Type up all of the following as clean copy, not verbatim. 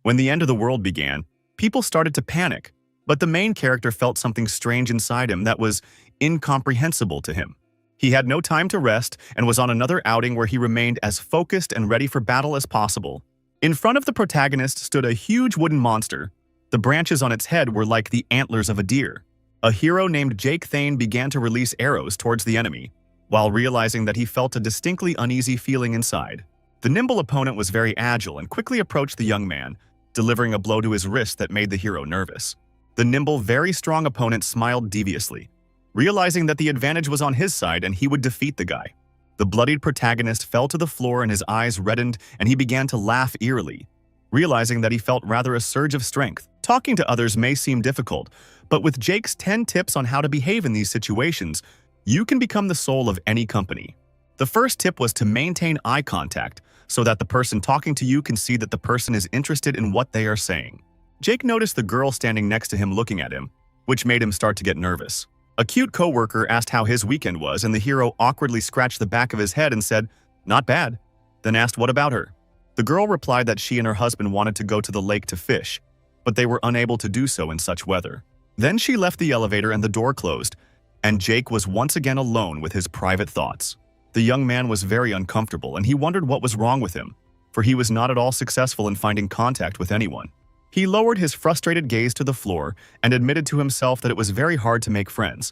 When the end of the world began, people started to panic, but the main character felt something strange inside him that was incomprehensible to him. He had no time to rest and was on another outing where he remained as focused and ready for battle as possible. In front of the protagonist stood a huge wooden monster. The branches on its head were like the antlers of a deer. A hero named Jake Thane began to release arrows towards the enemy, while realizing that he felt a distinctly uneasy feeling inside. The nimble opponent was very agile and quickly approached the young man, delivering a blow to his wrist that made the hero nervous. The nimble, very strong opponent smiled deviously, realizing that the advantage was on his side and he would defeat the guy. The bloodied protagonist fell to the floor and his eyes reddened and he began to laugh eerily, realizing that he felt rather a surge of strength. Talking to others may seem difficult, but with Jake's 10 tips on how to behave in these situations, you can become the soul of any company. The first tip was to maintain eye contact so that the person talking to you can see that the person is interested in what they are saying. Jake noticed the girl standing next to him looking at him, which made him start to get nervous. A cute coworker asked how his weekend was, and the hero awkwardly scratched the back of his head and said, "Not bad," then asked what about her. The girl replied that she and her husband wanted to go to the lake to fish, but they were unable to do so in such weather. Then she left the elevator and the door closed, and Jake was once again alone with his private thoughts. The young man was very uncomfortable and he wondered what was wrong with him, for he was not at all successful in finding contact with anyone. He lowered his frustrated gaze to the floor and admitted to himself that it was very hard to make friends,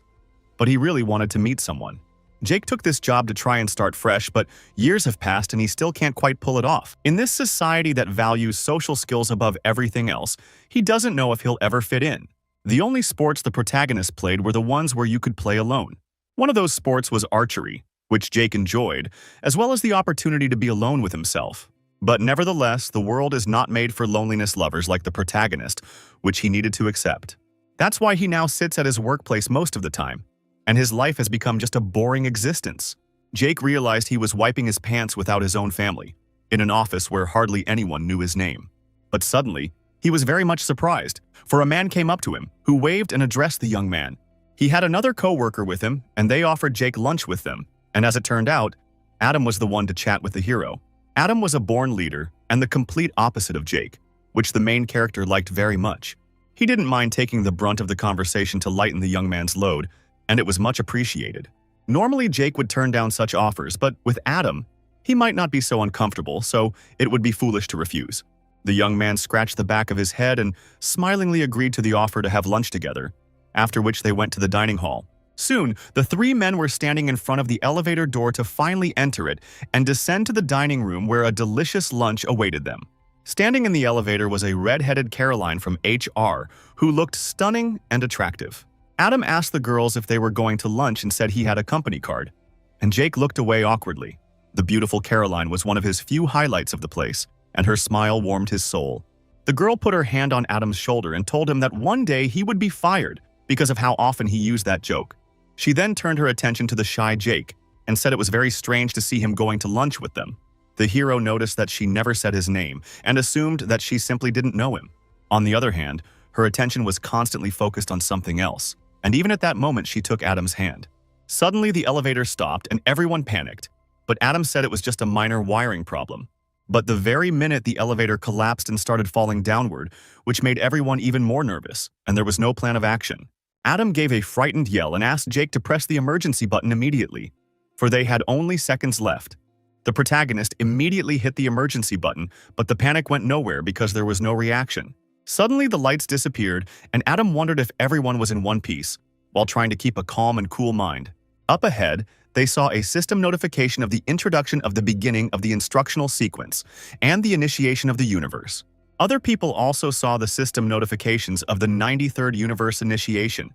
but he really wanted to meet someone. Jake took this job to try and start fresh, but years have passed and he still can't quite pull it off. In this society that values social skills above everything else, he doesn't know if he'll ever fit in. The only sports the protagonist played were the ones where you could play alone. One of those sports was archery, which Jake enjoyed, as well as the opportunity to be alone with himself. But nevertheless, the world is not made for loneliness lovers like the protagonist, which he needed to accept. That's why he now sits at his workplace most of the time, and his life has become just a boring existence. Jake realized he was wiping his pants without his own family, in an office where hardly anyone knew his name. But suddenly, he was very much surprised, for a man came up to him, who waved and addressed the young man. He had another co-worker with him, and they offered Jake lunch with them. And as it turned out, Adam was the one to chat with the hero. Adam was a born leader and the complete opposite of Jake, which the main character liked very much. He didn't mind taking the brunt of the conversation to lighten the young man's load, and it was much appreciated. Normally, Jake would turn down such offers, but with Adam, he might not be so uncomfortable, so it would be foolish to refuse. The young man scratched the back of his head and smilingly agreed to the offer to have lunch together, after which they went to the dining hall. Soon, the three men were standing in front of the elevator door to finally enter it and descend to the dining room where a delicious lunch awaited them. Standing in the elevator was a red-headed Caroline from HR who looked stunning and attractive. Adam asked the girls if they were going to lunch and said he had a company card, and Jake looked away awkwardly. The beautiful Caroline was one of his few highlights of the place, and her smile warmed his soul. The girl put her hand on Adam's shoulder and told him that one day he would be fired because of how often he used that joke. She then turned her attention to the shy Jake and said it was very strange to see him going to lunch with them. The hero noticed that she never said his name and assumed that she simply didn't know him. On the other hand, her attention was constantly focused on something else, and even at that moment she took Adam's hand. Suddenly the elevator stopped and everyone panicked, but Adam said it was just a minor wiring problem. But the very minute the elevator collapsed and started falling downward, which made everyone even more nervous, and there was no plan of action. Adam gave a frightened yell and asked Jake to press the emergency button immediately, for they had only seconds left. The protagonist immediately hit the emergency button, but the panic went nowhere because there was no reaction. Suddenly the lights disappeared, and Adam wondered if everyone was in one piece, while trying to keep a calm and cool mind. Up ahead, they saw a system notification of the introduction of the beginning of the instructional sequence and the initiation of the universe. Other people also saw the system notifications of the 93rd universe initiation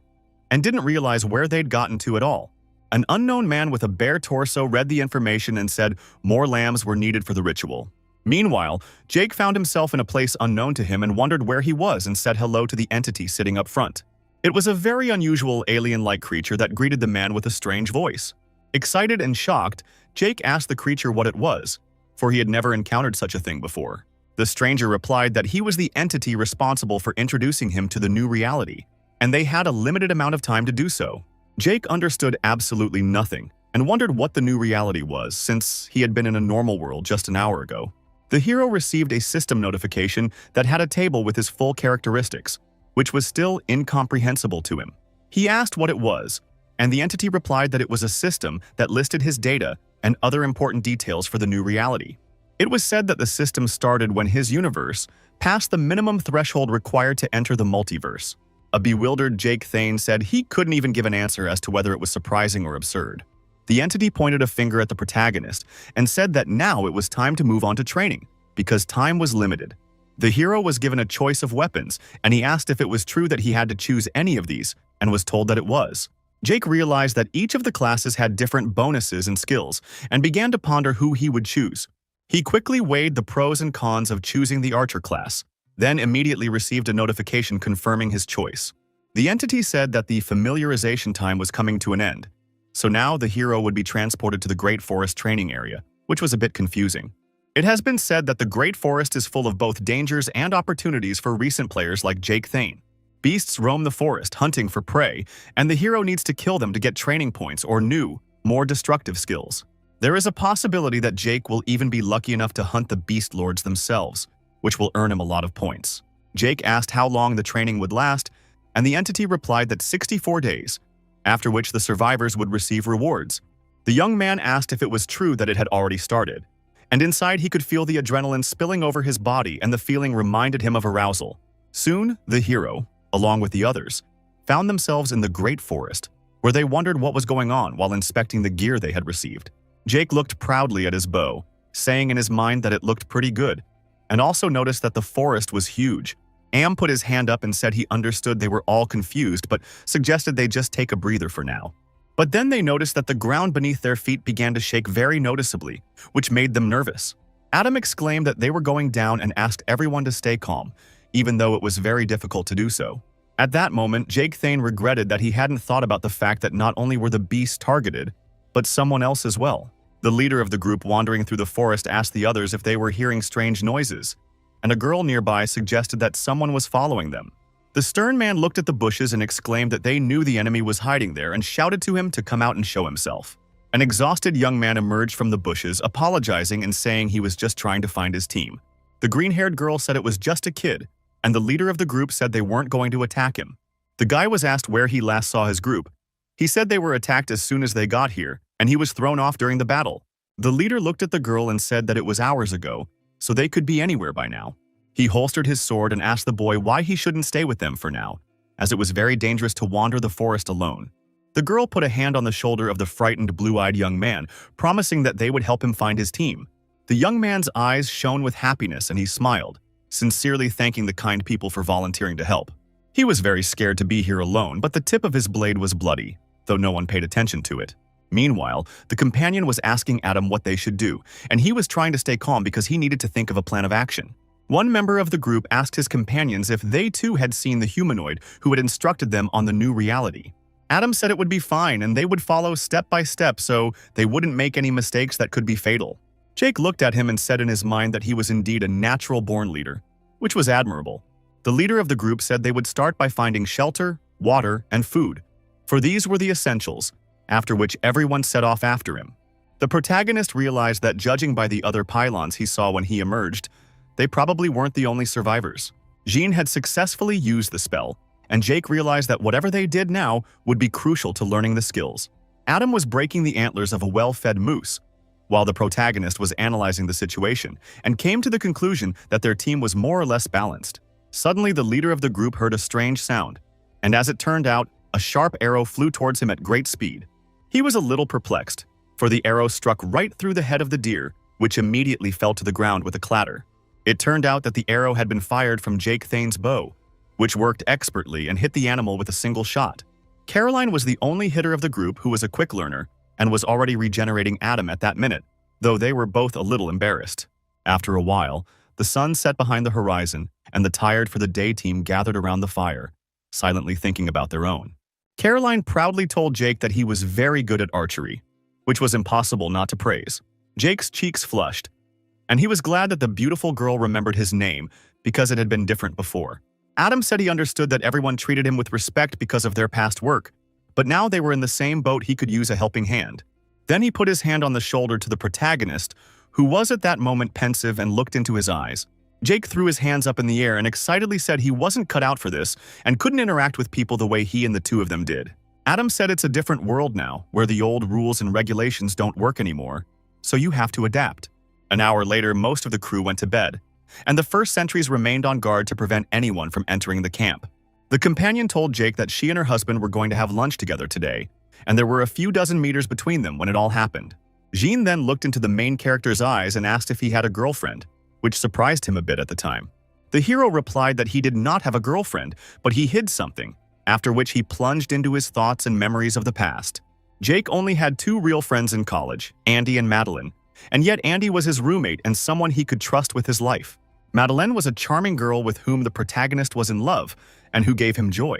and didn't realize where they'd gotten to at all. An unknown man with a bare torso read the information and said more lambs were needed for the ritual. Meanwhile, Jake found himself in a place unknown to him and wondered where he was and said hello to the entity sitting up front. It was a very unusual alien-like creature that greeted the man with a strange voice. Excited and shocked, Jake asked the creature what it was, for he had never encountered such a thing before. The stranger replied that he was the entity responsible for introducing him to the new reality, and they had a limited amount of time to do so. Jake understood absolutely nothing and wondered what the new reality was since he had been in a normal world just an hour ago. The hero received a system notification that had a table with his full characteristics, which was still incomprehensible to him. He asked what it was, and the entity replied that it was a system that listed his data and other important details for the new reality. It was said that the system started when his universe passed the minimum threshold required to enter the multiverse. A bewildered Jake Thane said he couldn't even give an answer as to whether it was surprising or absurd. The entity pointed a finger at the protagonist and said that now it was time to move on to training, because time was limited. The hero was given a choice of weapons, and he asked if it was true that he had to choose any of these, and was told that it was. Jake realized that each of the classes had different bonuses and skills, and began to ponder who he would choose. He quickly weighed the pros and cons of choosing the archer class, then immediately received a notification confirming his choice. The entity said that the familiarization time was coming to an end, so now the hero would be transported to the Great Forest training area, which was a bit confusing. It has been said that the Great Forest is full of both dangers and opportunities for recent players like Jake Thane. Beasts roam the forest hunting for prey, and the hero needs to kill them to get training points or new, more destructive skills. There is a possibility that Jake will even be lucky enough to hunt the Beast Lords themselves, which will earn him a lot of points. Jake asked how long the training would last, and the entity replied that 64 days, after which the survivors would receive rewards. The young man asked if it was true that it had already started, and inside he could feel the adrenaline spilling over his body, and the feeling reminded him of arousal. Soon, the hero, along with the others, found themselves in the Great Forest, where they wondered what was going on while inspecting the gear they had received. Jake looked proudly at his bow, saying in his mind that it looked pretty good, and also noticed that the forest was huge. Am put his hand up and said he understood they were all confused, but suggested they just take a breather for now. But then they noticed that the ground beneath their feet began to shake very noticeably, which made them nervous. Adam exclaimed that they were going down and asked everyone to stay calm, even though it was very difficult to do so. At that moment, Jake Thane regretted that he hadn't thought about the fact that not only were the beasts targeted, but someone else as well. The leader of the group wandering through the forest asked the others if they were hearing strange noises, and a girl nearby suggested that someone was following them. The stern man looked at the bushes and exclaimed that they knew the enemy was hiding there and shouted to him to come out and show himself. An exhausted young man emerged from the bushes, apologizing and saying he was just trying to find his team. The green-haired girl said it was just a kid, and the leader of the group said they weren't going to attack him. The guy was asked where he last saw his group. He said they were attacked as soon as they got here, and he was thrown off during the battle. The leader looked at the girl and said that it was hours ago, so they could be anywhere by now. He holstered his sword and asked the boy why he shouldn't stay with them for now, as it was very dangerous to wander the forest alone. The girl put a hand on the shoulder of the frightened, blue-eyed young man, promising that they would help him find his team. The young man's eyes shone with happiness and he smiled, sincerely thanking the kind people for volunteering to help. He was very scared to be here alone, but the tip of his blade was bloody, though no one paid attention to it. Meanwhile, the companion was asking Adam what they should do, and he was trying to stay calm because he needed to think of a plan of action. One member of the group asked his companions if they too had seen the humanoid who had instructed them on the new reality. Adam said it would be fine and they would follow step by step so they wouldn't make any mistakes that could be fatal. Jake looked at him and said in his mind that he was indeed a natural-born leader, which was admirable. The leader of the group said they would start by finding shelter, water, and food, for these were the essentials, after which everyone set off after him. The protagonist realized that judging by the other pylons he saw when he emerged, they probably weren't the only survivors. Jean had successfully used the spell, and Jake realized that whatever they did now would be crucial to learning the skills. Adam was breaking the antlers of a well-fed moose, while the protagonist was analyzing the situation, and came to the conclusion that their team was more or less balanced. Suddenly, the leader of the group heard a strange sound, and as it turned out, a sharp arrow flew towards him at great speed. He was a little perplexed, for the arrow struck right through the head of the deer, which immediately fell to the ground with a clatter. It turned out that the arrow had been fired from Jake Thane's bow, which worked expertly and hit the animal with a single shot. Caroline was the only hitter of the group who was a quick learner and was already regenerating Adam at that minute, though they were both a little embarrassed. After a while, the sun set behind the horizon, and the tired for the day team gathered around the fire, silently thinking about their own. Caroline proudly told Jake that he was very good at archery, which was impossible not to praise. Jake's cheeks flushed, and he was glad that the beautiful girl remembered his name because it had been different before. Adam said he understood that everyone treated him with respect because of their past work, but now they were in the same boat he could use a helping hand. Then he put his hand on the shoulder to the protagonist, who was at that moment pensive and looked into his eyes. Jake threw his hands up in the air and excitedly said he wasn't cut out for this and couldn't interact with people the way he and the two of them did. Adam said it's a different world now, where the old rules and regulations don't work anymore, so you have to adapt. An hour later, most of the crew went to bed, and the first sentries remained on guard to prevent anyone from entering the camp. The companion told Jake that she and her husband were going to have lunch together today, and there were a few dozen meters between them when it all happened. Jean then looked into the main character's eyes and asked if he had a girlfriend, which surprised him a bit at the time. The hero replied that he did not have a girlfriend, but he hid something, after which he plunged into his thoughts and memories of the past. Jake only had two real friends in college, Andy and Madeline, and yet Andy was his roommate and someone he could trust with his life. Madeline was a charming girl with whom the protagonist was in love and who gave him joy.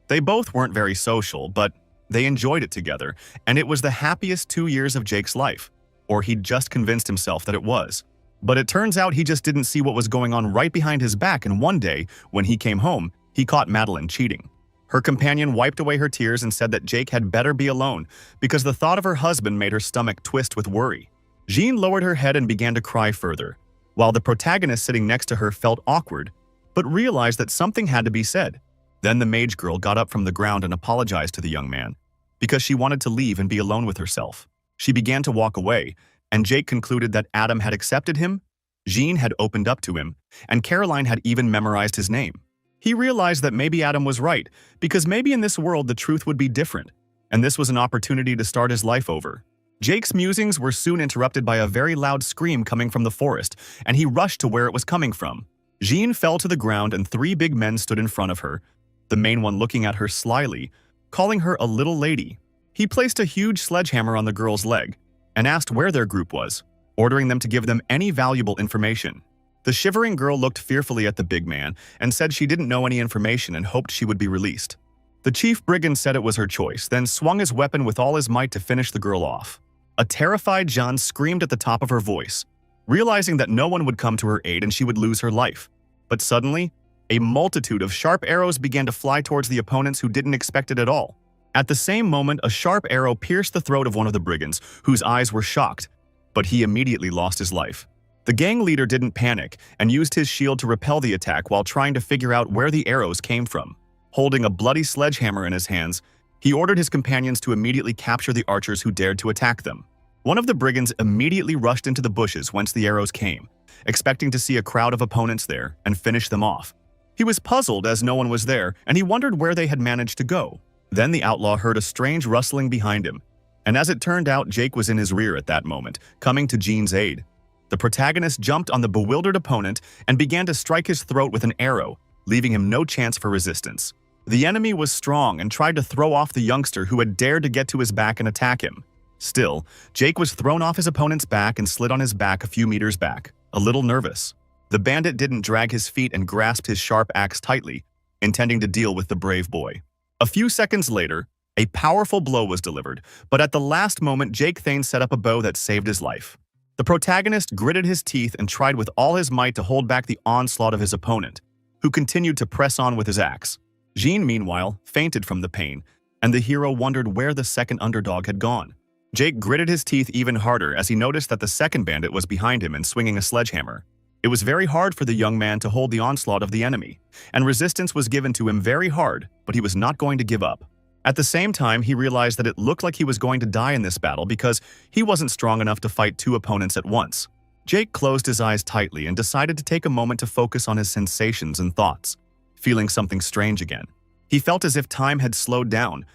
They both weren't very social, but they enjoyed it together, and it was the happiest 2 years of Jake's life, or he'd just convinced himself that it was. But it turns out he just didn't see what was going on right behind his back, and one day, when he came home, he caught Madeline cheating. Her companion wiped away her tears and said that Jake had better be alone because the thought of her husband made her stomach twist with worry. Jean lowered her head and began to cry further, while the protagonist sitting next to her felt awkward, but realized that something had to be said. Then the mage girl got up from the ground and apologized to the young man because she wanted to leave and be alone with herself. She began to walk away, and Jake concluded that Adam had accepted him, Jean had opened up to him, and Caroline had even memorized his name. He realized that maybe Adam was right, because maybe in this world the truth would be different, and this was an opportunity to start his life over. Jake's musings were soon interrupted by a very loud scream coming from the forest, and he rushed to where it was coming from. Jean fell to the ground and three big men stood in front of her, the main one looking at her slyly, calling her a little lady. He placed a huge sledgehammer on the girl's leg and asked where their group was, ordering them to give them any valuable information. The shivering girl looked fearfully at the big man and said she didn't know any information and hoped she would be released. The chief brigand said it was her choice, then swung his weapon with all his might to finish the girl off. A terrified Jean screamed at the top of her voice, realizing that no one would come to her aid and she would lose her life. But suddenly, a multitude of sharp arrows began to fly towards the opponents who didn't expect it at all. At the same moment, a sharp arrow pierced the throat of one of the brigands, whose eyes were shocked, but he immediately lost his life. The gang leader didn't panic and used his shield to repel the attack while trying to figure out where the arrows came from. Holding a bloody sledgehammer in his hands, he ordered his companions to immediately capture the archers who dared to attack them. One of the brigands immediately rushed into the bushes whence the arrows came, expecting to see a crowd of opponents there and finish them off. He was puzzled as no one was there, and he wondered where they had managed to go. Then the outlaw heard a strange rustling behind him, and as it turned out, Jake was in his rear at that moment, coming to Jean's aid. The protagonist jumped on the bewildered opponent and began to strike his throat with an arrow, leaving him no chance for resistance. The enemy was strong and tried to throw off the youngster who had dared to get to his back and attack him. Still, Jake was thrown off his opponent's back and slid on his back a few meters back, a little nervous. The bandit didn't drag his feet and grasped his sharp axe tightly, intending to deal with the brave boy. A few seconds later, a powerful blow was delivered, but at the last moment Jake Thane set up a bow that saved his life. The protagonist gritted his teeth and tried with all his might to hold back the onslaught of his opponent, who continued to press on with his axe. Jean, meanwhile, fainted from the pain, and the hero wondered where the second underdog had gone. Jake gritted his teeth even harder as he noticed that the second bandit was behind him and swinging a sledgehammer. It was very hard for the young man to hold the onslaught of the enemy, and resistance was given to him very hard, but he was not going to give up. At the same time, he realized that it looked like he was going to die in this battle because he wasn't strong enough to fight two opponents at once. Jake closed his eyes tightly and decided to take a moment to focus on his sensations and thoughts, feeling something strange again. He felt as if time had slowed down,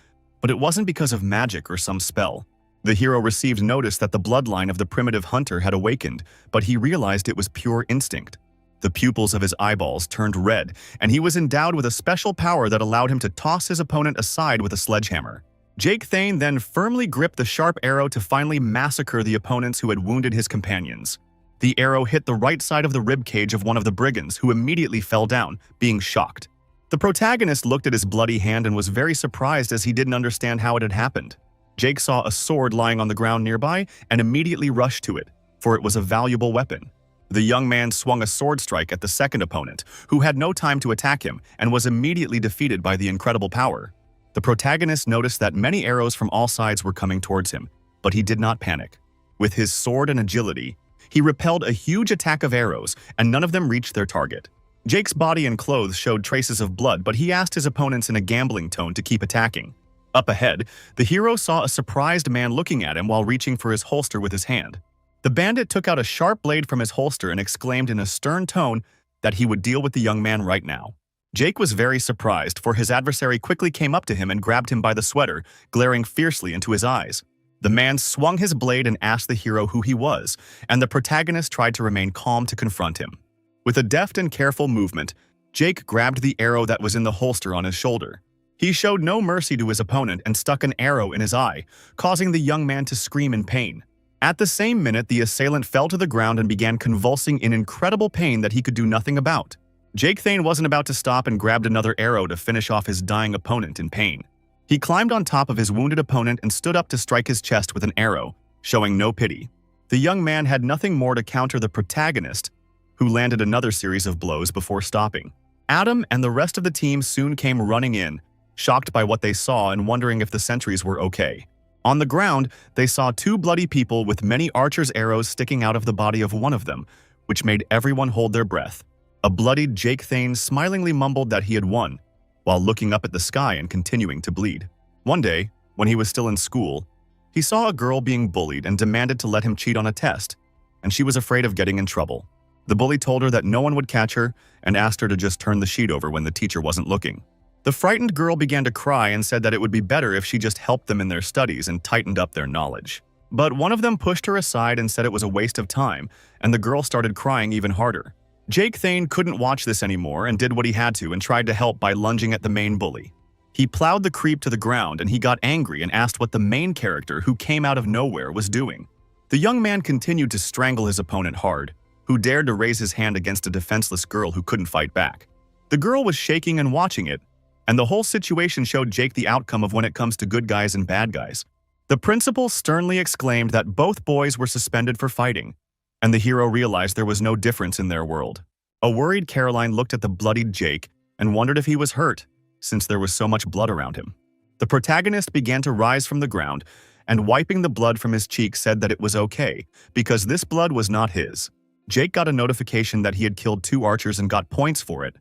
but it wasn't because of magic or some spell. The hero received notice that the bloodline of the primitive hunter had awakened, but he realized it was pure instinct. The pupils of his eyeballs turned red, and he was endowed with a special power that allowed him to toss his opponent aside with a sledgehammer. Jake Thane then firmly gripped the sharp arrow to finally massacre the opponents who had wounded his companions. The arrow hit the right side of the rib cage of one of the brigands, who immediately fell down, being shocked. The protagonist looked at his bloody hand and was very surprised as he didn't understand how it had happened. Jake saw a sword lying on the ground nearby and immediately rushed to it, for it was a valuable weapon. The young man swung a sword strike at the second opponent, who had no time to attack him and was immediately defeated by the incredible power. The protagonist noticed that many arrows from all sides were coming towards him, but he did not panic. With his sword and agility, He repelled a huge attack of arrows, and none of them reached their target. Jake's body and clothes showed traces of blood, but he asked his opponents in a gambling tone to keep attacking. Up ahead, the hero saw a surprised man looking at him while reaching for his holster with his hand. The bandit took out a sharp blade from his holster and exclaimed in a stern tone that he would deal with the young man right now. Jake was very surprised, for his adversary quickly came up to him and grabbed him by the sweater, glaring fiercely into his eyes. The man swung his blade and asked the hero who he was, and the protagonist tried to remain calm to confront him. With a deft and careful movement, Jake grabbed the arrow that was in the holster on his shoulder. He showed no mercy to his opponent and stuck an arrow in his eye, causing the young man to scream in pain. At the same minute, the assailant fell to the ground and began convulsing in incredible pain that he could do nothing about. Jake Thane wasn't about to stop and grabbed another arrow to finish off his dying opponent in pain. He climbed on top of his wounded opponent and stood up to strike his chest with an arrow, showing no pity. The young man had nothing more to counter the protagonist, who landed another series of blows before stopping. Adam and the rest of the team soon came running in, shocked by what they saw and wondering if the sentries were okay. On the ground, they saw two bloody people with many archers' arrows sticking out of the body of one of them, which made everyone hold their breath. A bloodied Jake Thane smilingly mumbled that he had won, while looking up at the sky and continuing to bleed. One day, when he was still in school, he saw a girl being bullied and demanded to let him cheat on a test, and she was afraid of getting in trouble. The bully told her that no one would catch her and asked her to just turn the sheet over when the teacher wasn't looking. The frightened girl began to cry and said that it would be better if she just helped them in their studies and tightened up their knowledge. But one of them pushed her aside and said it was a waste of time, and the girl started crying even harder. Jake Thane couldn't watch this anymore and did what he had to and tried to help by lunging at the main bully. He plowed the creep to the ground and he got angry and asked what the main character, who came out of nowhere, was doing. The young man continued to strangle his opponent hard, who dared to raise his hand against a defenseless girl who couldn't fight back. The girl was shaking and watching it, and the whole situation showed Jake the outcome of when it comes to good guys and bad guys. The principal sternly exclaimed that both boys were suspended for fighting, and the hero realized there was no difference in their world. A worried Caroline looked at the bloodied Jake and wondered if he was hurt, since there was so much blood around him. The protagonist began to rise from the ground, and wiping the blood from his cheek said that it was okay, because this blood was not his. Jake got a notification that he had killed 2 archers and got points for it,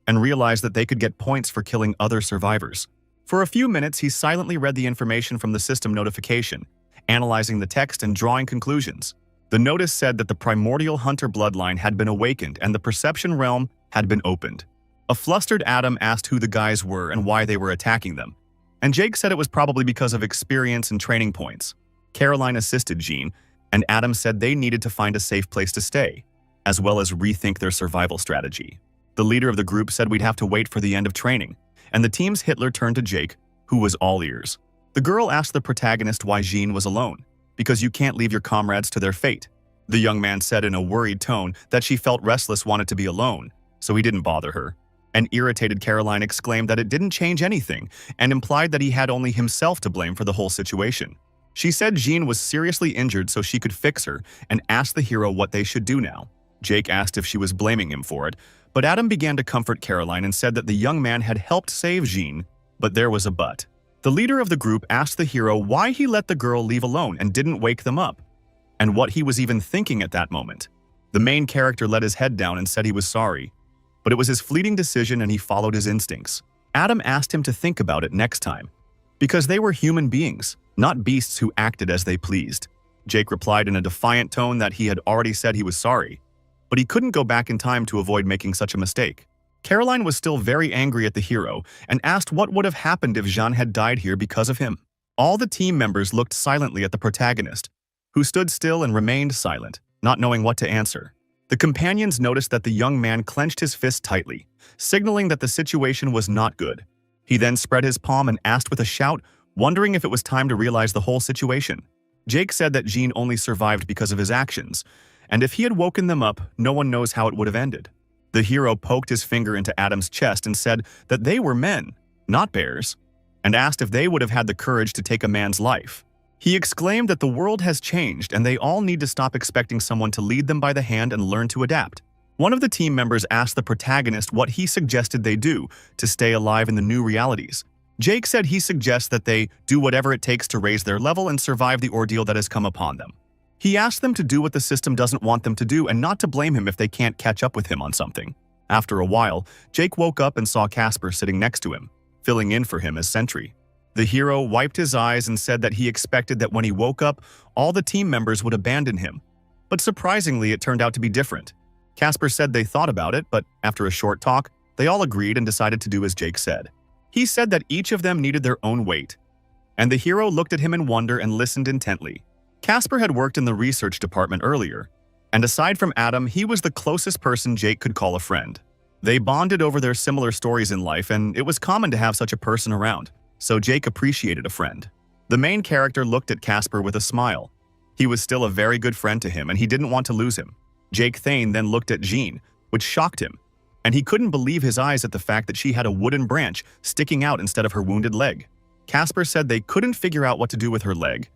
and realized that they could get points for killing other survivors. For a few minutes, he silently read the information from the system notification, analyzing the text and drawing conclusions. The notice said that the primordial hunter bloodline had been awakened and the perception realm had been opened. A flustered Adam asked who the guys were and why they were attacking them, and Jake said it was probably because of experience and training points. Caroline assisted Jean, and Adam said they needed to find a safe place to stay, as well as rethink their survival strategy. The leader of the group said we'd have to wait for the end of training, and the team's Hitler turned to Jake, who was all ears. The girl asked the protagonist why Jean was alone, because you can't leave your comrades to their fate. The young man said in a worried tone that she felt restless, wanted to be alone, so he didn't bother her. An irritated Caroline exclaimed that it didn't change anything and implied that he had only himself to blame for the whole situation. She said Jean was seriously injured so she could fix her and asked the hero what they should do now. Jake asked if she was blaming him for it, but Adam began to comfort Caroline and said that the young man had helped save Jean, but there was a but. The leader of the group asked the hero why he let the girl leave alone and didn't wake them up, and what he was even thinking at that moment. The main character let his head down and said he was sorry, but it was his fleeting decision and he followed his instincts. Adam asked him to think about it next time, because they were human beings, not beasts who acted as they pleased. Jake replied in a defiant tone that he had already said he was sorry, but he couldn't go back in time to avoid making such a mistake. Caroline was still very angry at the hero and asked what would have happened if Jean had died here because of him. All the team members looked silently at the protagonist, who stood still and remained silent, not knowing what to answer. The companions noticed that the young man clenched his fist tightly, signaling that the situation was not good. He then spread his palm and asked with a shout, wondering if it was time to realize the whole situation. Jake said that Jean only survived because of his actions, and if he had woken them up, no one knows how it would have ended. The hero poked his finger into Adam's chest and said that they were men, not bears, and asked if they would have had the courage to take a man's life. He exclaimed that the world has changed and they all need to stop expecting someone to lead them by the hand and learn to adapt. One of the team members asked the protagonist what he suggested they do to stay alive in the new realities. Jake said he suggests that they do whatever it takes to raise their level and survive the ordeal that has come upon them. He asked them to do what the system doesn't want them to do and not to blame him if they can't catch up with him on something. After a while, Jake woke up and saw Casper sitting next to him, filling in for him as sentry. The hero wiped his eyes and said that he expected that when he woke up, all the team members would abandon him. But surprisingly, it turned out to be different. Casper said they thought about it, but after a short talk, they all agreed and decided to do as Jake said. He said that each of them needed their own weight, and the hero looked at him in wonder and listened intently. Casper had worked in the research department earlier, and aside from Adam, he was the closest person Jake could call a friend. They bonded over their similar stories in life, and it was common to have such a person around, so Jake appreciated a friend. The main character looked at Casper with a smile. He was still a very good friend to him, and he didn't want to lose him. Jake Thane then looked at Jean, which shocked him, and he couldn't believe his eyes at the fact that she had a wooden branch sticking out instead of her wounded leg. Casper said they couldn't figure out what to do with her leg,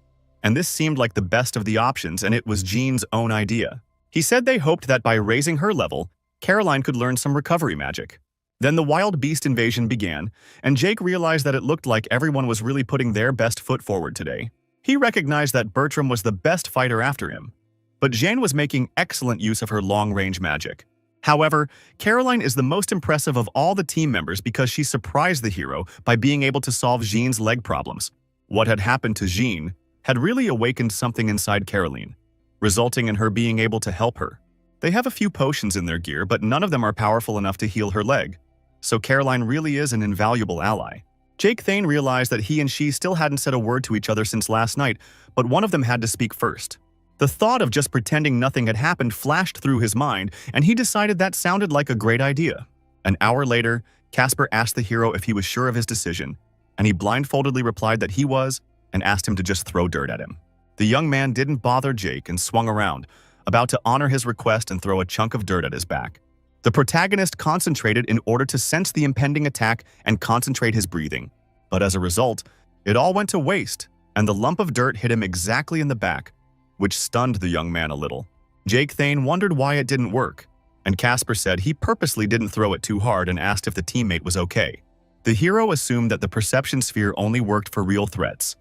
and this seemed like the best of the options, and it was Jean's own idea. He said they hoped that by raising her level, Caroline could learn some recovery magic. Then the wild beast invasion began, and Jake realized that it looked like everyone was really putting their best foot forward today. He recognized that Bertram was the best fighter after him, but Jean was making excellent use of her long-range magic. However, Caroline is the most impressive of all the team members because she surprised the hero by being able to solve Jean's leg problems. What had happened to Jean had really awakened something inside Caroline, resulting in her being able to help her. They have a few potions in their gear, but none of them are powerful enough to heal her leg, so Caroline really is an invaluable ally. Jake Thane realized that he and she still hadn't said a word to each other since last night, but one of them had to speak first. The thought of just pretending nothing had happened flashed through his mind, and he decided that sounded like a great idea. An hour later, Casper asked the hero if he was sure of his decision, and he blindfoldedly replied that he was, and asked him to just throw dirt at him. The young man didn't bother Jake and swung around, about to honor his request and throw a chunk of dirt at his back. The protagonist concentrated in order to sense the impending attack and concentrate his breathing. But as a result, it all went to waste, and the lump of dirt hit him exactly in the back, which stunned the young man a little. Jake Thane wondered why it didn't work, and Casper said he purposely didn't throw it too hard and asked if the teammate was okay. The hero assumed that the perception sphere only worked for real threats,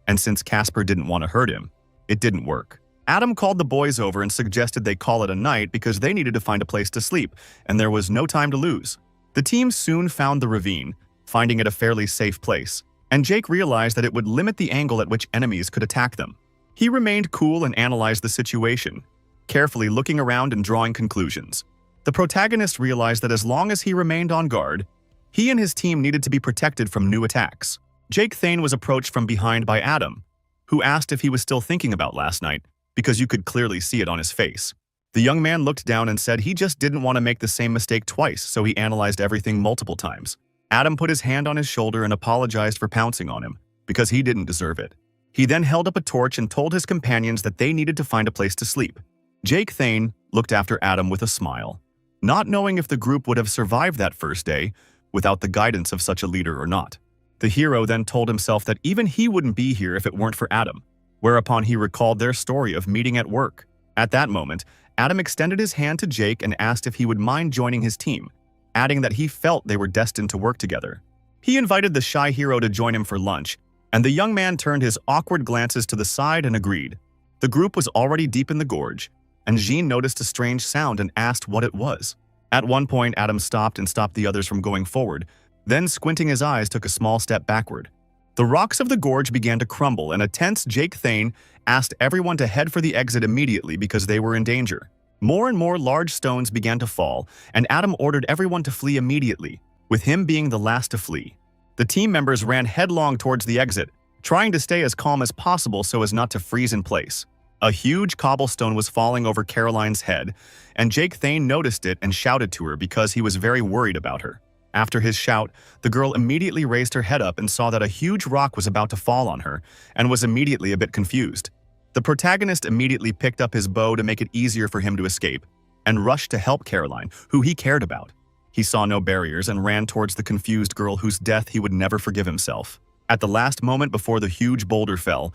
and since Casper didn't want to hurt him, it didn't work. Adam called the boys over and suggested they call it a night because they needed to find a place to sleep, and there was no time to lose. The team soon found the ravine, finding it a fairly safe place, and Jake realized that it would limit the angle at which enemies could attack them. He remained cool and analyzed the situation, carefully looking around and drawing conclusions. The protagonist realized that as long as he remained on guard, he and his team needed to be protected from new attacks. Jake Thane was approached from behind by Adam, who asked if he was still thinking about last night, because you could clearly see it on his face. The young man looked down and said he just didn't want to make the same mistake twice, so he analyzed everything multiple times. Adam put his hand on his shoulder and apologized for pouncing on him, because he didn't deserve it. He then held up a torch and told his companions that they needed to find a place to sleep. Jake Thane looked after Adam with a smile, not knowing if the group would have survived that first day without the guidance of such a leader or not. The hero then told himself that even he wouldn't be here if it weren't for Adam, whereupon he recalled their story of meeting at work. At that moment, Adam extended his hand to Jake and asked if he would mind joining his team, adding that he felt they were destined to work together. He invited the shy hero to join him for lunch, and the young man turned his awkward glances to the side and agreed. The group was already deep in the gorge, and Jean noticed a strange sound and asked what it was. At one point, Adam stopped the others from going forward, then squinting his eyes took a small step backward. The rocks of the gorge began to crumble, and a tense Jake Thane asked everyone to head for the exit immediately because they were in danger. More and more large stones began to fall, and Adam ordered everyone to flee immediately, with him being the last to flee. The team members ran headlong towards the exit, trying to stay as calm as possible so as not to freeze in place. A huge cobblestone was falling over Caroline's head, and Jake Thane noticed it and shouted to her because he was very worried about her. After his shout, the girl immediately raised her head up and saw that a huge rock was about to fall on her, and was immediately a bit confused. The protagonist immediately picked up his bow to make it easier for him to escape, and rushed to help Caroline, who he cared about. He saw no barriers and ran towards the confused girl whose death he would never forgive himself. At the last moment before the huge boulder fell,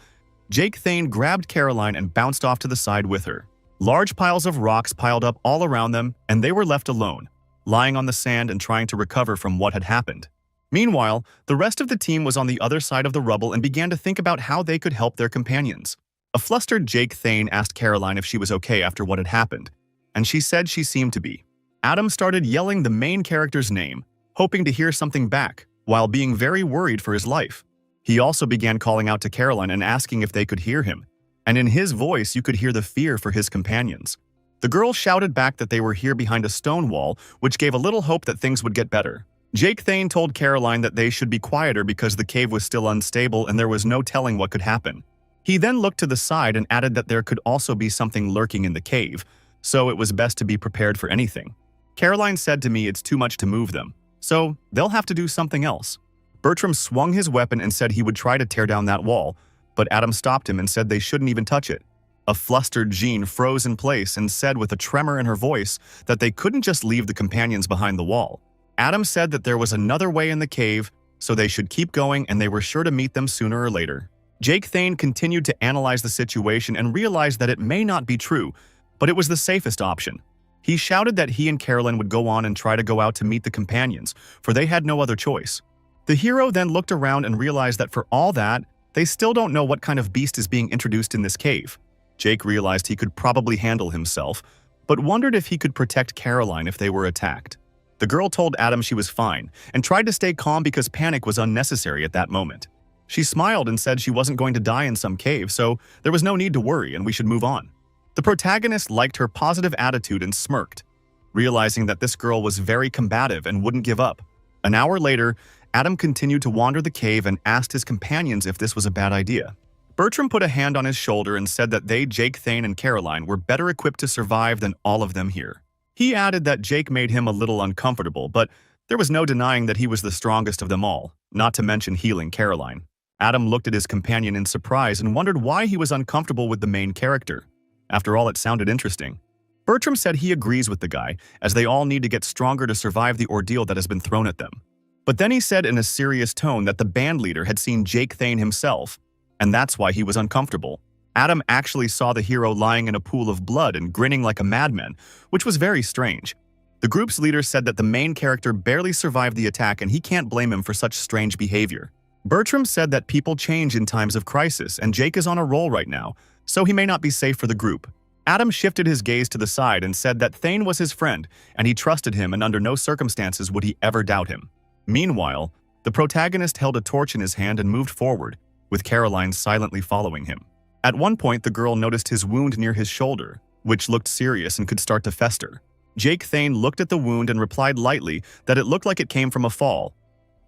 Jake Thane grabbed Caroline and bounced off to the side with her. Large piles of rocks piled up all around them, and they were left alone, lying on the sand and trying to recover from what had happened. Meanwhile, the rest of the team was on the other side of the rubble and began to think about how they could help their companions. A flustered Jake Thane asked Caroline if she was okay after what had happened, and she said she seemed to be. Adam started yelling the main character's name, hoping to hear something back, while being very worried for his life. He also began calling out to Caroline and asking if they could hear him, and in his voice you could hear the fear for his companions. The girl shouted back that they were here behind a stone wall, which gave a little hope that things would get better. Jake Thane told Caroline that they should be quieter because the cave was still unstable and there was no telling what could happen. He then looked to the side and added that there could also be something lurking in the cave, so it was best to be prepared for anything. Caroline said to me it's too much to move them, so they'll have to do something else. Bertram swung his weapon and said he would try to tear down that wall, but Adam stopped him and said they shouldn't even touch it. A flustered Jean froze in place and said with a tremor in her voice that they couldn't just leave the companions behind the wall. Adam said that there was another way in the cave, so they should keep going and they were sure to meet them sooner or later. Jake Thane continued to analyze the situation and realized that it may not be true, but it was the safest option. He shouted that he and Caroline would go on and try to go out to meet the companions, for they had no other choice. The hero then looked around and realized that for all that, they still don't know what kind of beast is being introduced in this cave. Jake realized he could probably handle himself, but wondered if he could protect Caroline if they were attacked. The girl told Adam she was fine and tried to stay calm because panic was unnecessary at that moment. She smiled and said she wasn't going to die in some cave, so there was no need to worry and we should move on. The protagonist liked her positive attitude and smirked, realizing that this girl was very combative and wouldn't give up. An hour later, Adam continued to wander the cave and asked his companions if this was a bad idea. Bertram put a hand on his shoulder and said that they, Jake Thane and Caroline, were better equipped to survive than all of them here. He added that Jake made him a little uncomfortable, but there was no denying that he was the strongest of them all, not to mention healing Caroline. Adam looked at his companion in surprise and wondered why he was uncomfortable with the main character. After all, it sounded interesting. Bertram said he agrees with the guy, as they all need to get stronger to survive the ordeal that has been thrown at them. But then he said in a serious tone that the band leader had seen Jake Thane himself, and that's why he was uncomfortable. Adam actually saw the hero lying in a pool of blood and grinning like a madman, which was very strange. The group's leader said that the main character barely survived the attack and he can't blame him for such strange behavior. Bertram said that people change in times of crisis and Jake is on a roll right now, so he may not be safe for the group. Adam shifted his gaze to the side and said that Thane was his friend and he trusted him and under no circumstances would he ever doubt him. Meanwhile, the protagonist held a torch in his hand and moved forward, with Caroline silently following him. At one point, the girl noticed his wound near his shoulder, which looked serious and could start to fester. Jake Thane looked at the wound and replied lightly that it looked like it came from a fall,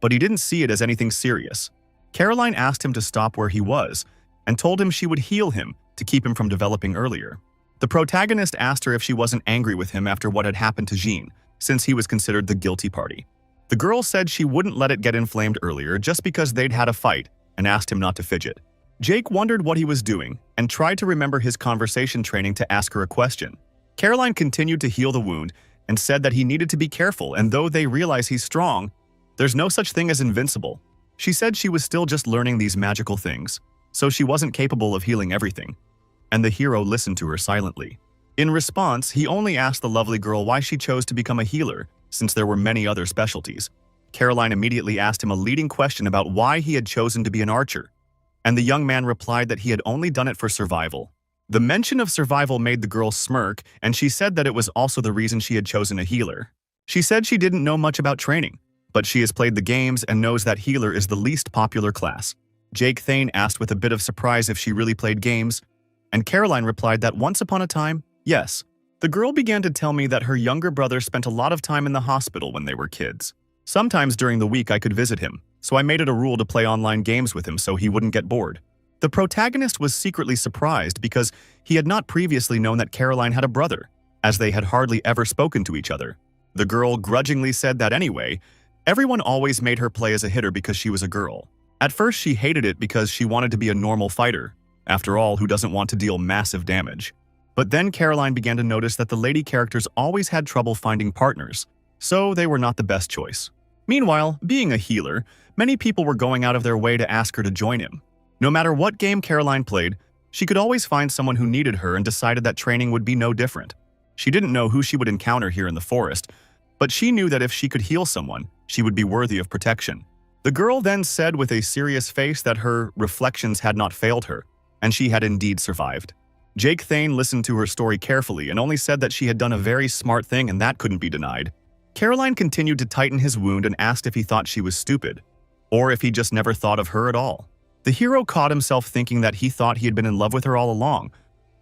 but he didn't see it as anything serious. Caroline asked him to stop where he was and told him she would heal him to keep him from developing earlier. The protagonist asked her if she wasn't angry with him after what had happened to Jean, since he was considered the guilty party. The girl said she wouldn't let it get inflamed earlier just because they'd had a fight and asked him not to fidget. Jake wondered what he was doing and tried to remember his conversation training to ask her a question. Caroline continued to heal the wound and said that he needed to be careful, and though they realize he's strong, there's no such thing as invincible. She said she was still just learning these magical things, so she wasn't capable of healing everything, and the hero listened to her silently. In response, he only asked the lovely girl why she chose to become a healer, since there were many other specialties. Caroline immediately asked him a leading question about why he had chosen to be an archer, and the young man replied that he had only done it for survival. The mention of survival made the girl smirk, and she said that it was also the reason she had chosen a healer. She said she didn't know much about training, but she has played the games and knows that healer is the least popular class. Jake Thane asked with a bit of surprise if she really played games, and Caroline replied that once upon a time, yes. The girl began to tell me that her younger brother spent a lot of time in the hospital when they were kids. Sometimes during the week I could visit him, so I made it a rule to play online games with him so he wouldn't get bored. The protagonist was secretly surprised because he had not previously known that Caroline had a brother, as they had hardly ever spoken to each other. The girl grudgingly said that anyway, everyone always made her play as a hitter because she was a girl. At first she hated it because she wanted to be a normal fighter. After all, who doesn't want to deal massive damage? But then Caroline began to notice that the lady characters always had trouble finding partners, so they were not the best choice. Meanwhile, being a healer, many people were going out of their way to ask her to join him. No matter what game Caroline played, she could always find someone who needed her and decided that training would be no different. She didn't know who she would encounter here in the forest, but she knew that if she could heal someone, she would be worthy of protection. The girl then said with a serious face that her reflections had not failed her, and she had indeed survived. Jake Thane listened to her story carefully and only said that she had done a very smart thing and that couldn't be denied. Caroline continued to tighten his wound and asked if he thought she was stupid, or if he just never thought of her at all. The hero caught himself thinking that he thought he had been in love with her all along,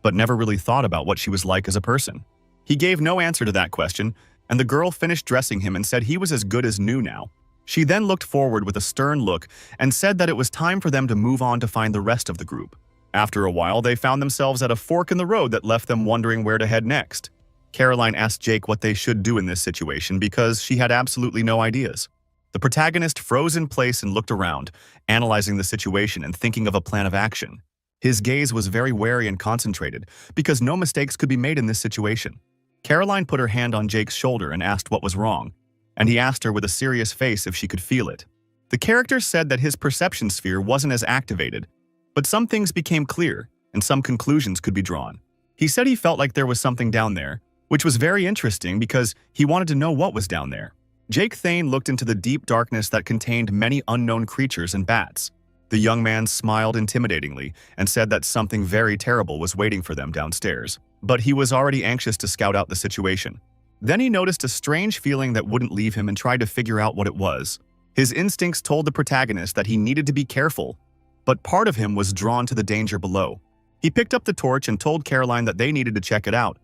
but never really thought about what she was like as a person. He gave no answer to that question, and the girl finished dressing him and said he was as good as new now. She then looked forward with a stern look and said that it was time for them to move on to find the rest of the group. After a while, they found themselves at a fork in the road that left them wondering where to head next. Caroline asked Jake what they should do in this situation because she had absolutely no ideas. The protagonist froze in place and looked around, analyzing the situation and thinking of a plan of action. His gaze was very wary and concentrated because no mistakes could be made in this situation. Caroline put her hand on Jake's shoulder and asked what was wrong, and he asked her with a serious face if she could feel it. The character said that his perception sphere wasn't as activated, but some things became clear and some conclusions could be drawn. He said he felt like there was something down there, which was very interesting because he wanted to know what was down there. Jake Thane looked into the deep darkness that contained many unknown creatures and bats. The young man smiled intimidatingly and said that something very terrible was waiting for them downstairs, but he was already anxious to scout out the situation. Then he noticed a strange feeling that wouldn't leave him and tried to figure out what it was. His instincts told the protagonist that he needed to be careful, but part of him was drawn to the danger below. He picked up the torch and told Caroline that they needed to check it out,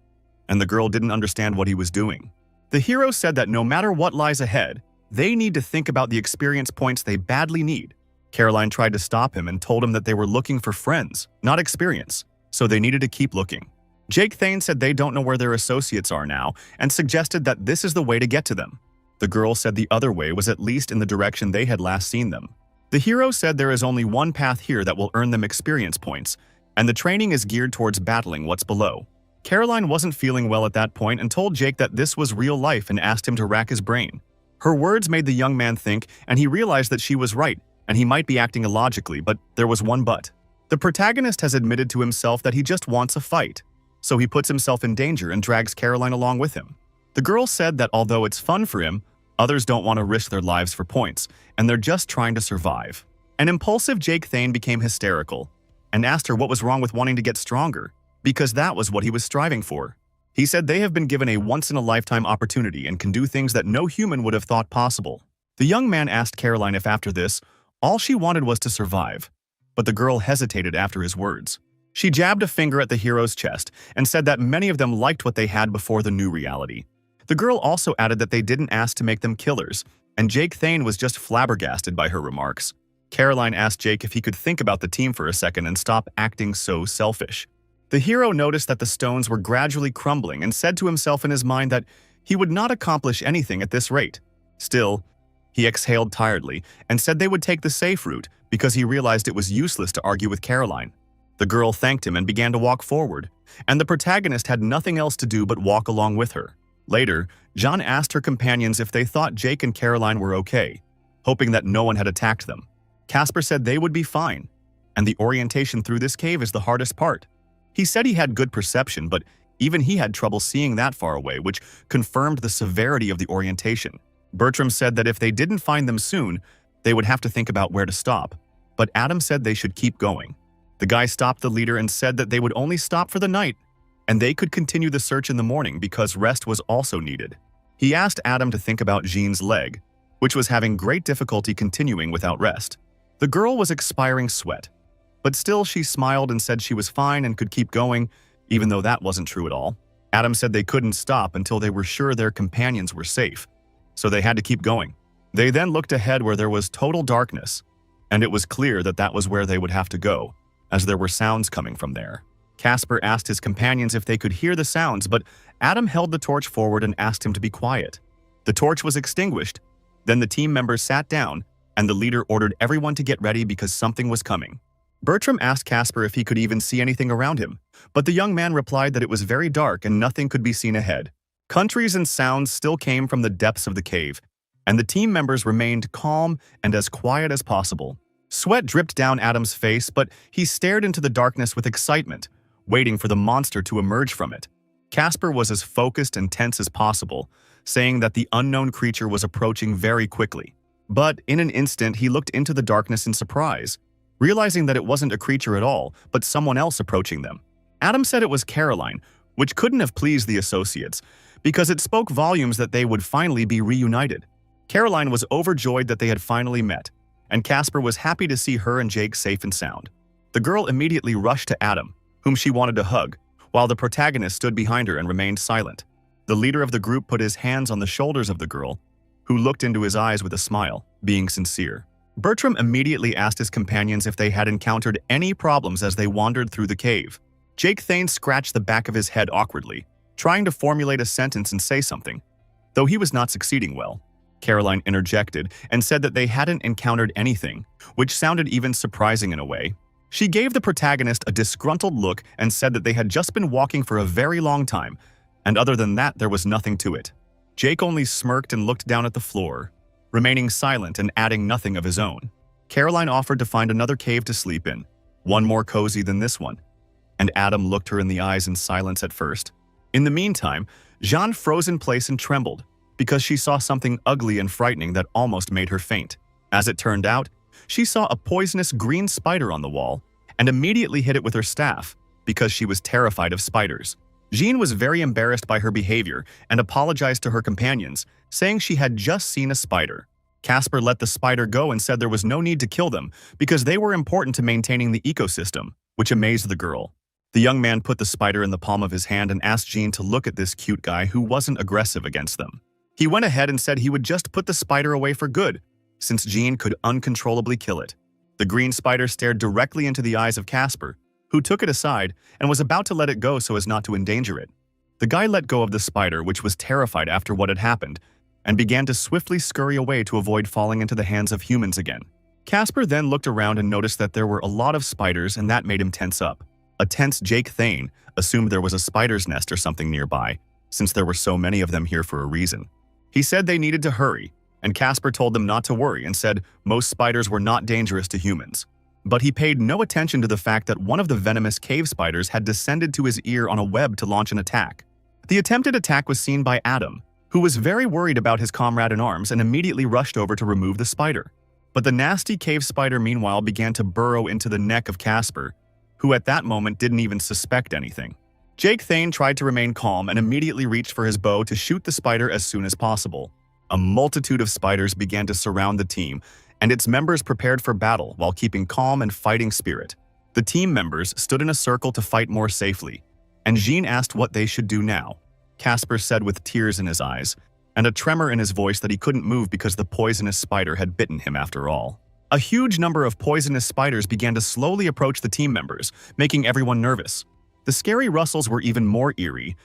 and the girl didn't understand what he was doing. The hero said that no matter what lies ahead, they need to think about the experience points they badly need. Caroline tried to stop him and told him that they were looking for friends, not experience, so they needed to keep looking. Jake Thane said they don't know where their associates are now and suggested that this is the way to get to them. The girl said the other way was at least in the direction they had last seen them. The hero said there is only one path here that will earn them experience points, and the training is geared towards battling what's below. Caroline wasn't feeling well at that point and told Jake that this was real life and asked him to rack his brain. Her words made the young man think, and he realized that she was right, and he might be acting illogically, but there was one but. The protagonist has admitted to himself that he just wants a fight, so he puts himself in danger and drags Caroline along with him. The girl said that although it's fun for him, others don't want to risk their lives for points, and they're just trying to survive. An impulsive Jake Thane became hysterical and asked her what was wrong with wanting to get stronger, because that was what he was striving for. He said they have been given a once-in-a-lifetime opportunity and can do things that no human would have thought possible. The young man asked Caroline if after this, all she wanted was to survive, but the girl hesitated after his words. She jabbed a finger at the hero's chest and said that many of them liked what they had before the new reality. The girl also added that they didn't ask to make them killers, and Jake Thane was just flabbergasted by her remarks. Caroline asked Jake if he could think about the team for a second and stop acting so selfish. The hero noticed that the stones were gradually crumbling and said to himself in his mind that he would not accomplish anything at this rate. Still, he exhaled tiredly and said they would take the safe route because he realized it was useless to argue with Caroline. The girl thanked him and began to walk forward, and the protagonist had nothing else to do but walk along with her. Later, John asked her companions if they thought Jake and Caroline were okay, hoping that no one had attacked them. Casper said they would be fine, and the orientation through this cave is the hardest part. He said he had good perception, but even he had trouble seeing that far away, which confirmed the severity of the orientation. Bertram said that if they didn't find them soon, they would have to think about where to stop, but Adam said they should keep going. The guy stopped the leader and said that they would only stop for the night, and they could continue the search in the morning because rest was also needed. He asked Adam to think about Jean's leg, which was having great difficulty continuing without rest. The girl was expiring sweat, but still she smiled and said she was fine and could keep going, even though that wasn't true at all. Adam said they couldn't stop until they were sure their companions were safe, so they had to keep going. They then looked ahead where there was total darkness, and it was clear that that was where they would have to go, as there were sounds coming from there. Casper asked his companions if they could hear the sounds, but Adam held the torch forward and asked him to be quiet. The torch was extinguished. Then the team members sat down, and the leader ordered everyone to get ready because something was coming. Bertram asked Casper if he could even see anything around him, but the young man replied that it was very dark and nothing could be seen ahead. Countries and sounds still came from the depths of the cave, and the team members remained calm and as quiet as possible. Sweat dripped down Adam's face, but he stared into the darkness with excitement, waiting for the monster to emerge from it. Casper was as focused and tense as possible, saying that the unknown creature was approaching very quickly. But in an instant, he looked into the darkness in surprise. realizing that it wasn't a creature at all, but someone else approaching them. Adam said it was Caroline, which couldn't have pleased the associates, because it spoke volumes that they would finally be reunited. Caroline was overjoyed that they had finally met, and Casper was happy to see her and Jake safe and sound. The girl immediately rushed to Adam, whom she wanted to hug, while the protagonist stood behind her and remained silent. The leader of the group put his hands on the shoulders of the girl, who looked into his eyes with a smile, being sincere. Bertram immediately asked his companions if they had encountered any problems as they wandered through the cave. Jake Thane scratched the back of his head awkwardly, trying to formulate a sentence and say something, though he was not succeeding well. Caroline interjected and said that they hadn't encountered anything, which sounded even surprising in a way. She gave the protagonist a disgruntled look and said that they had just been walking for a very long time, and other than that there was nothing to it. Jake only smirked and looked down at the floor, remaining silent and adding nothing of his own. Caroline offered to find another cave to sleep in, one more cozy than this one, and Adam looked her in the eyes in silence at first. In the meantime, Jeanne froze in place and trembled, because she saw something ugly and frightening that almost made her faint. As it turned out, she saw a poisonous green spider on the wall and immediately hit it with her staff because she was terrified of spiders. Jeanne was very embarrassed by her behavior and apologized to her companions, saying she had just seen a spider. Casper let the spider go and said there was no need to kill them because they were important to maintaining the ecosystem, which amazed the girl. The young man put the spider in the palm of his hand and asked Jeanne to look at this cute guy who wasn't aggressive against them. He went ahead and said he would just put the spider away for good, since Jeanne could uncontrollably kill it. The green spider stared directly into the eyes of Casper, who took it aside and was about to let it go so as not to endanger it. The guy let go of the spider, which was terrified after what had happened, and began to swiftly scurry away to avoid falling into the hands of humans again. Casper then looked around and noticed that there were a lot of spiders, and that made him tense up. A tense Jake Thane assumed there was a spider's nest or something nearby, since there were so many of them here for a reason. He said they needed to hurry, and Casper told them not to worry and said most spiders were not dangerous to humans. But he paid no attention to the fact that one of the venomous cave spiders had descended to his ear on a web to launch an attack. The attempted attack was seen by Adam, who was very worried about his comrade in arms and immediately rushed over to remove the spider. But the nasty cave spider meanwhile began to burrow into the neck of Casper, who at that moment didn't even suspect anything. Jake Thane tried to remain calm and immediately reached for his bow to shoot the spider as soon as possible. A multitude of spiders began to surround the team, and its members prepared for battle while keeping calm and fighting spirit. The team members stood in a circle to fight more safely, and Jeanne asked what they should do now. Casper said with tears in his eyes, and a tremor in his voice that he couldn't move because the poisonous spider had bitten him after all. A huge number of poisonous spiders began to slowly approach the team members, making everyone nervous. The scary rustles were even more eerie,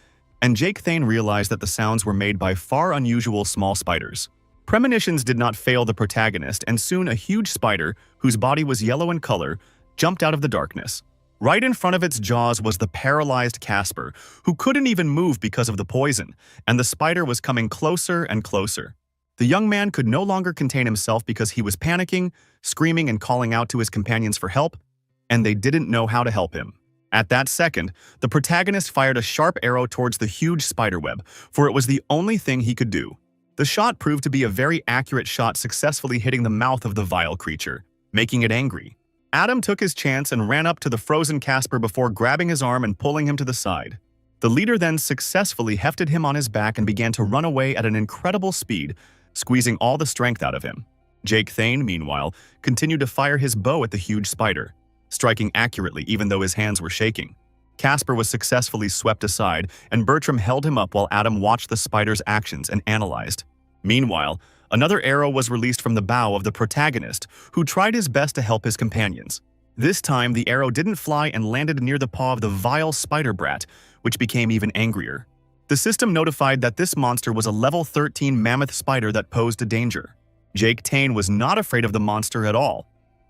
and Jake Thane realized that the sounds were made by far unusual small spiders. Premonitions did not fail the protagonist, and soon a huge spider, whose body was yellow in color, jumped out of the darkness. Right in front of its jaws was the paralyzed Casper, who couldn't even move because of the poison, and the spider was coming closer and closer. The young man could no longer contain himself because he was panicking, screaming and calling out to his companions for help, and they didn't know how to help him. At that second, the protagonist fired a sharp arrow towards the huge spiderweb, for it was the only thing he could do. The shot proved to be a very accurate shot, successfully hitting the mouth of the vile creature, making it angry. Adam took his chance and ran up to the frozen Casper before grabbing his arm and pulling him to the side. The leader then successfully hefted him on his back and began to run away at an incredible speed, squeezing all the strength out of him. Jake Thane, meanwhile, continued to fire his bow at the huge spider, striking accurately even though his hands were shaking. Casper was successfully swept aside, and Bertram held him up while Adam watched the spider's actions and analyzed. Meanwhile, another arrow was released from the bow of the protagonist, who tried his best to help his companions. This time, the arrow didn't fly and landed near the paw of the vile spider brat, which became even angrier. The system notified that this monster was a level 13 mammoth spider that posed a danger. Jake Thane was not afraid of the monster at all,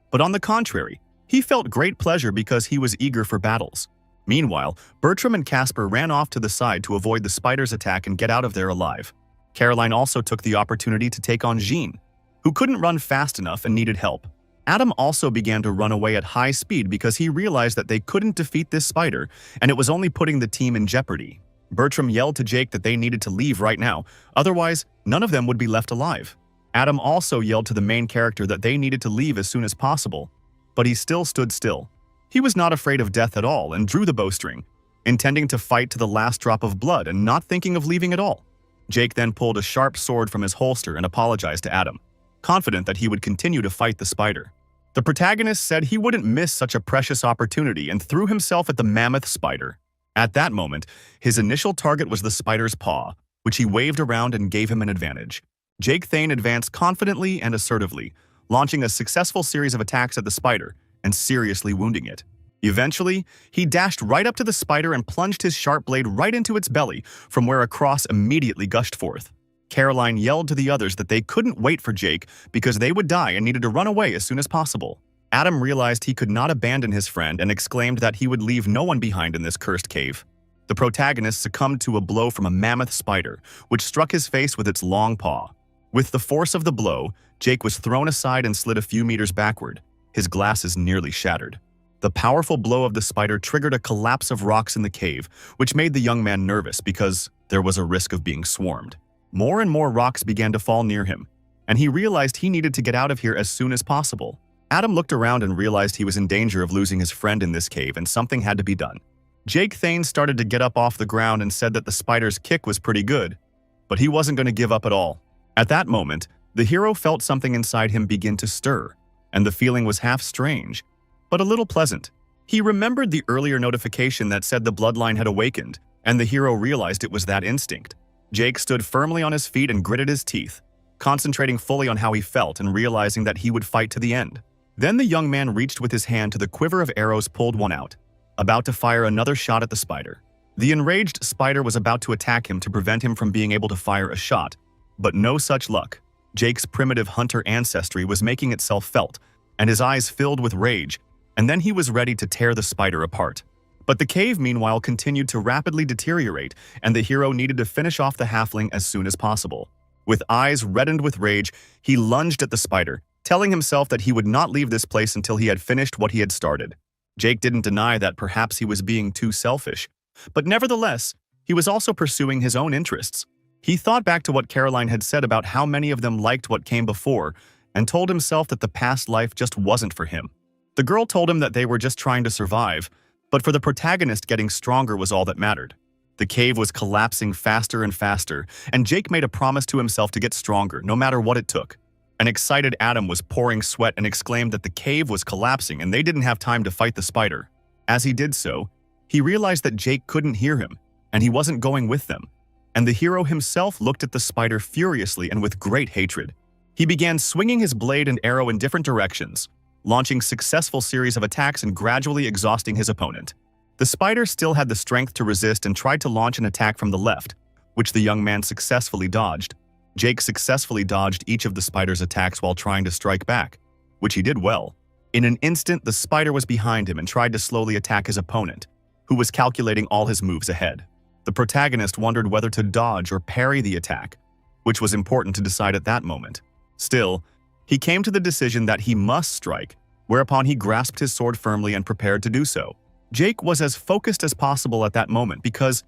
but on the contrary, he felt great pleasure because he was eager for battles. Meanwhile, Bertram and Casper ran off to the side to avoid the spider's attack and get out of there alive. Caroline also took the opportunity to take on Jeanne, who couldn't run fast enough and needed help. Adam also began to run away at high speed because he realized that they couldn't defeat this spider, and it was only putting the team in jeopardy. Bertram yelled to Jake that they needed to leave right now, otherwise none of them would be left alive. Adam also yelled to the main character that they needed to leave as soon as possible, but he still stood still. He was not afraid of death at all and drew the bowstring, intending to fight to the last drop of blood and not thinking of leaving at all. Jake then pulled a sharp sword from his holster and apologized to Adam, confident that he would continue to fight the spider. The protagonist said he wouldn't miss such a precious opportunity and threw himself at the mammoth spider. At that moment, his initial target was the spider's paw, which he waved around and gave him an advantage. Jake Thane advanced confidently and assertively, launching a successful series of attacks at the spider and seriously wounding it. Eventually, he dashed right up to the spider and plunged his sharp blade right into its belly, from where a cross immediately gushed forth. Caroline yelled to the others that they couldn't wait for Jake because they would die and needed to run away as soon as possible. Adam realized he could not abandon his friend and exclaimed that he would leave no one behind in this cursed cave. The protagonist succumbed to a blow from a mammoth spider, which struck his face with its long paw. With the force of the blow, Jake was thrown aside and slid a few meters backward. His glasses nearly shattered. The powerful blow of the spider triggered a collapse of rocks in the cave, which made the young man nervous because there was a risk of being swarmed. More and more rocks began to fall near him, and he realized he needed to get out of here as soon as possible. Adam looked around and realized he was in danger of losing his friend in this cave and something had to be done. Jake Thane started to get up off the ground and said that the spider's kick was pretty good, but he wasn't going to give up at all. At that moment, the hero felt something inside him begin to stir, and the feeling was half strange, but a little pleasant. He remembered the earlier notification that said the bloodline had awakened, and the hero realized it was that instinct. Jake stood firmly on his feet and gritted his teeth, concentrating fully on how he felt and realizing that he would fight to the end. Then the young man reached with his hand to the quiver of arrows, pulled one out, about to fire another shot at the spider. The enraged spider was about to attack him to prevent him from being able to fire a shot, but no such luck. Jake's primitive hunter ancestry was making itself felt, and his eyes filled with rage, and then he was ready to tear the spider apart. But the cave, meanwhile, continued to rapidly deteriorate, and the hero needed to finish off the halfling as soon as possible. With eyes reddened with rage, he lunged at the spider, telling himself that he would not leave this place until he had finished what he had started. Jake didn't deny that perhaps he was being too selfish, but nevertheless, he was also pursuing his own interests. He thought back to what Caroline had said about how many of them liked what came before, and told himself that the past life just wasn't for him. The girl told him that they were just trying to survive, but for the protagonist, getting stronger was all that mattered. The cave was collapsing faster and faster, and Jake made a promise to himself to get stronger, no matter what it took. An excited Adam was pouring sweat and exclaimed that the cave was collapsing and they didn't have time to fight the spider. As he did so, he realized that Jake couldn't hear him, and he wasn't going with them. And the hero himself looked at the spider furiously and with great hatred. He began swinging his blade and arrow in different directions, launching successful series of attacks and gradually exhausting his opponent. The spider still had the strength to resist and tried to launch an attack from the left, which the young man successfully dodged. Jake successfully dodged each of the spider's attacks while trying to strike back, which he did well. In an instant, the spider was behind him and tried to slowly attack his opponent, who was calculating all his moves ahead. The protagonist wondered whether to dodge or parry the attack, which was important to decide at that moment. Still, he came to the decision that he must strike, whereupon he grasped his sword firmly and prepared to do so. Jake was as focused as possible at that moment because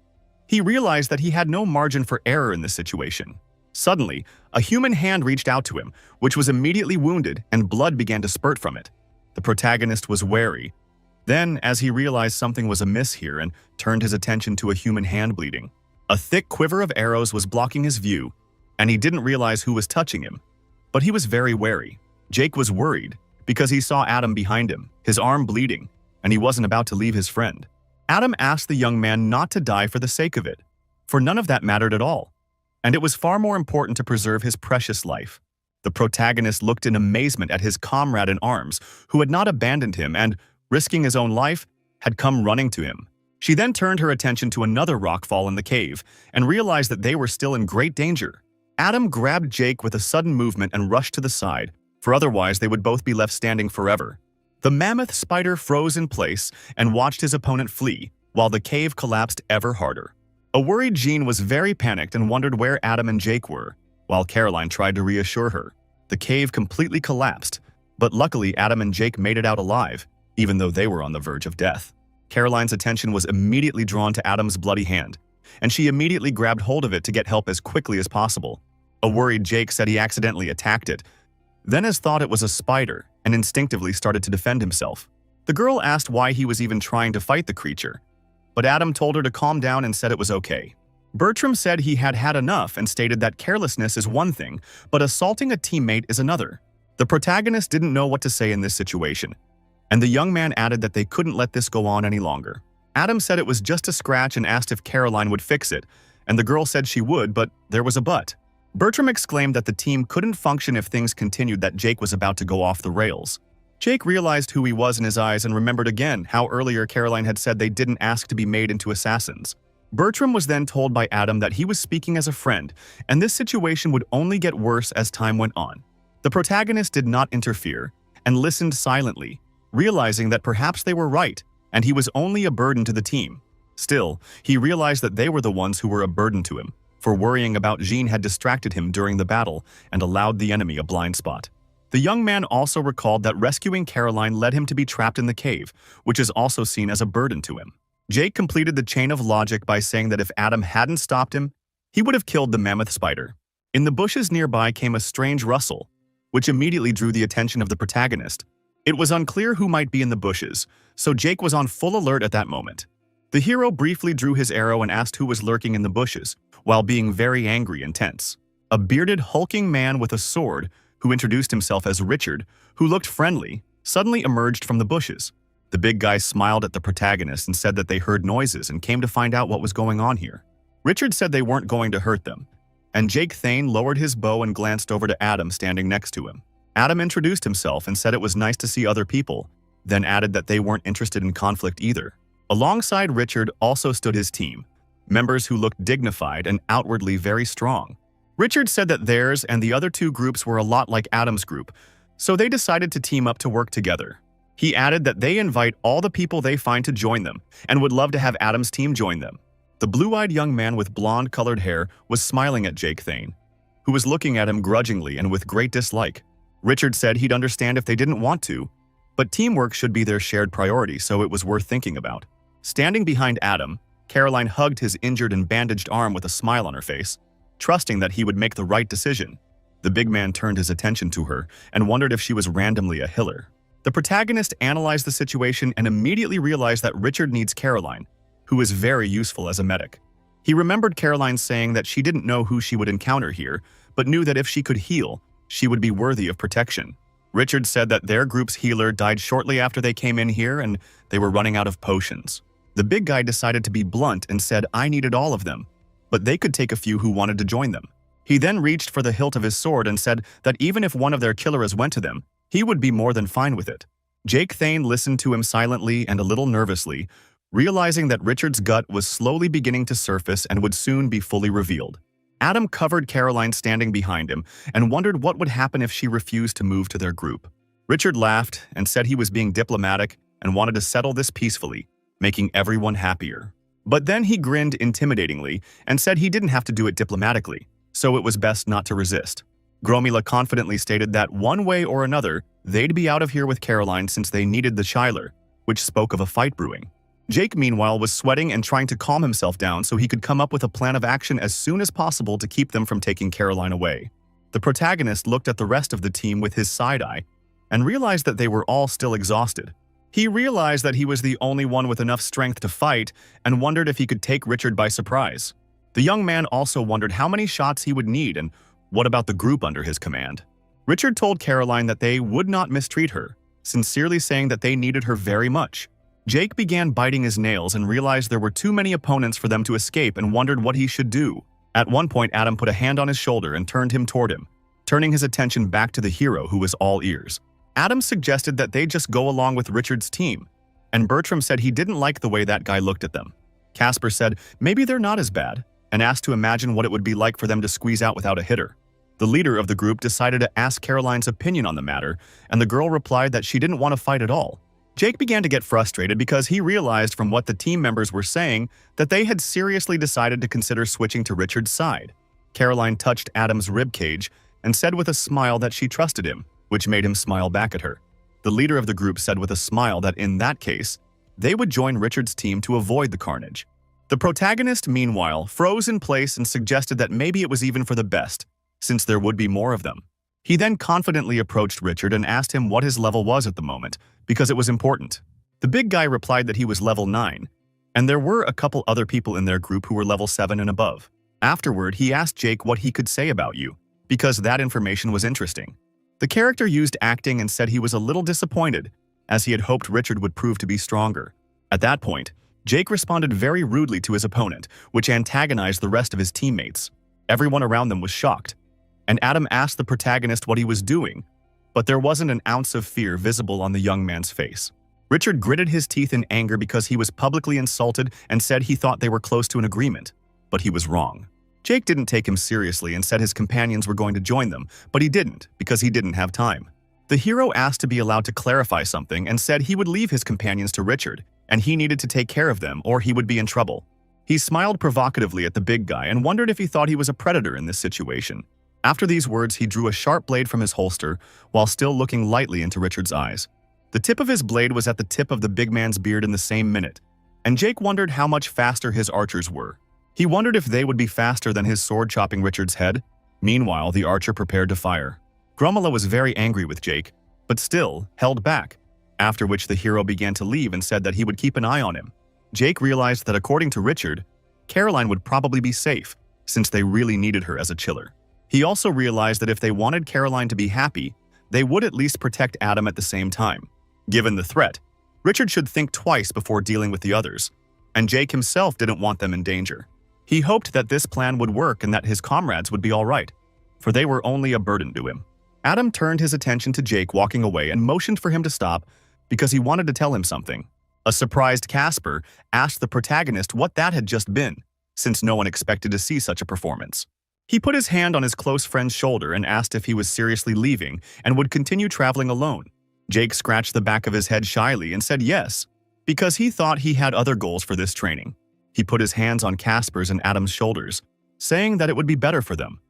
he realized that he had no margin for error in this situation. Suddenly, a human hand reached out to him, which was immediately wounded and blood began to spurt from it. The protagonist was wary. Then, as he realized something was amiss here and turned his attention to a human hand bleeding, a thick quiver of arrows was blocking his view, and he didn't realize who was touching him. But he was very wary. Jake was worried because he saw Adam behind him, his arm bleeding, and he wasn't about to leave his friend. Adam asked the young man not to die for the sake of it, for none of that mattered at all, and it was far more important to preserve his precious life. The protagonist looked in amazement at his comrade in arms, who had not abandoned him and, risking his own life, had come running to him. She then turned her attention to another rockfall in the cave and realized that they were still in great danger. Adam grabbed Jake with a sudden movement and rushed to the side, for otherwise they would both be left standing forever. The mammoth spider froze in place and watched his opponent flee, while the cave collapsed ever harder. A worried Jean was very panicked and wondered where Adam and Jake were, while Caroline tried to reassure her. The cave completely collapsed, but luckily Adam and Jake made it out alive, even though they were on the verge of death. Caroline's attention was immediately drawn to Adam's bloody hand, and she immediately grabbed hold of it to get help as quickly as possible. A worried Jake said he accidentally attacked it. Then, as thought it was a spider, and instinctively started to defend himself. The girl asked why he was even trying to fight the creature, but Adam told her to calm down and said it was okay. Bertram said he had had enough and stated that carelessness is one thing, but assaulting a teammate is another. The protagonist didn't know what to say in this situation, and the young man added that they couldn't let this go on any longer. Adam said it was just a scratch and asked if Caroline would fix it, and the girl said she would, but there was a but. Bertram exclaimed that the team couldn't function if things continued, that Jake was about to go off the rails. Jake realized who he was in his eyes and remembered again how earlier Caroline had said they didn't ask to be made into assassins. Bertram was then told by Adam that he was speaking as a friend, and this situation would only get worse as time went on. The protagonist did not interfere and listened silently, realizing that perhaps they were right and he was only a burden to the team. Still, he realized that they were the ones who were a burden to him, for worrying about Jean had distracted him during the battle and allowed the enemy a blind spot. The young man also recalled that rescuing Caroline led him to be trapped in the cave, which is also seen as a burden to him. Jake completed the chain of logic by saying that if Adam hadn't stopped him, he would have killed the mammoth spider. In the bushes nearby came a strange rustle, which immediately drew the attention of the protagonist. It was unclear who might be in the bushes, so Jake was on full alert at that moment. The hero briefly drew his arrow and asked who was lurking in the bushes, while being very angry and tense. A bearded, hulking man with a sword, who introduced himself as Richard, who looked friendly, suddenly emerged from the bushes. The big guy smiled at the protagonist and said that they heard noises and came to find out what was going on here. Richard said they weren't going to hurt them, and Jake Thane lowered his bow and glanced over to Adam standing next to him. Adam introduced himself and said it was nice to see other people, then added that they weren't interested in conflict either. Alongside Richard also stood his team, members who looked dignified and outwardly very strong. Richard said that theirs and the other two groups were a lot like Adam's group, so they decided to team up to work together. He added that they invite all the people they find to join them and would love to have Adam's team join them. The blue-eyed young man with blonde-colored hair was smiling at Jake Thane, who was looking at him grudgingly and with great dislike. Richard said he'd understand if they didn't want to, but teamwork should be their shared priority, so it was worth thinking about. Standing behind Adam, Caroline hugged his injured and bandaged arm with a smile on her face, trusting that he would make the right decision. The big man turned his attention to her and wondered if she was randomly a healer. The protagonist analyzed the situation and immediately realized that Richard needs Caroline, who is very useful as a medic. He remembered Caroline saying that she didn't know who she would encounter here, but knew that if she could heal, she would be worthy of protection. Richard said that their group's healer died shortly after they came in here and they were running out of potions. The big guy decided to be blunt and said I needed all of them, but they could take a few who wanted to join them. He then reached for the hilt of his sword and said that even if one of their killers went to them, he would be more than fine with it. Jake Thane listened to him silently and a little nervously, realizing that Richard's gut was slowly beginning to surface and would soon be fully revealed. Adam covered Caroline standing behind him and wondered what would happen if she refused to move to their group. Richard laughed and said he was being diplomatic and wanted to settle this peacefully, making everyone happier. But then he grinned intimidatingly and said he didn't have to do it diplomatically, so it was best not to resist. Gromila confidently stated that one way or another, they'd be out of here with Caroline since they needed the Shiler, which spoke of a fight brewing. Jake, meanwhile, was sweating and trying to calm himself down so he could come up with a plan of action as soon as possible to keep them from taking Caroline away. The protagonist looked at the rest of the team with his side eye and realized that they were all still exhausted. He realized that he was the only one with enough strength to fight and wondered if he could take Richard by surprise. The young man also wondered how many shots he would need and what about the group under his command. Richard told Caroline that they would not mistreat her, sincerely saying that they needed her very much. Jake began biting his nails and realized there were too many opponents for them to escape and wondered what he should do. At one point, Adam put a hand on his shoulder and turned him toward him, turning his attention back to the hero who was all ears. Adam suggested that they just go along with Richard's team, and Bertram said he didn't like the way that guy looked at them. Casper said maybe they're not as bad, and asked to imagine what it would be like for them to squeeze out without a hitter. The leader of the group decided to ask Caroline's opinion on the matter, and the girl replied that she didn't want to fight at all. Jake began to get frustrated because he realized from what the team members were saying that they had seriously decided to consider switching to Richard's side. Caroline touched Adam's ribcage and said with a smile that she trusted him, which made him smile back at her. The leader of the group said with a smile that in that case, they would join Richard's team to avoid the carnage. The protagonist, meanwhile, froze in place and suggested that maybe it was even for the best, since there would be more of them. He then confidently approached Richard and asked him what his level was at the moment, because it was important. The big guy replied that he was level 9, and there were a couple other people in their group who were level 7 and above. Afterward, he asked Jake what he could say about you, because that information was interesting. The character used acting and said he was a little disappointed, as he had hoped Richard would prove to be stronger. At that point, Jake responded very rudely to his opponent, which antagonized the rest of his teammates. Everyone around them was shocked, and Adam asked the protagonist what he was doing, but there wasn't an ounce of fear visible on the young man's face. Richard gritted his teeth in anger because he was publicly insulted and said he thought they were close to an agreement, but he was wrong. Jake didn't take him seriously and said his companions were going to join them, but he didn't because he didn't have time. The hero asked to be allowed to clarify something and said he would leave his companions to Richard, and he needed to take care of them or he would be in trouble. He smiled provocatively at the big guy and wondered if he thought he was a predator in this situation. After these words, he drew a sharp blade from his holster while still looking lightly into Richard's eyes. The tip of his blade was at the tip of the big man's beard in the same minute, and Jake wondered how much faster his archers were. He wondered if they would be faster than his sword chopping Richard's head. Meanwhile, the archer prepared to fire. Grumala was very angry with Jake, but still held back, after which the hero began to leave and said that he would keep an eye on him. Jake realized that according to Richard, Caroline would probably be safe, since they really needed her as a chiller. He also realized that if they wanted Caroline to be happy, they would at least protect Adam at the same time. Given the threat, Richard should think twice before dealing with the others, and Jake himself didn't want them in danger. He hoped that this plan would work and that his comrades would be all right, for they were only a burden to him. Adam turned his attention to Jake walking away and motioned for him to stop because he wanted to tell him something. A surprised Casper asked the protagonist what that had just been, since no one expected to see such a performance. He put his hand on his close friend's shoulder and asked if he was seriously leaving and would continue traveling alone. Jake scratched the back of his head shyly and said yes, because he thought he had other goals for this training. He put his hands on Casper's and Adam's shoulders, saying that it would be better for them,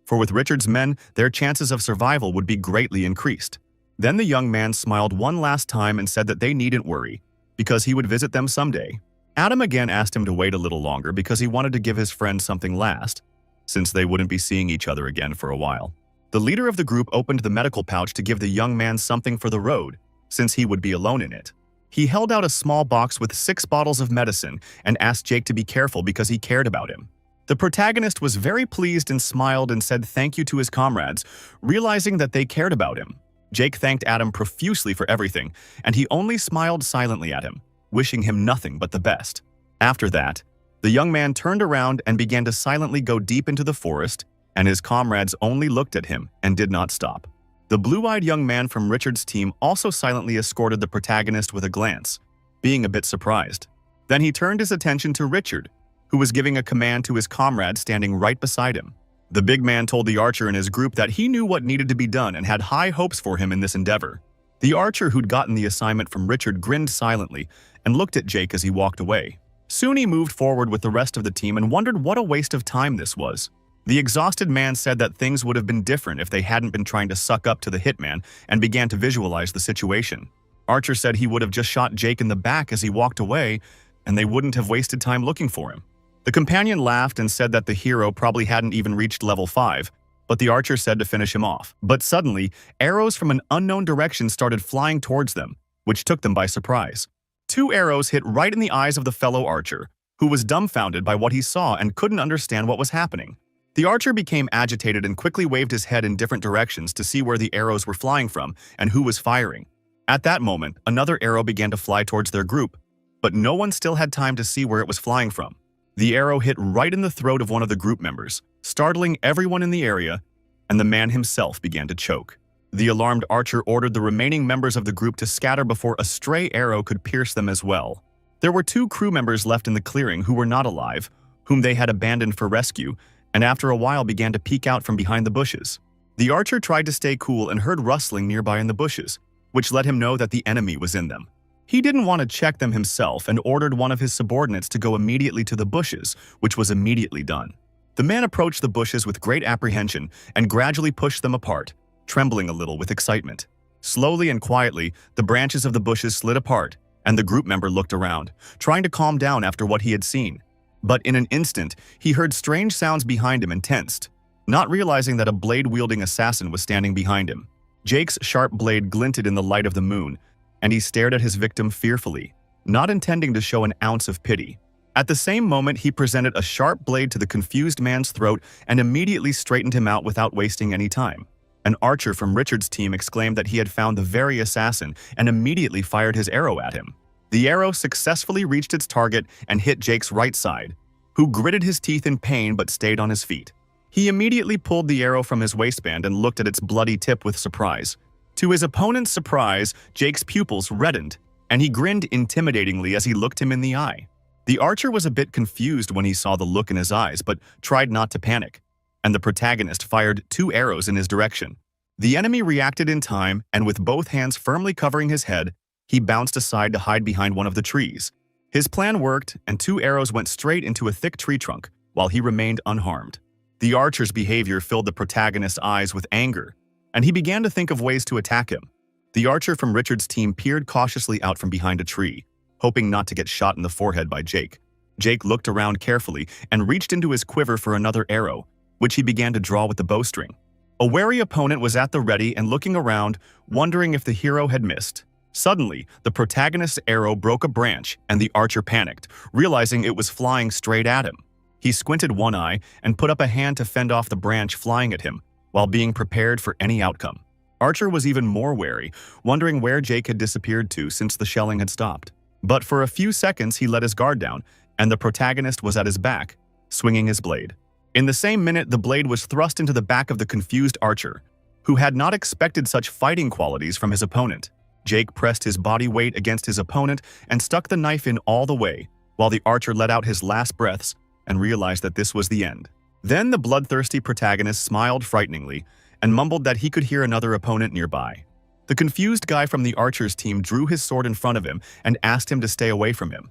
for with Richard's men, their chances of survival would be greatly increased. Then the young man smiled one last time and said that they needn't worry, because he would visit them someday. Adam again asked him to wait a little longer because he wanted to give his friend something last, since they wouldn't be seeing each other again for a while. The leader of the group opened the medical pouch to give the young man something for the road, since he would be alone in it. He held out a small box with 6 bottles of medicine and asked Jake to be careful because he cared about him. The protagonist was very pleased and smiled and said thank you to his comrades, realizing that they cared about him. Jake thanked Adam profusely for everything, and he only smiled silently at him, wishing him nothing but the best. After that, the young man turned around and began to silently go deep into the forest, and his comrades only looked at him and did not stop. The blue-eyed young man from Richard's team also silently escorted the protagonist with a glance, being a bit surprised. Then he turned his attention to Richard, who was giving a command to his comrade standing right beside him. The big man told the archer in his group that he knew what needed to be done and had high hopes for him in this endeavor. The archer who'd gotten the assignment from Richard grinned silently and looked at Jake as he walked away. Soon he moved forward with the rest of the team and wondered what a waste of time this was. The exhausted man said that things would have been different if they hadn't been trying to suck up to the hitman and began to visualize the situation. Archer said he would have just shot Jake in the back as he walked away, and they wouldn't have wasted time looking for him. The companion laughed and said that the hero probably hadn't even reached level 5, but the archer said to finish him off. But suddenly, arrows from an unknown direction started flying towards them, which took them by surprise. 2 arrows hit right in the eyes of the fellow archer, who was dumbfounded by what he saw and couldn't understand what was happening. The archer became agitated and quickly waved his head in different directions to see where the arrows were flying from and who was firing. At that moment, another arrow began to fly towards their group, but no one still had time to see where it was flying from. The arrow hit right in the throat of one of the group members, startling everyone in the area, and the man himself began to choke. The alarmed archer ordered the remaining members of the group to scatter before a stray arrow could pierce them as well. There were 2 crew members left in the clearing who were not alive, whom they had abandoned for rescue, and after a while began to peek out from behind the bushes. The archer tried to stay cool and heard rustling nearby in the bushes, which let him know that the enemy was in them. He didn't want to check them himself and ordered one of his subordinates to go immediately to the bushes, which was immediately done. The man approached the bushes with great apprehension and gradually pushed them apart, trembling a little with excitement. Slowly and quietly, the branches of the bushes slid apart, and the group member looked around, trying to calm down after what he had seen. But in an instant, he heard strange sounds behind him and tensed. not realizing that a blade-wielding assassin was standing behind him. Jake's sharp blade glinted in the light of the moon, and he stared at his victim fearfully, not intending to show an ounce of pity. At the same moment, he presented a sharp blade to the confused man's throat and immediately straightened him out without wasting any time. An archer from Richard's team exclaimed that he had found the very assassin and immediately fired his arrow at him. The arrow successfully reached its target and hit Jake's right side, who gritted his teeth in pain but stayed on his feet. He immediately pulled the arrow from his waistband and looked at its bloody tip with surprise. To his opponent's surprise, Jake's pupils reddened, and he grinned intimidatingly as he looked him in the eye. The archer was a bit confused when he saw the look in his eyes, but tried not to panic, and the protagonist fired 2 arrows in his direction. The enemy reacted in time, and with both hands firmly covering his head, he bounced aside to hide behind one of the trees. His plan worked, and 2 arrows went straight into a thick tree trunk, while he remained unharmed. The archer's behavior filled the protagonist's eyes with anger, and he began to think of ways to attack him. The archer from Richard's team peered cautiously out from behind a tree, hoping not to get shot in the forehead by Jake. Jake looked around carefully and reached into his quiver for another arrow, which he began to draw with the bowstring. A wary opponent was at the ready and looking around, wondering if the hero had missed. Suddenly, the protagonist's arrow broke a branch and the archer panicked, realizing it was flying straight at him. He squinted one eye and put up a hand to fend off the branch flying at him, while being prepared for any outcome. Archer was even more wary, wondering where Jake had disappeared to since the shelling had stopped. But for a few seconds he let his guard down, and the protagonist was at his back, swinging his blade. In the same minute, the blade was thrust into the back of the confused archer, who had not expected such fighting qualities from his opponent. Jake pressed his body weight against his opponent and stuck the knife in all the way, while the archer let out his last breaths and realized that this was the end. Then the bloodthirsty protagonist smiled frighteningly and mumbled that he could hear another opponent nearby. The confused guy from the archer's team drew his sword in front of him and asked him to stay away from him.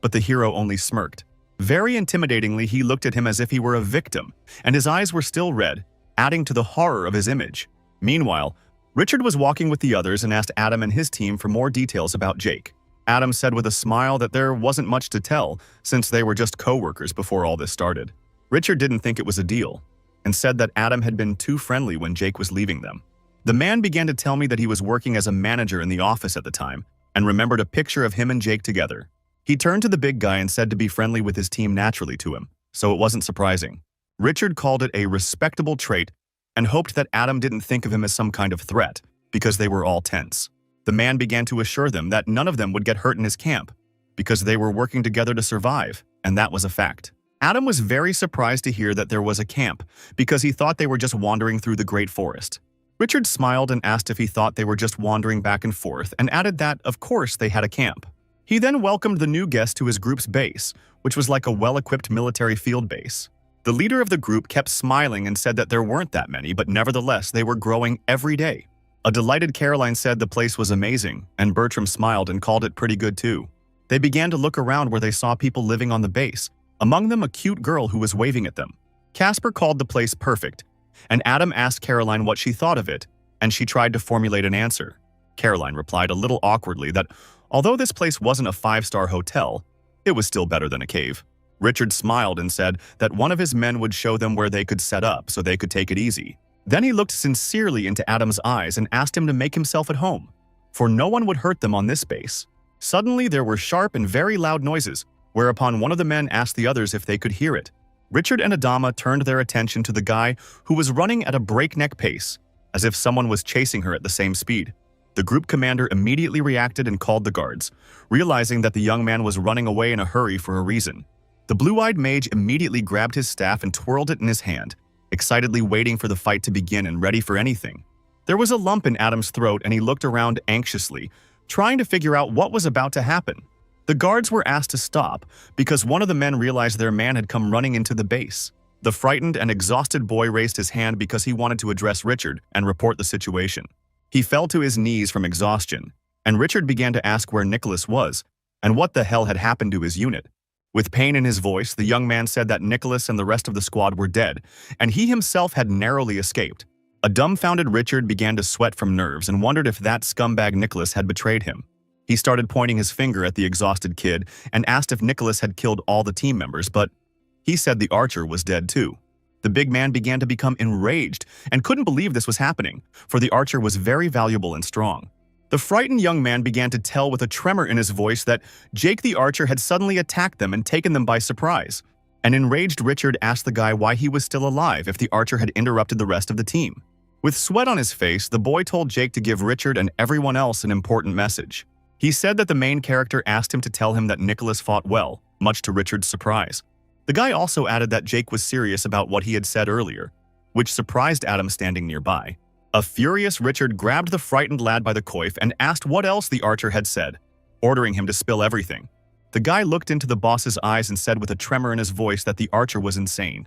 But the hero only smirked. Very intimidatingly, he looked at him as if he were a victim, and his eyes were still red, adding to the horror of his image. Meanwhile, Richard was walking with the others and asked Adam and his team for more details about Jake. Adam said with a smile that there wasn't much to tell, since they were just co-workers before all this started. Richard didn't think it was a deal, and said that Adam had been too friendly when Jake was leaving them. The man began to tell me that he was working as a manager in the office at the time, and remembered a picture of him and Jake together. He turned to the big guy and said to be friendly with his team naturally to him, so it wasn't surprising. Richard called it a respectable trait and hoped that Adam didn't think of him as some kind of threat, because they were all tense. The man began to assure them that none of them would get hurt in his camp, because they were working together to survive, and that was a fact. Adam was very surprised to hear that there was a camp, because he thought they were just wandering through the great forest. Richard smiled and asked if he thought they were just wandering back and forth, and added that, of course, they had a camp. He then welcomed the new guest to his group's base, which was like a well-equipped military field base. The leader of the group kept smiling and said that there weren't that many, but nevertheless, they were growing every day. A delighted Caroline said the place was amazing, and Bertram smiled and called it pretty good too. They began to look around where they saw people living on the base, among them a cute girl who was waving at them. Casper called the place perfect, and Adam asked Caroline what she thought of it, and she tried to formulate an answer. Caroline replied a little awkwardly that although this place wasn't a 5-star hotel, it was still better than a cave. Richard smiled and said that one of his men would show them where they could set up so they could take it easy. Then he looked sincerely into Adam's eyes and asked him to make himself at home, for no one would hurt them on this base. Suddenly there were sharp and very loud noises, whereupon one of the men asked the others if they could hear it. Richard and Adama turned their attention to the guy who was running at a breakneck pace, as if someone was chasing her at the same speed. The group commander immediately reacted and called the guards, realizing that the young man was running away in a hurry for a reason. The blue-eyed mage immediately grabbed his staff and twirled it in his hand, excitedly waiting for the fight to begin and ready for anything. There was a lump in Adam's throat and he looked around anxiously, trying to figure out what was about to happen. The guards were asked to stop because one of the men realized their man had come running into the base. The frightened and exhausted boy raised his hand because he wanted to address Richard and report the situation. He fell to his knees from exhaustion, and Richard began to ask where Nicholas was and what the hell had happened to his unit. With pain in his voice, the young man said that Nicholas and the rest of the squad were dead, and he himself had narrowly escaped. A dumbfounded Richard began to sweat from nerves and wondered if that scumbag Nicholas had betrayed him. He started pointing his finger at the exhausted kid and asked if Nicholas had killed all the team members, but he said the archer was dead too. The big man began to become enraged and couldn't believe this was happening, for the archer was very valuable and strong. The frightened young man began to tell with a tremor in his voice that Jake the archer had suddenly attacked them and taken them by surprise. An enraged Richard asked the guy why he was still alive if the archer had interrupted the rest of the team. With sweat on his face, the boy told Jake to give Richard and everyone else an important message. He said that the main character asked him to tell him that Nicholas fought well, much to Richard's surprise. The guy also added that Jake was serious about what he had said earlier, which surprised Adam standing nearby. A furious Richard grabbed the frightened lad by the coif and asked what else the archer had said, ordering him to spill everything. The guy looked into the boss's eyes and said with a tremor in his voice that the archer was insane.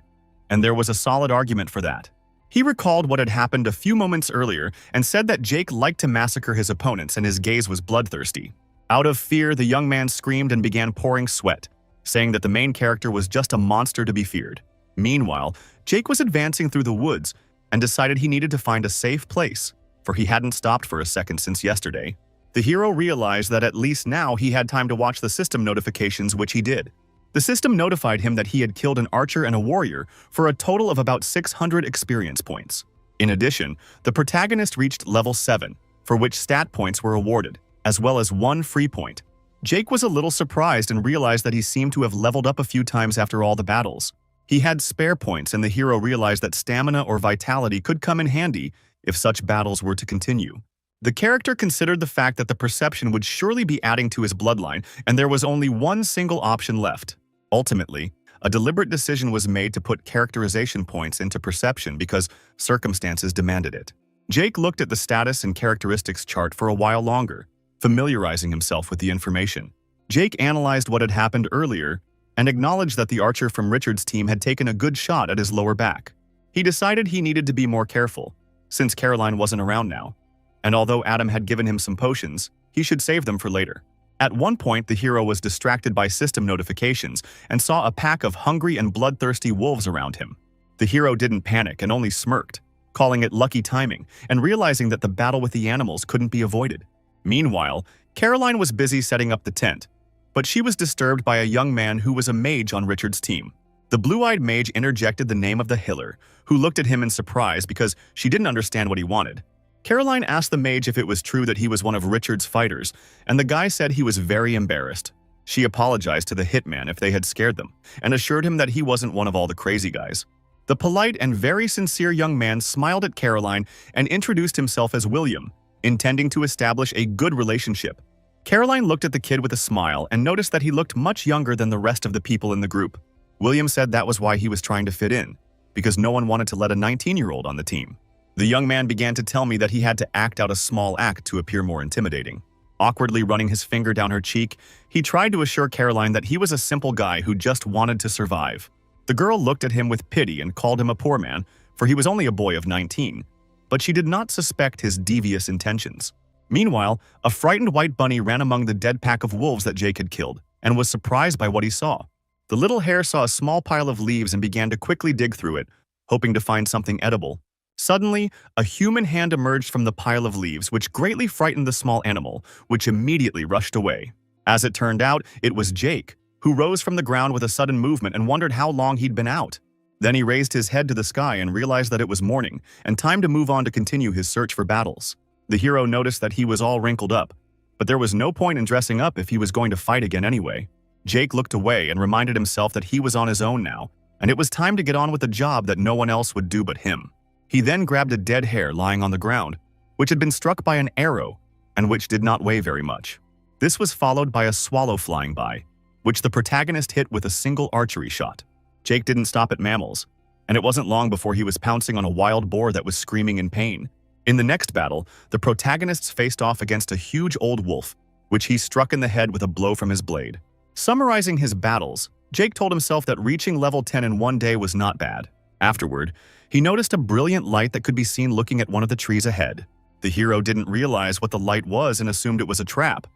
And there was a solid argument for that. He recalled what had happened a few moments earlier and said that Jake liked to massacre his opponents and his gaze was bloodthirsty. Out of fear, the young man screamed and began pouring sweat, saying that the main character was just a monster to be feared. Meanwhile, Jake was advancing through the woods and decided he needed to find a safe place, for he hadn't stopped for a second since yesterday. The hero realized that at least now he had time to watch the system notifications, which he did. The system notified him that he had killed an archer and a warrior for a total of about 600 experience points. In addition, the protagonist reached level 7, for which stat points were awarded, as well as 1 free point. Jake was a little surprised and realized that he seemed to have leveled up a few times after all the battles. He had spare points, and the hero realized that stamina or vitality could come in handy if such battles were to continue. The character considered the fact that the perception would surely be adding to his bloodline, and there was only one single option left. Ultimately, a deliberate decision was made to put characterization points into perception because circumstances demanded it. Jake looked at the status and characteristics chart for a while longer, familiarizing himself with the information. Jake analyzed what had happened earlier and acknowledged that the archer from Richard's team had taken a good shot at his lower back. He decided he needed to be more careful, since Caroline wasn't around now. And although Adam had given him some potions, he should save them for later. At one point, the hero was distracted by system notifications and saw a pack of hungry and bloodthirsty wolves around him. The hero didn't panic and only smirked, calling it lucky timing and realizing that the battle with the animals couldn't be avoided. Meanwhile, Caroline was busy setting up the tent, but she was disturbed by a young man who was a mage on Richard's team. The blue-eyed mage interjected the name of the healer, who looked at him in surprise because she didn't understand what he wanted. Caroline asked the mage if it was true that he was one of Richard's fighters, and the guy said he was very embarrassed. She apologized to the hitman if they had scared them, and assured him that he wasn't one of all the crazy guys. The polite and very sincere young man smiled at Caroline and introduced himself as William, intending to establish a good relationship. Caroline looked at the kid with a smile and noticed that he looked much younger than the rest of the people in the group. William said that was why he was trying to fit in, because no one wanted to let a 19-year-old on the team. The young man began to tell me that he had to act out a small act to appear more intimidating. Awkwardly running his finger down her cheek, he tried to assure Caroline that he was a simple guy who just wanted to survive. The girl looked at him with pity and called him a poor man, for he was only a boy of 19, but she did not suspect his devious intentions. Meanwhile, a frightened white bunny ran among the dead pack of wolves that Jake had killed, and was surprised by what he saw. The little hare saw a small pile of leaves and began to quickly dig through it, hoping to find something edible. Suddenly, a human hand emerged from the pile of leaves, which greatly frightened the small animal, which immediately rushed away. As it turned out, it was Jake, who rose from the ground with a sudden movement and wondered how long he'd been out. Then he raised his head to the sky and realized that it was morning, and time to move on to continue his search for battles. The hero noticed that he was all wrinkled up, but there was no point in dressing up if he was going to fight again anyway. Jake looked away and reminded himself that he was on his own now, and it was time to get on with a job that no one else would do but him. He then grabbed a dead hare lying on the ground, which had been struck by an arrow and which did not weigh very much. This was followed by a swallow flying by, which the protagonist hit with a single archery shot. Jake didn't stop at mammals, and it wasn't long before he was pouncing on a wild boar that was screaming in pain. In the next battle, the protagonists faced off against a huge old wolf, which he struck in the head with a blow from his blade. Summarizing his battles, Jake told himself that reaching level 10 in one day was not bad. Afterward, he noticed a brilliant light that could be seen looking at one of the trees ahead. The hero didn't realize what the light was and assumed it was a trap,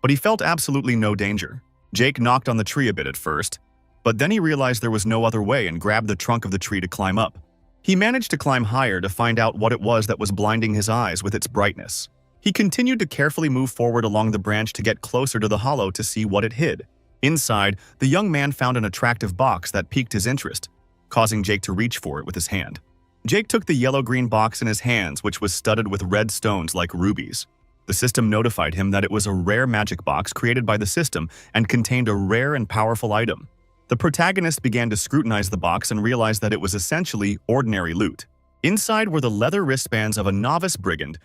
but he felt absolutely no danger. Jake knocked on the tree a bit at first, but then he realized there was no other way and grabbed the trunk of the tree to climb up. He managed to climb higher to find out what it was that was blinding his eyes with its brightness. He continued to carefully move forward along the branch to get closer to the hollow to see what it hid. Inside, the young man found an attractive box that piqued his interest, causing Jake to reach for it with his hand. Jake took the yellow-green box in his hands, which was studded with red stones like rubies. The system notified him that it was a rare magic box created by the system and contained a rare and powerful item. The protagonist began to scrutinize the box and realized that it was essentially ordinary loot. Inside were the leather wristbands of a novice brigand,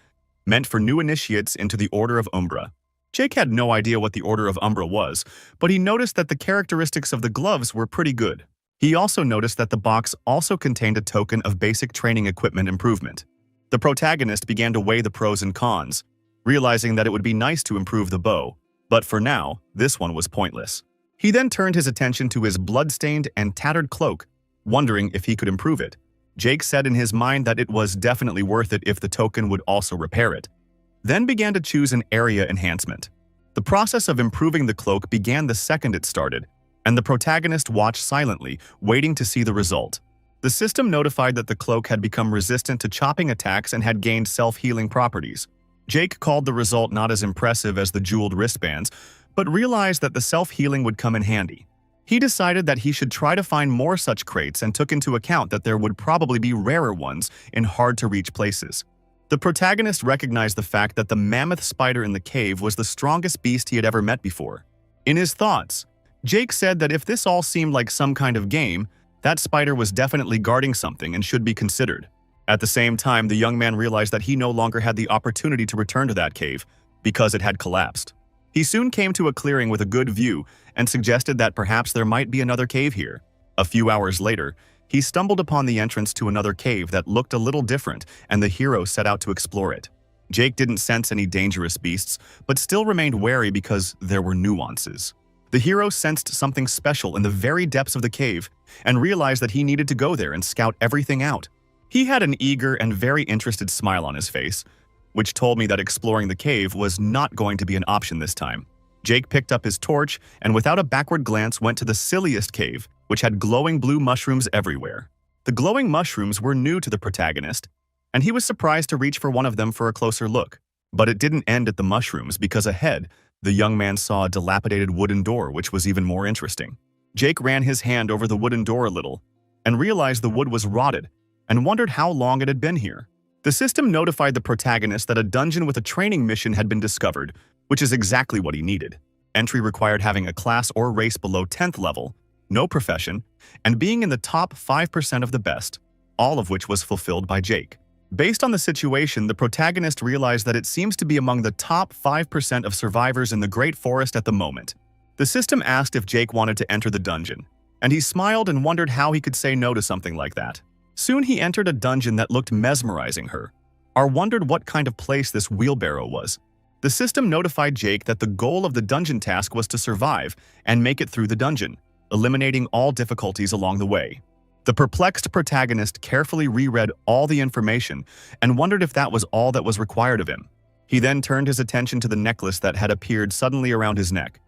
meant for new initiates into the Order of Umbra. Jake had no idea what the Order of Umbra was, but he noticed that the characteristics of the gloves were pretty good. He also noticed that the box also contained a token of basic training equipment improvement. The protagonist began to weigh the pros and cons, realizing that it would be nice to improve the bow, but for now, this one was pointless. He then turned his attention to his blood-stained and tattered cloak, wondering if he could improve it. Jake said in his mind that it was definitely worth it if the token would also repair it, then began to choose an area enhancement. The process of improving the cloak began the second it started, and the protagonist watched silently, waiting to see the result. The system notified that the cloak had become resistant to chopping attacks and had gained self-healing properties. Jake called the result not as impressive as the jeweled wristbands, but realized that the self-healing would come in handy. He decided that he should try to find more such crates and took into account that there would probably be rarer ones in hard-to-reach places. The protagonist recognized the fact that the mammoth spider in the cave was the strongest beast he had ever met before. In his thoughts, Jake said that if this all seemed like some kind of game, that spider was definitely guarding something and should be considered. At the same time, the young man realized that he no longer had the opportunity to return to that cave because it had collapsed. He soon came to a clearing with a good view and suggested that perhaps there might be another cave here. A few hours later, he stumbled upon the entrance to another cave that looked a little different, and the hero set out to explore it. Jake didn't sense any dangerous beasts, but still remained wary because there were nuances. The hero sensed something special in the very depths of the cave and realized that he needed to go there and scout everything out. He had an eager and very interested smile on his face, which told me that exploring the cave was not going to be an option this time. Jake picked up his torch and without a backward glance went to the silliest cave, which had glowing blue mushrooms everywhere. The glowing mushrooms were new to the protagonist, and he was surprised to reach for one of them for a closer look. But it didn't end at the mushrooms because ahead, the young man saw a dilapidated wooden door, which was even more interesting. Jake ran his hand over the wooden door a little and realized the wood was rotted and wondered how long it had been here. The system notified the protagonist that a dungeon with a training mission had been discovered, which is exactly what he needed. Entry required having a class or race below 10th level, no profession, and being in the top 5% of the best, all of which was fulfilled by Jake. Based on the situation, the protagonist realized that it seems to be among the top 5% of survivors in the Great Forest at the moment. The system asked if Jake wanted to enter the dungeon, and he smiled and wondered how he could say no to something like that. Soon he entered a dungeon that looked mesmerizing her, or wondered what kind of place this wheelbarrow was. The system notified Jake that the goal of the dungeon task was to survive and make it through the dungeon, eliminating all difficulties along the way. The perplexed protagonist carefully reread all the information and wondered if that was all that was required of him. He then turned his attention to the necklace that had appeared suddenly around his neck,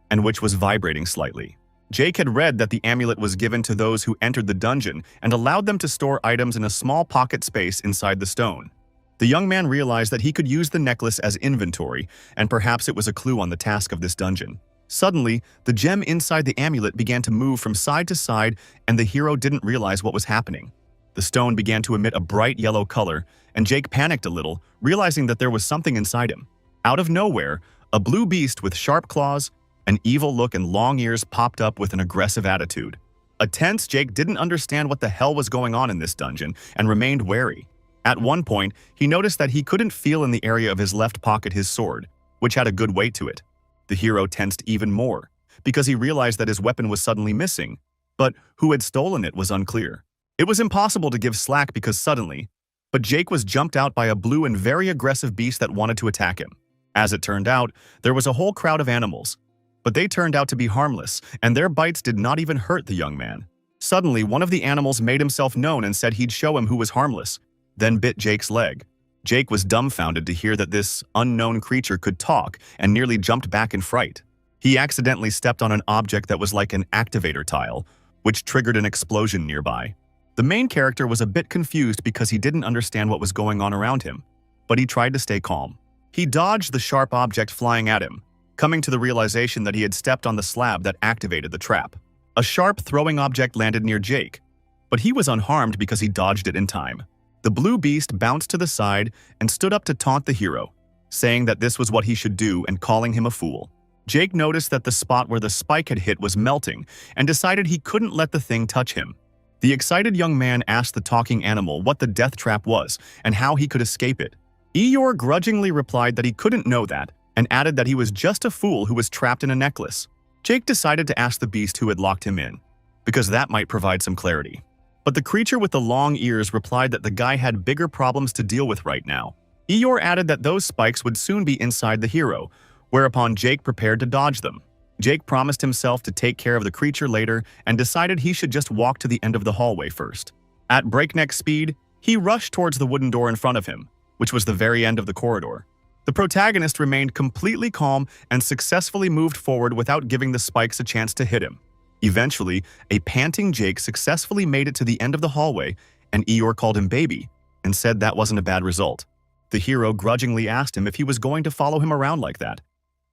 and which was vibrating slightly. Jake had read that the amulet was given to those who entered the dungeon and allowed them to store items in a small pocket space inside the stone. The young man realized that he could use the necklace as inventory, and perhaps it was a clue on the task of this dungeon. Suddenly, the gem inside the amulet began to move from side to side, and the hero didn't realize what was happening. The stone began to emit a bright yellow color, and Jake panicked a little, realizing that there was something inside him. Out of nowhere, a blue beast with sharp claws, an evil look, and long ears popped up with an aggressive attitude. A tense Jake didn't understand what the hell was going on in this dungeon and remained wary. At one point, he noticed that he couldn't feel in the area of his left pocket his sword, which had a good weight to it. The hero tensed even more, because he realized that his weapon was suddenly missing, but who had stolen it was unclear. It was impossible to give slack because suddenly, but Jake was jumped out by a blue and very aggressive beast that wanted to attack him. As it turned out, there was a whole crowd of animals, but they turned out to be harmless, and their bites did not even hurt the young man. Suddenly, one of the animals made himself known and said he'd show him who was harmless, then bit Jake's leg. Jake was dumbfounded to hear that this unknown creature could talk and nearly jumped back in fright. He accidentally stepped on an object that was like an activator tile, which triggered an explosion nearby. The main character was a bit confused because he didn't understand what was going on around him, but he tried to stay calm. He dodged the sharp object flying at him, coming to the realization that he had stepped on the slab that activated the trap. A sharp throwing object landed near Jake, but he was unharmed because he dodged it in time. The blue beast bounced to the side and stood up to taunt the hero, saying that this was what he should do and calling him a fool. Jake noticed that the spot where the spike had hit was melting and decided he couldn't let the thing touch him. The excited young man asked the talking animal what the death trap was and how he could escape it. Eeyore grudgingly replied that he couldn't know that and added that he was just a fool who was trapped in a necklace. Jake decided to ask the beast who had locked him in, because that might provide some clarity. But the creature with the long ears replied that the guy had bigger problems to deal with right now. Eeyore added that those spikes would soon be inside the hero, whereupon Jake prepared to dodge them. Jake promised himself to take care of the creature later and decided he should just walk to the end of the hallway first. At breakneck speed, he rushed towards the wooden door in front of him, which was the very end of the corridor. The protagonist remained completely calm and successfully moved forward without giving the spikes a chance to hit him. Eventually, a panting Jake successfully made it to the end of the hallway, and Eeyore called him baby and said that wasn't a bad result. The hero grudgingly asked him if he was going to follow him around like that,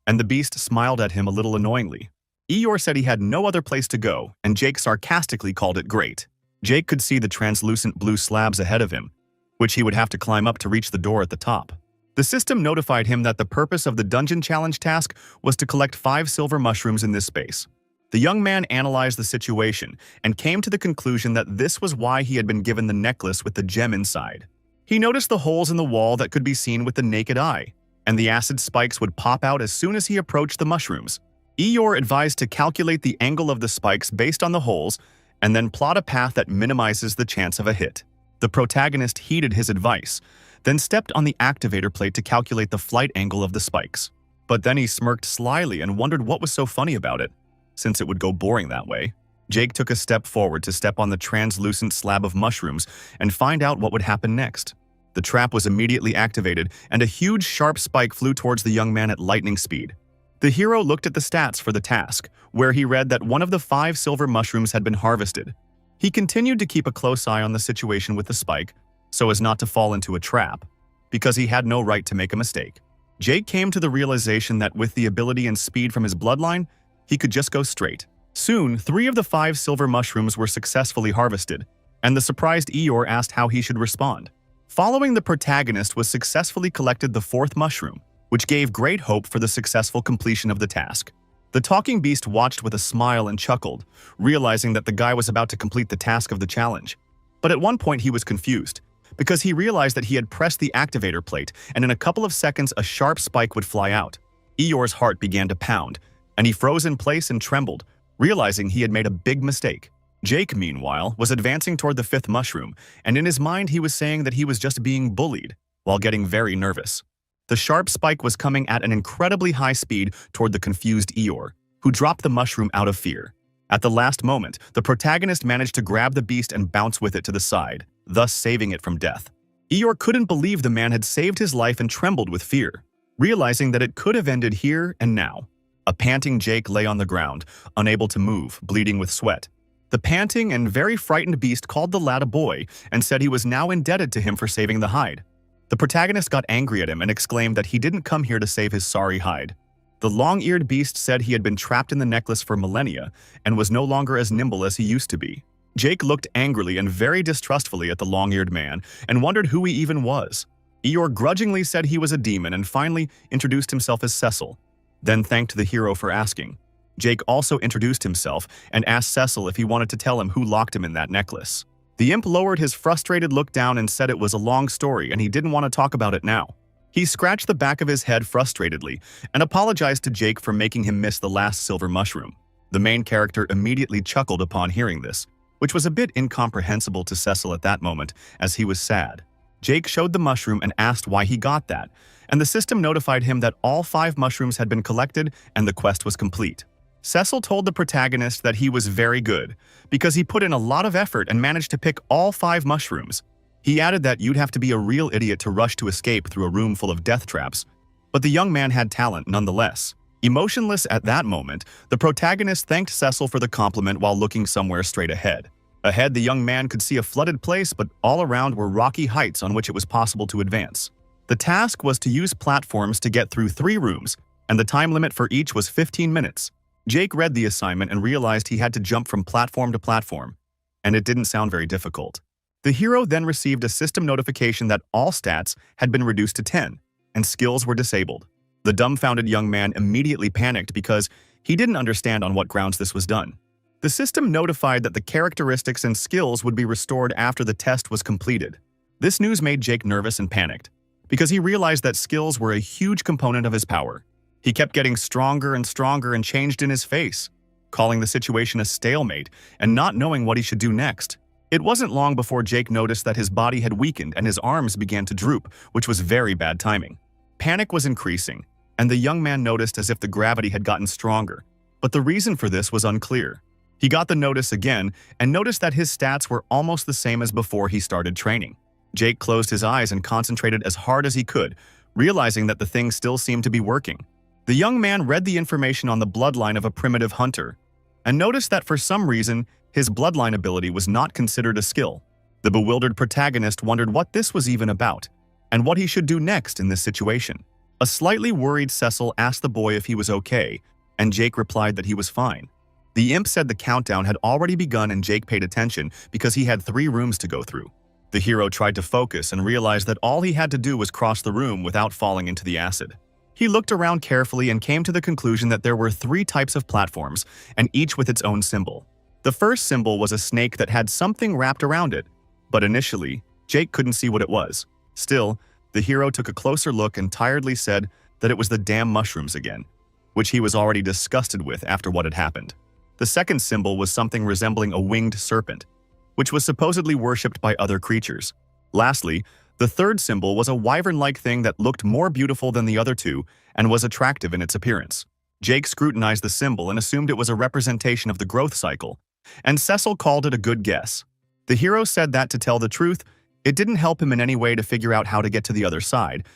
and the beast smiled at him a little annoyingly. Eeyore said he had no other place to go, and Jake sarcastically called it great. Jake could see the translucent blue slabs ahead of him, which he would have to climb up to reach the door at the top. The system notified him that the purpose of the dungeon challenge task was to collect 5 silver mushrooms in this space. The young man analyzed the situation and came to the conclusion that this was why he had been given the necklace with the gem inside. He noticed the holes in the wall that could be seen with the naked eye, and the acid spikes would pop out as soon as he approached the mushrooms. Eeyore advised to calculate the angle of the spikes based on the holes and then plot a path that minimizes the chance of a hit. The protagonist heeded his advice, then stepped on the activator plate to calculate the flight angle of the spikes. But then he smirked slyly and wondered what was so funny about it, since it would go boring that way. Jake took a step forward to step on the translucent slab of mushrooms and find out what would happen next. The trap was immediately activated, and a huge sharp spike flew towards the young man at lightning speed. The hero looked at the stats for the task, where he read that one of the 5 silver mushrooms had been harvested. He continued to keep a close eye on the situation with the spike, so as not to fall into a trap, because he had no right to make a mistake. Jake came to the realization that with the ability and speed from his bloodline, he could just go straight. Soon, 3 of the 5 silver mushrooms were successfully harvested, and the surprised Eeyore asked how he should respond. Following the protagonist was successfully collected the 4th mushroom, which gave great hope for the successful completion of the task. The talking beast watched with a smile and chuckled, realizing that the guy was about to complete the task of the challenge. But at one point he was confused, because he realized that he had pressed the activator plate, and in a couple of seconds a sharp spike would fly out. Eeyore's heart began to pound, and he froze in place and trembled, realizing he had made a big mistake. Jake, meanwhile, was advancing toward the 5th mushroom, and in his mind he was saying that he was just being bullied, while getting very nervous. The sharp spike was coming at an incredibly high speed toward the confused Eeyore, who dropped the mushroom out of fear. At the last moment, the protagonist managed to grab the beast and bounce with it to the side, thus saving it from death. Eeyore couldn't believe the man had saved his life and trembled with fear, realizing that it could have ended here and now. A panting Jake lay on the ground, unable to move, bleeding with sweat. The panting and very frightened beast called the lad a boy and said he was now indebted to him for saving the hide. The protagonist got angry at him and exclaimed that he didn't come here to save his sorry hide. The long-eared beast said he had been trapped in the necklace for millennia and was no longer as nimble as he used to be. Jake looked angrily and very distrustfully at the long-eared man and wondered who he even was. Eeyore grudgingly said he was a demon and finally introduced himself as Cecil, then thanked the hero for asking. Jake also introduced himself and asked Cecil if he wanted to tell him who locked him in that necklace. The imp lowered his frustrated look down and said it was a long story and he didn't want to talk about it now. He scratched the back of his head frustratedly and apologized to Jake for making him miss the last silver mushroom. The main character immediately chuckled upon hearing this, which was a bit incomprehensible to Cecil at that moment, as he was sad. Jake showed the mushroom and asked why he got that, and the system notified him that all 5 mushrooms had been collected and the quest was complete. Cecil told the protagonist that he was very good, because he put in a lot of effort and managed to pick all 5 mushrooms. He added that you'd have to be a real idiot to rush to escape through a room full of death traps, but the young man had talent nonetheless. Emotionless at that moment, the protagonist thanked Cecil for the compliment while looking somewhere straight ahead. Ahead, the young man could see a flooded place, but all around were rocky heights on which it was possible to advance. The task was to use platforms to get through 3 rooms, and the time limit for each was 15 minutes. Jake read the assignment and realized he had to jump from platform to platform. and it didn't sound very difficult. The hero then received a system notification that all stats had been reduced to 10, and skills were disabled. The dumbfounded young man immediately panicked because he didn't understand on what grounds this was done. The system notified that the characteristics and skills would be restored after the test was completed. This news made Jake nervous and panicked, because he realized that skills were a huge component of his power. He kept getting stronger and changed in his face, calling the situation a stalemate and not knowing what he should do next. It wasn't long before Jake noticed that his body had weakened and his arms began to droop, which was very bad timing. Panic was increasing, and the young man noticed as if the gravity had gotten stronger, but the reason for this was unclear. He got the notice again and noticed that his stats were almost the same as before he started training. Jake closed his eyes and concentrated as hard as he could, realizing that the thing still seemed to be working. The young man read the information on the bloodline of a primitive hunter and noticed that for some reason, his bloodline ability was not considered a skill. The bewildered protagonist wondered what this was even about and what he should do next in this situation. A slightly worried Cecil asked the boy if he was okay, and Jake replied that he was fine. The imp said the countdown had already begun and Jake paid attention because he had 3 rooms to go through. The hero tried to focus and realized that all he had to do was cross the room without falling into the acid. He looked around carefully and came to the conclusion that there were 3 types of platforms, and each with its own symbol. The first symbol was a snake that had something wrapped around it, but initially, Jake couldn't see what it was. Still, the hero took a closer look and tiredly said that it was the damn mushrooms again, which he was already disgusted with after what had happened. The second symbol was something resembling a winged serpent, which was supposedly worshipped by other creatures. Lastly, the third symbol was a wyvern-like thing that looked more beautiful than the other 2 and was attractive in its appearance. Jake scrutinized the symbol and assumed it was a representation of the growth cycle, and Cecil called it a good guess. The hero said that, to tell the truth, it didn't help him in any way to figure out how to get to the other side,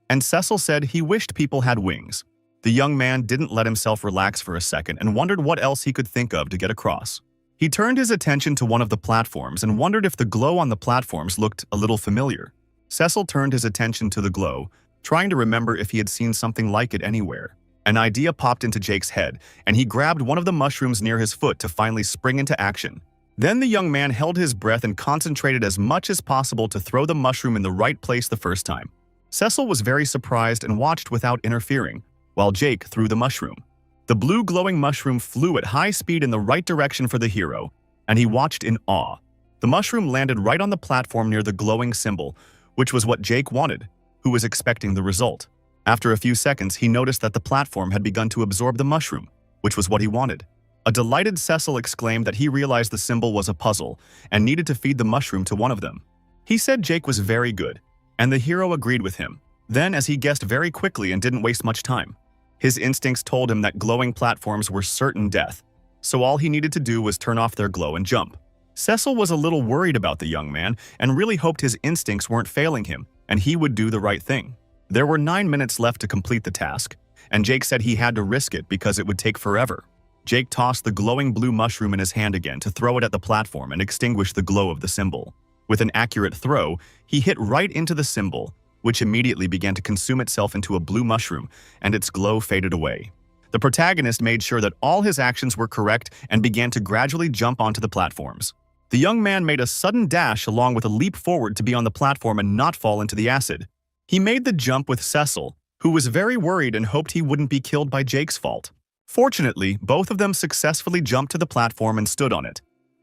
and Cecil said he wished people had wings. The young man didn't let himself relax for a second and wondered what else he could think of to get across. He turned his attention to one of the platforms and wondered if the glow on the platforms looked a little familiar. Cecil turned his attention to the glow, trying to remember if he had seen something like it anywhere. An idea popped into Jake's head, and he grabbed one of the mushrooms near his foot to finally spring into action. Then the young man held his breath and concentrated as much as possible to throw the mushroom in the right place the first time. Cecil was very surprised and watched without interfering, while Jake threw the mushroom. The blue glowing mushroom flew at high speed in the right direction for the hero, and he watched in awe. The mushroom landed right on the platform near the glowing symbol, which was what Jake wanted, who was expecting the result. After a few seconds, he noticed that the platform had begun to absorb the mushroom, which was what he wanted. A delighted Cecil exclaimed that he realized the symbol was a puzzle and needed to feed the mushroom to one of them. He said Jake was very good, and the hero agreed with him. Then, as he guessed very quickly and didn't waste much time, his instincts told him that glowing platforms were certain death, so all he needed to do was turn off their glow and jump. Cecil was a little worried about the young man and really hoped his instincts weren't failing him and he would do the right thing. There were 9 minutes left to complete the task, and Jake said he had to risk it because it would take forever. Jake tossed the glowing blue mushroom in his hand again to throw it at the platform and extinguish the glow of the symbol. With an accurate throw, he hit right into the symbol, which immediately began to consume itself into a blue mushroom, and its glow faded away. The protagonist made sure that all his actions were correct and began to gradually jump onto the platforms. The young man made a sudden dash along with a leap forward to be on the platform and not fall into the acid. He made the jump with Cecil, who was very worried and hoped he wouldn't be killed by Jake's fault. Fortunately, both of them successfully jumped to the platform and stood on it,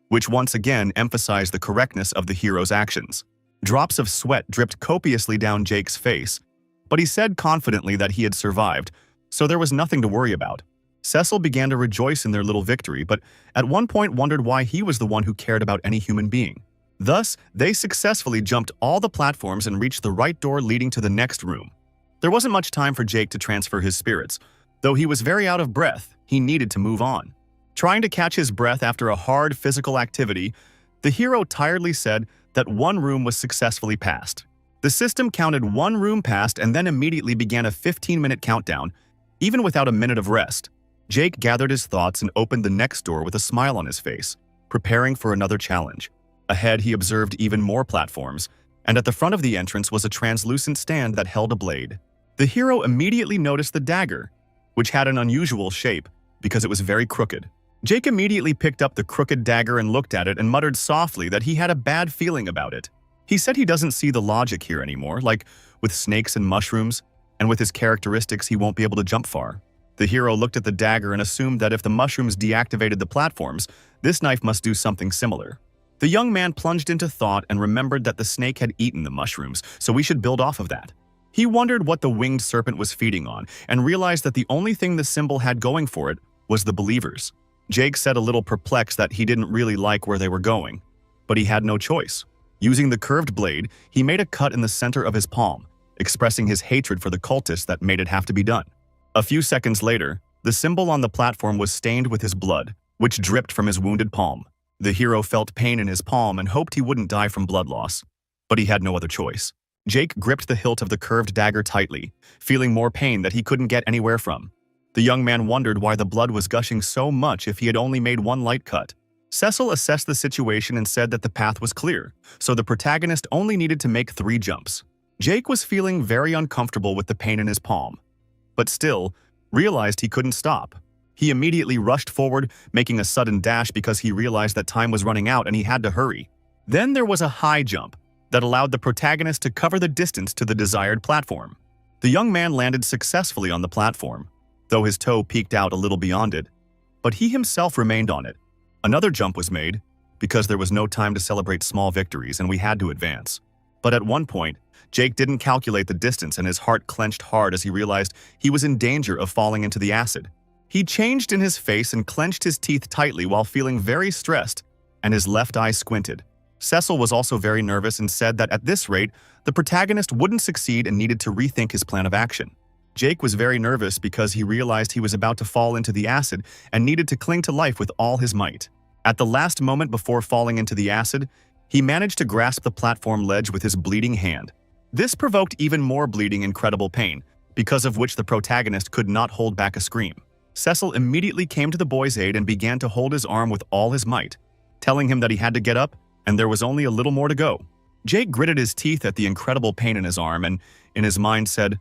which once again emphasized the correctness of the hero's actions. Drops of sweat dripped copiously down Jake's face, but he said confidently that he had survived, so there was nothing to worry about. Cecil began to rejoice in their little victory, but at one point wondered why he was the one who cared about any human being. Thus, they successfully jumped all the platforms and reached the right door leading to the next room. There wasn't much time for Jake to transfer his spirits. Though he was very out of breath, he needed to move on. Trying to catch his breath after a hard physical activity, the hero tiredly said that one room was successfully passed. The system counted one room passed and then immediately began a 15-minute countdown, even without a minute of rest. Jake gathered his thoughts and opened the next door with a smile on his face, preparing for another challenge. Ahead, he observed even more platforms, and at the front of the entrance was a translucent stand that held a blade. The hero immediately noticed the dagger, which had an unusual shape because it was very crooked. Jake immediately picked up the crooked dagger and looked at it and muttered softly that he had a bad feeling about it. He said he doesn't see the logic here anymore, like with snakes and mushrooms, and with his characteristics he won't be able to jump far. The hero looked at the dagger and assumed that if the mushrooms deactivated the platforms, this knife must do something similar. The young man plunged into thought and remembered that the snake had eaten the mushrooms, so we should build off of that. He wondered what the winged serpent was feeding on and realized that the only thing the symbol had going for it was the believers. Jake said a little perplexed that he didn't really like where they were going, but he had no choice. Using the curved blade, he made a cut in the center of his palm, expressing his hatred for the cultists that made it have to be done. A few seconds later, the symbol on the platform was stained with his blood, which dripped from his wounded palm. The hero felt pain in his palm and hoped he wouldn't die from blood loss, but he had no other choice. Jake gripped the hilt of the curved dagger tightly, feeling more pain that he couldn't get anywhere from. The young man wondered why the blood was gushing so much if he had only made one light cut. Cecil assessed the situation and said that the path was clear, so the protagonist only needed to make 3 jumps. Jake was feeling very uncomfortable with the pain in his palm, but still realized he couldn't stop. He immediately rushed forward, making a sudden dash because he realized that time was running out and he had to hurry. Then there was a high jump that allowed the protagonist to cover the distance to the desired platform. The young man landed successfully on the platform, though his toe peeked out a little beyond it, but he himself remained on it. Another jump was made, because there was no time to celebrate small victories and we had to advance. But at one point, Jake didn't calculate the distance and his heart clenched hard as he realized he was in danger of falling into the acid. He changed in his face and clenched his teeth tightly while feeling very stressed, and his left eye squinted. Cecil was also very nervous and said that at this rate, the protagonist wouldn't succeed and needed to rethink his plan of action. Jake was very nervous because he realized he was about to fall into the acid and needed to cling to life with all his might. At the last moment before falling into the acid, he managed to grasp the platform ledge with his bleeding hand. This provoked even more bleeding and incredible pain, because of which the protagonist could not hold back a scream. Cecil immediately came to the boy's aid and began to hold his arm with all his might, telling him that he had to get up and there was only a little more to go. Jake gritted his teeth at the incredible pain in his arm and, in his mind, said,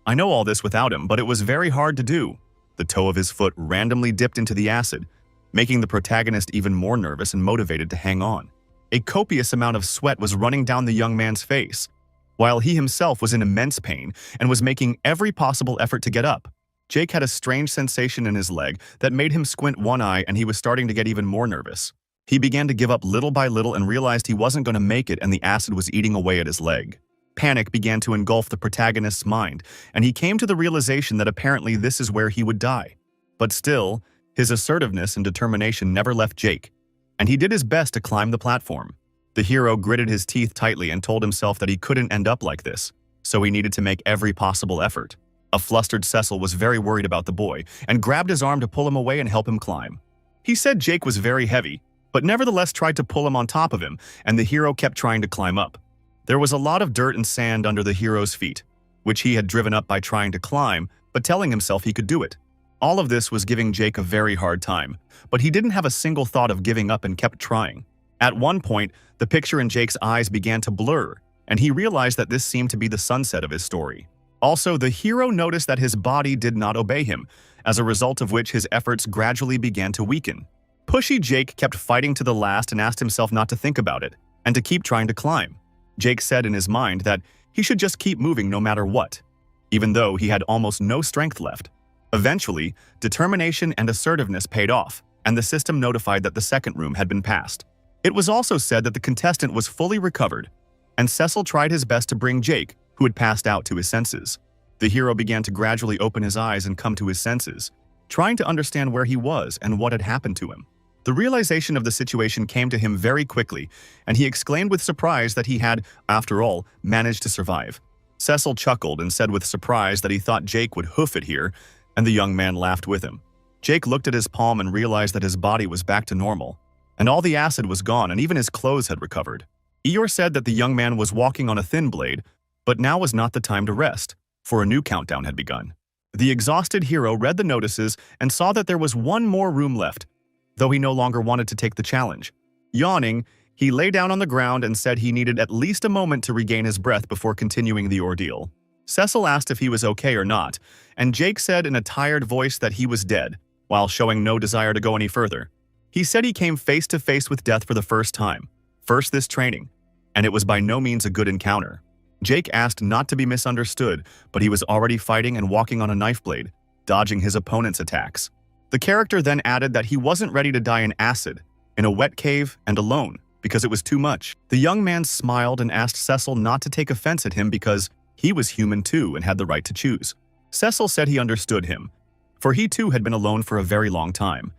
"I know all this without him, but it was very hard to do." The toe of his foot randomly dipped into the acid, making the protagonist even more nervous and motivated to hang on. A copious amount of sweat was running down the young man's face, while he himself was in immense pain and was making every possible effort to get up. Jake had a strange sensation in his leg that made him squint one eye and he was starting to get even more nervous. He began to give up little by little and realized he wasn't going to make it and the acid was eating away at his leg. Panic began to engulf the protagonist's mind, and he came to the realization that apparently this is where he would die. But still, his assertiveness and determination never left Jake, and he did his best to climb the platform. The hero gritted his teeth tightly and told himself that he couldn't end up like this, so he needed to make every possible effort. A flustered Cecil was very worried about the boy and grabbed his arm to pull him away and help him climb. He said Jake was very heavy, but nevertheless tried to pull him on top of him, and the hero kept trying to climb up. There was a lot of dirt and sand under the hero's feet, which he had driven up by trying to climb, but telling himself he could do it. All of this was giving Jake a very hard time, but he didn't have a single thought of giving up and kept trying. At one point, the picture in Jake's eyes began to blur, and he realized that this seemed to be the sunset of his story. Also, the hero noticed that his body did not obey him, as a result of which his efforts gradually began to weaken. Pushy Jake kept fighting to the last and asked himself not to think about it, and to keep trying to climb. Jake said in his mind that he should just keep moving no matter what, even though he had almost no strength left. Eventually, determination and assertiveness paid off, and the system notified that the second room had been passed. It was also said that the contestant was fully recovered, and Cecil tried his best to bring Jake, who had passed out, to his senses. The hero began to gradually open his eyes and come to his senses, trying to understand where he was and what had happened to him. The realization of the situation came to him very quickly, and he exclaimed with surprise that he had, after all, managed to survive. Cecil chuckled and said with surprise that he thought Jake would hoof it here, and the young man laughed with him. Jake looked at his palm and realized that his body was back to normal, and all the acid was gone and even his clothes had recovered. Eeyore said that the young man was walking on a thin blade, but now was not the time to rest, for a new countdown had begun. The exhausted hero read the notices and saw that there was one more room left, though he no longer wanted to take the challenge. Yawning, he lay down on the ground and said he needed at least a moment to regain his breath before continuing the ordeal. Cecil asked if he was okay or not, and Jake said in a tired voice that he was dead, while showing no desire to go any further. He said he came face to face with death for the first time, first this training, and it was by no means a good encounter. Jake asked not to be misunderstood, but he was already fighting and walking on a knife blade, dodging his opponent's attacks. The character then added that he wasn't ready to die in acid, in a wet cave, and alone, because it was too much. The young man smiled and asked Cecil not to take offense at him because he was human too and had the right to choose. Cecil said he understood him, for he too had been alone for a very long time,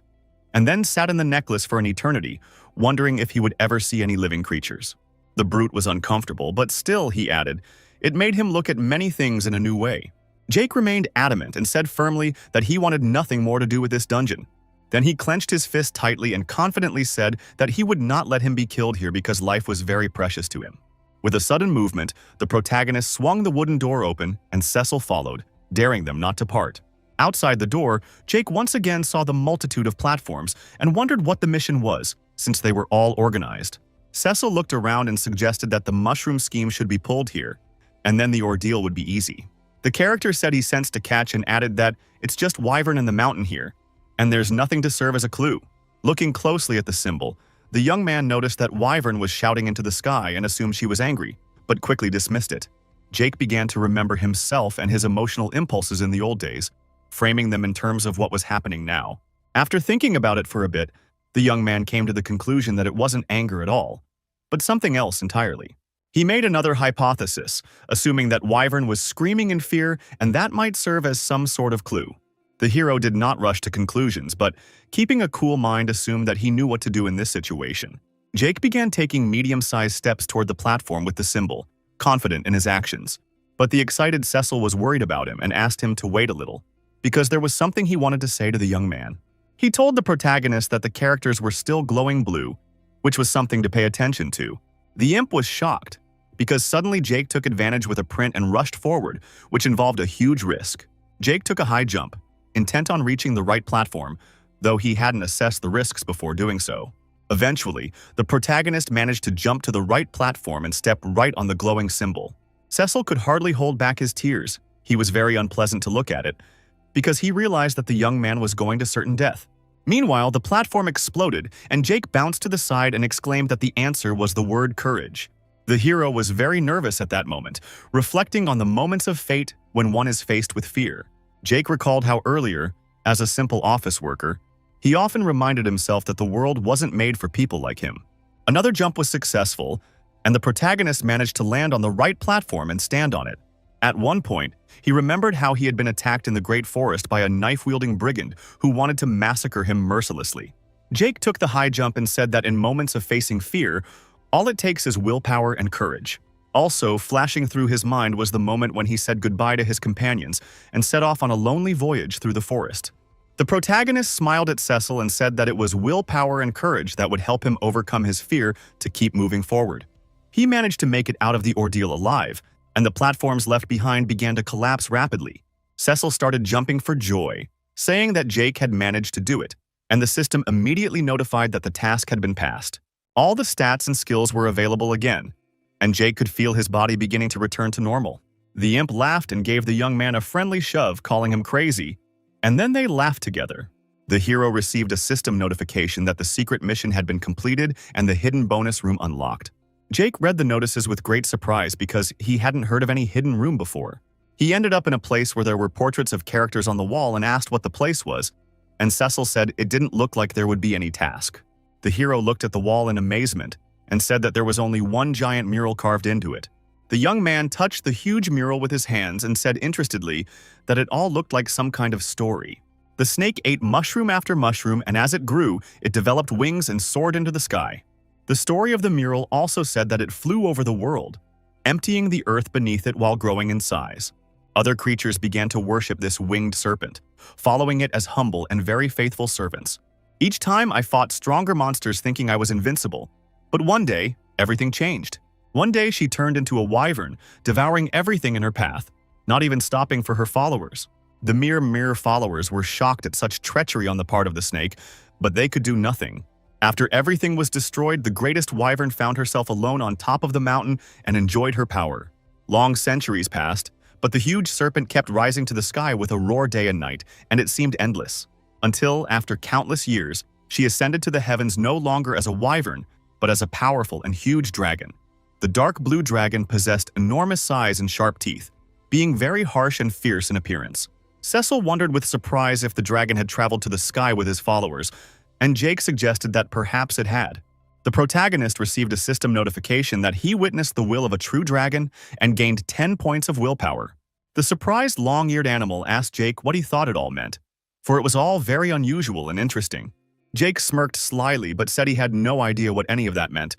and then sat in the necklace for an eternity, wondering if he would ever see any living creatures. The brute was uncomfortable, but still, he added, it made him look at many things in a new way. Jake remained adamant and said firmly that he wanted nothing more to do with this dungeon. Then he clenched his fist tightly and confidently said that he would not let him be killed here because life was very precious to him. With a sudden movement, the protagonist swung the wooden door open and Cecil followed, daring them not to part. Outside the door, Jake once again saw the multitude of platforms and wondered what the mission was, since they were all organized. Cecil looked around and suggested that the mushroom scheme should be pulled here, and then the ordeal would be easy. The character said he sensed a catch and added that it's just Wyvern in the mountain here, and there's nothing to serve as a clue. Looking closely at the symbol, the young man noticed that Wyvern was shouting into the sky and assumed she was angry, but quickly dismissed it. Jake began to remember himself and his emotional impulses in the old days, framing them in terms of what was happening now. After thinking about it for a bit, the young man came to the conclusion that it wasn't anger at all, but something else entirely. He made another hypothesis, assuming that Wyvern was screaming in fear and that might serve as some sort of clue. The hero did not rush to conclusions, but keeping a cool mind assumed that he knew what to do in this situation. Jake began taking medium-sized steps toward the platform with the symbol, confident in his actions. But the excited Cecil was worried about him and asked him to wait a little, because there was something he wanted to say to the young man. He told the protagonist that the characters were still glowing blue, which was something to pay attention to. The imp was shocked, because suddenly Jake took advantage with a print and rushed forward, which involved a huge risk. Jake took a high jump, intent on reaching the right platform, though he hadn't assessed the risks before doing so. Eventually, the protagonist managed to jump to the right platform and step right on the glowing symbol. Cecil could hardly hold back his tears. He was very unpleasant to look at it, because he realized that the young man was going to certain death. Meanwhile, the platform exploded, and Jake bounced to the side and exclaimed that the answer was the word courage. The hero was very nervous at that moment, reflecting on the moments of fate when one is faced with fear. Jake recalled how earlier, as a simple office worker, he often reminded himself that the world wasn't made for people like him. Another jump was successful, and the protagonist managed to land on the right platform and stand on it. At one point, he remembered how he had been attacked in the Great Forest by a knife-wielding brigand who wanted to massacre him mercilessly. Jake took the high jump and said that in moments of facing fear, all it takes is willpower and courage. Also, flashing through his mind was the moment when he said goodbye to his companions and set off on a lonely voyage through the forest. The protagonist smiled at Cecil and said that it was willpower and courage that would help him overcome his fear to keep moving forward. He managed to make it out of the ordeal alive, and the platforms left behind began to collapse rapidly. Cecil started jumping for joy, saying that Jake had managed to do it, and the system immediately notified that the task had been passed. All the stats and skills were available again, and Jake could feel his body beginning to return to normal. The imp laughed and gave the young man a friendly shove, calling him crazy, and then they laughed together. The hero received a system notification that the secret mission had been completed and the hidden bonus room unlocked. Jake read the notices with great surprise because he hadn't heard of any hidden room before. He ended up in a place where there were portraits of characters on the wall and asked what the place was, and Cecil said it didn't look like there would be any task. The hero looked at the wall in amazement and said that there was only one giant mural carved into it. The young man touched the huge mural with his hands and said interestedly that it all looked like some kind of story. The snake ate mushroom after mushroom, and as it grew, it developed wings and soared into the sky. The story of the mural also said that it flew over the world, emptying the earth beneath it while growing in size. Other creatures began to worship this winged serpent, following it as humble and very faithful servants. Each time I fought stronger monsters thinking I was invincible, but one day, everything changed. One day she turned into a wyvern, devouring everything in her path, not even stopping for her followers. The mere followers were shocked at such treachery on the part of the snake, but they could do nothing. After everything was destroyed, the greatest wyvern found herself alone on top of the mountain and enjoyed her power. Long centuries passed, but the huge serpent kept rising to the sky with a roar day and night, and it seemed endless. until, after countless years, she ascended to the heavens no longer as a wyvern, but as a powerful and huge dragon. The dark blue dragon possessed enormous size and sharp teeth, being very harsh and fierce in appearance. Cecil wondered with surprise if the dragon had traveled to the sky with his followers, and Jake suggested that perhaps it had. The protagonist received a system notification that he witnessed the will of a true dragon and gained 10 points of willpower. The surprised long-eared animal asked Jake what he thought it all meant, for it was all very unusual and interesting. Jake smirked slyly but said he had no idea what any of that meant,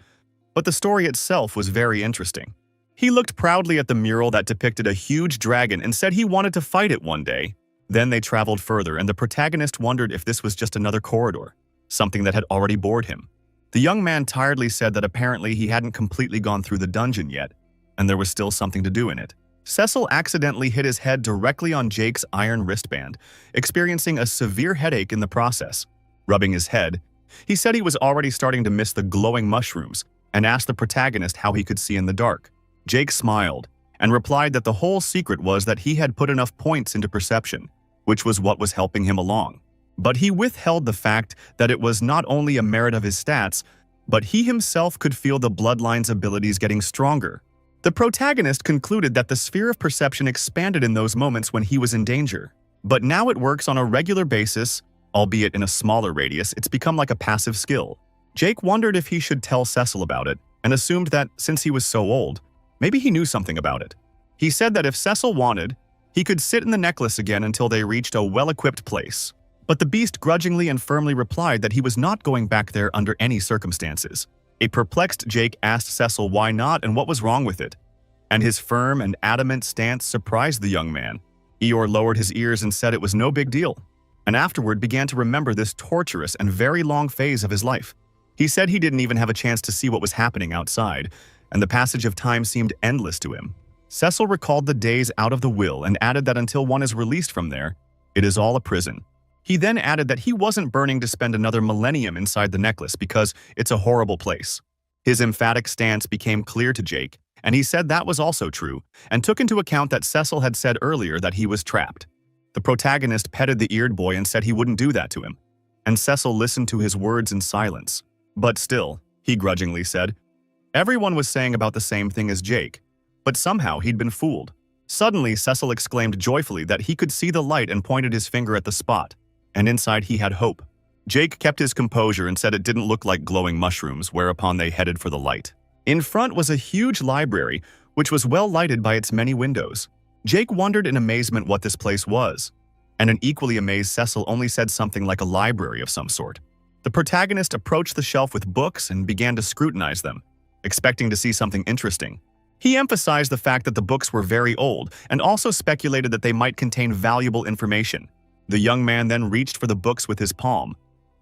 but the story itself was very interesting. He looked proudly at the mural that depicted a huge dragon and said he wanted to fight it one day. Then they traveled further, and the protagonist wondered if this was just another corridor, something that had already bored him. The young man tiredly said that apparently he hadn't completely gone through the dungeon yet, and there was still something to do in it. Cecil accidentally hit his head directly on Jake's iron wristband, experiencing a severe headache in the process. Rubbing his head, he said he was already starting to miss the glowing mushrooms and asked the protagonist how he could see in the dark. Jake smiled and replied that the whole secret was that he had put enough points into perception, which was what was helping him along. But he withheld the fact that it was not only a merit of his stats, but he himself could feel the bloodline's abilities getting stronger. The protagonist concluded that the sphere of perception expanded in those moments when he was in danger. But now it works on a regular basis, albeit in a smaller radius. It's become like a passive skill. Jake wondered if he should tell Cecil about it, and assumed that, since he was so old, maybe he knew something about it. He said that if Cecil wanted, he could sit in the necklace again until they reached a well-equipped place. But the beast grudgingly and firmly replied that he was not going back there under any circumstances. A perplexed Jake asked Cecil why not and what was wrong with it, and his firm and adamant stance surprised the young man. Eeyore lowered his ears and said it was no big deal, and afterward began to remember this torturous and very long phase of his life. He said he didn't even have a chance to see what was happening outside, and the passage of time seemed endless to him. Cecil recalled the days out of the will and added that until one is released from there, it is all a prison. He then added that he wasn't burning to spend another millennium inside the necklace because it's a horrible place. His emphatic stance became clear to Jake, and he said that was also true, and took into account that Cecil had said earlier that he was trapped. The protagonist petted the eared boy and said he wouldn't do that to him, and Cecil listened to his words in silence. But still, he grudgingly said, everyone was saying about the same thing as Jake, but somehow he'd been fooled. Suddenly, Cecil exclaimed joyfully that he could see the light and pointed his finger at the spot, and inside he had hope. Jake kept his composure and said it didn't look like glowing mushrooms, whereupon they headed for the light. In front was a huge library, which was well lighted by its many windows. Jake wondered in amazement what this place was, and an equally amazed Cecil only said something like a library of some sort. The protagonist approached the shelf with books and began to scrutinize them, expecting to see something interesting. He emphasized the fact that the books were very old and also speculated that they might contain valuable information. The young man then reached for the books with his palm,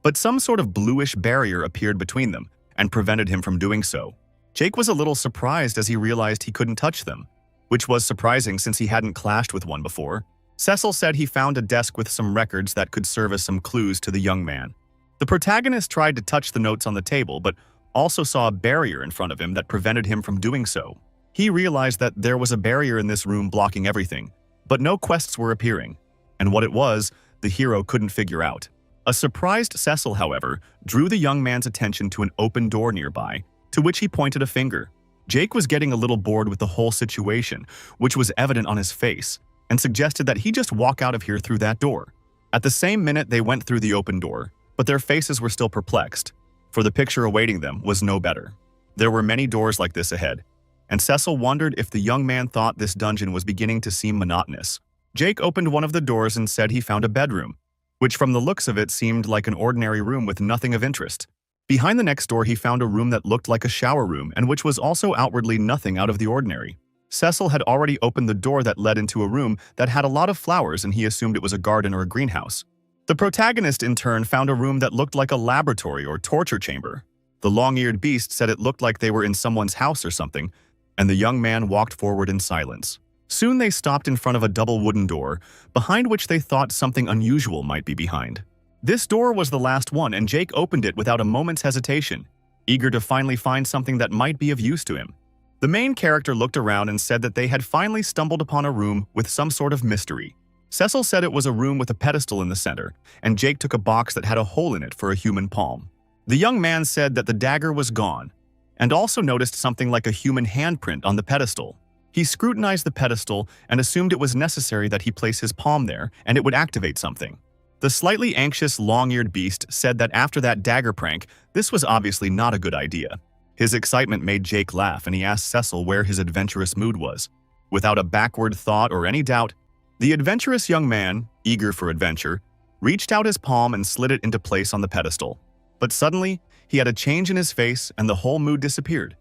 but some sort of bluish barrier appeared between them and prevented him from doing so. Jake was a little surprised as he realized he couldn't touch them, which was surprising since he hadn't clashed with one before. Cecil said he found a desk with some records that could serve as some clues to the young man. The protagonist tried to touch the notes on the table, but also saw a barrier in front of him that prevented him from doing so. He realized that there was a barrier in this room blocking everything, but no quests were appearing, and what it was, the hero couldn't figure out. A surprised Cecil, however, drew the young man's attention to an open door nearby, to which he pointed a finger. Jake was getting a little bored with the whole situation, which was evident on his face, and suggested that he just walk out of here through that door. At the same minute, they went through the open door, but their faces were still perplexed, for the picture awaiting them was no better. There were many doors like this ahead, and Cecil wondered if the young man thought this dungeon was beginning to seem monotonous. Jake opened one of the doors and said he found a bedroom, which from the looks of it seemed like an ordinary room with nothing of interest. Behind the next door, he found a room that looked like a shower room and which was also outwardly nothing out of the ordinary. Cecil had already opened the door that led into a room that had a lot of flowers, and he assumed it was a garden or a greenhouse. The protagonist, in turn, found a room that looked like a laboratory or torture chamber. The long-eared beast said it looked like they were in someone's house or something, and the young man walked forward in silence. Soon they stopped in front of a double wooden door, behind which they thought something unusual might be behind. This door was the last one, and Jake opened it without a moment's hesitation, eager to finally find something that might be of use to him. The main character looked around and said that they had finally stumbled upon a room with some sort of mystery. Cecil said it was a room with a pedestal in the center, and Jake took a box that had a hole in it for a human palm. The young man said that the dagger was gone, and also noticed something like a human handprint on the pedestal. He scrutinized the pedestal and assumed it was necessary that he place his palm there and it would activate something. The slightly anxious, long-eared beast said that after that dagger prank, this was obviously not a good idea. His excitement made Jake laugh, and he asked Cecil where his adventurous mood was. Without a backward thought or any doubt, the adventurous young man, eager for adventure, reached out his palm and slid it into place on the pedestal. But suddenly, he had a change in his face and the whole mood disappeared,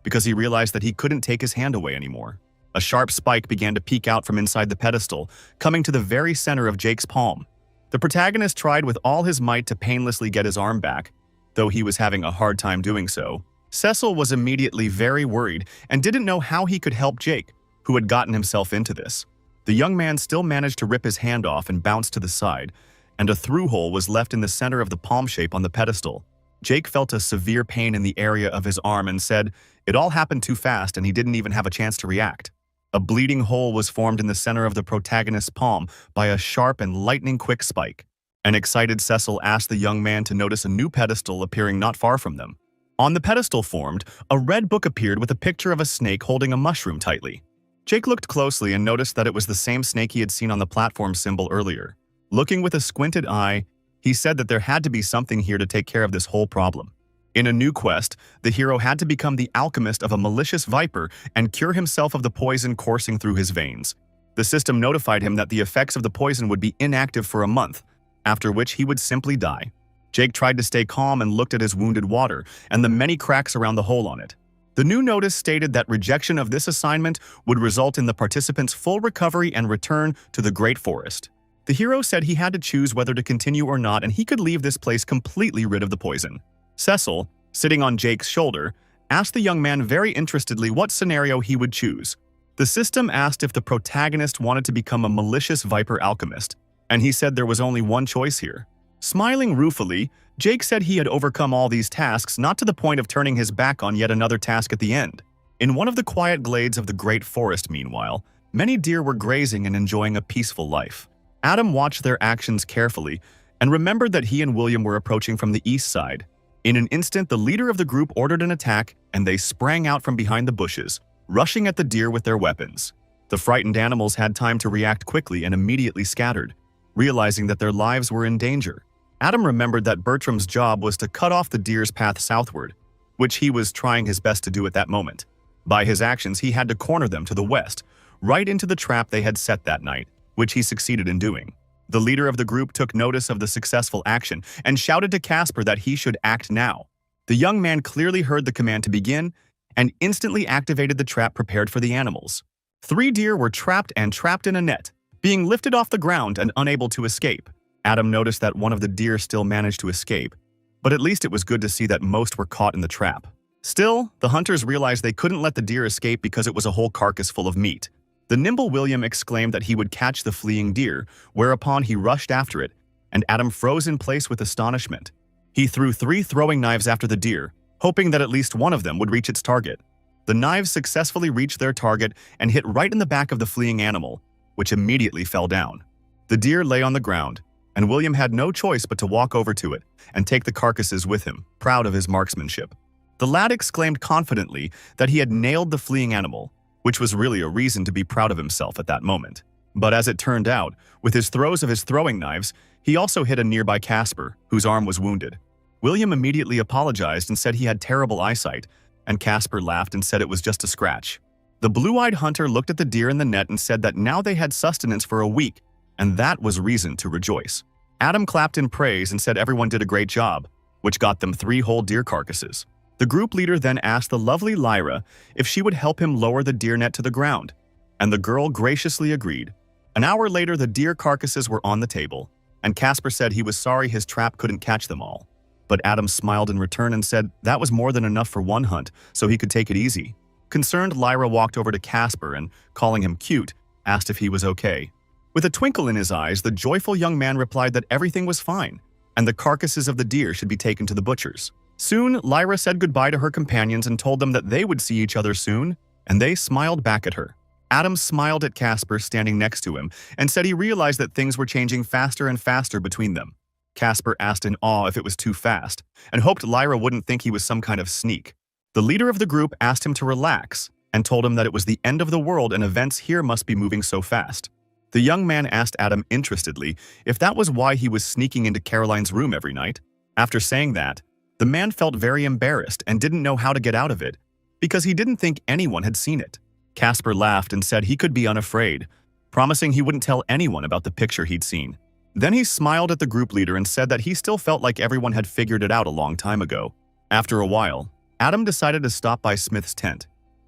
because he realized that he couldn't take his hand away anymore. A sharp spike began to peek out from inside the pedestal, coming to the very center of Jake's palm. The protagonist tried with all his might to painlessly get his arm back, though he was having a hard time doing so. Cecil was immediately very worried and didn't know how he could help Jake, who had gotten himself into this. The young man still managed to rip his hand off and bounce to the side, and a through hole was left in the center of the palm shape on the pedestal. Jake felt a severe pain in the area of his arm and said it all happened too fast and he didn't even have a chance to react. A bleeding hole was formed in the center of the protagonist's palm by a sharp and lightning-quick spike. An excited Cecil asked the young man to notice a new pedestal appearing not far from them. On the pedestal formed, a red book appeared with a picture of a snake holding a mushroom tightly. Jake looked closely and noticed that it was the same snake he had seen on the platform symbol earlier. Looking with a squinted eye, he said that there had to be something here to take care of this whole problem. In a new quest, the hero had to become the alchemist of a malicious viper and cure himself of the poison coursing through his veins. The system notified him that the effects of the poison would be inactive for a month, after which he would simply die. Jake tried to stay calm and looked at his wounded water and the many cracks around the hole on it. The new notice stated that rejection of this assignment would result in the participant's full recovery and return to the Great Forest. The hero said he had to choose whether to continue or not, and he could leave this place completely rid of the poison. Cecil, sitting on Jake's shoulder, asked the young man very interestedly what scenario he would choose. The system asked if the protagonist wanted to become a malicious viper alchemist, and he said there was only one choice here. Smiling ruefully, Jake said he had overcome all these tasks, not to the point of turning his back on yet another task at the end. In one of the quiet glades of the Great Forest, meanwhile, many deer were grazing and enjoying a peaceful life. Adam watched their actions carefully and remembered that he and William were approaching from the east side. In an instant, the leader of the group ordered an attack, and they sprang out from behind the bushes, rushing at the deer with their weapons. The frightened animals had time to react quickly and immediately scattered, realizing that their lives were in danger. Adam remembered that Bertram's job was to cut off the deer's path southward, which he was trying his best to do at that moment. By his actions, he had to corner them to the west, right into the trap they had set that night, which he succeeded in doing. The leader of the group took notice of the successful action and shouted to Casper that he should act now. The young man clearly heard the command to begin and instantly activated the trap prepared for the animals. 3 deer were trapped in a net, being lifted off the ground and unable to escape. Adam noticed that one of the deer still managed to escape, but at least it was good to see that most were caught in the trap. Still, the hunters realized they couldn't let the deer escape because it was a whole carcass full of meat. The nimble William exclaimed that he would catch the fleeing deer, whereupon he rushed after it, and Adam froze in place with astonishment. He threw 3 throwing knives after the deer, hoping that at least one of them would reach its target. The knives successfully reached their target and hit right in the back of the fleeing animal, which immediately fell down. The deer lay on the ground, and William had no choice but to walk over to it and take the carcasses with him, proud of his marksmanship. The lad exclaimed confidently that he had nailed the fleeing animal, which was really a reason to be proud of himself at that moment. But as it turned out, with his throws of his throwing knives, he also hit a nearby Casper, whose arm was wounded. William immediately apologized and said he had terrible eyesight, and Casper laughed and said it was just a scratch. The blue-eyed hunter looked at the deer in the net and said that now they had sustenance for a week, and that was reason to rejoice. Adam clapped in praise and said everyone did a great job, which got them 3 whole deer carcasses. The group leader then asked the lovely Lyra if she would help him lower the deer net to the ground, and the girl graciously agreed. An hour later, the deer carcasses were on the table, and Casper said he was sorry his trap couldn't catch them all. But Adam smiled in return and said that was more than enough for one hunt, so he could take it easy. Concerned, Lyra walked over to Casper and, calling him cute, asked if he was okay. With a twinkle in his eyes, the joyful young man replied that everything was fine, and the carcasses of the deer should be taken to the butcher's. Soon, Lyra said goodbye to her companions and told them that they would see each other soon, and they smiled back at her. Adam smiled at Casper standing next to him and said he realized that things were changing faster and faster between them. Casper asked in awe if it was too fast and hoped Lyra wouldn't think he was some kind of sneak. The leader of the group asked him to relax and told him that it was the end of the world and events here must be moving so fast. The young man asked Adam interestedly if that was why he was sneaking into Caroline's room every night. After saying that, the man felt very embarrassed and didn't know how to get out of it because he didn't think anyone had seen it. Casper laughed and said he could be unafraid, promising he wouldn't tell anyone about the picture he'd seen. Then he smiled at the group leader and said that he still felt like everyone had figured it out a long time ago. After a while, Adam decided to stop by Smith's tent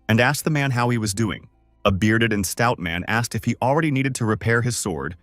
and asked the man how he was doing. A bearded and stout man asked if he already needed to repair his sword,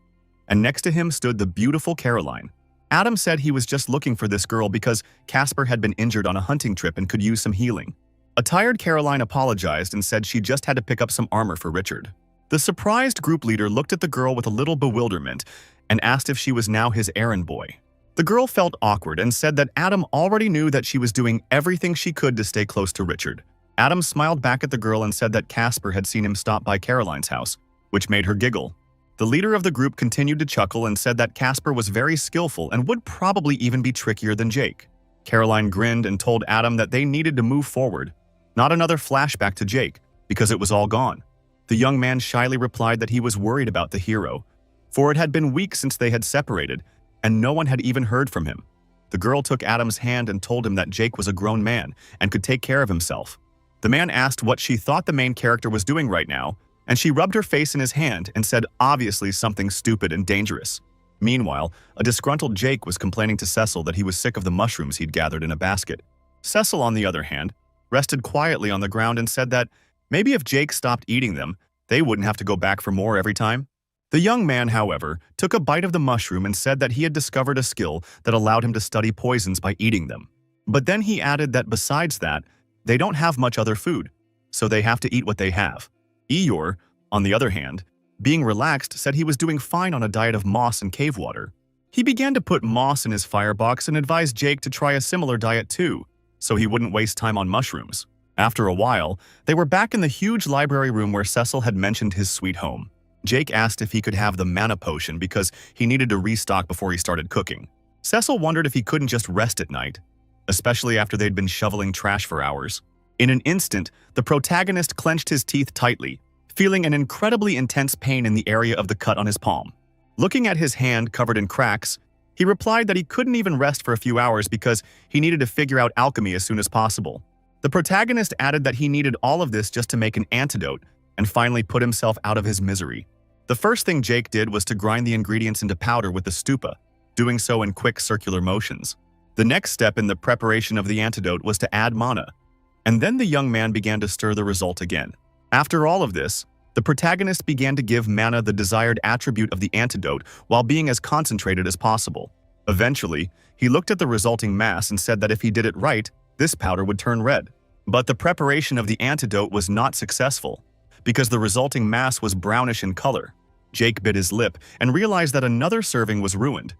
and next to him stood the beautiful Caroline. Adam said he was just looking for this girl because Casper had been injured on a hunting trip and could use some healing. A tired Caroline apologized and said she just had to pick up some armor for Richard. The surprised group leader looked at the girl with a little bewilderment and asked if she was now his errand boy. The girl felt awkward and said that Adam already knew that she was doing everything she could to stay close to Richard. Adam smiled back at the girl and said that Casper had seen him stop by Caroline's house, which made her giggle. The leader of the group continued to chuckle and said that Casper was very skillful and would probably even be trickier than Jake. Caroline grinned and told Adam that they needed to move forward, not another flashback to Jake, because it was all gone. The young man shyly replied that he was worried about the hero, for it had been weeks since they had separated, and no one had even heard from him. The girl took Adam's hand and told him that Jake was a grown man and could take care of himself. The man asked what she thought the main character was doing right now, and she rubbed her face in his hand and said obviously something stupid and dangerous. Meanwhile, a disgruntled Jake was complaining to Cecil that he was sick of the mushrooms he'd gathered in a basket. Cecil, on the other hand, rested quietly on the ground and said that maybe if Jake stopped eating them, they wouldn't have to go back for more every time. The young man, however, took a bite of the mushroom and said that he had discovered a skill that allowed him to study poisons by eating them. But then he added that besides that, they don't have much other food, so they have to eat what they have. Eeyore, on the other hand, being relaxed, said he was doing fine on a diet of moss and cave water. He began to put moss in his firebox and advised Jake to try a similar diet too, so he wouldn't waste time on mushrooms. After a while, they were back in the huge library room where Cecil had mentioned his sweet home. Jake asked if he could have the mana potion because he needed to restock before he started cooking. Cecil wondered if he couldn't just rest at night, especially after they'd been shoveling trash for hours. In an instant, the protagonist clenched his teeth tightly, feeling an incredibly intense pain in the area of the cut on his palm. Looking at his hand covered in cracks, he replied that he couldn't even rest for a few hours because he needed to figure out alchemy as soon as possible. The protagonist added that he needed all of this just to make an antidote and finally put himself out of his misery. The first thing Jake did was to grind the ingredients into powder with the stupa, doing so in quick circular motions. The next step in the preparation of the antidote was to add mana, and then the young man began to stir the result again. After all of this, the protagonist began to give mana the desired attribute of the antidote while being as concentrated as possible. Eventually, he looked at the resulting mass and said that if he did it right, this powder would turn red. But the preparation of the antidote was not successful, because the resulting mass was brownish in color. Jake bit his lip and realized that another serving was ruined,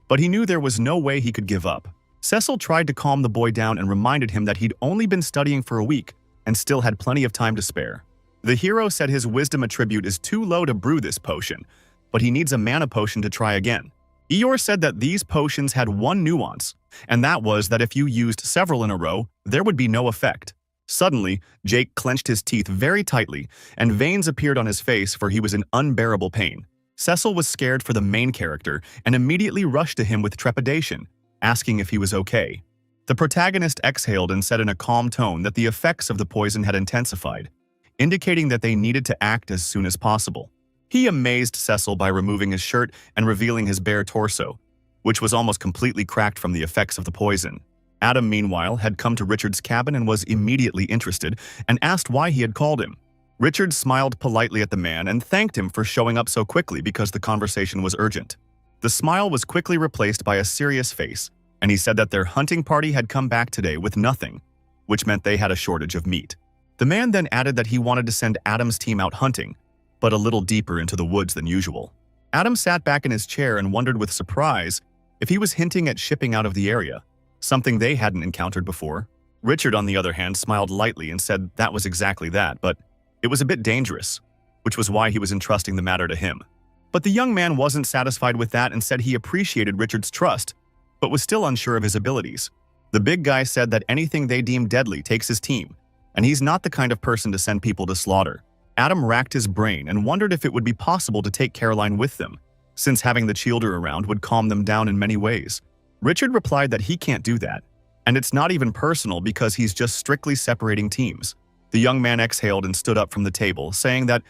but he knew there was no way he could give up. Cecil tried to calm the boy down and reminded him that he'd only been studying for a week and still had plenty of time to spare. The hero said his wisdom attribute is too low to brew this potion, but he needs a mana potion to try again. Eeyore said that these potions had one nuance, and that was that if you used several in a row, there would be no effect. Suddenly, Jake clenched his teeth very tightly, and veins appeared on his face for he was in unbearable pain. Cecil was scared for the main character and immediately rushed to him with trepidation, asking if he was okay. The protagonist exhaled and said in a calm tone that the effects of the poison had intensified, indicating that they needed to act as soon as possible. He amazed Cecil by removing his shirt and revealing his bare torso, which was almost completely cracked from the effects of the poison. Adam, meanwhile, had come to Richard's cabin and was immediately interested and asked why he had called him. Richard smiled politely at the man and thanked him for showing up so quickly because the conversation was urgent. The smile was quickly replaced by a serious face, and he said that their hunting party had come back today with nothing, which meant they had a shortage of meat. The man then added that he wanted to send Adam's team out hunting, but a little deeper into the woods than usual. Adam sat back in his chair and wondered with surprise if he was hinting at shipping out of the area, something they hadn't encountered before. Richard, on the other hand, smiled lightly and said that was exactly that, but it was a bit dangerous. which was why he was entrusting the matter to him. But the young man wasn't satisfied with that and said he appreciated Richard's trust, but was still unsure of his abilities. The big guy said that anything they deem deadly takes his team, and he's not the kind of person to send people to slaughter. Adam racked his brain and wondered if it would be possible to take Caroline with them, since having the Childer around would calm them down in many ways. Richard replied that he can't do that, and it's not even personal because he's just strictly separating teams. The young man exhaled and stood up from the table, saying that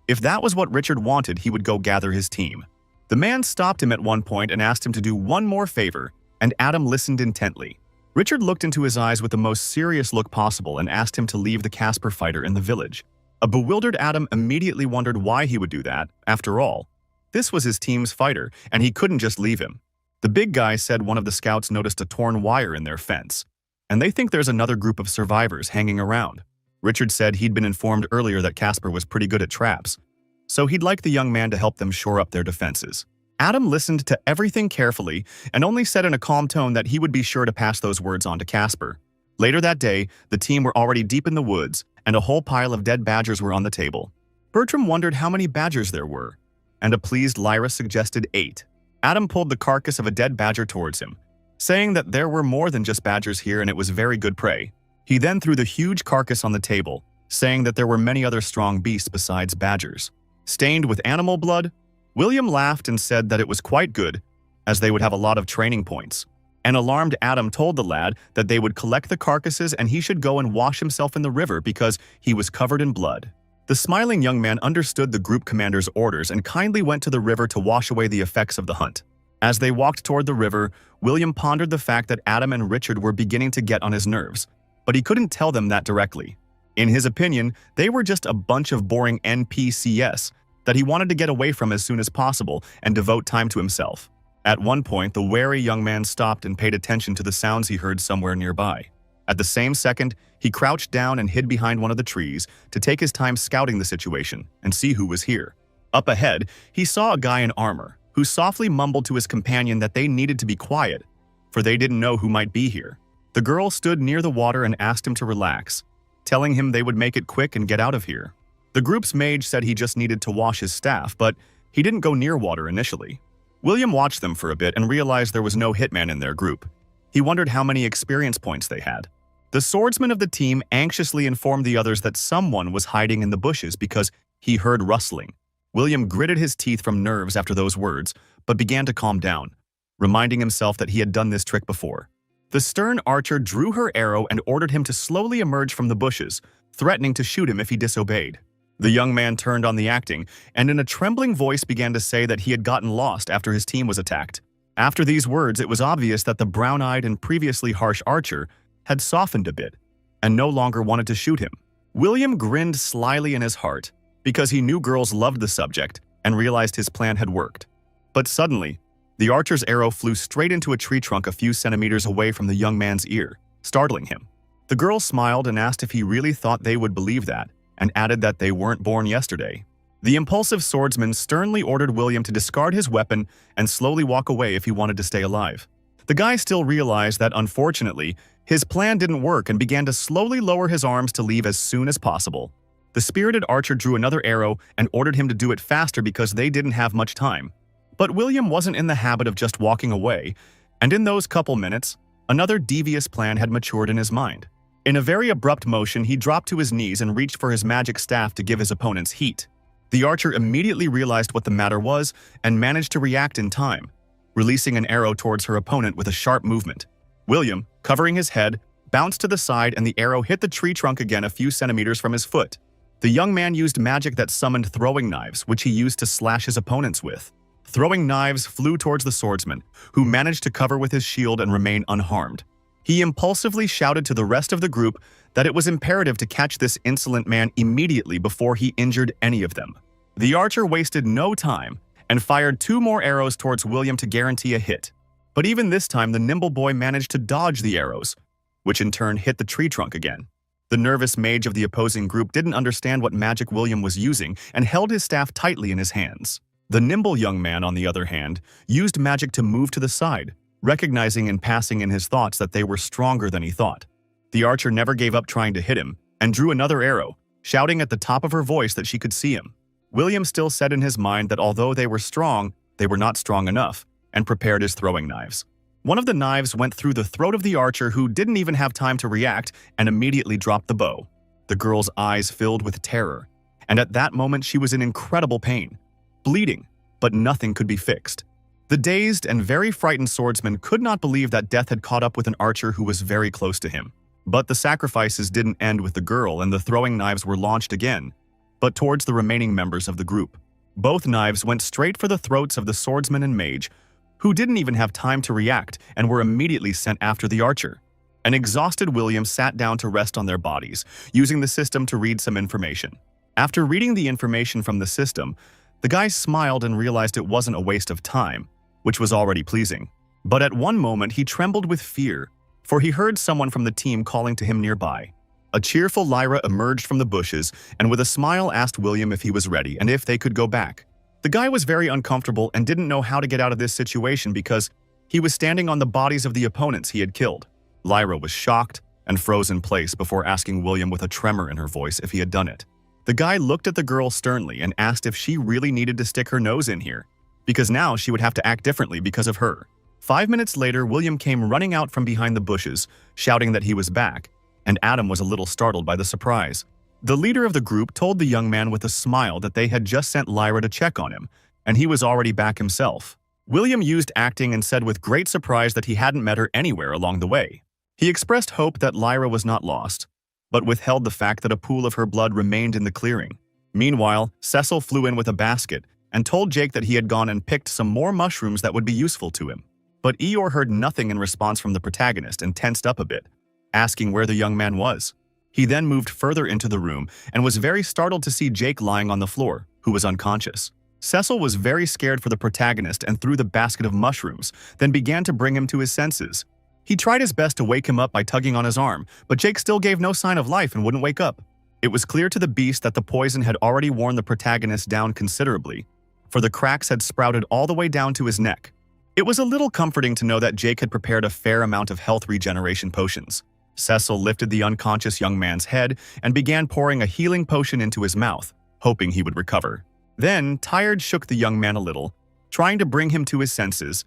if that was what Richard wanted, he would go gather his team. The man stopped him at one point and asked him to do one more favor, and Adam listened intently. Richard looked into his eyes with the most serious look possible and asked him to leave the Casper fighter in the village. A bewildered Adam immediately wondered why he would do that. After all, this was his team's fighter, and he couldn't just leave him. The big guy said one of the scouts noticed a torn wire in their fence, and they think there's another group of survivors hanging around. Richard said he'd been informed earlier that Casper was pretty good at traps, so he'd like the young man to help them shore up their defenses. Adam listened to everything carefully and only said in a calm tone that he would be sure to pass those words on to Casper. Later that day, the team were already deep in the woods, and a whole pile of dead badgers were on the table. Bertram wondered how many badgers there were, and a pleased Lyra suggested 8. Adam pulled the carcass of a dead badger towards him, saying that there were more than just badgers here and it was very good prey. He then threw the huge carcass on the table, saying that there were many other strong beasts besides badgers. Stained with animal blood, William laughed and said that it was quite good, as they would have a lot of training points. An alarmed Adam told the lad that they would collect the carcasses and he should go and wash himself in the river because he was covered in blood. The smiling young man understood the group commander's orders and kindly went to the river to wash away the effects of the hunt. As they walked toward the river, William pondered the fact that Adam and Richard were beginning to get on his nerves, but he couldn't tell them that directly. In his opinion, they were just a bunch of boring NPCs that he wanted to get away from as soon as possible and devote time to himself. At one point, the wary young man stopped and paid attention to the sounds he heard somewhere nearby. At the same second, he crouched down and hid behind one of the trees to take his time scouting the situation and see who was here. Up ahead, he saw a guy in armor who softly mumbled to his companion that they needed to be quiet, for they didn't know who might be here. The girl stood near the water and asked him to relax, telling him they would make it quick and get out of here. The group's mage said he just needed to wash his staff, but he didn't go near water initially. William watched them for a bit and realized there was no hitman in their group. He wondered how many experience points they had. The swordsman of the team anxiously informed the others that someone was hiding in the bushes because he heard rustling. William gritted his teeth from nerves after those words, but began to calm down, reminding himself that he had done this trick before. The stern archer drew her arrow and ordered him to slowly emerge from the bushes, threatening to shoot him if he disobeyed. The young man turned on the acting, and in a trembling voice began to say that he had gotten lost after his team was attacked. After these words, it was obvious that the brown-eyed and previously harsh archer had softened a bit, and no longer wanted to shoot him. William grinned slyly in his heart, because he knew girls loved the subject, and realized his plan had worked. But suddenly, the archer's arrow flew straight into a tree trunk a few centimeters away from the young man's ear, startling him. The girl smiled and asked if he really thought they would believe that, and added that they weren't born yesterday. The impulsive swordsman sternly ordered William to discard his weapon and slowly walk away if he wanted to stay alive. The guy still realized that, unfortunately, his plan didn't work and began to slowly lower his arms to leave as soon as possible. The spirited archer drew another arrow and ordered him to do it faster because they didn't have much time. But William wasn't in the habit of just walking away, and in those couple minutes, another devious plan had matured in his mind. In a very abrupt motion, he dropped to his knees and reached for his magic staff to give his opponents heat. The archer immediately realized what the matter was and managed to react in time, releasing an arrow towards her opponent with a sharp movement. William, covering his head, bounced to the side and the arrow hit the tree trunk again a few centimeters from his foot. The young man used magic that summoned throwing knives, which he used to slash his opponents with. Throwing knives flew towards the swordsman, who managed to cover with his shield and remain unharmed. He impulsively shouted to the rest of the group that it was imperative to catch this insolent man immediately before he injured any of them. The archer wasted no time and fired 2 more arrows towards William to guarantee a hit. But even this time, the nimble boy managed to dodge the arrows, which in turn hit the tree trunk again. The nervous mage of the opposing group didn't understand what magic William was using and held his staff tightly in his hands. The nimble young man, on the other hand, used magic to move to the side, recognizing in passing in his thoughts that they were stronger than he thought. The archer never gave up trying to hit him and drew another arrow, shouting at the top of her voice that she could see him. William still said in his mind that although they were strong, they were not strong enough, and prepared his throwing knives. One of the knives went through the throat of the archer, who didn't even have time to react and immediately dropped the bow. The girl's eyes filled with terror, and at that moment she was in incredible pain, bleeding, but nothing could be fixed. The dazed and very frightened swordsman could not believe that death had caught up with an archer who was very close to him. But the sacrifices didn't end with the girl, and the throwing knives were launched again, but towards the remaining members of the group. Both knives went straight for the throats of the swordsman and mage, who didn't even have time to react and were immediately sent after the archer. An exhausted William sat down to rest on their bodies, using the system to read some information. After reading the information from the system, the guy smiled and realized it wasn't a waste of time, which was already pleasing. But at one moment he trembled with fear, for he heard someone from the team calling to him nearby. A cheerful Lyra emerged from the bushes and with a smile asked William if he was ready and if they could go back. The guy was very uncomfortable and didn't know how to get out of this situation because he was standing on the bodies of the opponents he had killed. Lyra was shocked and froze in place before asking William with a tremor in her voice if he had done it. The guy looked at the girl sternly and asked if she really needed to stick her nose in here, because now she would have to act differently because of her. 5 minutes later, William came running out from behind the bushes, shouting that he was back, and Adam was a little startled by the surprise. The leader of the group told the young man with a smile that they had just sent Lyra to check on him, and he was already back himself. William used acting and said with great surprise that he hadn't met her anywhere along the way. He expressed hope that Lyra was not lost, but withheld the fact that a pool of her blood remained in the clearing. Meanwhile, Cecil flew in with a basket and told Jake that he had gone and picked some more mushrooms that would be useful to him. But Eeyore heard nothing in response from the protagonist and tensed up a bit, asking where the young man was. He then moved further into the room and was very startled to see Jake lying on the floor, who was unconscious. Cecil was very scared for the protagonist and threw the basket of mushrooms, then began to bring him to his senses. He tried his best to wake him up by tugging on his arm, but Jake still gave no sign of life and wouldn't wake up. It was clear to the beast that the poison had already worn the protagonist down considerably, for the cracks had sprouted all the way down to his neck. It was a little comforting to know that Jake had prepared a fair amount of health regeneration potions. Cecil lifted the unconscious young man's head and began pouring a healing potion into his mouth, hoping he would recover. Then, Tired shook the young man a little, trying to bring him to his senses,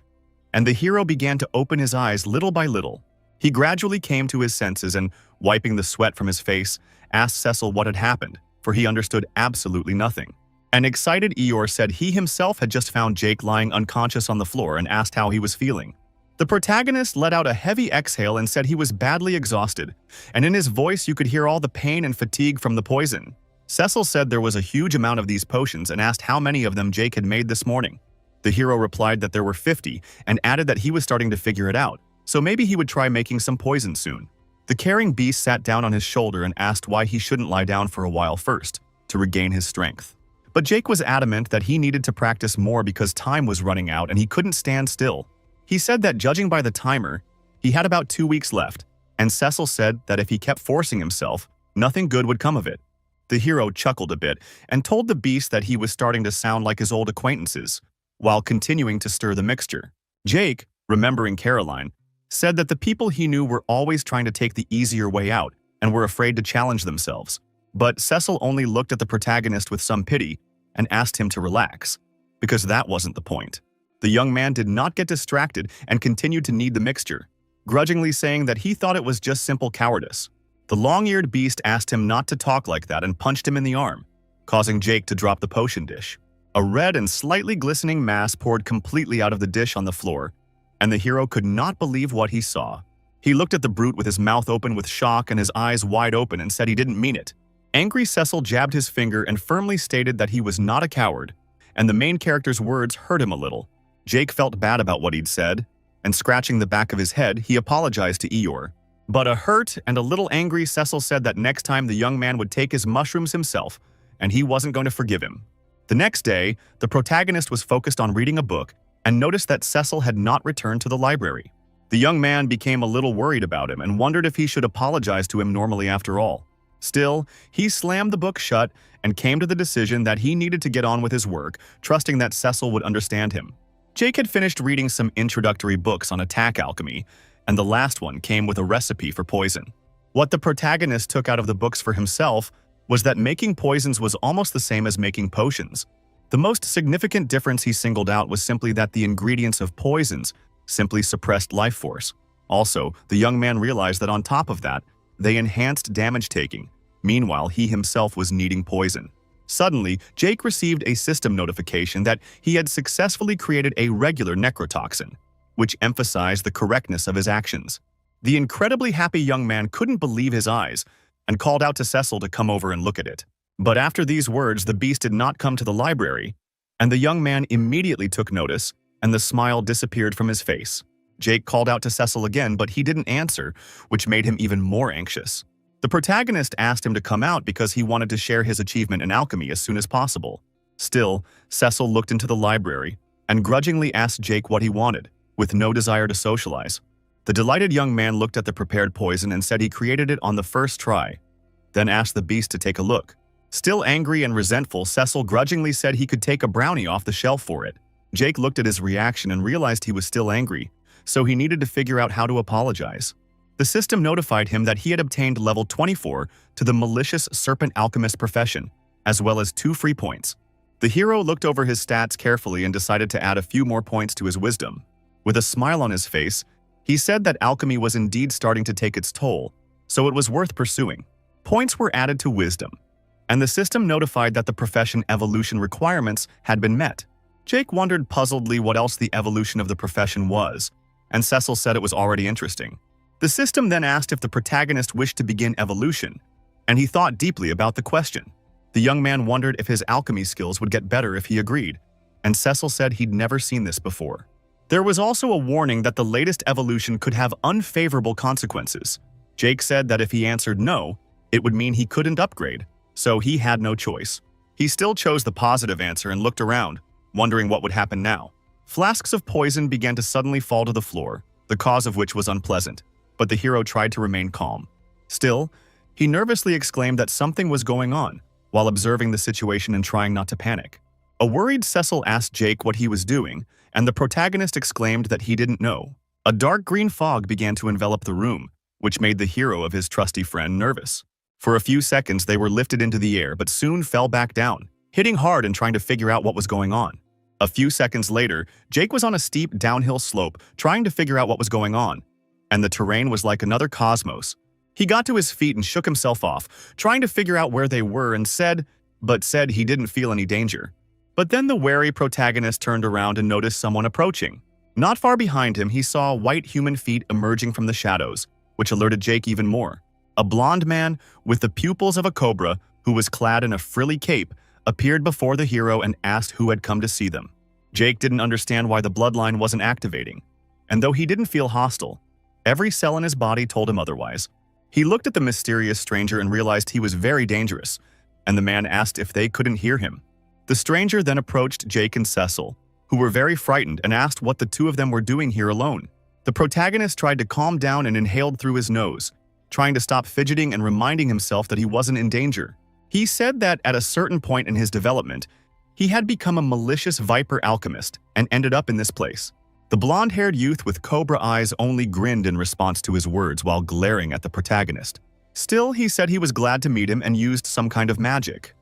and the hero began to open his eyes little by little. He gradually came to his senses and, wiping the sweat from his face, asked Cecil what had happened, for he understood absolutely nothing. An excited Eeyore said he himself had just found Jake lying unconscious on the floor and asked how he was feeling. The protagonist let out a heavy exhale and said he was badly exhausted, and in his voice you could hear all the pain and fatigue from the poison. Cecil said there was a huge amount of these potions and asked how many of them Jake had made this morning. The hero replied that there were 50 and added that he was starting to figure it out, so maybe he would try making some poison soon. The caring beast sat down on his shoulder and asked why he shouldn't lie down for a while first, to regain his strength. But Jake was adamant that he needed to practice more because time was running out and he couldn't stand still. He said that judging by the timer, he had about 2 weeks left, and Cecil said that if he kept forcing himself, nothing good would come of it. The hero chuckled a bit and told the beast that he was starting to sound like his old acquaintances, while continuing to stir the mixture. Jake, remembering Caroline, said that the people he knew were always trying to take the easier way out and were afraid to challenge themselves. But Cecil only looked at the protagonist with some pity and asked him to relax, because that wasn't the point. The young man did not get distracted and continued to knead the mixture, grudgingly saying that he thought it was just simple cowardice. The long-eared beast asked him not to talk like that and punched him in the arm, causing Jake to drop the potion dish. A red and slightly glistening mass poured completely out of the dish on the floor, and the hero could not believe what he saw. He looked at the brute with his mouth open with shock and his eyes wide open and said he didn't mean it. Angry Cecil jabbed his finger and firmly stated that he was not a coward, and the main character's words hurt him a little. Jake felt bad about what he'd said, and scratching the back of his head, he apologized to Eeyore. But a hurt and a little angry Cecil said that next time the young man would take his mushrooms himself, and he wasn't going to forgive him. The next day, the protagonist was focused on reading a book and noticed that Cecil had not returned to the library. The young man became a little worried about him and wondered if he should apologize to him normally after all. Still, he slammed the book shut and came to the decision that he needed to get on with his work, trusting that Cecil would understand him. Jake had finished reading some introductory books on attack alchemy, and the last one came with a recipe for poison. What the protagonist took out of the books for himself was that making poisons was almost the same as making potions. The most significant difference he singled out was simply that the ingredients of poisons simply suppressed life force. Also, the young man realized that on top of that, they enhanced damage taking. Meanwhile, he himself was needing poison. Suddenly, Jake received a system notification that he had successfully created a regular necrotoxin, which emphasized the correctness of his actions. The incredibly happy young man couldn't believe his eyes and called out to Cecil to come over and look at it. But after these words, the beast did not come to the library, and the young man immediately took notice, and the smile disappeared from his face. Jake called out to Cecil again, but he didn't answer, which made him even more anxious. The protagonist asked him to come out because he wanted to share his achievement in alchemy as soon as possible. Still, Cecil looked into the library and grudgingly asked Jake what he wanted, with no desire to socialize. The delighted young man looked at the prepared poison and said he created it on the first try, then asked the beast to take a look. Still angry and resentful, Cecil grudgingly said he could take a brownie off the shelf for it. Jake looked at his reaction and realized he was still angry, so he needed to figure out how to apologize. The system notified him that he had obtained level 24 to the malicious serpent alchemist profession, as well as 2 free points. The hero looked over his stats carefully and decided to add a few more points to his wisdom. With a smile on his face, he said that alchemy was indeed starting to take its toll, so it was worth pursuing. Points were added to wisdom, and the system notified that the profession evolution requirements had been met. Jake wondered puzzledly what else the evolution of the profession was, and Cecil said it was already interesting. The system then asked if the protagonist wished to begin evolution, and he thought deeply about the question. The young man wondered if his alchemy skills would get better if he agreed, and Cecil said he'd never seen this before. There was also a warning that the latest evolution could have unfavorable consequences. Jake said that if he answered no, it would mean he couldn't upgrade, so he had no choice. He still chose the positive answer and looked around, wondering what would happen now. Flasks of poison began to suddenly fall to the floor, the cause of which was unpleasant, but the hero tried to remain calm. Still, he nervously exclaimed that something was going on, while observing the situation and trying not to panic. A worried Cecil asked Jake what he was doing, and the protagonist exclaimed that he didn't know. A dark green fog began to envelop the room, which made the hero of his trusty friend nervous. For a few seconds, they were lifted into the air, but soon fell back down, hitting hard and trying to figure out what was going on. A few seconds later, Jake was on a steep downhill slope, trying to figure out what was going on, and the terrain was like another cosmos. He got to his feet and shook himself off, trying to figure out where they were and said he didn't feel any danger. But then the wary protagonist turned around and noticed someone approaching. Not far behind him, he saw white human feet emerging from the shadows, which alerted Jake even more. A blond man with the pupils of a cobra, who was clad in a frilly cape, appeared before the hero and asked who had come to see them. Jake didn't understand why the bloodline wasn't activating, and though he didn't feel hostile, every cell in his body told him otherwise. He looked at the mysterious stranger and realized he was very dangerous, and the man asked if they couldn't hear him. The stranger then approached Jake and Cecil, who were very frightened, and asked what the two of them were doing here alone. The protagonist tried to calm down and inhaled through his nose, trying to stop fidgeting and reminding himself that he wasn't in danger. He said that at a certain point in his development, he had become a malicious viper alchemist and ended up in this place. The blonde-haired youth with cobra eyes only grinned in response to his words while glaring at the protagonist. Still, he said he was glad to meet him and used some kind of magic,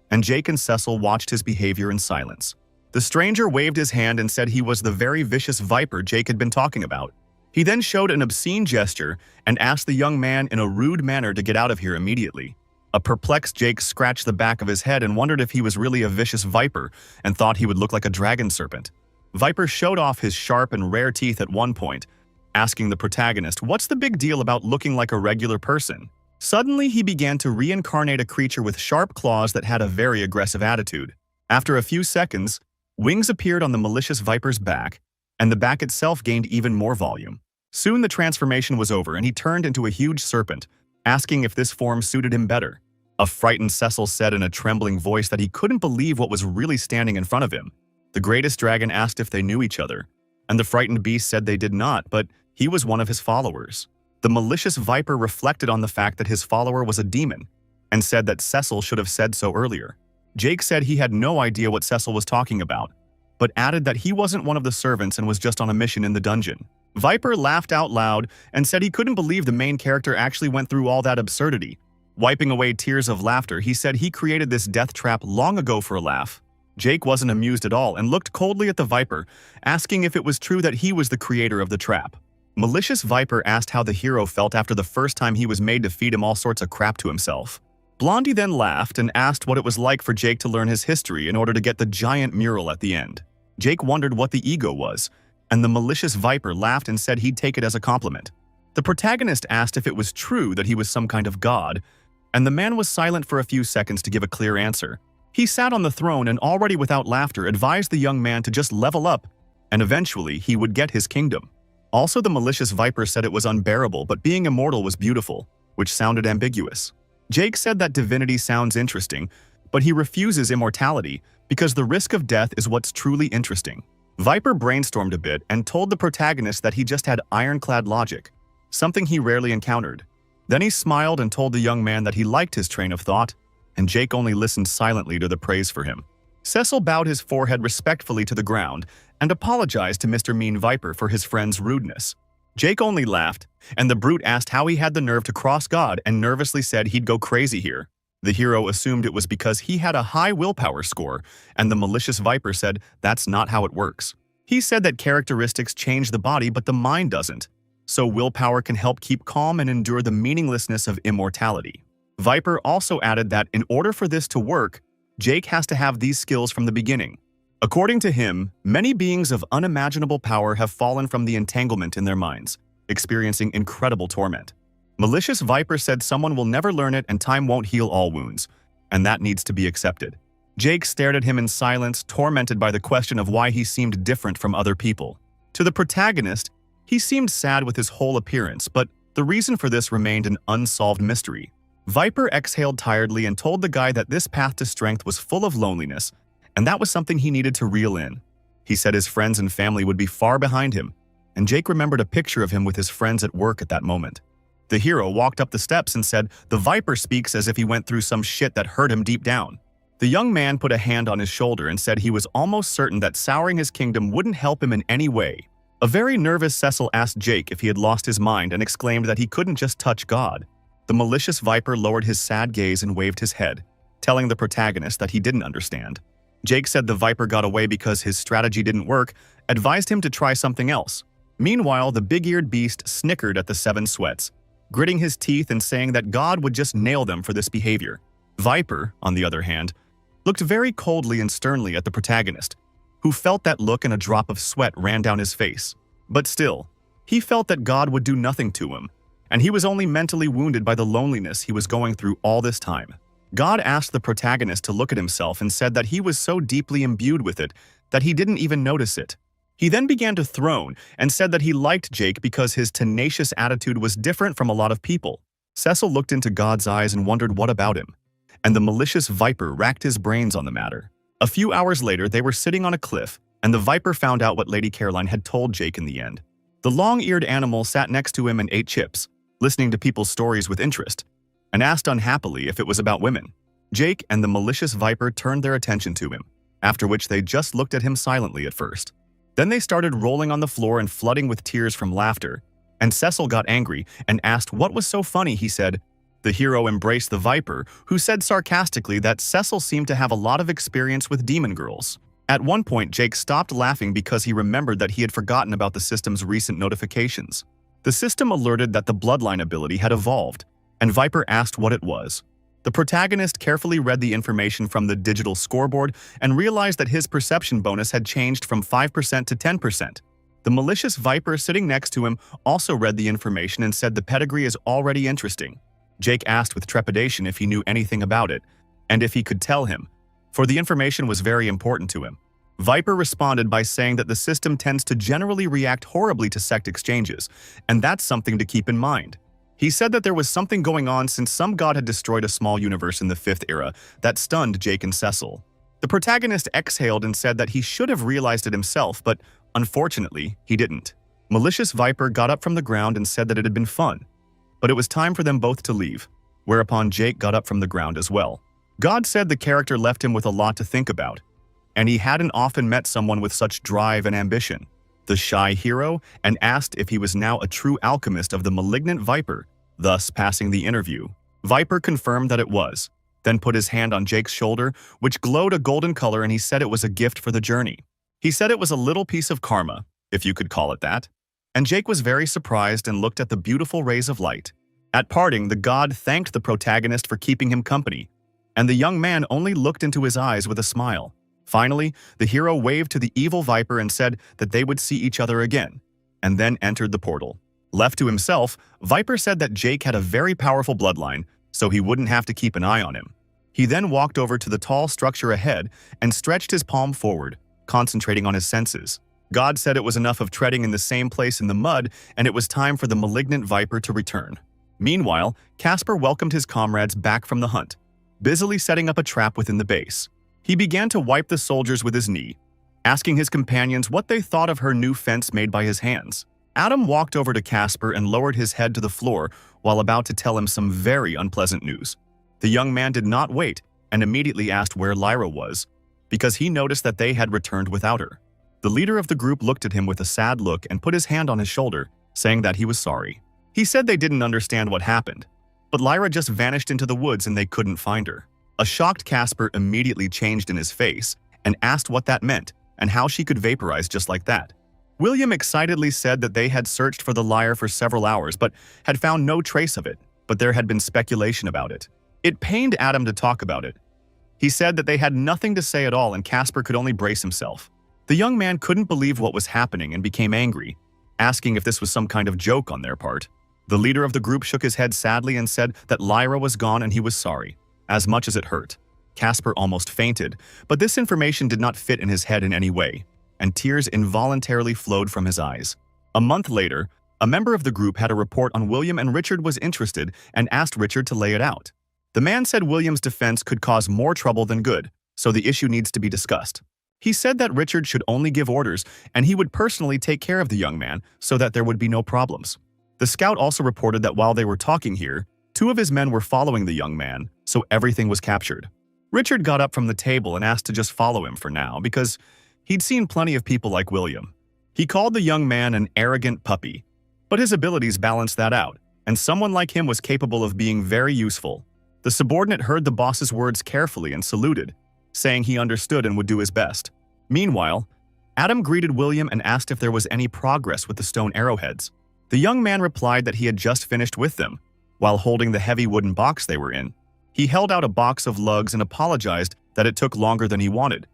and Jake and Cecil watched his behavior in silence. The stranger waved his hand and said he was the very vicious viper Jake had been talking about. He then showed an obscene gesture and asked the young man in a rude manner to get out of here immediately. A perplexed Jake scratched the back of his head and wondered if he was really a vicious viper and thought he would look like a dragon serpent. Viper showed off his sharp and rare teeth at one point, asking the protagonist, "What's the big deal about looking like a regular person?" Suddenly, he began to reincarnate a creature with sharp claws that had a very aggressive attitude. After a few seconds, wings appeared on the malicious viper's back, and the back itself gained even more volume. Soon the transformation was over and he turned into a huge serpent, asking if this form suited him better. A frightened Cecil said in a trembling voice that he couldn't believe what was really standing in front of him. The greatest dragon asked if they knew each other, and the frightened beast said they did not, but he was one of his followers. The malicious viper reflected on the fact that his follower was a demon, and said that Cecil should have said so earlier. Jake said he had no idea what Cecil was talking about, but added that he wasn't one of the servants and was just on a mission in the dungeon. Viper laughed out loud and said he couldn't believe the main character actually went through all that absurdity, Wiping away tears of laughter, he said he created this death trap long ago for a laugh. Jake wasn't amused at all and looked coldly at the Viper, asking if it was true that he was the creator of the trap. Malicious Viper asked how the hero felt after the first time he was made to feed him all sorts of crap to himself. Blondie then laughed and asked what it was like for Jake to learn his history in order to get the giant mural at the end. Jake wondered what the ego was, and the malicious Viper laughed and said he'd take it as a compliment. The protagonist asked if it was true that he was some kind of god, and the man was silent for a few seconds to give a clear answer. He sat on the throne and already without laughter advised the young man to just level up, and eventually he would get his kingdom. Also, the malicious Viper said it was unbearable, but being immortal was beautiful, which sounded ambiguous. Jake said that divinity sounds interesting, but he refuses immortality because the risk of death is what's truly interesting. Viper brainstormed a bit and told the protagonist that he just had ironclad logic, something he rarely encountered. Then he smiled and told the young man that he liked his train of thought, and Jake only listened silently to the praise for him. Cecil bowed his forehead respectfully to the ground and apologized to Mr. Mean Viper for his friend's rudeness. Jake only laughed, and the brute asked how he had the nerve to cross God and nervously said he'd go crazy here. The hero assumed it was because he had a high willpower score, and the malicious Viper said that's not how it works. He said that characteristics change the body but the mind doesn't, so willpower can help keep calm and endure the meaninglessness of immortality. Viper also added that in order for this to work, Jake has to have these skills from the beginning. According to him, many beings of unimaginable power have fallen from the entanglement in their minds, experiencing incredible torment. Malicious Viper said someone will never learn it and time won't heal all wounds, and that needs to be accepted. Jake stared at him in silence, tormented by the question of why he seemed different from other people. To the protagonist, he seemed sad with his whole appearance, but the reason for this remained an unsolved mystery. Viper exhaled tiredly and told the guy that this path to strength was full of loneliness, and that was something he needed to reel in. He said his friends and family would be far behind him, and Jake remembered a picture of him with his friends at work at that moment. The hero walked up the steps and said, "The Viper speaks as if he went through some shit that hurt him deep down." The young man put a hand on his shoulder and said he was almost certain that souring his kingdom wouldn't help him in any way. A very nervous Cecil asked Jake if he had lost his mind and exclaimed that he couldn't just touch God. The malicious Viper lowered his sad gaze and waved his head, telling the protagonist that he didn't understand. Jake said the Viper got away because his strategy didn't work, advised him to try something else. Meanwhile, the big-eared beast snickered at the 7 sweats, gritting his teeth and saying that God would just nail them for this behavior. Viper, on the other hand, looked very coldly and sternly at the protagonist, who felt that look and a drop of sweat ran down his face. But still, he felt that God would do nothing to him, and he was only mentally wounded by the loneliness he was going through all this time. God asked the protagonist to look at himself and said that he was so deeply imbued with it that he didn't even notice it. He then began to throne and said that he liked Jake because his tenacious attitude was different from a lot of people. Cecil looked into God's eyes and wondered what about him, and the malicious Viper racked his brains on the matter. A few hours later, they were sitting on a cliff, and the Viper found out what Lady Caroline had told Jake in the end. The long-eared animal sat next to him and ate chips, listening to people's stories with interest, and asked unhappily if it was about women. Jake and the malicious Viper turned their attention to him, after which they just looked at him silently at first. Then they started rolling on the floor and flooding with tears from laughter, and Cecil got angry and asked what was so funny. He said. The hero embraced the Viper, who said sarcastically that Cecil seemed to have a lot of experience with demon girls. At one point, Jake stopped laughing because he remembered that he had forgotten about the system's recent notifications. The system alerted that the bloodline ability had evolved, and Viper asked what it was. The protagonist carefully read the information from the digital scoreboard and realized that his perception bonus had changed from 5% to 10%. The malicious Viper sitting next to him also read the information and said the pedigree is already interesting. Jake asked with trepidation if he knew anything about it, and if he could tell him, for the information was very important to him. Viper responded by saying that the system tends to generally react horribly to sect exchanges, and that's something to keep in mind. He said that there was something going on since some god had destroyed a small universe in the 5th era that stunned Jake and Cecil. The protagonist exhaled and said that he should have realized it himself, but unfortunately, he didn't. Malicious Viper got up from the ground and said that it had been fun, but it was time for them both to leave, whereupon Jake got up from the ground as well. God said the character left him with a lot to think about, and he hadn't often met someone with such drive and ambition. The shy hero, and asked if he was now a true alchemist of the malignant Viper, thus passing the interview. Viper confirmed that it was, then put his hand on Jake's shoulder, which glowed a golden color, and he said it was a gift for the journey. He said it was a little piece of karma, if you could call it that. And Jake was very surprised and looked at the beautiful rays of light. At parting, the god thanked the protagonist for keeping him company, and the young man only looked into his eyes with a smile. Finally, the hero waved to the evil Viper and said that they would see each other again, and then entered the portal. Left to himself, Viper said that Jake had a very powerful bloodline, so he wouldn't have to keep an eye on him. He then walked over to the tall structure ahead and stretched his palm forward, concentrating on his senses. God said it was enough of treading in the same place in the mud, and it was time for the malignant Viper to return. Meanwhile, Casper welcomed his comrades back from the hunt, busily setting up a trap within the base. He began to wipe the soldiers with his knee, asking his companions what they thought of her new fence made by his hands. Adam walked over to Casper and lowered his head to the floor while about to tell him some very unpleasant news. The young man did not wait and immediately asked where Lyra was, because he noticed that they had returned without her. The leader of the group looked at him with a sad look and put his hand on his shoulder, saying that he was sorry. He said they didn't understand what happened, but Lyra just vanished into the woods and they couldn't find her. A shocked Casper immediately changed in his face and asked what that meant and how she could vaporize just like that. William excitedly said that they had searched for the lyre for several hours but had found no trace of it, but there had been speculation about it. It pained Adam to talk about it. He said that they had nothing to say at all and Casper could only brace himself. The young man couldn't believe what was happening and became angry, asking if this was some kind of joke on their part. The leader of the group shook his head sadly and said that Lyra was gone and he was sorry, as much as it hurt. Casper almost fainted, but this information did not fit in his head in any way, and tears involuntarily flowed from his eyes. A month later, a member of the group had a report on William and Richard was interested and asked Richard to lay it out. The man said William's defense could cause more trouble than good, so the issue needs to be discussed. He said that Richard should only give orders and he would personally take care of the young man so that there would be no problems. The scout also reported that while they were talking here, 2 of his men were following the young man, so everything was captured. Richard got up from the table and asked to just follow him for now because he'd seen plenty of people like William. He called the young man an arrogant puppy, but his abilities balanced that out, and someone like him was capable of being very useful. The subordinate heard the boss's words carefully and saluted, saying he understood and would do his best. Meanwhile, Adam greeted William and asked if there was any progress with the stone arrowheads. The young man replied that he had just finished with them, while holding the heavy wooden box they were in. He held out a box of lugs and apologized that it took longer than he wanted,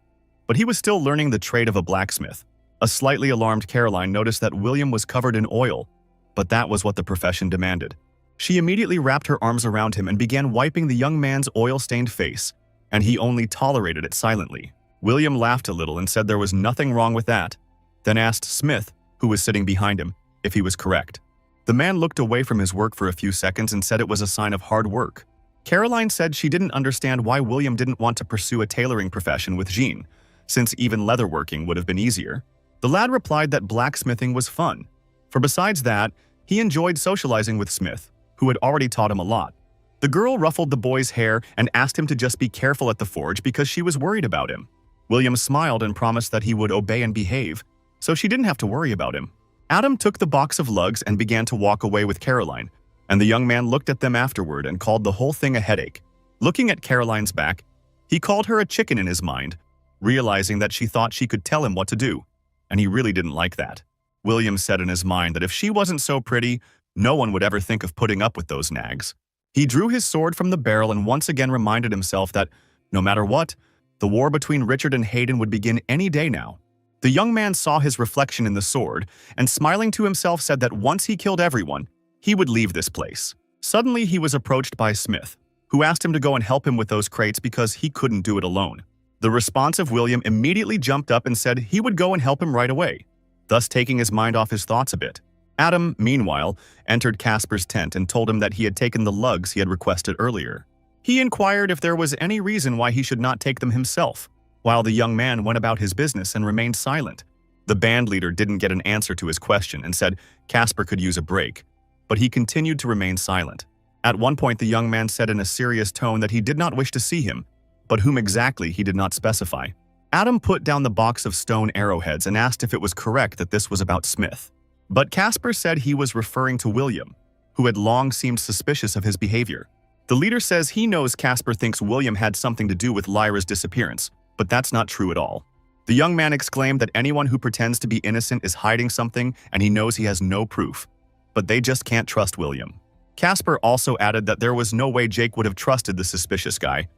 but he was still learning the trade of a blacksmith. A slightly alarmed Caroline noticed that William was covered in oil, but that was what the profession demanded. She immediately wrapped her arms around him and began wiping the young man's oil-stained face, and he only tolerated it silently. William laughed a little and said there was nothing wrong with that, then asked Smith, who was sitting behind him, if he was correct. The man looked away from his work for a few seconds and said it was a sign of hard work. Caroline said she didn't understand why William didn't want to pursue a tailoring profession with Jean, since even leatherworking would have been easier. The lad replied that blacksmithing was fun, for besides that, he enjoyed socializing with Smith, who had already taught him a lot. The girl ruffled the boy's hair and asked him to just be careful at the forge because she was worried about him. William smiled and promised that he would obey and behave, so she didn't have to worry about him. Adam took the box of lugs and began to walk away with Caroline, and the young man looked at them afterward and called the whole thing a headache. Looking at Caroline's back, he called her a chicken in his mind, realizing that she thought she could tell him what to do, and he really didn't like that. William said in his mind that if she wasn't so pretty, no one would ever think of putting up with those nags. He drew his sword from the barrel and once again reminded himself that, no matter what, the war between Richard and Hayden would begin any day now. The young man saw his reflection in the sword, and smiling to himself said that once he killed everyone, he would leave this place. Suddenly he was approached by Smith, who asked him to go and help him with those crates because he couldn't do it alone. The responsive William immediately jumped up and said he would go and help him right away, thus taking his mind off his thoughts a bit. Adam, meanwhile, entered Casper's tent and told him that he had taken the lugs he had requested earlier. He inquired if there was any reason why he should not take them himself, while the young man went about his business and remained silent. The band leader didn't get an answer to his question and said Casper could use a break, but he continued to remain silent. At one point, the young man said in a serious tone that he did not wish to see him, but whom exactly he did not specify. Adam put down the box of stone arrowheads and asked if it was correct that this was about Smith. But Casper said he was referring to William, who had long seemed suspicious of his behavior. The leader says he knows Casper thinks William had something to do with Lyra's disappearance, but that's not true at all. The young man exclaimed that anyone who pretends to be innocent is hiding something and he knows he has no proof. But they just can't trust William. Casper also added that there was no way Jake would have trusted the suspicious guy.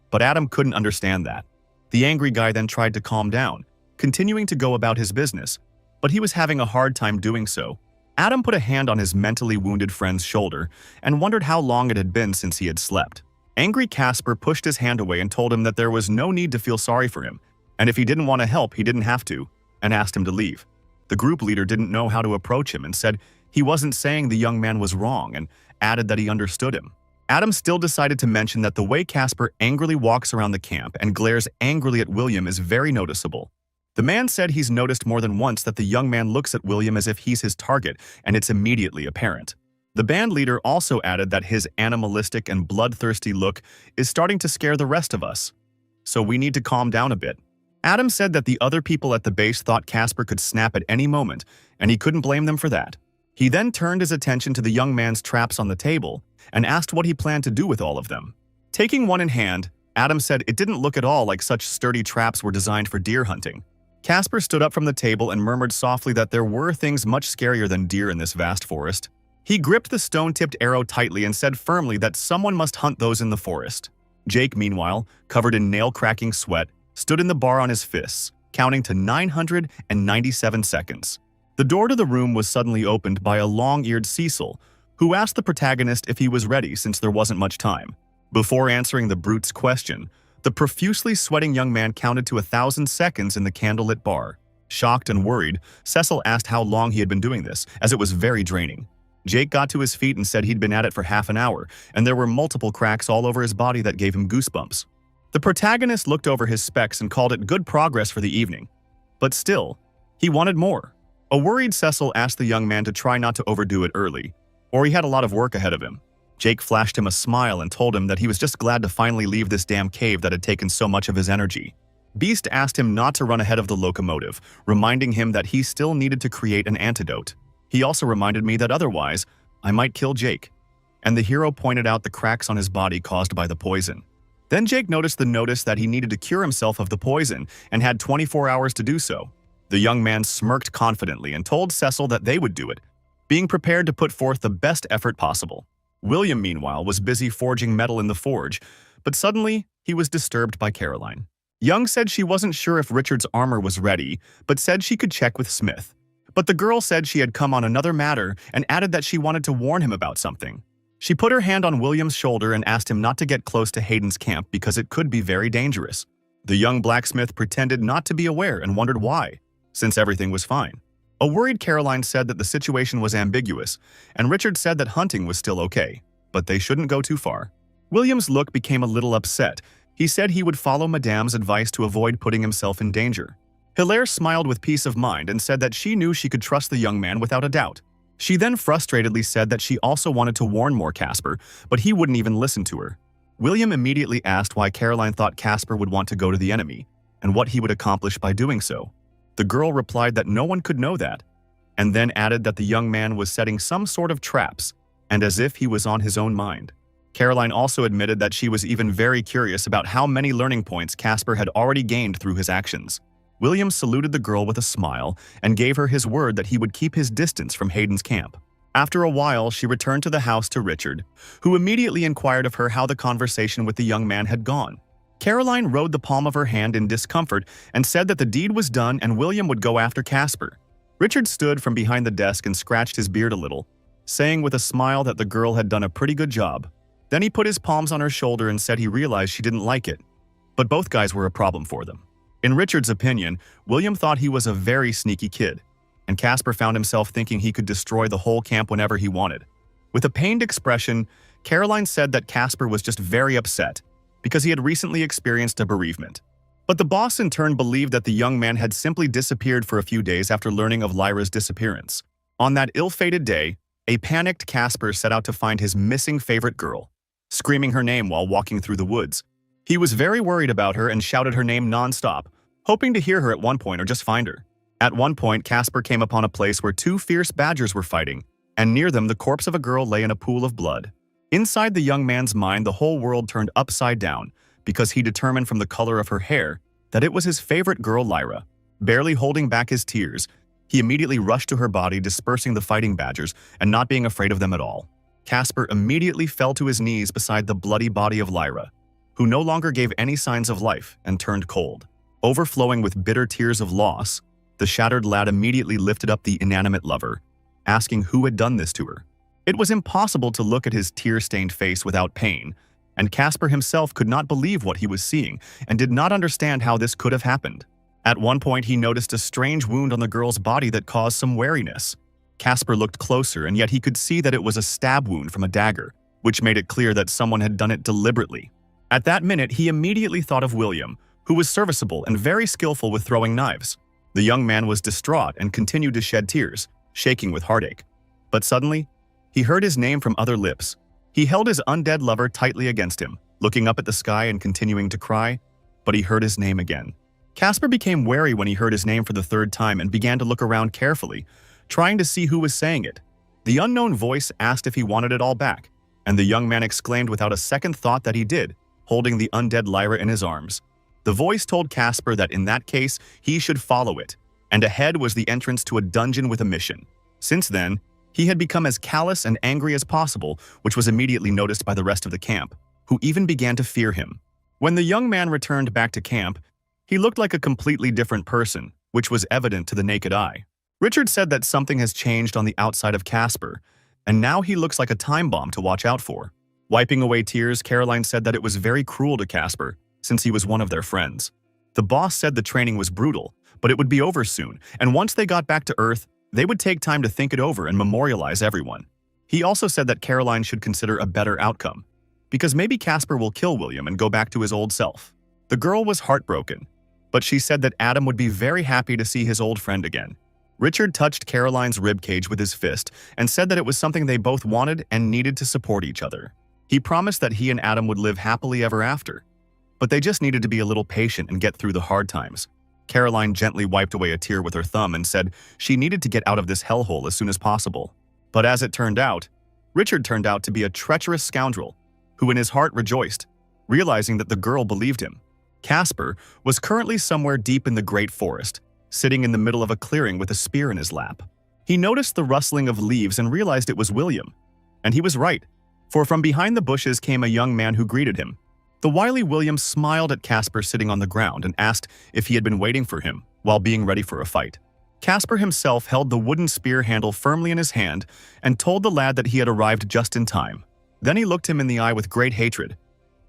But Adam couldn't understand that. The angry guy then tried to calm down, continuing to go about his business, but he was having a hard time doing so. Adam put a hand on his mentally wounded friend's shoulder and wondered how long it had been since he had slept. Angry Casper pushed his hand away and told him that there was no need to feel sorry for him, and if he didn't want to help, he didn't have to, and asked him to leave. The group leader didn't know how to approach him and said he wasn't saying the young man was wrong and added that he understood him. Adam still decided to mention that the way Casper angrily walks around the camp and glares angrily at William is very noticeable. The man said he's noticed more than once that the young man looks at William as if he's his target, and it's immediately apparent. The band leader also added that his animalistic and bloodthirsty look is starting to scare the rest of us, so we need to calm down a bit. Adam said that the other people at the base thought Casper could snap at any moment, and he couldn't blame them for that. He then turned his attention to the young man's traps on the table and asked what he planned to do with all of them. Taking one in hand, Adam said it didn't look at all like such sturdy traps were designed for deer hunting. Casper stood up from the table and murmured softly that there were things much scarier than deer in this vast forest. He gripped the stone-tipped arrow tightly and said firmly that someone must hunt those in the forest. Jake, meanwhile, covered in nail-cracking sweat, stood in the bar on his fists, counting to 997 seconds. The door to the room was suddenly opened by a long-eared Cecil, who asked the protagonist if he was ready since there wasn't much time. Before answering the brute's question, the profusely sweating young man counted to 1,000 seconds in the candlelit bar. Shocked and worried, Cecil asked how long he had been doing this, as it was very draining. Jake got to his feet and said he'd been at it for half an hour, and there were multiple cracks all over his body that gave him goosebumps. The protagonist looked over his specs and called it good progress for the evening. But still, he wanted more. A worried Cecil asked the young man to try not to overdo it early, or he had a lot of work ahead of him. Jake flashed him a smile and told him that he was just glad to finally leave this damn cave that had taken so much of his energy. Beast asked him not to run ahead of the locomotive, reminding him that he still needed to create an antidote. He also reminded me that otherwise, I might kill Jake. And the hero pointed out the cracks on his body caused by the poison. Then Jake noticed the notice that he needed to cure himself of the poison and had 24 hours to do so. The young man smirked confidently and told Cecil that they would do it, being prepared to put forth the best effort possible. William, meanwhile, was busy forging metal in the forge, but suddenly he was disturbed by Caroline. Young said she wasn't sure if Richard's armor was ready, but said she could check with Smith. But the girl said she had come on another matter and added that she wanted to warn him about something. She put her hand on William's shoulder and asked him not to get close to Hayden's camp because it could be very dangerous. The young blacksmith pretended not to be aware and wondered why, since everything was fine. A worried Caroline said that the situation was ambiguous, and Richard said that hunting was still okay, but they shouldn't go too far. William's look became a little upset. He said he would follow Madame's advice to avoid putting himself in danger. Hilaire smiled with peace of mind and said that she knew she could trust the young man without a doubt. She then frustratedly said that she also wanted to warn more Casper, but he wouldn't even listen to her. William immediately asked why Caroline thought Casper would want to go to the enemy, and what he would accomplish by doing so. The girl replied that no one could know that, and then added that the young man was setting some sort of traps, and as if he was on his own mind. Caroline also admitted that she was even very curious about how many learning points Casper had already gained through his actions. William saluted the girl with a smile and gave her his word that he would keep his distance from Hayden's camp. After a while, she returned to the house to Richard, who immediately inquired of her how the conversation with the young man had gone. Caroline rode the palm of her hand in discomfort and said that the deed was done and William would go after Casper. Richard stood from behind the desk and scratched his beard a little, saying with a smile that the girl had done a pretty good job. Then he put his palms on her shoulder and said he realized she didn't like it, but both guys were a problem for them. In Richard's opinion, William thought he was a very sneaky kid, and Casper found himself thinking he could destroy the whole camp whenever he wanted. With a pained expression, Caroline said that Casper was just very upset because he had recently experienced a bereavement. But the boss in turn believed that the young man had simply disappeared for a few days after learning of Lyra's disappearance. On that ill-fated day, a panicked Casper set out to find his missing favorite girl, screaming her name while walking through the woods. He was very worried about her and shouted her name non-stop, hoping to hear her at one point or just find her. At one point, Casper came upon a place where two fierce badgers were fighting, and near them the corpse of a girl lay in a pool of blood. Inside the young man's mind, the whole world turned upside down because he determined from the color of her hair that it was his favorite girl, Lyra. Barely holding back his tears, he immediately rushed to her body, dispersing the fighting badgers and not being afraid of them at all. Casper immediately fell to his knees beside the bloody body of Lyra, who no longer gave any signs of life and turned cold. Overflowing with bitter tears of loss, the shattered lad immediately lifted up the inanimate lover, asking who had done this to her. It was impossible to look at his tear-stained face without pain, and Casper himself could not believe what he was seeing and did not understand how this could have happened. At one point, he noticed a strange wound on the girl's body that caused some wariness. Casper looked closer, and yet he could see that it was a stab wound from a dagger, which made it clear that someone had done it deliberately. At that minute, he immediately thought of William, who was serviceable and very skillful with throwing knives. The young man was distraught and continued to shed tears, shaking with heartache. But suddenly, he heard his name from other lips. He held his undead lover tightly against him, looking up at the sky and continuing to cry, but he heard his name again. Casper became wary when he heard his name for the third time and began to look around carefully, trying to see who was saying it. The unknown voice asked if he wanted it all back, and the young man exclaimed without a second thought that he did, holding the undead Lyra in his arms. The voice told Casper that in that case, he should follow it, and ahead was the entrance to a dungeon with a mission. Since then, he had become as callous and angry as possible, which was immediately noticed by the rest of the camp, who even began to fear him. When the young man returned back to camp, he looked like a completely different person, which was evident to the naked eye. Richard said that something has changed on the outside of Casper, and now he looks like a time bomb to watch out for. Wiping away tears, Caroline said that it was very cruel to Casper, since he was one of their friends. The boss said the training was brutal, but it would be over soon, and once they got back to Earth, they would take time to think it over and memorialize everyone. He also said that Caroline should consider a better outcome, because maybe Casper will kill William and go back to his old self. The girl was heartbroken, but she said that Adam would be very happy to see his old friend again. Richard touched Caroline's ribcage with his fist and said that it was something they both wanted and needed to support each other. He promised that he and Adam would live happily ever after, but they just needed to be a little patient and get through the hard times. Caroline gently wiped away a tear with her thumb and said she needed to get out of this hellhole as soon as possible. But as it turned out, Richard turned out to be a treacherous scoundrel who in his heart rejoiced, realizing that the girl believed him. Casper was currently somewhere deep in the great forest, sitting in the middle of a clearing with a spear in his lap. He noticed the rustling of leaves and realized it was William. And he was right, for from behind the bushes came a young man who greeted him. The wily William smiled at Casper sitting on the ground and asked if he had been waiting for him while being ready for a fight. Casper himself held the wooden spear handle firmly in his hand and told the lad that he had arrived just in time. Then he looked him in the eye with great hatred,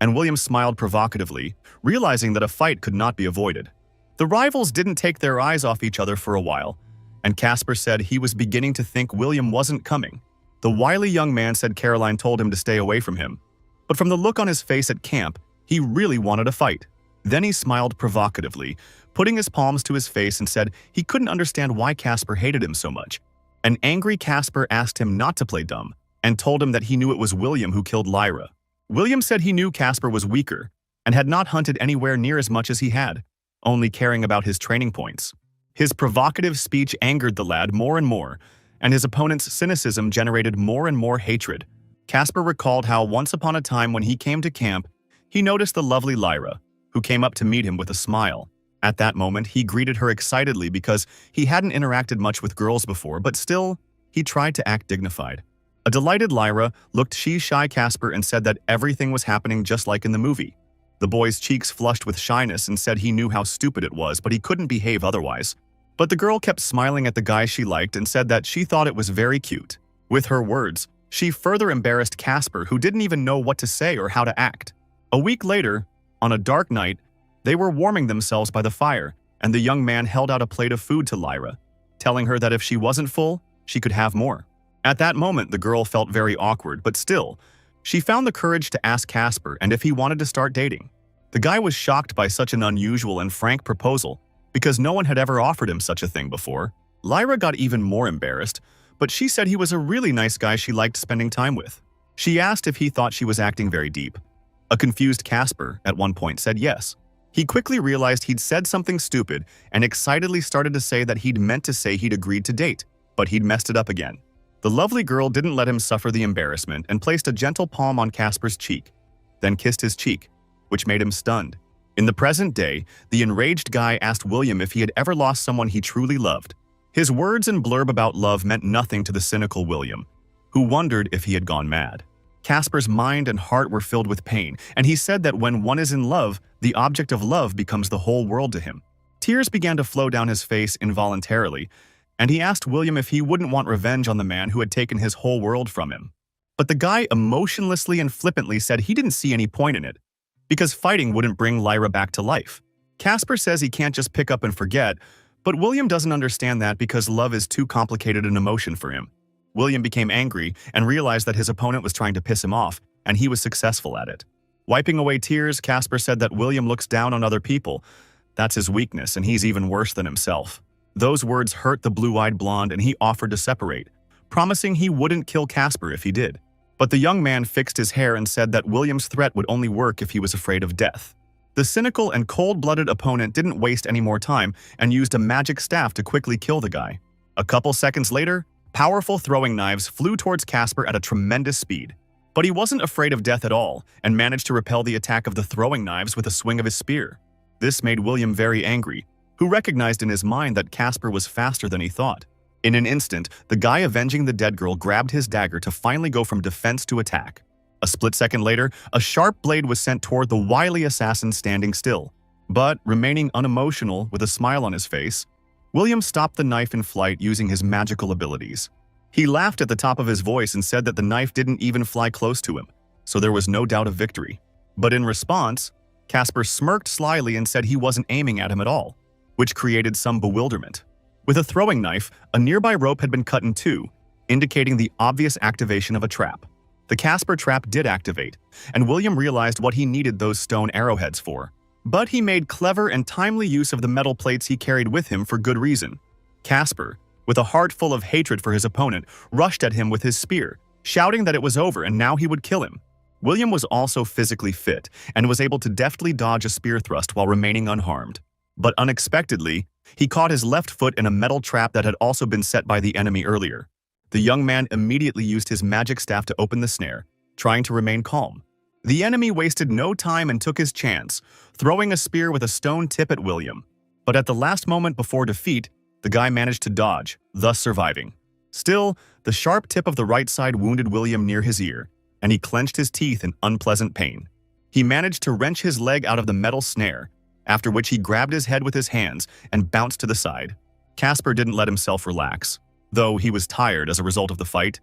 and William smiled provocatively, realizing that a fight could not be avoided. The rivals didn't take their eyes off each other for a while, and Casper said he was beginning to think William wasn't coming. The wily young man said Caroline told him to stay away from him, but from the look on his face at camp, he really wanted a fight. Then he smiled provocatively, putting his palms to his face and said he couldn't understand why Casper hated him so much. An angry Casper asked him not to play dumb and told him that he knew it was William who killed Lyra. William said he knew Casper was weaker and had not hunted anywhere near as much as he had, only caring about his training points. His provocative speech angered the lad more and more, and his opponent's cynicism generated more and more hatred. Casper recalled how once upon a time when he came to camp, he noticed the lovely Lyra, who came up to meet him with a smile. At that moment, he greeted her excitedly because he hadn't interacted much with girls before, but still, he tried to act dignified. A delighted Lyra looked shy Casper and said that everything was happening just like in the movie. The boy's cheeks flushed with shyness and said he knew how stupid it was, but he couldn't behave otherwise. But the girl kept smiling at the guy she liked and said that she thought it was very cute. With her words, she further embarrassed Casper, who didn't even know what to say or how to act. A week later, on a dark night, they were warming themselves by the fire, and the young man held out a plate of food to Lyra, telling her that if she wasn't full, she could have more. At that moment, the girl felt very awkward, but still, she found the courage to ask Casper and if he wanted to start dating. The guy was shocked by such an unusual and frank proposal, because no one had ever offered him such a thing before. Lyra got even more embarrassed, but she said he was a really nice guy she liked spending time with. She asked if he thought she was acting very deep. A confused Casper, at one point, said yes. He quickly realized he'd said something stupid and excitedly started to say that he'd meant to say he'd agreed to date, but he'd messed it up again. The lovely girl didn't let him suffer the embarrassment and placed a gentle palm on Casper's cheek, then kissed his cheek, which made him stunned. In the present day, the enraged guy asked William if he had ever lost someone he truly loved. His words and blurb about love meant nothing to the cynical William, who wondered if he had gone mad. Casper's mind and heart were filled with pain, and he said that when one is in love, the object of love becomes the whole world to him. Tears began to flow down his face involuntarily, and he asked William if he wouldn't want revenge on the man who had taken his whole world from him. But the guy emotionlessly and flippantly said he didn't see any point in it, because fighting wouldn't bring Lyra back to life. Casper says he can't just pick up and forget, but William doesn't understand that because love is too complicated an emotion for him. William became angry and realized that his opponent was trying to piss him off, and he was successful at it. Wiping away tears, Casper said that William looks down on other people. That's his weakness, and he's even worse than himself. Those words hurt the blue-eyed blonde, and he offered to separate, promising he wouldn't kill Casper if he did. But the young man fixed his hair and said that William's threat would only work if he was afraid of death. The cynical and cold-blooded opponent didn't waste any more time and used a magic staff to quickly kill the guy. A couple seconds later, powerful throwing knives flew towards Casper at a tremendous speed. But he wasn't afraid of death at all and managed to repel the attack of the throwing knives with a swing of his spear. This made William very angry, who recognized in his mind that Casper was faster than he thought. In an instant, the guy avenging the dead girl grabbed his dagger to finally go from defense to attack. A split second later, a sharp blade was sent toward the wily assassin standing still. But, remaining unemotional with a smile on his face, William stopped the knife in flight using his magical abilities. He laughed at the top of his voice and said that the knife didn't even fly close to him, so there was no doubt of victory. But in response, Casper smirked slyly and said he wasn't aiming at him at all, which created some bewilderment. With a throwing knife, a nearby rope had been cut in two, indicating the obvious activation of a trap. The Casper trap did activate, and William realized what he needed those stone arrowheads for. But he made clever and timely use of the metal plates he carried with him for good reason. Casper, with a heart full of hatred for his opponent, rushed at him with his spear, shouting that it was over and now he would kill him. William was also physically fit and was able to deftly dodge a spear thrust while remaining unharmed. But unexpectedly, he caught his left foot in a metal trap that had also been set by the enemy earlier. The young man immediately used his magic staff to open the snare, trying to remain calm. The enemy wasted no time and took his chance, throwing a spear with a stone tip at William. But at the last moment before defeat, the guy managed to dodge, thus surviving. Still, the sharp tip of the right side wounded William near his ear, and he clenched his teeth in unpleasant pain. He managed to wrench his leg out of the metal snare, after which he grabbed his head with his hands and bounced to the side. Casper didn't let himself relax. Though he was tired as a result of the fight,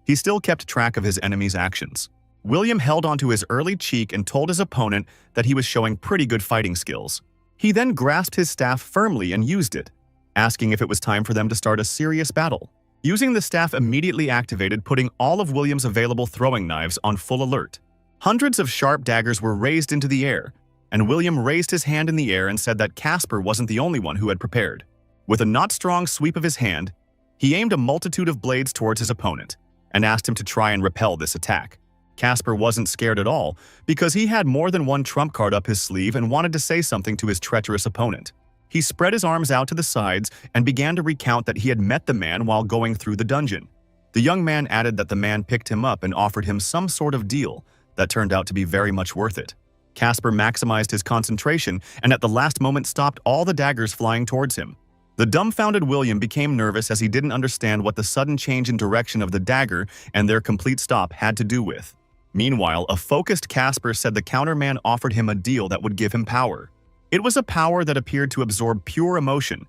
he still kept track of his enemy's actions. William held onto his early cheek and told his opponent that he was showing pretty good fighting skills. He then grasped his staff firmly and used it, asking if it was time for them to start a serious battle. Using the staff immediately activated, putting all of William's available throwing knives on full alert. Hundreds of sharp daggers were raised into the air, and William raised his hand in the air and said that Casper wasn't the only one who had prepared. With a not strong sweep of his hand, he aimed a multitude of blades towards his opponent and asked him to try and repel this attack. Casper wasn't scared at all because he had more than one trump card up his sleeve and wanted to say something to his treacherous opponent. He spread his arms out to the sides and began to recount that he had met the man while going through the dungeon. The young man added that the man picked him up and offered him some sort of deal that turned out to be very much worth it. Casper maximized his concentration and at the last moment stopped all the daggers flying towards him. The dumbfounded William became nervous as he didn't understand what the sudden change in direction of the dagger and their complete stop had to do with. Meanwhile, a focused Casper said the counterman offered him a deal that would give him power. It was a power that appeared to absorb pure emotion,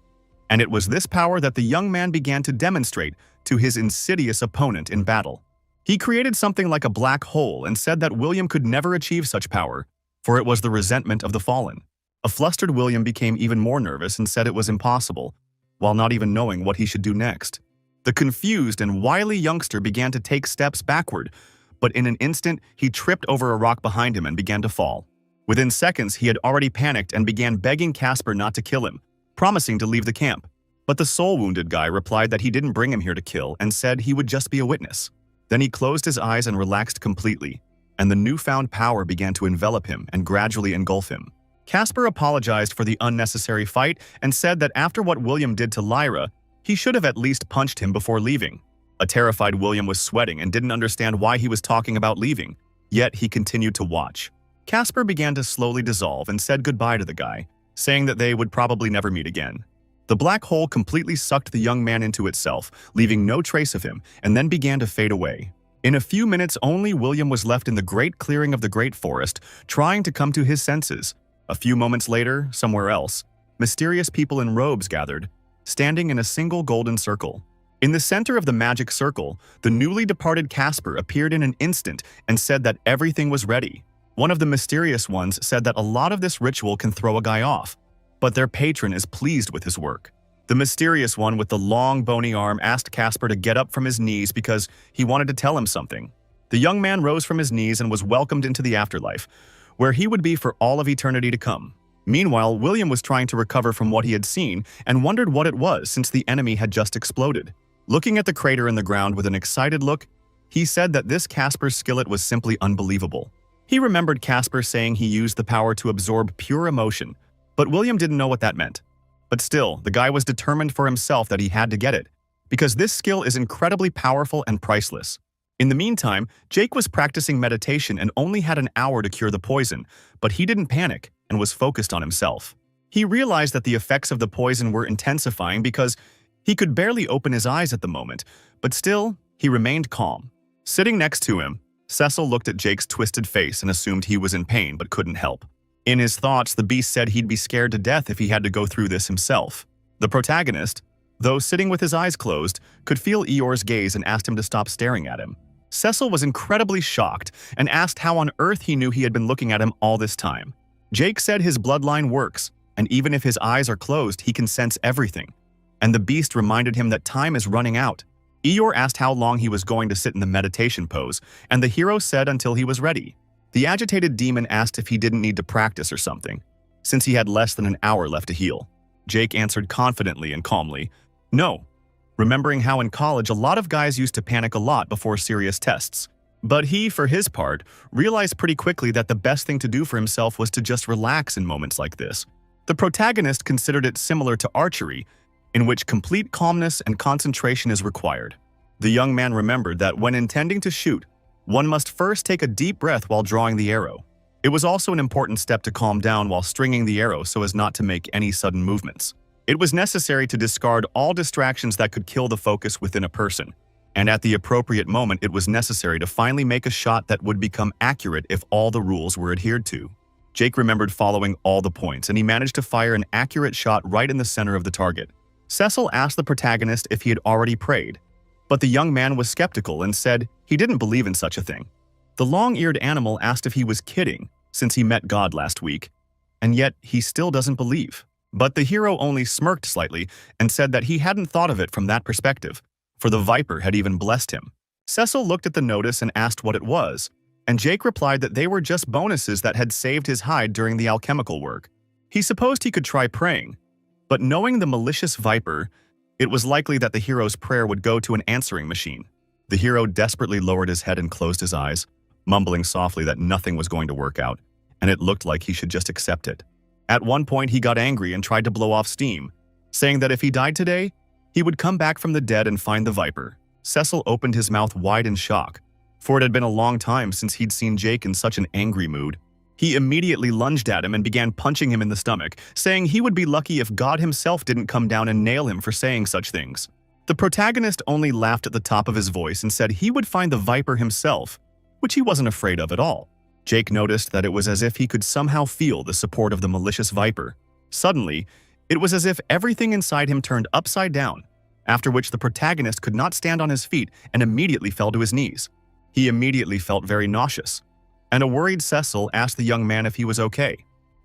and it was this power that the young man began to demonstrate to his insidious opponent in battle. He created something like a black hole and said that William could never achieve such power, for it was the resentment of the fallen. A flustered William became even more nervous and said it was impossible, while not even knowing what he should do next. The confused and wily youngster began to take steps backward, but in an instant he tripped over a rock behind him and began to fall. Within seconds, he had already panicked and began begging Casper not to kill him, promising to leave the camp. But the soul-wounded guy replied that he didn't bring him here to kill and said he would just be a witness. Then he closed his eyes and relaxed completely, and the newfound power began to envelop him and gradually engulf him. Casper apologized for the unnecessary fight and said that after what William did to Lyra, he should have at least punched him before leaving. A terrified William was sweating and didn't understand why he was talking about leaving, yet he continued to watch. Casper began to slowly dissolve and said goodbye to the guy, saying that they would probably never meet again. The black hole completely sucked the young man into itself, leaving no trace of him, and then began to fade away. In a few minutes only, William was left in the great clearing of the great forest, trying to come to his senses. A few moments later, somewhere else, mysterious people in robes gathered, standing in a single golden circle. In the center of the magic circle, the newly departed Casper appeared in an instant and said that everything was ready. One of the mysterious ones said that a lot of this ritual can throw a guy off, but their patron is pleased with his work. The mysterious one with the long bony arm asked Casper to get up from his knees because he wanted to tell him something. The young man rose from his knees and was welcomed into the afterlife, where he would be for all of eternity to come. Meanwhile, William was trying to recover from what he had seen and wondered what it was since the enemy had just exploded. Looking at the crater in the ground with an excited look, he said that this Casper's skillet was simply unbelievable. He remembered Casper saying he used the power to absorb pure emotion, but William didn't know what that meant. But still, the guy was determined for himself that he had to get it, because this skill is incredibly powerful and priceless. In the meantime, Jake was practicing meditation and only had an hour to cure the poison, but he didn't panic and was focused on himself. He realized that the effects of the poison were intensifying because he could barely open his eyes at the moment, but still, he remained calm. Sitting next to him, Cecil looked at Jake's twisted face and assumed he was in pain but couldn't help. In his thoughts, the beast said he'd be scared to death if he had to go through this himself. The protagonist, though sitting with his eyes closed, could feel Eeyore's gaze and asked him to stop staring at him. Cecil was incredibly shocked and asked how on earth he knew he had been looking at him all this time. Jake said his bloodline works, and even if his eyes are closed, he can sense everything. And the beast reminded him that time is running out. Eeyore asked how long he was going to sit in the meditation pose, and the hero said until he was ready. The agitated demon asked if he didn't need to practice or something, since he had less than an hour left to heal. Jake answered confidently and calmly, no, remembering how in college a lot of guys used to panic a lot before serious tests. But he, for his part, realized pretty quickly that the best thing to do for himself was to just relax in moments like this. The protagonist considered it similar to archery, in which complete calmness and concentration is required. The young man remembered that when intending to shoot, one must first take a deep breath while drawing the arrow. It was also an important step to calm down while stringing the arrow so as not to make any sudden movements. It was necessary to discard all distractions that could kill the focus within a person, and at the appropriate moment it was necessary to finally make a shot that would become accurate if all the rules were adhered to. Jake remembered following all the points, and he managed to fire an accurate shot right in the center of the target. Cecil asked the protagonist if he had already prayed, but the young man was skeptical and said he didn't believe in such a thing. The long-eared animal asked if he was kidding, since he met God last week, and yet he still doesn't believe. But the hero only smirked slightly and said that he hadn't thought of it from that perspective, for the viper had even blessed him. Cecil looked at the notice and asked what it was, and Jake replied that they were just bonuses that had saved his hide during the alchemical work. He supposed he could try praying, but knowing the malicious viper, it was likely that the hero's prayer would go to an answering machine. The hero desperately lowered his head and closed his eyes, mumbling softly that nothing was going to work out, and it looked like he should just accept it. At one point, he got angry and tried to blow off steam, saying that if he died today, he would come back from the dead and find the viper. Cecil opened his mouth wide in shock, for it had been a long time since he'd seen Jake in such an angry mood. He immediately lunged at him and began punching him in the stomach, saying he would be lucky if God himself didn't come down and nail him for saying such things. The protagonist only laughed at the top of his voice and said he would find the viper himself, which he wasn't afraid of at all. Jake noticed that it was as if he could somehow feel the support of the malicious viper. Suddenly, it was as if everything inside him turned upside down, after which the protagonist could not stand on his feet and immediately fell to his knees. He immediately felt very nauseous, and a worried Cecil asked the young man if he was okay.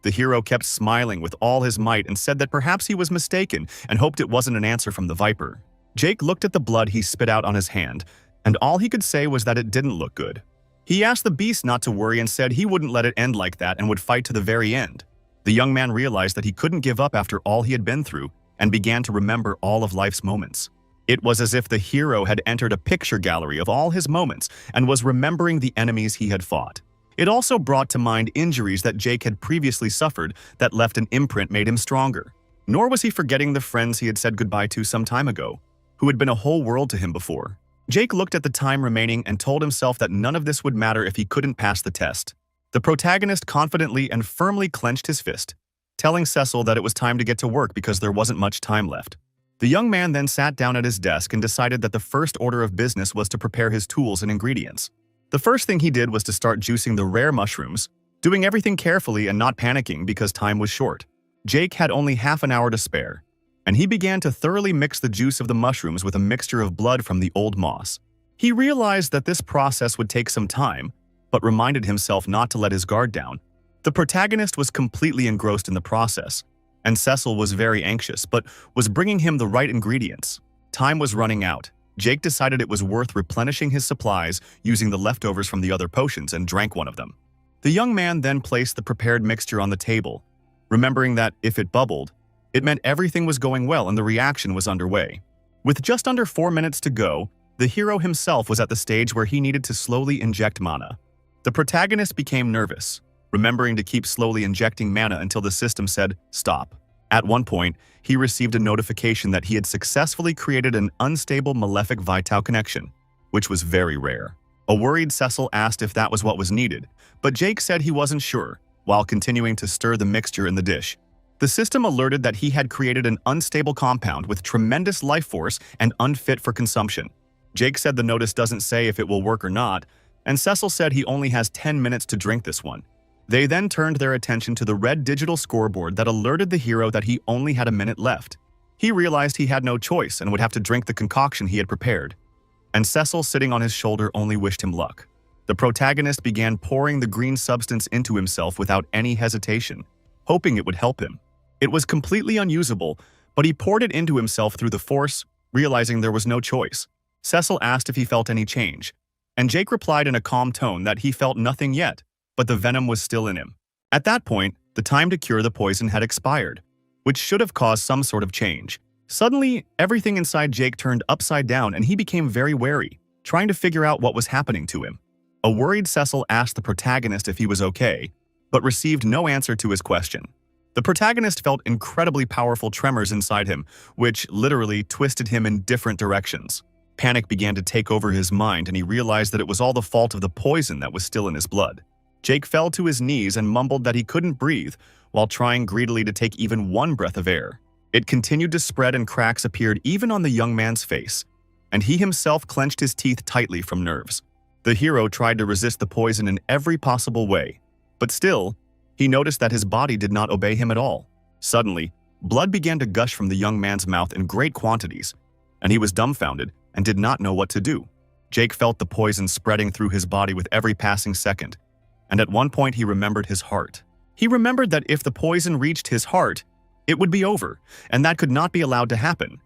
The hero kept smiling with all his might and said that perhaps he was mistaken and hoped it wasn't an answer from the viper. Jake looked at the blood he spit out on his hand, and all he could say was that it didn't look good. He asked the beast not to worry and said he wouldn't let it end like that and would fight to the very end. The young man realized that he couldn't give up after all he had been through and began to remember all of life's moments. It was as if the hero had entered a picture gallery of all his moments and was remembering the enemies he had fought. It also brought to mind injuries that Jake had previously suffered that left an imprint made him stronger. Nor was he forgetting the friends he had said goodbye to some time ago, who had been a whole world to him before. Jake looked at the time remaining and told himself that none of this would matter if he couldn't pass the test. The protagonist confidently and firmly clenched his fist, telling Cecil that it was time to get to work because there wasn't much time left. The young man then sat down at his desk and decided that the first order of business was to prepare his tools and ingredients. The first thing he did was to start juicing the rare mushrooms, doing everything carefully and not panicking because time was short. Jake had only half an hour to spare, and he began to thoroughly mix the juice of the mushrooms with a mixture of blood from the old moss. He realized that this process would take some time, but reminded himself not to let his guard down. The protagonist was completely engrossed in the process, and Cecil was very anxious, but was bringing him the right ingredients. Time was running out. Jake decided it was worth replenishing his supplies using the leftovers from the other potions and drank one of them. The young man then placed the prepared mixture on the table, remembering that if it bubbled, it meant everything was going well and the reaction was underway. With just under 4 minutes to go, the hero himself was at the stage where he needed to slowly inject mana. The protagonist became nervous, remembering to keep slowly injecting mana until the system said, "Stop." At one point, he received a notification that he had successfully created an unstable malefic vital connection, which was very rare. A worried Cecil asked if that was what was needed, but Jake said he wasn't sure, while continuing to stir the mixture in the dish. The system alerted that he had created an unstable compound with tremendous life force and unfit for consumption. Jake said the notice doesn't say if it will work or not, and Cecil said he only has 10 minutes to drink this one. They then turned their attention to the red digital scoreboard that alerted the hero that he only had a minute left. He realized he had no choice and would have to drink the concoction he had prepared. And Cecil, sitting on his shoulder, only wished him luck. The protagonist began pouring the green substance into himself without any hesitation, hoping it would help him. It was completely unusable, but he poured it into himself through the force, realizing there was no choice. Cecil asked if he felt any change, and Jake replied in a calm tone that he felt nothing yet, but the venom was still in him. At that point, the time to cure the poison had expired, which should have caused some sort of change. Suddenly, everything inside Jake turned upside down and he became very wary, trying to figure out what was happening to him. A worried Cecil asked the protagonist if he was okay, but received no answer to his question. The protagonist felt incredibly powerful tremors inside him, which literally twisted him in different directions. Panic began to take over his mind and he realized that it was all the fault of the poison that was still in his blood. Jake fell to his knees and mumbled that he couldn't breathe while trying greedily to take even one breath of air. It continued to spread and cracks appeared even on the young man's face, and he himself clenched his teeth tightly from nerves. The hero tried to resist the poison in every possible way, but still, he noticed that his body did not obey him at all. Suddenly, blood began to gush from the young man's mouth in great quantities, and he was dumbfounded and did not know what to do. Jake felt the poison spreading through his body with every passing second, and at one point he remembered his heart. He remembered that if the poison reached his heart, it would be over, and that could not be allowed to happen.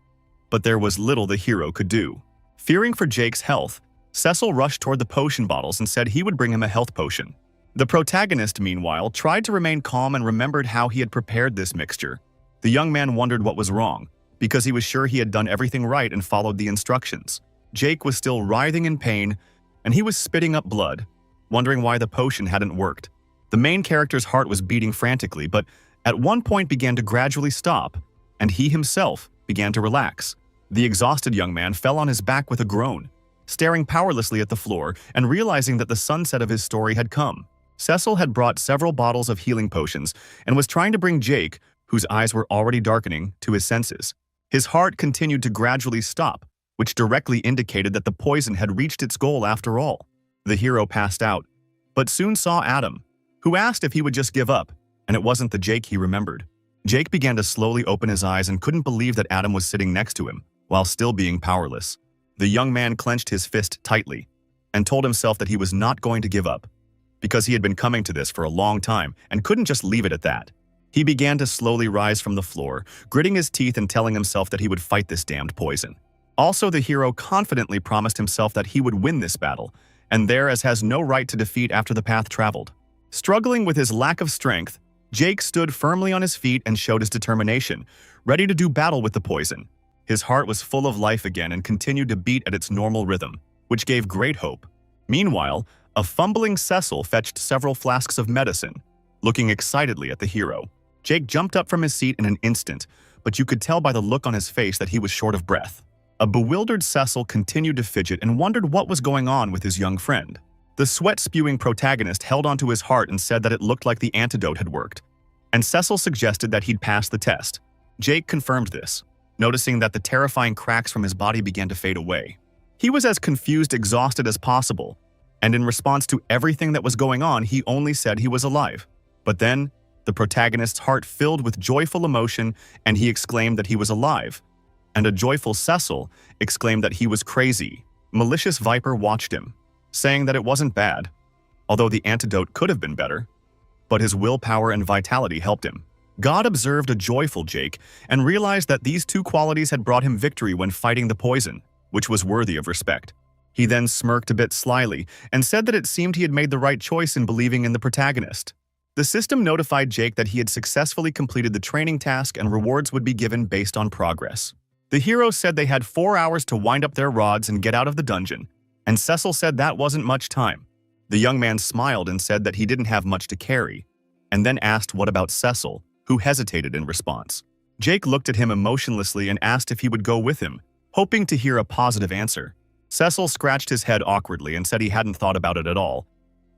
But there was little the hero could do. Fearing for Jake's health, Cecil rushed toward the potion bottles and said he would bring him a health potion. The protagonist, meanwhile, tried to remain calm and remembered how he had prepared this mixture. The young man wondered what was wrong, because he was sure he had done everything right and followed the instructions. Jake was still writhing in pain, and he was spitting up blood, wondering why the potion hadn't worked. The main character's heart was beating frantically, but at one point began to gradually stop, and he himself began to relax. The exhausted young man fell on his back with a groan, staring powerlessly at the floor and realizing that the sunset of his story had come. Cecil had brought several bottles of healing potions and was trying to bring Jake, whose eyes were already darkening, to his senses. His heart continued to gradually stop, which directly indicated that the poison had reached its goal after all. The hero passed out, but soon saw Adam, who asked if he would just give up, and it wasn't the Jake he remembered. Jake began to slowly open his eyes and couldn't believe that Adam was sitting next to him, while still being powerless. The young man clenched his fist tightly and told himself that he was not going to give up, because he had been coming to this for a long time and couldn't just leave it at that. He began to slowly rise from the floor, gritting his teeth and telling himself that he would fight this damned poison. Also, the hero confidently promised himself that he would win this battle, and there as has no right to defeat after the path traveled. Struggling with his lack of strength, Jake stood firmly on his feet and showed his determination, ready to do battle with the poison. His heart was full of life again and continued to beat at its normal rhythm, which gave great hope. Meanwhile, a fumbling Cecil fetched several flasks of medicine, looking excitedly at the hero. Jake jumped up from his seat in an instant, but you could tell by the look on his face that he was short of breath. A bewildered Cecil continued to fidget and wondered what was going on with his young friend. The sweat-spewing protagonist held onto his heart and said that it looked like the antidote had worked, and Cecil suggested that he'd pass the test. Jake confirmed this, noticing that the terrifying cracks from his body began to fade away. He was as confused, exhausted as possible, and in response to everything that was going on, he only said he was alive. But then, the protagonist's heart filled with joyful emotion, and he exclaimed that he was alive. And a joyful Cecil exclaimed that he was crazy. Malicious Viper watched him, saying that it wasn't bad, although the antidote could have been better. But his willpower and vitality helped him. God observed a joyful Jake and realized that these two qualities had brought him victory when fighting the poison, which was worthy of respect. He then smirked a bit slyly and said that it seemed he had made the right choice in believing in the protagonist. The system notified Jake that he had successfully completed the training task and rewards would be given based on progress. The hero said they had 4 hours to wind up their rods and get out of the dungeon, and Cecil said that wasn't much time. The young man smiled and said that he didn't have much to carry, and then asked what about Cecil, who hesitated in response. Jake looked at him emotionlessly and asked if he would go with him, hoping to hear a positive answer. Cecil scratched his head awkwardly and said he hadn't thought about it at all,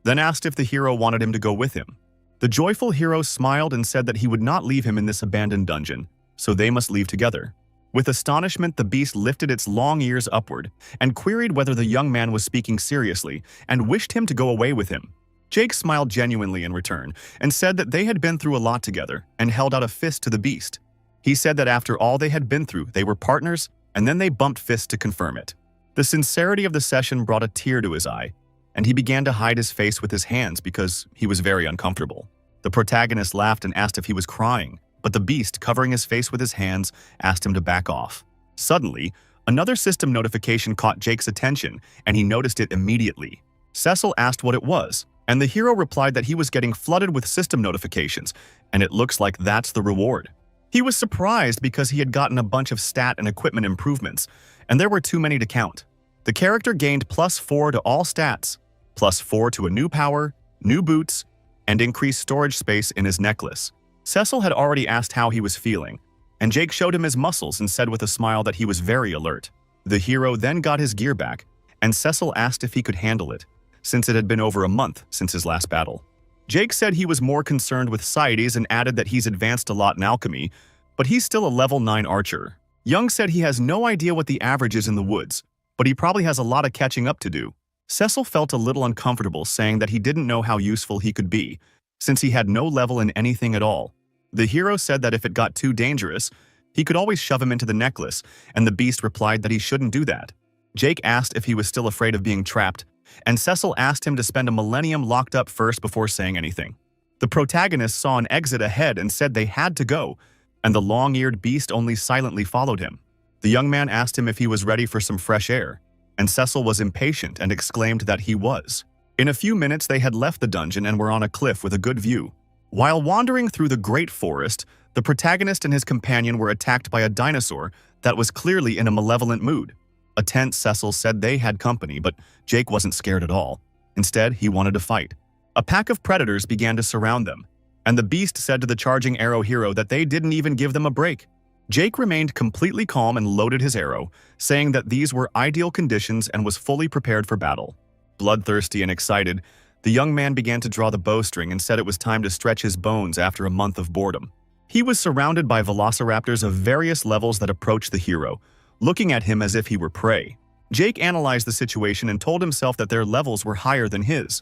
then asked if the hero wanted him to go with him. The joyful hero smiled and said that he would not leave him in this abandoned dungeon, so they must leave together. With astonishment, the beast lifted its long ears upward and queried whether the young man was speaking seriously and wished him to go away with him. Jake smiled genuinely in return and said that they had been through a lot together and held out a fist to the beast. He said that after all they had been through, they were partners, and then they bumped fists to confirm it. The sincerity of the session brought a tear to his eye, and he began to hide his face with his hands because he was very uncomfortable. The protagonist laughed and asked if he was crying, but the beast, covering his face with his hands, asked him to back off. Suddenly, another system notification caught Jake's attention, and he noticed it immediately. Cecil asked what it was, and the hero replied that he was getting flooded with system notifications, and it looks like that's the reward. He was surprised because he had gotten a bunch of stat and equipment improvements, and there were too many to count. The character gained +4 to all stats, +4 to a new power, new boots, and increased storage space in his necklace. Cecil had already asked how he was feeling, and Jake showed him his muscles and said with a smile that he was very alert. The hero then got his gear back, and Cecil asked if he could handle it, since it had been over a month since his last battle. Jake said he was more concerned with CITES and added that he's advanced a lot in alchemy, but he's still a level 9 archer. Young said he has no idea what the average is in the woods, but he probably has a lot of catching up to do. Cecil felt a little uncomfortable, saying that he didn't know how useful he could be, since he had no level in anything at all. The hero said that if it got too dangerous, he could always shove him into the necklace, and the beast replied that he shouldn't do that. Jake asked if he was still afraid of being trapped, and Cecil asked him to spend a millennium locked up first before saying anything. The protagonist saw an exit ahead and said they had to go, and the long-eared beast only silently followed him. The young man asked him if he was ready for some fresh air, and Cecil was impatient and exclaimed that he was. In a few minutes, they had left the dungeon and were on a cliff with a good view. While wandering through the great forest, the protagonist and his companion were attacked by a dinosaur that was clearly in a malevolent mood. A tense Cecil said they had company, but Jake wasn't scared at all. Instead, he wanted to fight. A pack of predators began to surround them, and the beast said to the charging arrow hero that they didn't even give them a break. Jake remained completely calm and loaded his arrow, saying that these were ideal conditions and was fully prepared for battle. Bloodthirsty and excited, the young man began to draw the bowstring and said it was time to stretch his bones after a month of boredom. He was surrounded by velociraptors of various levels that approached the hero, looking at him as if he were prey. Jake analyzed the situation and told himself that their levels were higher than his,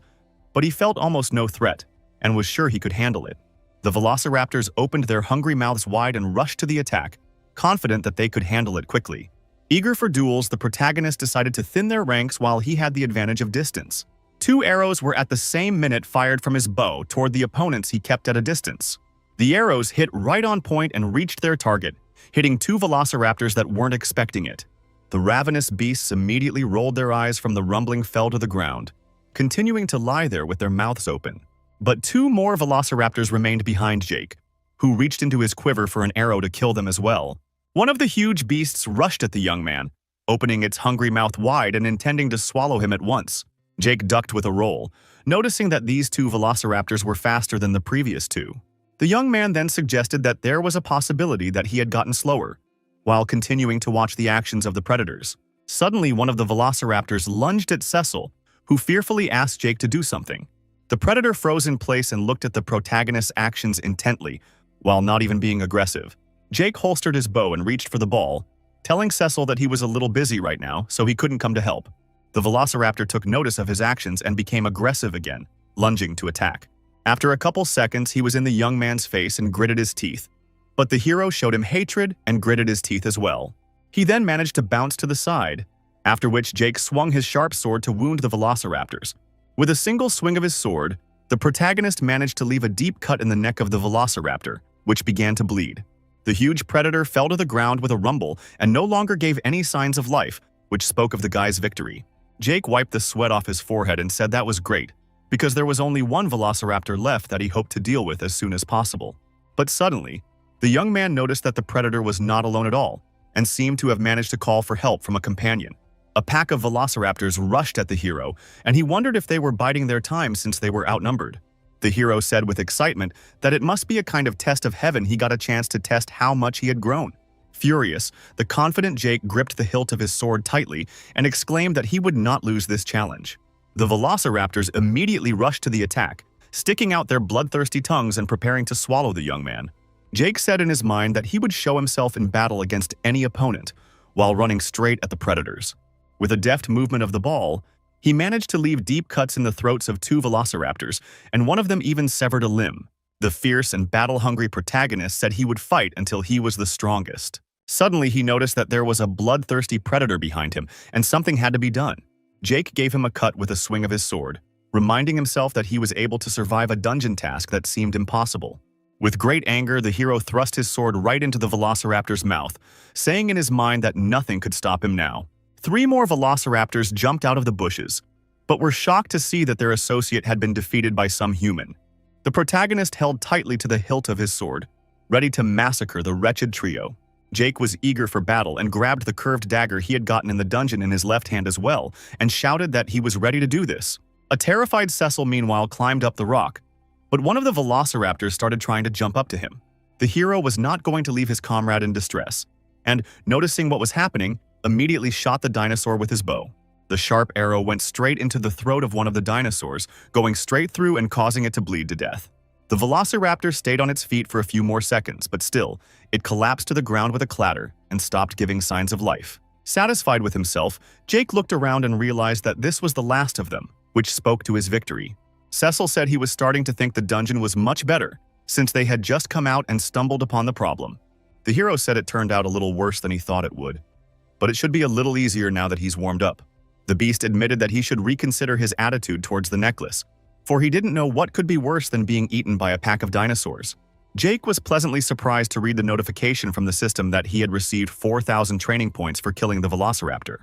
but he felt almost no threat and was sure he could handle it. The velociraptors opened their hungry mouths wide and rushed to the attack, confident that they could handle it quickly. Eager for duels, the protagonist decided to thin their ranks while he had the advantage of distance. 2 arrows were at the same minute fired from his bow toward the opponents he kept at a distance. The arrows hit right on point and reached their target, hitting 2 velociraptors that weren't expecting it. The ravenous beasts immediately rolled their eyes from the rumbling fell to the ground, continuing to lie there with their mouths open. But 2 more velociraptors remained behind Jake, who reached into his quiver for an arrow to kill them as well. One of the huge beasts rushed at the young man, opening its hungry mouth wide and intending to swallow him at once. Jake ducked with a roll, noticing that these 2 velociraptors were faster than the previous 2. The young man then suggested that there was a possibility that he had gotten slower, while continuing to watch the actions of the predators. Suddenly, one of the velociraptors lunged at Cecil, who fearfully asked Jake to do something. The predator froze in place and looked at the protagonist's actions intently, while not even being aggressive. Jake holstered his bow and reached for the ball, telling Cecil that he was a little busy right now, so he couldn't come to help. The velociraptor took notice of his actions and became aggressive again, lunging to attack. After a couple seconds, he was in the young man's face and gritted his teeth. But the hero showed him hatred and gritted his teeth as well. He then managed to bounce to the side, after which Jake swung his sharp sword to wound the velociraptors. With a single swing of his sword, the protagonist managed to leave a deep cut in the neck of the velociraptor, which began to bleed. The huge predator fell to the ground with a rumble and no longer gave any signs of life, which spoke of the guy's victory. Jake wiped the sweat off his forehead and said that was great, because there was only one velociraptor left that he hoped to deal with as soon as possible. But suddenly, the young man noticed that the predator was not alone at all, and seemed to have managed to call for help from a companion. A pack of velociraptors rushed at the hero, and he wondered if they were biding their time since they were outnumbered. The hero said with excitement that it must be a kind of test of heaven he got a chance to test how much he had grown. Furious, the confident Jake gripped the hilt of his sword tightly and exclaimed that he would not lose this challenge. The velociraptors immediately rushed to the attack, sticking out their bloodthirsty tongues and preparing to swallow the young man. Jake said in his mind that he would show himself in battle against any opponent, while running straight at the predators. With a deft movement of the ball, he managed to leave deep cuts in the throats of two velociraptors, and one of them even severed a limb. The fierce and battle-hungry protagonist said he would fight until he was the strongest. Suddenly, he noticed that there was a bloodthirsty predator behind him, and something had to be done. Jake gave him a cut with a swing of his sword, reminding himself that he was able to survive a dungeon task that seemed impossible. With great anger, the hero thrust his sword right into the velociraptor's mouth, saying in his mind that nothing could stop him now. 3 more velociraptors jumped out of the bushes, but were shocked to see that their associate had been defeated by some human. The protagonist held tightly to the hilt of his sword, ready to massacre the wretched trio. Jake was eager for battle and grabbed the curved dagger he had gotten in the dungeon in his left hand as well, and shouted that he was ready to do this. A terrified Cecil, meanwhile, climbed up the rock, but one of the velociraptors started trying to jump up to him. The hero was not going to leave his comrade in distress, and, noticing what was happening, immediately shot the dinosaur with his bow. The sharp arrow went straight into the throat of one of the dinosaurs, going straight through and causing it to bleed to death. The velociraptor stayed on its feet for a few more seconds, but still, it collapsed to the ground with a clatter and stopped giving signs of life. Satisfied with himself, Jake looked around and realized that this was the last of them, which spoke to his victory. Cecil said he was starting to think the dungeon was much better, since they had just come out and stumbled upon the problem. The hero said it turned out a little worse than he thought it would, but it should be a little easier now that he's warmed up. The beast admitted that he should reconsider his attitude towards the necklace, for he didn't know what could be worse than being eaten by a pack of dinosaurs. Jake was pleasantly surprised to read the notification from the system that he had received 4,000 training points for killing the velociraptor.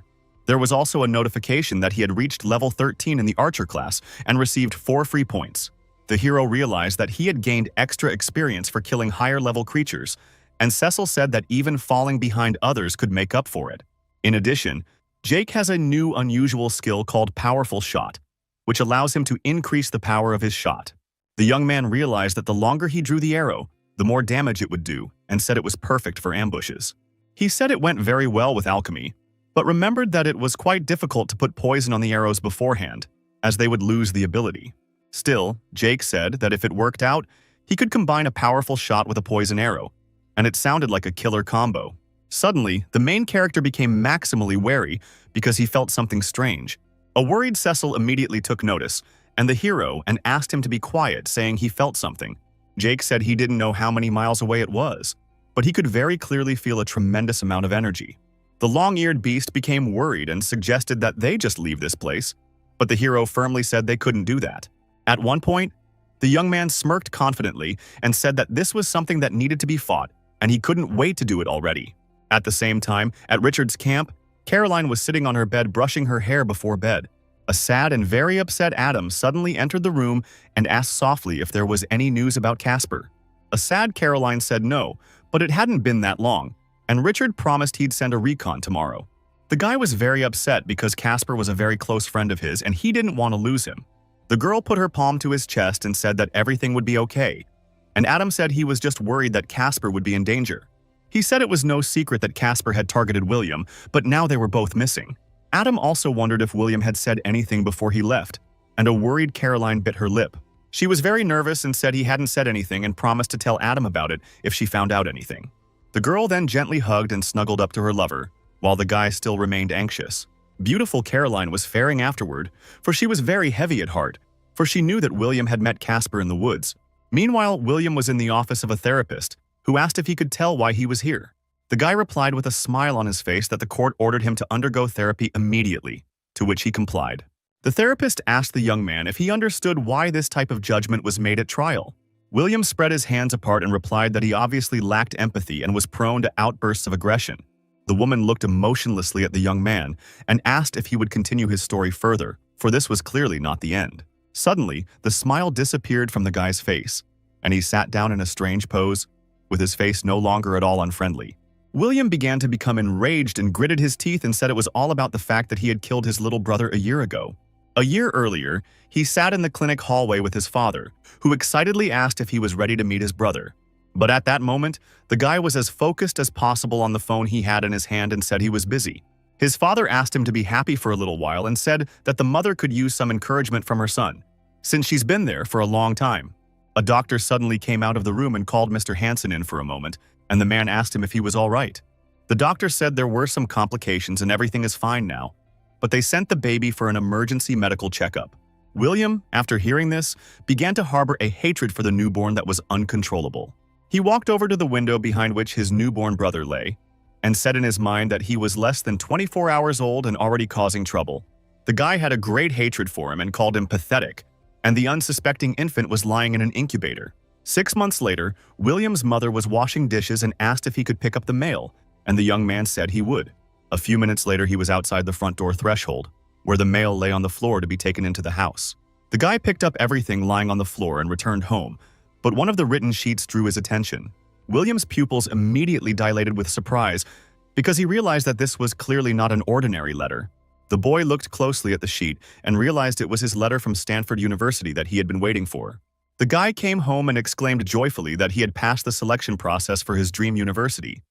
There was also a notification that he had reached level 13 in the archer class and received 4 free points. The hero realized that he had gained extra experience for killing higher-level creatures, and Cecil said that even falling behind others could make up for it. In addition, Jake has a new unusual skill called Powerful Shot, which allows him to increase the power of his shot. The young man realized that the longer he drew the arrow, the more damage it would do, and said it was perfect for ambushes. He said it went very well with alchemy, but remembered that it was quite difficult to put poison on the arrows beforehand, as they would lose the ability. Still, Jake said that if it worked out, he could combine a powerful shot with a poison arrow, and it sounded like a killer combo. Suddenly, the main character became maximally wary because he felt something strange. A worried Cecil immediately took notice, and the hero and asked him to be quiet, saying he felt something. Jake said he didn't know how many miles away it was, but he could very clearly feel a tremendous amount of energy. The long-eared beast became worried and suggested that they just leave this place, but the hero firmly said they couldn't do that. At one point, the young man smirked confidently and said that this was something that needed to be fought, and he couldn't wait to do it already. At the same time, at Richard's camp, Caroline was sitting on her bed brushing her hair before bed. A sad and very upset Adam suddenly entered the room and asked softly if there was any news about Casper. A sad Caroline said no, but it hadn't been that long, and Richard promised he'd send a recon tomorrow. The guy was very upset because Casper was a very close friend of his and he didn't want to lose him. The girl put her palm to his chest and said that everything would be okay, and Adam said he was just worried that Casper would be in danger. He said it was no secret that Casper had targeted William, but now they were both missing. Adam also wondered if William had said anything before he left, and a worried Caroline bit her lip. She was very nervous and said he hadn't said anything and promised to tell Adam about it if she found out anything. The girl then gently hugged and snuggled up to her lover, while the guy still remained anxious. Beautiful Caroline was faring afterward, for she was very heavy at heart, for she knew that William had met Casper in the woods. Meanwhile, William was in the office of a therapist, who asked if he could tell why he was here. The guy replied with a smile on his face that the court ordered him to undergo therapy immediately, to which he complied. The therapist asked the young man if he understood why this type of judgment was made at trial. William spread his hands apart and replied that he obviously lacked empathy and was prone to outbursts of aggression. The woman looked emotionlessly at the young man and asked if he would continue his story further, for this was clearly not the end. Suddenly, the smile disappeared from the guy's face, and he sat down in a strange pose, with his face no longer at all unfriendly. William began to become enraged and gritted his teeth and said it was all about the fact that he had killed his little brother a year ago. A year earlier, he sat in the clinic hallway with his father, who excitedly asked if he was ready to meet his brother. But at that moment, the guy was as focused as possible on the phone he had in his hand and said he was busy. His father asked him to be happy for a little while and said that the mother could use some encouragement from her son, since she's been there for a long time. A doctor suddenly came out of the room and called Mr. Hansen in for a moment, and the man asked him if he was all right. The doctor said there were some complications and everything is fine now, but they sent the baby for an emergency medical checkup. William, after hearing this, began to harbor a hatred for the newborn that was uncontrollable. He walked over to the window behind which his newborn brother lay, and said in his mind that he was less than 24 hours old and already causing trouble. The guy had a great hatred for him and called him pathetic, and the unsuspecting infant was lying in an incubator. 6 months later, William's mother was washing dishes and asked if he could pick up the mail, and the young man said he would. A few minutes later, he was outside the front door threshold, where the mail lay on the floor to be taken into the house. The guy picked up everything lying on the floor and returned home, but one of the written sheets drew his attention. William's pupils immediately dilated with surprise because he realized that this was clearly not an ordinary letter. The boy looked closely at the sheet and realized it was his letter from Stanford University that he had been waiting for. The guy came home and exclaimed joyfully that he had passed the selection process for his dream university,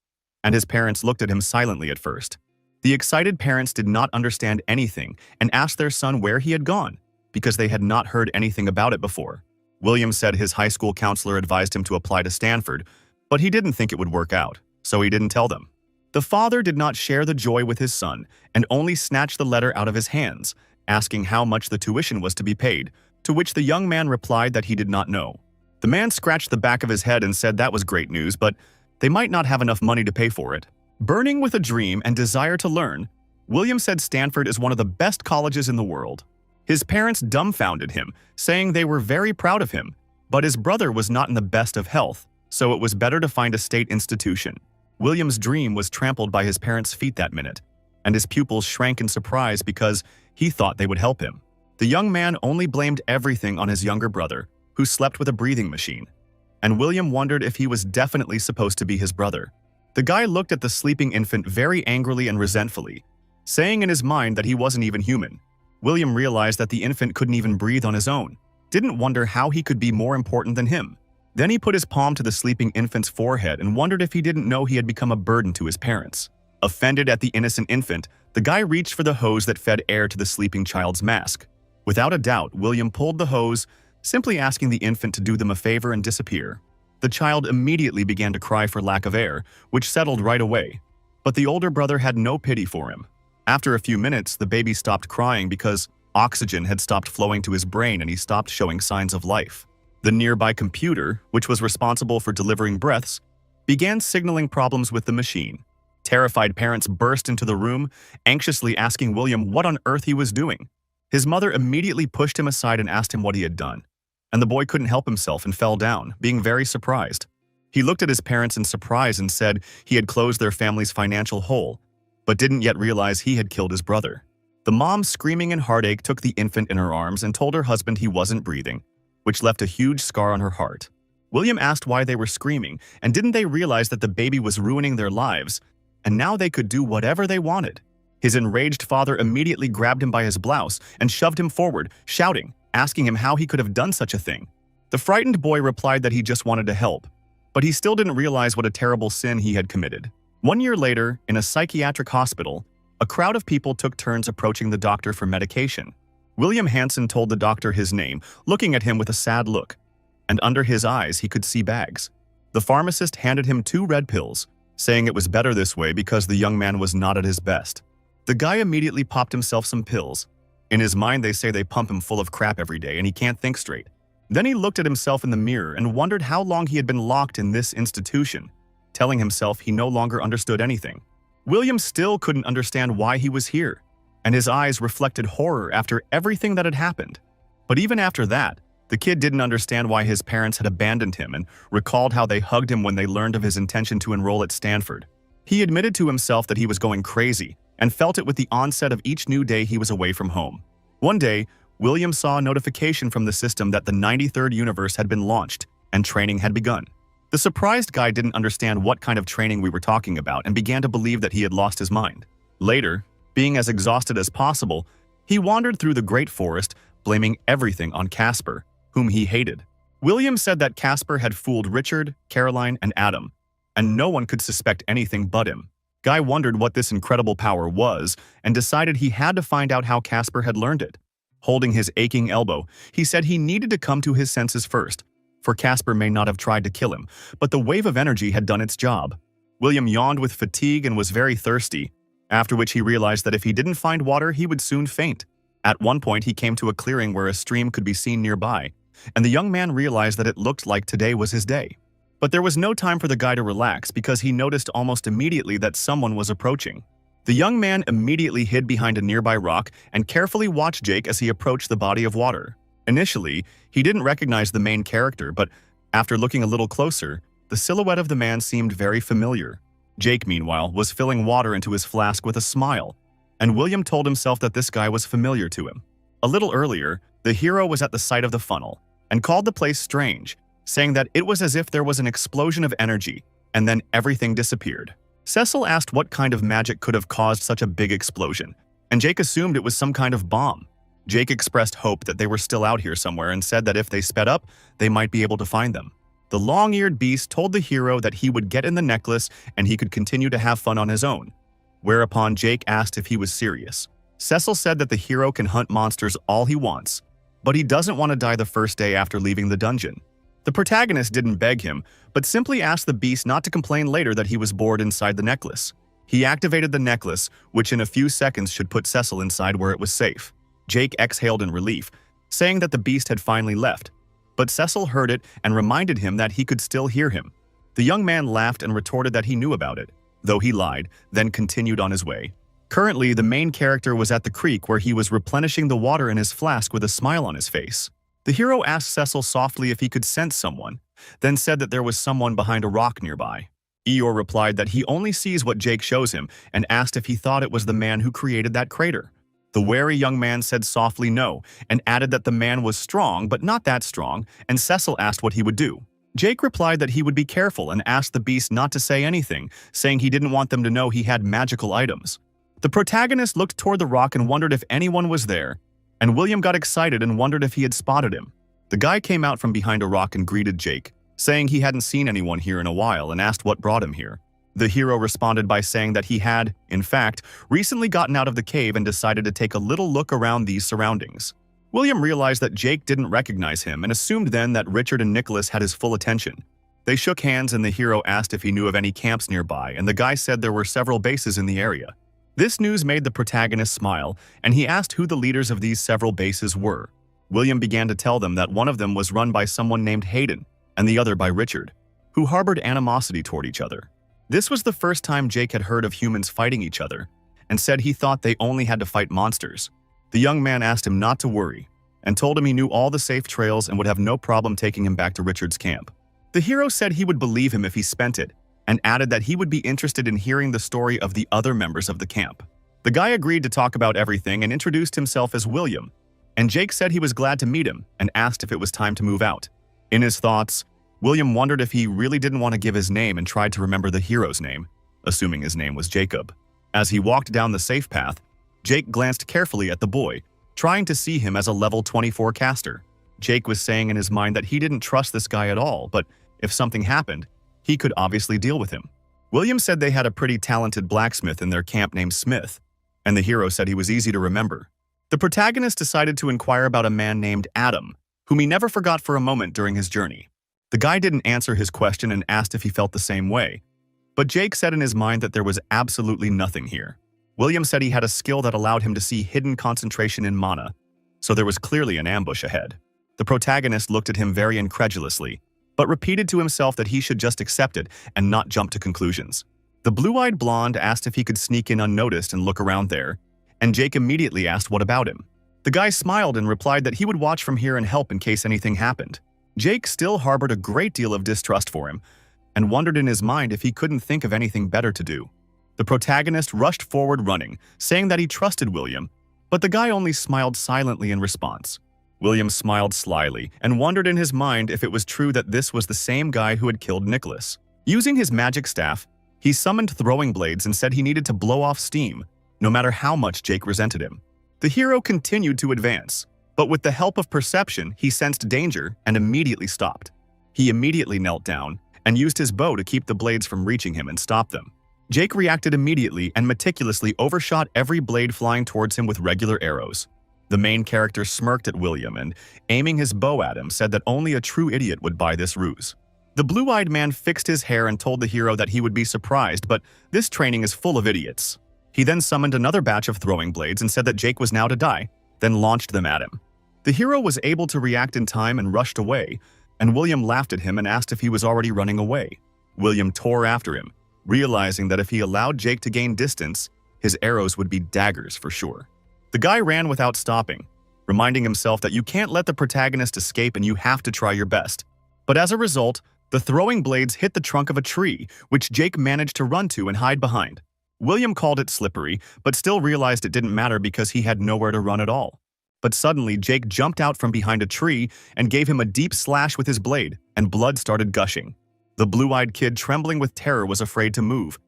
and his parents looked at him silently at first. The excited parents did not understand anything and asked their son where he had gone, because they had not heard anything about it before. William said his high school counselor advised him to apply to Stanford, but he didn't think it would work out, so he didn't tell them. The father did not share the joy with his son and only snatched the letter out of his hands, asking how much the tuition was to be paid, to which the young man replied that he did not know. The man scratched the back of his head and said that was great news, but they might not have enough money to pay for it. Burning with a dream and desire to learn, William said Stanford is one of the best colleges in the world. His parents dumbfounded him, saying they were very proud of him, but his brother was not in the best of health, so it was better to find a state institution. William's dream was trampled by his parents' feet that minute, and his pupils shrank in surprise because he thought they would help him. The young man only blamed everything on his younger brother, who slept with a breathing machine, and William wondered if he was definitely supposed to be his brother. The guy looked at the sleeping infant very angrily and resentfully, saying in his mind that he wasn't even human. William realized that the infant couldn't even breathe on his own, didn't wonder how he could be more important than him. Then he put his palm to the sleeping infant's forehead and wondered if he didn't know he had become a burden to his parents. Offended at the innocent infant, the guy reached for the hose that fed air to the sleeping child's mask. Without a doubt, William pulled the hose, simply asking the infant to do them a favor and disappear. The child immediately began to cry for lack of air, which settled right away. But the older brother had no pity for him. After a few minutes, the baby stopped crying because oxygen had stopped flowing to his brain and he stopped showing signs of life. The nearby computer, which was responsible for delivering breaths, began signaling problems with the machine. Terrified parents burst into the room, anxiously asking William what on earth he was doing. His mother immediately pushed him aside and asked him what he had done, and the boy couldn't help himself and fell down, being very surprised. He looked at his parents in surprise and said he had closed their family's financial hole, but didn't yet realize he had killed his brother. The mom, screaming in heartache, took the infant in her arms and told her husband he wasn't breathing, which left a huge scar on her heart. William asked why they were screaming, and didn't they realize that the baby was ruining their lives, and now they could do whatever they wanted. His enraged father immediately grabbed him by his blouse and shoved him forward, shouting, asking him how he could have done such a thing. The frightened boy replied that he just wanted to help, but he still didn't realize what a terrible sin he had committed. 1 year later, in a psychiatric hospital, a crowd of people took turns approaching the doctor for medication. William Hansen told the doctor his name, looking at him with a sad look, and under his eyes he could see bags. The pharmacist handed him 2 red pills, saying it was better this way because the young man was not at his best. The guy immediately popped himself some pills. In his mind, they say they pump him full of crap every day and he can't think straight. Then he looked at himself in the mirror and wondered how long he had been locked in this institution, telling himself he no longer understood anything. William still couldn't understand why he was here, and his eyes reflected horror after everything that had happened. But even after that, the kid didn't understand why his parents had abandoned him and recalled how they hugged him when they learned of his intention to enroll at Stanford. He admitted to himself that he was going crazy and felt it with the onset of each new day he was away from home. One day, William saw a notification from the system that the 93rd universe had been launched and training had begun. The surprised guy didn't understand what kind of training we were talking about and began to believe that he had lost his mind. Later, being as exhausted as possible, he wandered through the great forest, blaming everything on Casper, whom he hated. William said that Casper had fooled Richard, Caroline, and Adam, and no one could suspect anything but him. Guy wondered what this incredible power was and decided he had to find out how Casper had learned it. Holding his aching elbow, he said he needed to come to his senses first, for Casper may not have tried to kill him, but the wave of energy had done its job. William yawned with fatigue and was very thirsty, after which he realized that if he didn't find water, he would soon faint. At one point, he came to a clearing where a stream could be seen nearby, and the young man realized that it looked like today was his day. But there was no time for the guy to relax because he noticed almost immediately that someone was approaching. The young man immediately hid behind a nearby rock and carefully watched Jake as he approached the body of water. Initially, he didn't recognize the main character, but after looking a little closer, the silhouette of the man seemed very familiar. Jake, meanwhile, was filling water into his flask with a smile, and William told himself that this guy was familiar to him. A little earlier, the hero was at the site of the funnel and called the place strange, saying that it was as if there was an explosion of energy, and then everything disappeared. Cecil asked what kind of magic could have caused such a big explosion, and Jake assumed it was some kind of bomb. Jake expressed hope that they were still out here somewhere and said that if they sped up, they might be able to find them. The long-eared beast told the hero that he would get in the necklace and he could continue to have fun on his own, whereupon Jake asked if he was serious. Cecil said that the hero can hunt monsters all he wants, but he doesn't want to die the first day after leaving the dungeon. The protagonist didn't beg him, but simply asked the beast not to complain later that he was bored inside the necklace. He activated the necklace, which in a few seconds should put Cecil inside where it was safe. Jake exhaled in relief, saying that the beast had finally left, but Cecil heard it and reminded him that he could still hear him. The young man laughed and retorted that he knew about it, though he lied, then continued on his way. Currently, the main character was at the creek where he was replenishing the water in his flask with a smile on his face. The hero asked Cecil softly if he could sense someone, then said that there was someone behind a rock nearby. Eeyore replied that he only sees what Jake shows him and asked if he thought it was the man who created that crater. The wary young man said softly no and added that the man was strong but not that strong, and Cecil asked what he would do. Jake replied that he would be careful and asked the beast not to say anything, saying he didn't want them to know he had magical items. The protagonist looked toward the rock and wondered if anyone was there, and William got excited and wondered if he had spotted him. The guy came out from behind a rock and greeted Jake, saying he hadn't seen anyone here in a while and asked what brought him here. The hero responded by saying that he had, in fact, recently gotten out of the cave and decided to take a little look around these surroundings. William realized that Jake didn't recognize him and assumed then that Richard and Nicholas had his full attention. They shook hands and the hero asked if he knew of any camps nearby, and the guy said there were several bases in the area. This news made the protagonist smile, and he asked who the leaders of these several bases were. William began to tell them that one of them was run by someone named Hayden, and the other by Richard, who harbored animosity toward each other. This was the first time Jake had heard of humans fighting each other, and said he thought they only had to fight monsters. The young man asked him not to worry, and told him he knew all the safe trails and would have no problem taking him back to Richard's camp. The hero said he would believe him if he spent it, and added that he would be interested in hearing the story of the other members of the camp. The guy agreed to talk about everything and introduced himself as William, and Jake said he was glad to meet him and asked if it was time to move out. In his thoughts, William wondered if he really didn't want to give his name and tried to remember the hero's name, assuming his name was Jacob. As he walked down the safe path, Jake glanced carefully at the boy, trying to see him as a level 24 caster. Jake was saying in his mind that he didn't trust this guy at all, but if something happened, he could obviously deal with him. William said they had a pretty talented blacksmith in their camp named Smith, and the hero said he was easy to remember. The protagonist decided to inquire about a man named Adam, whom he never forgot for a moment during his journey. The guy didn't answer his question and asked if he felt the same way, but Jake said in his mind that there was absolutely nothing here. William said he had a skill that allowed him to see hidden concentration in mana, so there was clearly an ambush ahead. The protagonist looked at him very incredulously, but repeated to himself that he should just accept it and not jump to conclusions. The blue-eyed blonde asked if he could sneak in unnoticed and look around there, and Jake immediately asked what about him. The guy smiled and replied that he would watch from here and help in case anything happened. Jake still harbored a great deal of distrust for him, and wondered in his mind if he couldn't think of anything better to do. The protagonist rushed forward running, saying that he trusted William, but the guy only smiled silently in response. William smiled slyly and wondered in his mind if it was true that this was the same guy who had killed Nicholas. Using his magic staff, he summoned throwing blades and said he needed to blow off steam, no matter how much Jake resented him. The hero continued to advance, but with the help of perception, he sensed danger and immediately stopped. He immediately knelt down and used his bow to keep the blades from reaching him and stop them. Jake reacted immediately and meticulously overshot every blade flying towards him with regular arrows. The main character smirked at William and, aiming his bow at him, said that only a true idiot would buy this ruse. The blue-eyed man fixed his hair and told the hero that he would be surprised, but this training is full of idiots. He then summoned another batch of throwing blades and said that Jake was now to die, then launched them at him. The hero was able to react in time and rushed away, and William laughed at him and asked if he was already running away. William tore after him, realizing that if he allowed Jake to gain distance, his arrows would be daggers for sure. The guy ran without stopping, reminding himself that you can't let the protagonist escape and you have to try your best. But as a result, the throwing blades hit the trunk of a tree, which Jake managed to run to and hide behind. William called it slippery, but still realized it didn't matter because he had nowhere to run at all. But suddenly, Jake jumped out from behind a tree and gave him a deep slash with his blade, and blood started gushing. The blue-eyed kid, trembling with terror, was afraid to move,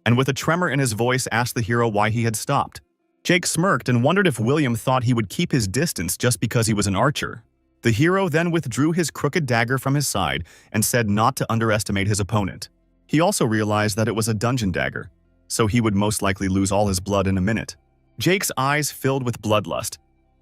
and with a tremor in his voice asked the hero why he had stopped. Jake smirked and wondered if William thought he would keep his distance just because he was an archer. The hero then withdrew his crooked dagger from his side and said not to underestimate his opponent. He also realized that it was a dungeon dagger, so he would most likely lose all his blood in a minute. Jake's eyes filled with bloodlust,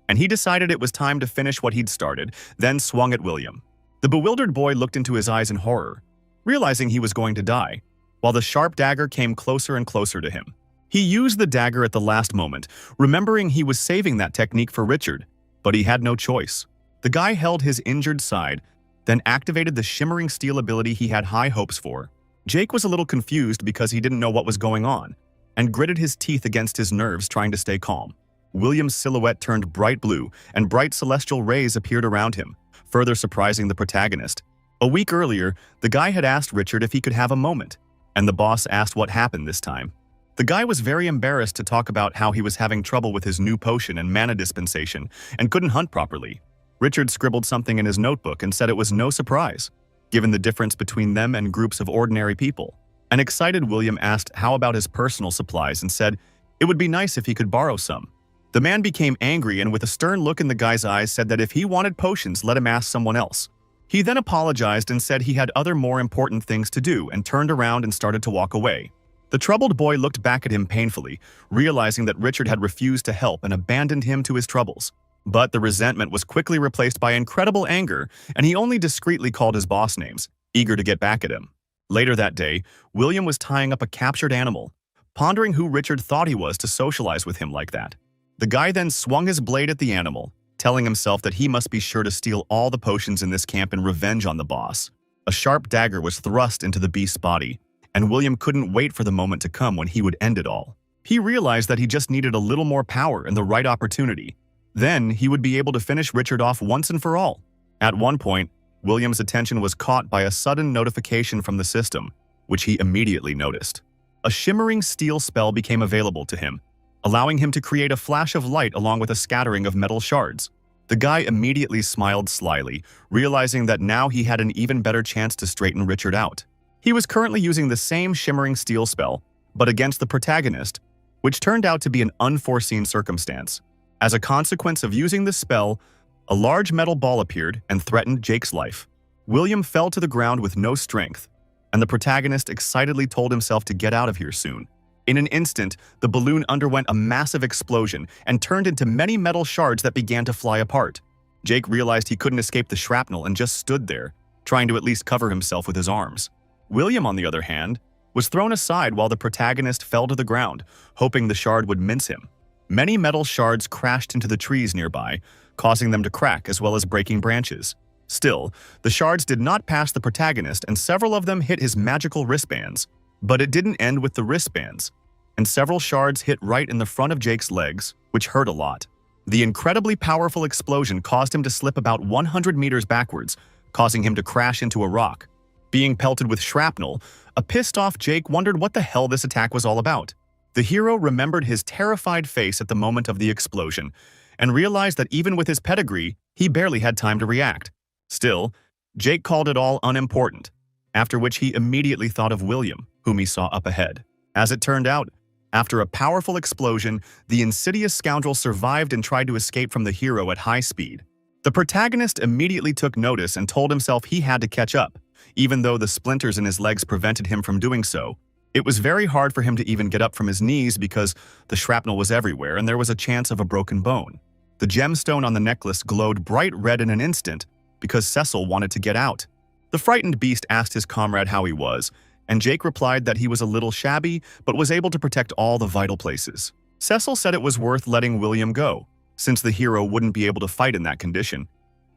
and he decided it was time to finish what he'd started, then swung at William. The bewildered boy looked into his eyes in horror, realizing he was going to die, while the sharp dagger came closer and closer to him. He used the dagger at the last moment, remembering he was saving that technique for Richard, but he had no choice. The guy held his injured side, then activated the shimmering steel ability he had high hopes for. Jake was a little confused because he didn't know what was going on, and gritted his teeth against his nerves trying to stay calm. William's silhouette turned bright blue, and bright celestial rays appeared around him, further surprising the protagonist. A week earlier, the guy had asked Richard if he could have a moment, and the boss asked what happened this time. The guy was very embarrassed to talk about how he was having trouble with his new potion and mana dispensation and couldn't hunt properly. Richard scribbled something in his notebook and said it was no surprise, given the difference between them and groups of ordinary people. An excited William asked how about his personal supplies and said it would be nice if he could borrow some. The man became angry and with a stern look in the guy's eyes said that if he wanted potions, let him ask someone else. He then apologized and said he had other more important things to do and turned around and started to walk away. The troubled boy looked back at him painfully, realizing that Richard had refused to help and abandoned him to his troubles. But the resentment was quickly replaced by incredible anger, and he only discreetly called his boss names, eager to get back at him. Later that day, William was tying up a captured animal, pondering who Richard thought he was to socialize with him like that. The guy then swung his blade at the animal, telling himself that he must be sure to steal all the potions in this camp in revenge on the boss. A sharp dagger was thrust into the beast's body, and William couldn't wait for the moment to come when he would end it all. He realized that he just needed a little more power and the right opportunity. Then he would be able to finish Richard off once and for all. At one point, William's attention was caught by a sudden notification from the system, which he immediately noticed. A shimmering steel spell became available to him, allowing him to create a flash of light along with a scattering of metal shards. The guy immediately smiled slyly, realizing that now he had an even better chance to straighten Richard out. He was currently using the same shimmering steel spell, but against the protagonist, which turned out to be an unforeseen circumstance. As a consequence of using the spell, a large metal ball appeared and threatened Jake's life. William fell to the ground with no strength, and the protagonist excitedly told himself to get out of here soon. In an instant, the balloon underwent a massive explosion and turned into many metal shards that began to fly apart. Jake realized he couldn't escape the shrapnel and just stood there, trying to at least cover himself with his arms. William, on the other hand, was thrown aside while the protagonist fell to the ground, hoping the shard would mince him. Many metal shards crashed into the trees nearby, causing them to crack as well as breaking branches. Still, the shards did not pass the protagonist and several of them hit his magical wristbands. But it didn't end with the wristbands, and several shards hit right in the front of Jake's legs, which hurt a lot. The incredibly powerful explosion caused him to slip about 100 meters backwards, causing him to crash into a rock. Being pelted with shrapnel, a pissed-off Jake wondered what the hell this attack was all about. The hero remembered his terrified face at the moment of the explosion, and realized that even with his pedigree, he barely had time to react. Still, Jake called it all unimportant, after which he immediately thought of William, whom he saw up ahead. As it turned out, after a powerful explosion, the insidious scoundrel survived and tried to escape from the hero at high speed. The protagonist immediately took notice and told himself he had to catch up, even though the splinters in his legs prevented him from doing so. It was very hard for him to even get up from his knees because the shrapnel was everywhere and there was a chance of a broken bone. The gemstone on the necklace glowed bright red in an instant because Cecil wanted to get out. The frightened beast asked his comrade how he was, and Jake replied that he was a little shabby but was able to protect all the vital places. Cecil said it was worth letting William go, since the hero wouldn't be able to fight in that condition,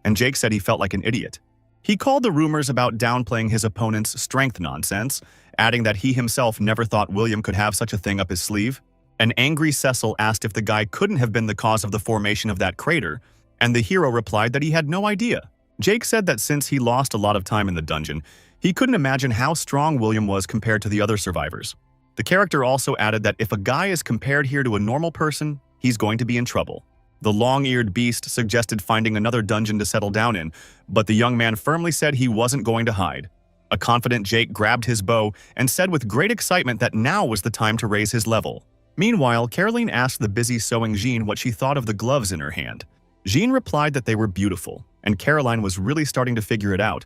and Jake said he felt like an idiot. He called the rumors about downplaying his opponent's strength nonsense, adding that he himself never thought William could have such a thing up his sleeve. An angry Cecil asked if the guy couldn't have been the cause of the formation of that crater, and the hero replied that he had no idea. Jake said that since he lost a lot of time in the dungeon, he couldn't imagine how strong William was compared to the other survivors. The character also added that if a guy is compared here to a normal person, he's going to be in trouble. The long-eared beast suggested finding another dungeon to settle down in, but the young man firmly said he wasn't going to hide. A confident Jake grabbed his bow and said with great excitement that now was the time to raise his level. Meanwhile, Caroline asked the busy sewing Jean what she thought of the gloves in her hand. Jean replied that they were beautiful, and Caroline was really starting to figure it out,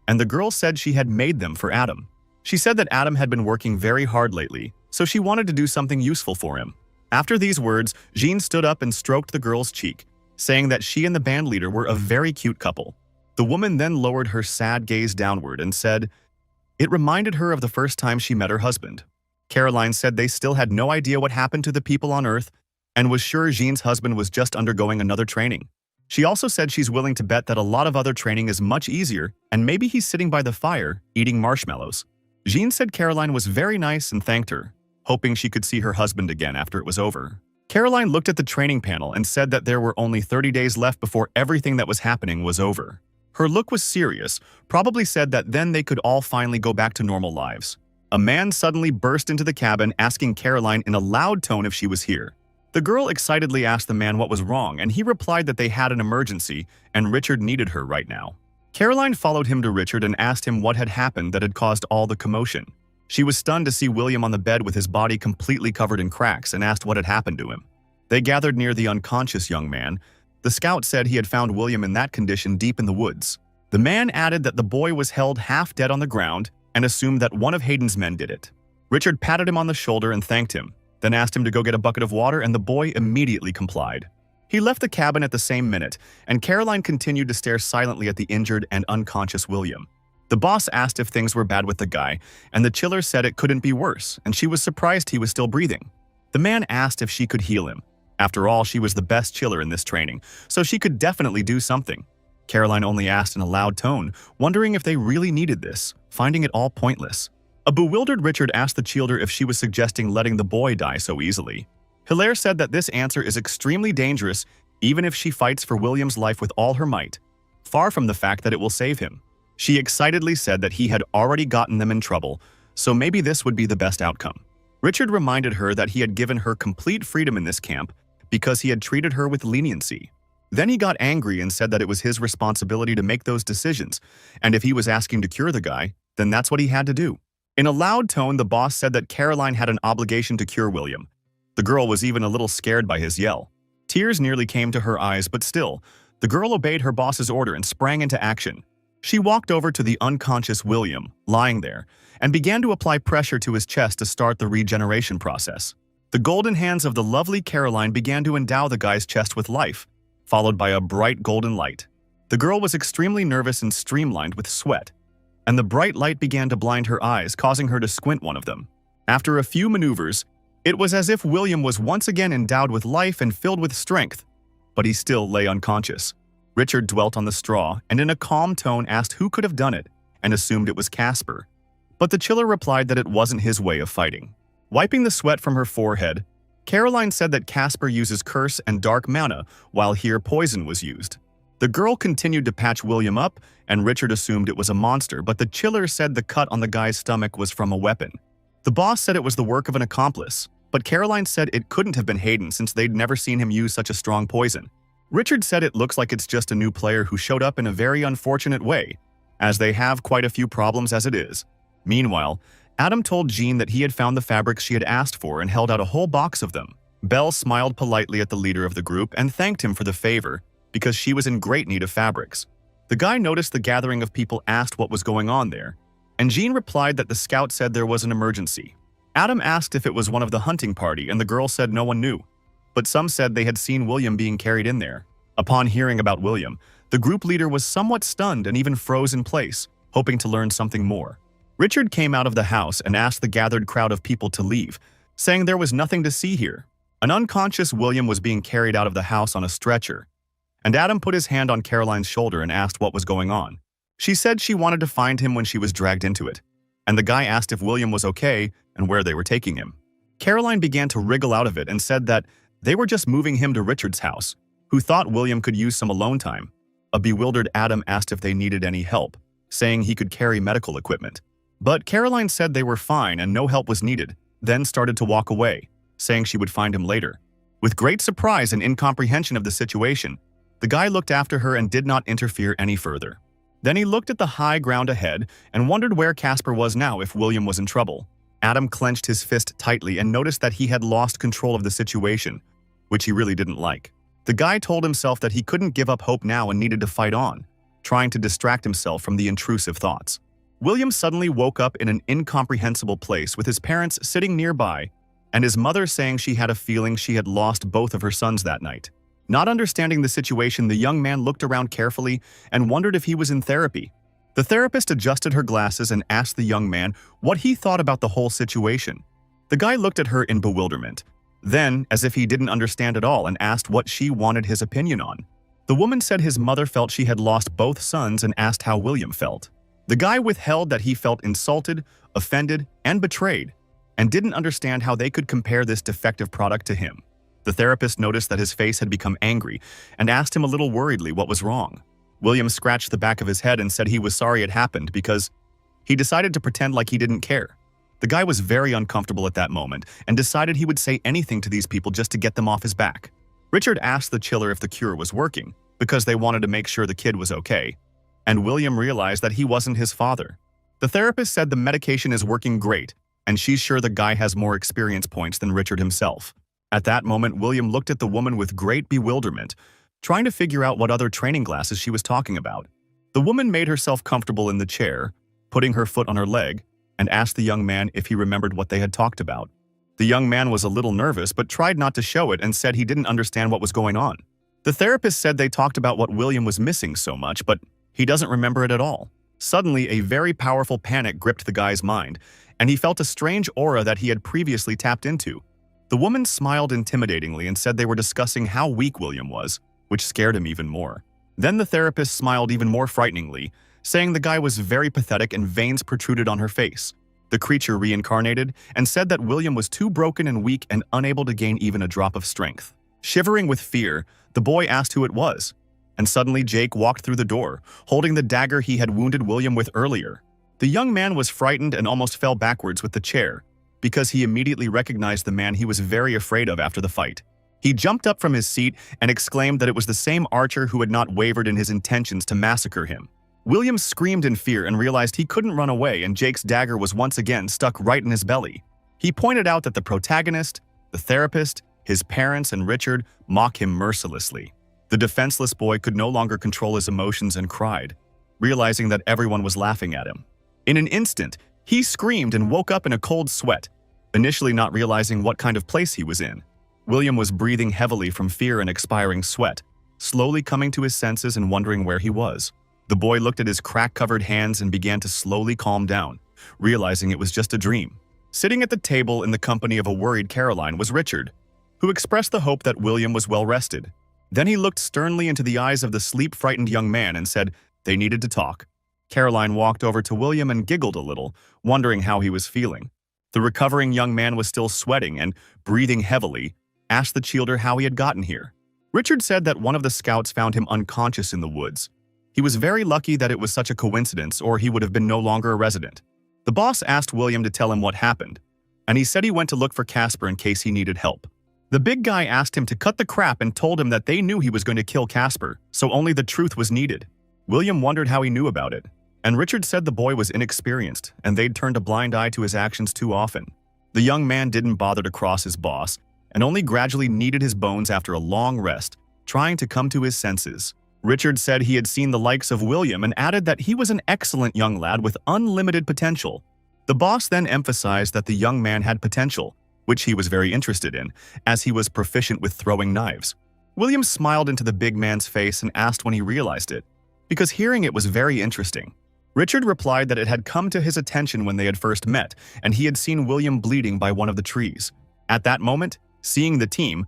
and the girl said she had made them for Adam. She said that Adam had been working very hard lately, so she wanted to do something useful for him. After these words, Jean stood up and stroked the girl's cheek, saying that she and the band leader were a very cute couple. The woman then lowered her sad gaze downward and said it reminded her of the first time she met her husband. Caroline said they still had no idea what happened to the people on Earth and was sure Jean's husband was just undergoing another training. She also said she's willing to bet that a lot of other training is much easier and maybe he's sitting by the fire eating marshmallows. Jean said Caroline was very nice and thanked her, hoping she could see her husband again after it was over. Caroline looked at the training panel and said that there were only 30 days left before everything that was happening was over. Her look was serious, probably said that then they could all finally go back to normal lives. A man suddenly burst into the cabin asking Caroline in a loud tone if she was here. The girl excitedly asked the man what was wrong, and he replied that they had an emergency and Richard needed her right now. Caroline followed him to Richard and asked him what had happened that had caused all the commotion. She was stunned to see William on the bed with his body completely covered in cracks and asked what had happened to him. They gathered near the unconscious young man. The scout said he had found William in that condition deep in the woods. The man added that the boy was held half dead on the ground and assumed that one of Hayden's men did it. Richard patted him on the shoulder and thanked him, then asked him to go get a bucket of water, and the boy immediately complied. He left the cabin at the same minute, and Caroline continued to stare silently at the injured and unconscious William. The boss asked if things were bad with the guy, and the chiller said it couldn't be worse, and she was surprised he was still breathing. The man asked if she could heal him. After all, she was the best chiller in this training, so she could definitely do something. Caroline only asked in a loud tone, wondering if they really needed this, finding it all pointless. A bewildered Richard asked the chiller if she was suggesting letting the boy die so easily. Hilaire said that this answer is extremely dangerous even if she fights for William's life with all her might, far from the fact that it will save him. She excitedly said that he had already gotten them in trouble, so maybe this would be the best outcome. Richard reminded her that he had given her complete freedom in this camp because he had treated her with leniency. Then he got angry and said that it was his responsibility to make those decisions, and if he was asking to cure the guy, then that's what he had to do. In a loud tone, the boss said that Caroline had an obligation to cure William. The girl was even a little scared by his yell. Tears nearly came to her eyes, but still, the girl obeyed her boss's order and sprang into action. She walked over to the unconscious William, lying there, and began to apply pressure to his chest to start the regeneration process. The golden hands of the lovely Caroline began to endow the guy's chest with life, followed by a bright golden light. The girl was extremely nervous and streamlined with sweat, and the bright light began to blind her eyes, causing her to squint one of them. After a few maneuvers, it was as if William was once again endowed with life and filled with strength, but he still lay unconscious. Richard dwelt on the straw and in a calm tone asked who could have done it and assumed it was Casper. But the chiller replied that it wasn't his way of fighting. Wiping the sweat from her forehead, Caroline said that Casper uses curse and dark mana, while here poison was used. The girl continued to patch William up, and Richard assumed it was a monster, but the chiller said the cut on the guy's stomach was from a weapon. The boss said it was the work of an accomplice, but Caroline said it couldn't have been Hayden since they'd never seen him use such a strong poison. Richard said it looks like it's just a new player who showed up in a very unfortunate way, as they have quite a few problems as it is. Meanwhile, Adam told Jean that he had found the fabrics she had asked for and held out a whole box of them. Belle smiled politely at the leader of the group and thanked him for the favor because she was in great need of fabrics. The guy noticed the gathering of people, asked what was going on there, and Jean replied that the scout said there was an emergency. Adam asked if it was one of the hunting party, and the girl said no one knew, but some said they had seen William being carried in there. Upon hearing about William, the group leader was somewhat stunned and even froze in place, hoping to learn something more. Richard came out of the house and asked the gathered crowd of people to leave, saying there was nothing to see here. An unconscious William was being carried out of the house on a stretcher, and Adam put his hand on Caroline's shoulder and asked what was going on. She said she wanted to find him when she was dragged into it, and the guy asked if William was okay and where they were taking him. Caroline began to wriggle out of it and said that they were just moving him to Richard's house, who thought William could use some alone time. A bewildered Adam asked if they needed any help, saying he could carry medical equipment. But Caroline said they were fine and no help was needed, then started to walk away, saying she would find him later. With great surprise and incomprehension of the situation, the guy looked after her and did not interfere any further. Then he looked at the high ground ahead and wondered where Casper was now if William was in trouble. Adam clenched his fist tightly and noticed that he had lost control of the situation, which he really didn't like. The guy told himself that he couldn't give up hope now and needed to fight on, trying to distract himself from the intrusive thoughts. William suddenly woke up in an incomprehensible place with his parents sitting nearby and his mother saying she had a feeling she had lost both of her sons that night. Not understanding the situation, the young man looked around carefully and wondered if he was in therapy. The therapist adjusted her glasses and asked the young man what he thought about the whole situation. The guy looked at her in bewilderment, then as if he didn't understand at all, and asked what she wanted his opinion on. The woman said his mother felt she had lost both sons and asked how William felt. The guy withheld that he felt insulted, offended, and betrayed, and didn't understand how they could compare this defective product to him. The therapist noticed that his face had become angry and asked him a little worriedly what was wrong. William scratched the back of his head and said he was sorry it happened because he decided to pretend like he didn't care. The guy was very uncomfortable at that moment and decided he would say anything to these people just to get them off his back. Richard asked the chiller if the cure was working because they wanted to make sure the kid was okay, and William realized that he wasn't his father. The therapist said the medication is working great, and she's sure the guy has more experience points than Richard himself. At that moment, William looked at the woman with great bewilderment, trying to figure out what other training classes she was talking about. The woman made herself comfortable in the chair, putting her foot on her leg, and asked the young man if he remembered what they had talked about. The young man was a little nervous but tried not to show it and said he didn't understand what was going on. The therapist said they talked about what William was missing so much, but he doesn't remember it at all. Suddenly, a very powerful panic gripped the guy's mind, and he felt a strange aura that he had previously tapped into. The woman smiled intimidatingly and said they were discussing how weak William was, which scared him even more. Then the therapist smiled even more frighteningly, saying the guy was very pathetic and veins protruded on her face. The creature reincarnated and said that William was too broken and weak and unable to gain even a drop of strength. Shivering with fear, the boy asked who it was, and suddenly Jake walked through the door, holding the dagger he had wounded William with earlier. The young man was frightened and almost fell backwards with the chair, because he immediately recognized the man he was very afraid of after the fight. He jumped up from his seat and exclaimed that it was the same archer who had not wavered in his intentions to massacre him. William screamed in fear and realized he couldn't run away, and Jake's dagger was once again stuck right in his belly. He pointed out that the protagonist, the therapist, his parents, and Richard mock him mercilessly. The defenseless boy could no longer control his emotions and cried. realizing that everyone was laughing at him. In an instant, he screamed and woke up in a cold sweat, initially not realizing what kind of place he was in. William was breathing heavily from fear and expiring sweat, slowly coming to his senses and wondering where he was. The boy looked at his crack-covered hands and began to slowly calm down, realizing it was just a dream. Sitting at the table in the company of a worried Caroline was Richard, who expressed the hope that William was well rested. Then he looked sternly into the eyes of the sleep-frightened young man and said they needed to talk. Caroline walked over to William and giggled a little, wondering how he was feeling. The recovering young man was still sweating and, breathing heavily, asked the Chielder how he had gotten here. Richard said that one of the scouts found him unconscious in the woods. He was very lucky that it was such a coincidence, or he would have been no longer a resident. The boss asked William to tell him what happened, and he said he went to look for Casper in case he needed help. The big guy asked him to cut the crap and told him that they knew he was going to kill Casper, so only the truth was needed. William wondered how he knew about it, and Richard said the boy was inexperienced and they'd turned a blind eye to his actions too often. The young man didn't bother to cross his boss and only gradually kneaded his bones after a long rest, trying to come to his senses. Richard said he had seen the likes of William and added that he was an excellent young lad with unlimited potential. The boss then emphasized that the young man had potential, which he was very interested in, as he was proficient with throwing knives. William smiled into the big man's face and asked when he realized it, because hearing it was very interesting. Richard replied that it had come to his attention when they had first met, and he had seen William bleeding by one of the trees. At that moment, seeing the team,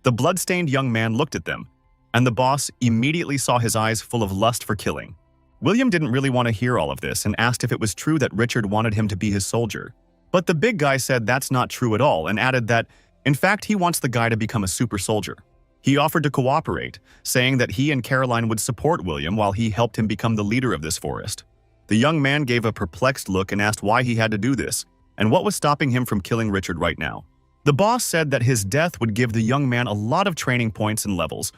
the blood-stained young man looked at them, and the boss immediately saw his eyes full of lust for killing. William didn't really want to hear all of this and asked if it was true that Richard wanted him to be his soldier. But the big guy said that's not true at all and added that, in fact, he wants the guy to become a super soldier. He offered to cooperate, saying that he and Caroline would support William while he helped him become the leader of this forest. The young man gave a perplexed look and asked why he had to do this, and what was stopping him from killing Richard right now. The boss said that his death would give the young man a lot of training points and levels,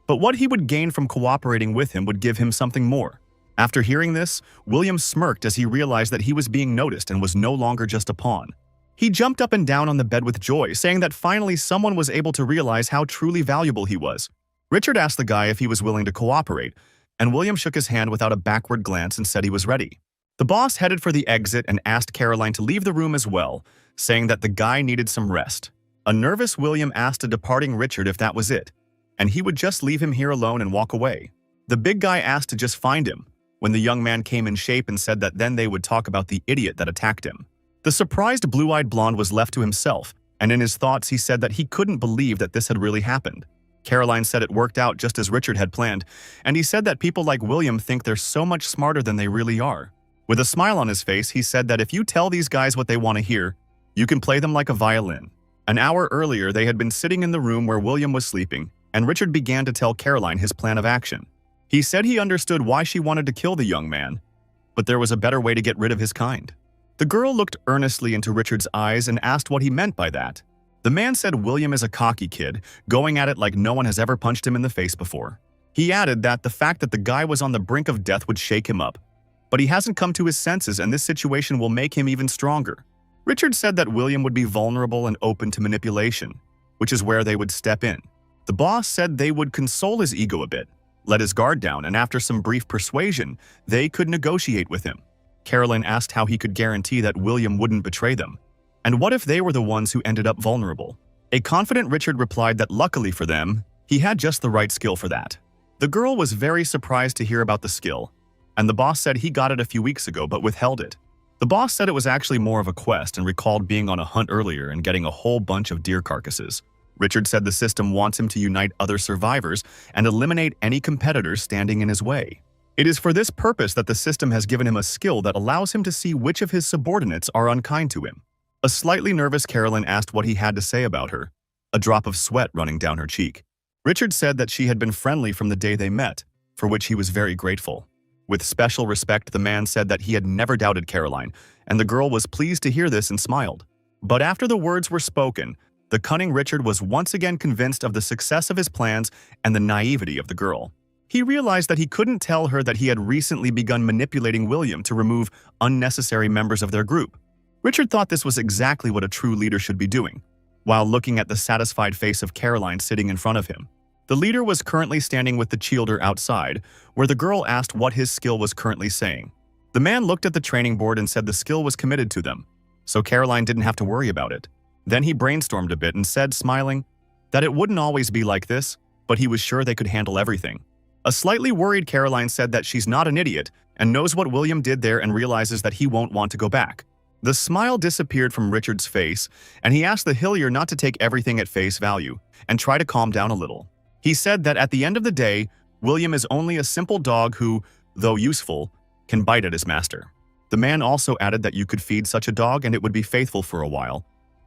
but what he would gain from cooperating with him would give him something more. After hearing this, William smirked as he realized that he was being noticed and was no longer just a pawn. He jumped up and down on the bed with joy, saying that finally someone was able to realize how truly valuable he was. Richard asked the guy if he was willing to cooperate, and William shook his hand without a backward glance and said he was ready. The boss headed for the exit and asked Caroline to leave the room as well, saying that the guy needed some rest. A nervous William asked a departing Richard if that was it, and he would just leave him here alone and walk away. The big guy asked to just find him, when the young man came in shape and said that then they would talk about the idiot that attacked him. The surprised blue-eyed blonde was left to himself, and in his thoughts he said that he couldn't believe that this had really happened. Caroline said it worked out just as Richard had planned, and he said that people like William think they're so much smarter than they really are. With a smile on his face, he said that if you tell these guys what they want to hear, you can play them like a violin. An hour earlier, they had been sitting in the room where William was sleeping, and Richard began to tell Caroline his plan of action. He said he understood why she wanted to kill the young man, but there was a better way to get rid of his kind. The girl looked earnestly into Richard's eyes and asked what he meant by that. The man said William is a cocky kid, going at it like no one has ever punched him in the face before. He added that the fact that the guy was on the brink of death would shake him up, but he hasn't come to his senses and this situation will make him even stronger. Richard said that William would be vulnerable and open to manipulation, which is where they would step in. The boss said they would console his ego a bit, let his guard down, and after some brief persuasion, they could negotiate with him. Caroline asked how he could guarantee that William wouldn't betray them. And what if they were the ones who ended up vulnerable? A confident Richard replied that luckily for them, he had just the right skill for that. The girl was very surprised to hear about the skill, and the boss said he got it a few weeks ago but withheld it. The boss said it was actually more of a quest and recalled being on a hunt earlier and getting a whole bunch of deer carcasses. Richard said the system wants him to unite other survivors and eliminate any competitors standing in his way. It is for this purpose that the system has given him a skill that allows him to see which of his subordinates are unkind to him. A slightly nervous Caroline asked what he had to say about her, a drop of sweat running down her cheek. Richard said that she had been friendly from the day they met, for which he was very grateful. With special respect, the man said that he had never doubted Caroline, and the girl was pleased to hear this and smiled. But after the words were spoken, the cunning Richard was once again convinced of the success of his plans and the naivety of the girl. He realized that he couldn't tell her that he had recently begun manipulating William to remove unnecessary members of their group. Richard thought this was exactly what a true leader should be doing, while looking at the satisfied face of Caroline sitting in front of him. The leader was currently standing with the Chielder outside, where the girl asked what his skill was currently saying. The man looked at the training board and said the skill was committed to them, so Caroline didn't have to worry about it. Then he brainstormed a bit and said, smiling, that it wouldn't always be like this, but he was sure they could handle everything. A slightly worried Caroline said that she's not an idiot and knows what William did there and realizes that he won't want to go back. The smile disappeared from Richard's face, and he asked the Hillier not to take everything at face value and try to calm down a little. He said that at the end of the day, William is only a simple dog who, though useful, can bite at his master. The man also added that you could feed such a dog and it would be faithful for a while,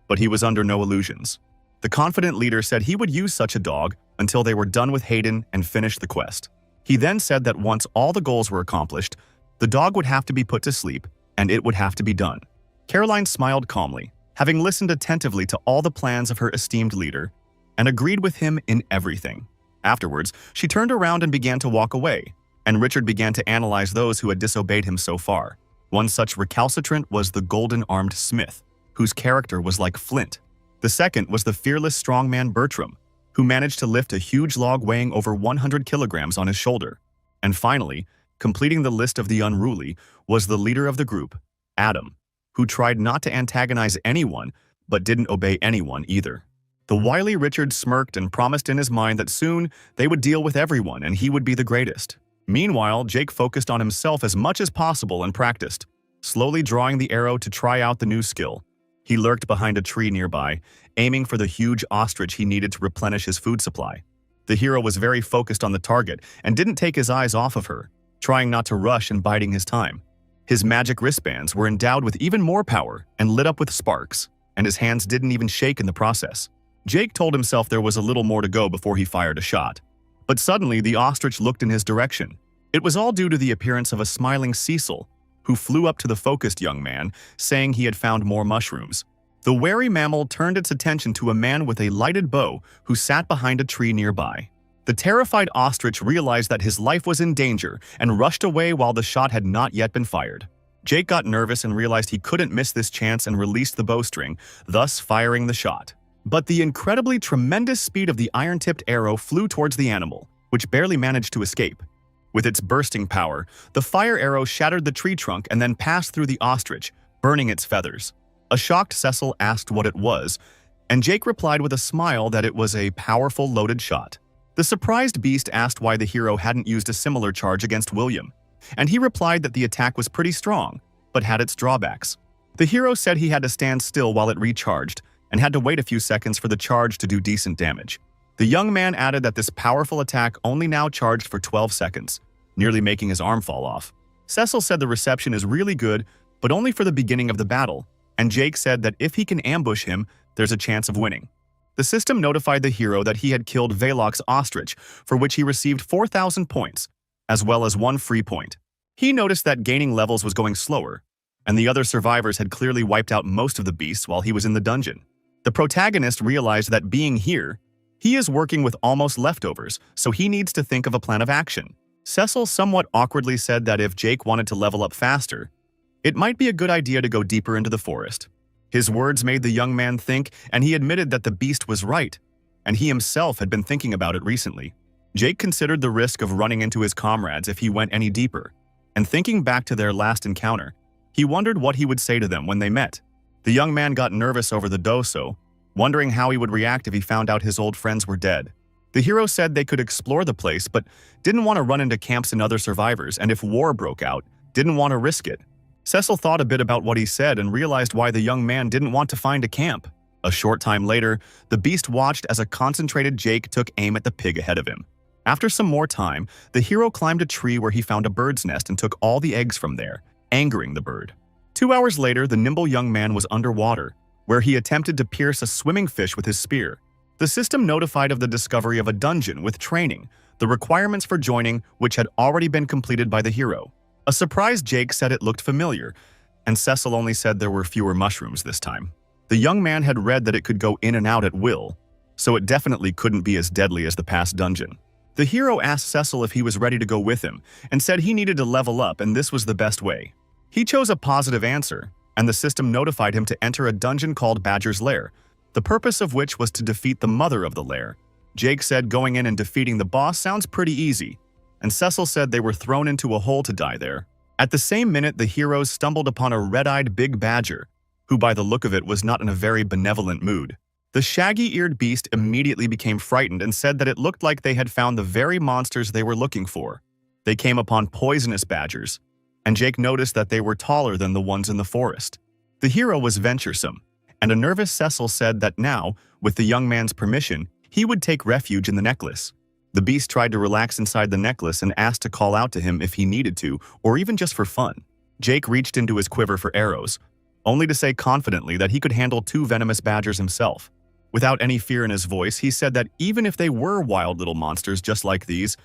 but he was under no illusions. The confident leader said he would use such a dog until they were done with Hayden and finished the quest. He then said that once all the goals were accomplished, the dog would have to be put to sleep and it would have to be done. Caroline smiled calmly, having listened attentively to all the plans of her esteemed leader, and agreed with him in everything. Afterwards, she turned around and began to walk away, and Richard began to analyze those who had disobeyed him so far. One such recalcitrant was the golden-armed Smith, whose character was like flint. The second was the fearless strongman Bertram, who managed to lift a huge log weighing over 100 kilograms on his shoulder. And finally, completing the list of the unruly, was the leader of the group, Adam, who tried not to antagonize anyone, but didn't obey anyone either. The wily Richard smirked and promised in his mind that soon they would deal with everyone and he would be the greatest. Meanwhile, Jake focused on himself as much as possible and practiced, slowly drawing the arrow to try out the new skill. He lurked behind a tree nearby, aiming for the huge ostrich he needed to replenish his food supply. The hero was very focused on the target and didn't take his eyes off of her, trying not to rush and biding his time. His magic wristbands were endowed with even more power and lit up with sparks, and his hands didn't even shake in the process. Jake told himself there was a little more to go before he fired a shot. But suddenly, the ostrich looked in his direction. It was all due to the appearance of a smiling Cecil, who flew up to the focused young man, saying he had found more mushrooms. The wary mammal turned its attention to a man with a lighted bow who sat behind a tree nearby. The terrified ostrich realized that his life was in danger and rushed away while the shot had not yet been fired. Jake got nervous and realized he couldn't miss this chance and released the bowstring, thus firing the shot. But the incredibly tremendous speed of the iron-tipped arrow flew towards the animal, which barely managed to escape. With its bursting power, the fire arrow shattered the tree trunk and then passed through the ostrich, burning its feathers. A shocked Cecil asked what it was, and Jake replied with a smile that it was a powerful loaded shot. The surprised beast asked why the hero hadn't used a similar charge against William, and he replied that the attack was pretty strong, but had its drawbacks. The hero said he had to stand still while it recharged, and had to wait a few seconds for the charge to do decent damage. The young man added that this powerful attack only now charged for 12 seconds, nearly making his arm fall off. Cecil said the reception is really good, but only for the beginning of the battle, and Jake said that if he can ambush him, there's a chance of winning. The system notified the hero that he had killed Velox's ostrich, for which he received 4,000 points, as well as 1 free point. He noticed that gaining levels was going slower, and the other survivors had clearly wiped out most of the beasts while he was in the dungeon. The protagonist realized that being here, he is working with almost leftovers, so he needs to think of a plan of action. Cecil somewhat awkwardly said that if Jake wanted to level up faster, it might be a good idea to go deeper into the forest. His words made the young man think, and he admitted that the beast was right, and he himself had been thinking about it recently. Jake considered the risk of running into his comrades if he went any deeper, and thinking back to their last encounter, he wondered what he would say to them when they met. The young man got nervous over the doso, wondering how he would react if he found out his old friends were dead. The hero said they could explore the place, but didn't want to run into camps and other survivors, and if war broke out, didn't want to risk it. Cecil thought a bit about what he said and realized why the young man didn't want to find a camp. A short time later, the beast watched as a concentrated Jake took aim at the pig ahead of him. After some more time, the hero climbed a tree where he found a bird's nest and took all the eggs from there, angering the bird. 2 hours later, the nimble young man was underwater, where he attempted to pierce a swimming fish with his spear. The system notified of the discovery of a dungeon with training, the requirements for joining which had already been completed by the hero. A surprised Jake said it looked familiar, and Cecil only said there were fewer mushrooms this time. The young man had read that it could go in and out at will, so it definitely couldn't be as deadly as the past dungeon. The hero asked Cecil if he was ready to go with him, and said he needed to level up and this was the best way. He chose a positive answer, and the system notified him to enter a dungeon called Badger's Lair, the purpose of which was to defeat the mother of the lair, Jake said going in and defeating the boss sounds pretty easy, and Cecil said they were thrown into a hole to die there. At the same minute, the heroes stumbled upon a red-eyed big badger, who by the look of it was not in a very benevolent mood. The shaggy-eared beast immediately became frightened and said that it looked like they had found the very monsters they were looking for. They came upon poisonous badgers, and Jake noticed that they were taller than the ones in the forest. The hero was venturesome, and a nervous Cecil said that now, with the young man's permission, he would take refuge in the necklace. The beast tried to relax inside the necklace and asked to call out to him if he needed to, or even just for fun. Jake reached into his quiver for arrows, only to say confidently that he could handle 2 venomous badgers himself. Without any fear in his voice, he said that even if they were wild little monsters just like these,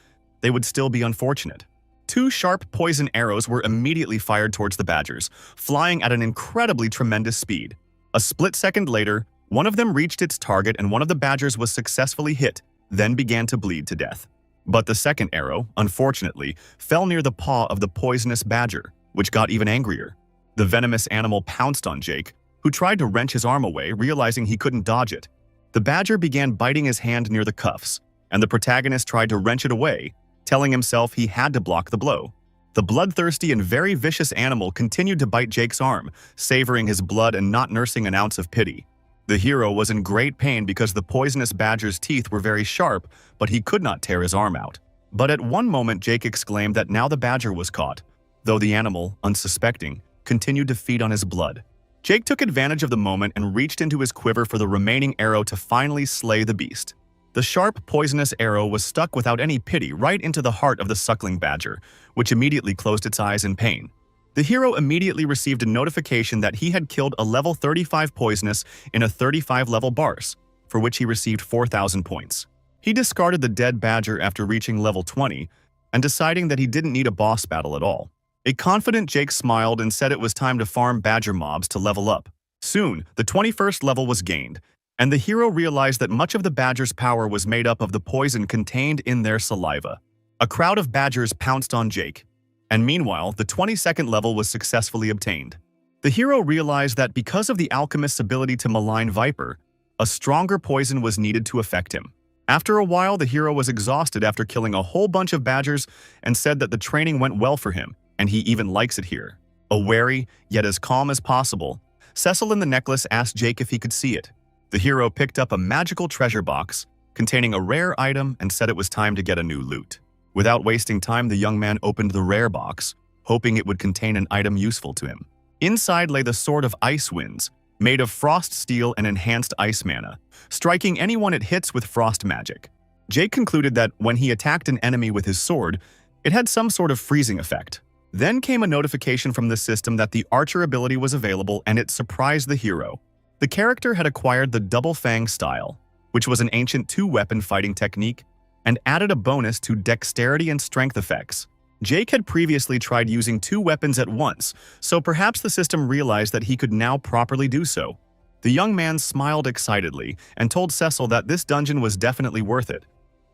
they would still be unfortunate. 2 sharp poison arrows were immediately fired towards the badgers, flying at an incredibly tremendous speed. A split second later, one of them reached its target and one of the badgers was successfully hit, then began to bleed to death. But the second arrow, unfortunately, fell near the paw of the poisonous badger, which got even angrier. The venomous animal pounced on Jake, who tried to wrench his arm away, realizing he couldn't dodge it. The badger began biting his hand near the cuffs, and the protagonist tried to wrench it away, telling himself he had to block the blow. The bloodthirsty and very vicious animal continued to bite Jake's arm, savoring his blood and not nursing an ounce of pity. The hero was in great pain because the poisonous badger's teeth were very sharp, but he could not tear his arm out. But at one moment Jake exclaimed that now the badger was caught, though the animal, unsuspecting, continued to feed on his blood. Jake took advantage of the moment and reached into his quiver for the remaining arrow to finally slay the beast. The sharp, poisonous arrow was stuck without any pity right into the heart of the suckling badger, which immediately closed its eyes in pain. The hero immediately received a notification that he had killed a level 35 poisonous in a 35-level Bars, for which he received 4,000 points. He discarded the dead badger after reaching level 20 and deciding that he didn't need a boss battle at all. A confident Jake smiled and said it was time to farm badger mobs to level up. Soon, the 21st level was gained, and the hero realized that much of the badger's power was made up of the poison contained in their saliva. A crowd of badgers pounced on Jake, and meanwhile, the 22nd level was successfully obtained. The hero realized that because of the alchemist's ability to malign Viper, a stronger poison was needed to affect him. After a while, the hero was exhausted after killing a whole bunch of badgers and said that the training went well for him, and he even likes it here. A wary, yet as calm as possible, Cecil in the necklace asked Jake if he could see it. The hero picked up a magical treasure box containing a rare item and said it was time to get a new loot. Without wasting time, the young man opened the rare box, hoping it would contain an item useful to him. Inside lay the Sword of Ice Winds, made of frost steel and enhanced ice mana, striking anyone it hits with frost magic. Jake concluded that when he attacked an enemy with his sword, it had some sort of freezing effect. Then came a notification from the system that the Archer ability was available, and it surprised the hero. The character had acquired the Double Fang style, which was an ancient 2-weapon fighting technique, and added a bonus to dexterity and strength effects. Jake had previously tried using 2 weapons at once, so perhaps the system realized that he could now properly do so. The young man smiled excitedly and told Cecil that this dungeon was definitely worth it,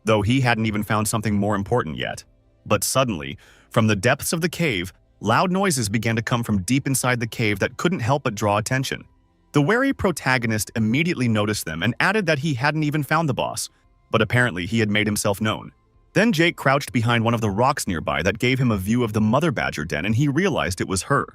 though he hadn't even found something more important yet. But suddenly, from the depths of the cave, loud noises began to come from deep inside the cave that couldn't help but draw attention. The wary protagonist immediately noticed them and added that he hadn't even found the boss, but apparently he had made himself known. Then Jake crouched behind one of the rocks nearby that gave him a view of the mother badger den, and he realized it was her.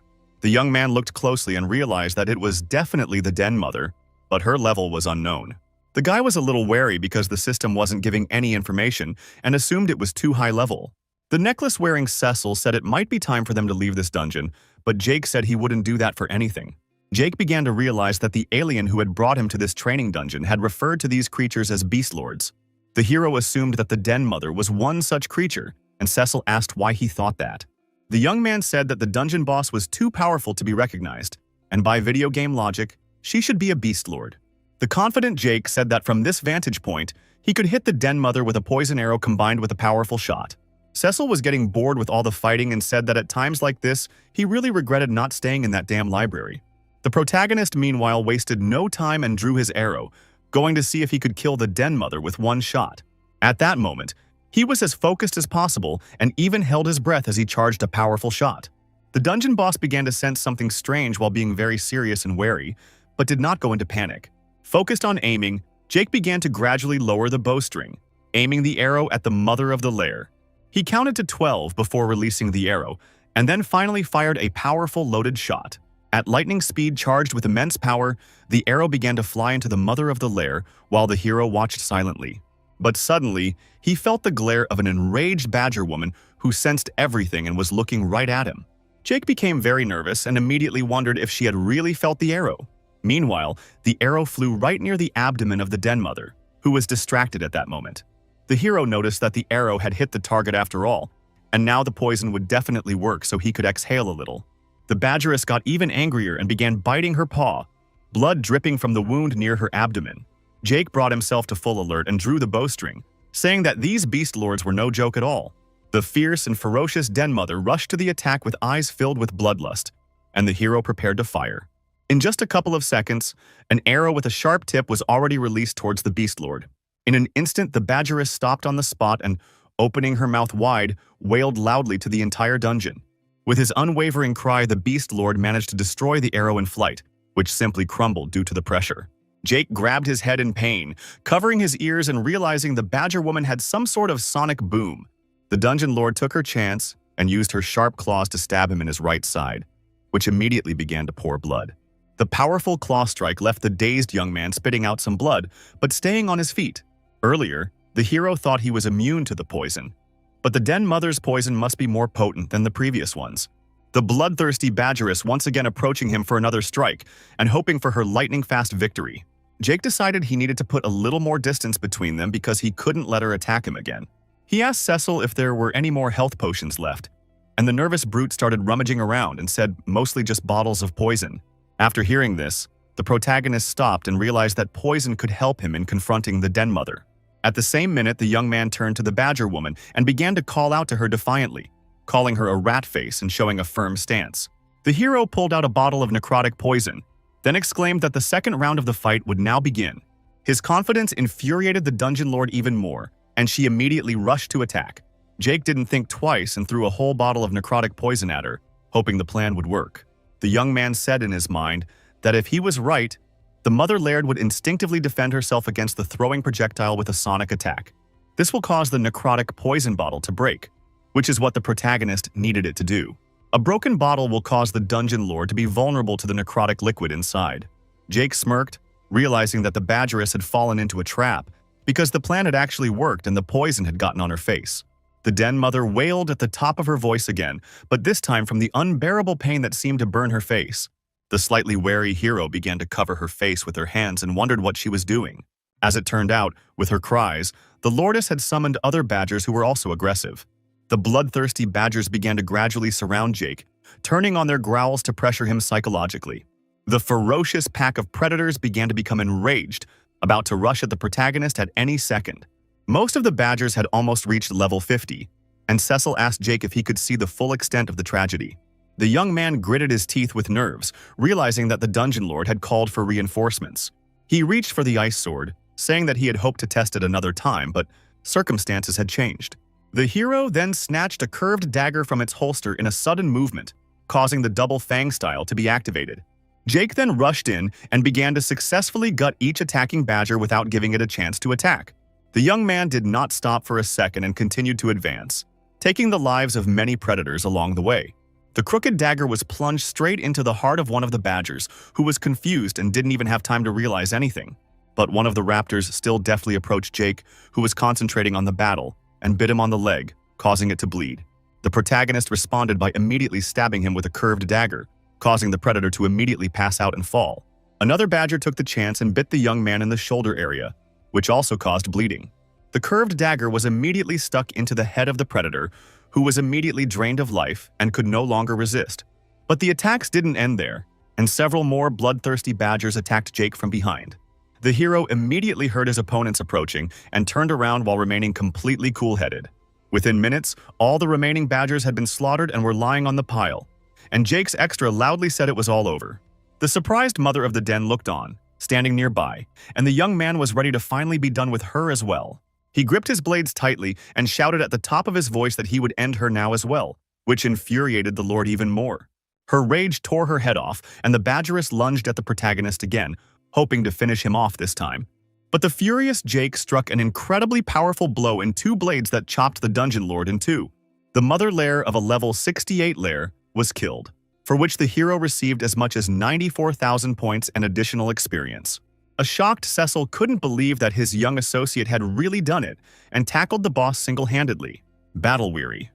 The young man looked closely and realized that it was definitely the den mother, but her level was unknown. The guy was a little wary because the system wasn't giving any information and assumed it was too high level. The necklace-wearing Cecil said it might be time for them to leave this dungeon, but Jake said he wouldn't do that for anything. Jake began to realize that the alien who had brought him to this training dungeon had referred to these creatures as beast lords. The hero assumed that the den mother was one such creature, and Cecil asked why he thought that. The young man said that the dungeon boss was too powerful to be recognized, and by video game logic, she should be a beast lord. The confident Jake said that from this vantage point, he could hit the den mother with a poison arrow combined with a powerful shot. Cecil was getting bored with all the fighting and said that at times like this, he really regretted not staying in that damn library. The protagonist, meanwhile, wasted no time and drew his arrow, going to see if he could kill the den mother with one shot. At that moment, he was as focused as possible and even held his breath as he charged a powerful shot. The dungeon boss began to sense something strange while being very serious and wary, but did not go into panic. Focused on aiming, Jake began to gradually lower the bowstring, aiming the arrow at the mother of the lair. He counted to 12 before releasing the arrow, and then finally fired a powerful loaded shot. At lightning speed charged with immense power, the arrow began to fly into the mother of the lair while the hero watched silently. But suddenly, he felt the glare of an enraged badger woman who sensed everything and was looking right at him. Jake became very nervous and immediately wondered if she had really felt the arrow. Meanwhile, the arrow flew right near the abdomen of the den mother, who was distracted at that moment. The hero noticed that the arrow had hit the target after all, and now the poison would definitely work so he could exhale a little. The badgeress got even angrier and began biting her paw, blood dripping from the wound near her abdomen. Jake brought himself to full alert and drew the bowstring, saying that these beast lords were no joke at all. The fierce and ferocious den mother rushed to the attack with eyes filled with bloodlust, and the hero prepared to fire. In just a couple of seconds, an arrow with a sharp tip was already released towards the beast lord. In an instant, the badgeress stopped on the spot and, opening her mouth wide, wailed loudly to the entire dungeon. With his unwavering cry, the beast lord managed to destroy the arrow in flight, which simply crumbled due to the pressure. Jake grabbed his head in pain, covering his ears and realizing the badger woman had some sort of sonic boom. The dungeon lord took her chance and used her sharp claws to stab him in his right side, which immediately began to pour blood. The powerful claw strike left the dazed young man spitting out some blood, but staying on his feet. Earlier, the hero thought he was immune to the poison, but the den mother's poison must be more potent than the previous ones. The bloodthirsty badgeress once again approaching him for another strike and hoping for her lightning-fast victory. Jake decided he needed to put a little more distance between them because he couldn't let her attack him again. He asked Cecil if there were any more health potions left, and the nervous brute started rummaging around and said mostly just bottles of poison. After hearing this, the protagonist stopped and realized that poison could help him in confronting the den mother. At the same minute, the young man turned to the badger woman and began to call out to her defiantly, calling her a rat face and showing a firm stance. The hero pulled out a bottle of necrotic poison, then exclaimed that the second round of the fight would now begin. His confidence infuriated the dungeon lord even more, and she immediately rushed to attack. Jake didn't think twice and threw a whole bottle of necrotic poison at her, hoping the plan would work. The young man said in his mind that if he was right, the mother laird would instinctively defend herself against the throwing projectile with a sonic attack. This will cause the necrotic poison bottle to break, which is what the protagonist needed it to do. A broken bottle will cause the dungeon lord to be vulnerable to the necrotic liquid inside. Jake smirked, realizing that the badgeress had fallen into a trap because the plan had actually worked and the poison had gotten on her face. The den mother wailed at the top of her voice again, but this time from the unbearable pain that seemed to burn her face. The slightly wary hero began to cover her face with her hands and wondered what she was doing. As it turned out, with her cries, the lordess had summoned other badgers who were also aggressive. The bloodthirsty badgers began to gradually surround Jake, turning on their growls to pressure him psychologically. The ferocious pack of predators began to become enraged, about to rush at the protagonist at any second. Most of the badgers had almost reached level 50, and Cecil asked Jake if he could see the full extent of the tragedy. The young man gritted his teeth with nerves, realizing that the dungeon lord had called for reinforcements. He reached for the ice sword, saying that he had hoped to test it another time, but circumstances had changed. The hero then snatched a curved dagger from its holster in a sudden movement, causing the double fang style to be activated. Jake then rushed in and began to successfully gut each attacking badger without giving it a chance to attack. The young man did not stop for a second and continued to advance, taking the lives of many predators along the way. The crooked dagger was plunged straight into the heart of one of the badgers, who was confused and didn't even have time to realize anything. But one of the raptors still deftly approached Jake, who was concentrating on the battle, and bit him on the leg, causing it to bleed. The protagonist responded by immediately stabbing him with a curved dagger, causing the predator to immediately pass out and fall. Another badger took the chance and bit the young man in the shoulder area, which also caused bleeding. The curved dagger was immediately stuck into the head of the predator, who was immediately drained of life and could no longer resist. But the attacks didn't end there, and several more bloodthirsty badgers attacked Jake from behind. The hero immediately heard his opponents approaching and turned around while remaining completely cool-headed. Within minutes, all the remaining badgers had been slaughtered and were lying on the pile, and Jake's extra loudly said it was all over. The surprised mother of the den looked on, standing nearby, and the young man was ready to finally be done with her as well. He gripped his blades tightly and shouted at the top of his voice that he would end her now as well, which infuriated the lord even more. Her rage tore her head off, and the badgeress lunged at the protagonist again, hoping to finish him off this time. But the furious Jake struck an incredibly powerful blow in two blades that chopped the dungeon lord in two. The mother lair of a level 68 lair was killed, for which the hero received as much as 94,000 points and additional experience. A shocked Cecil couldn't believe that his young associate had really done it and tackled the boss single-handedly, battle-weary.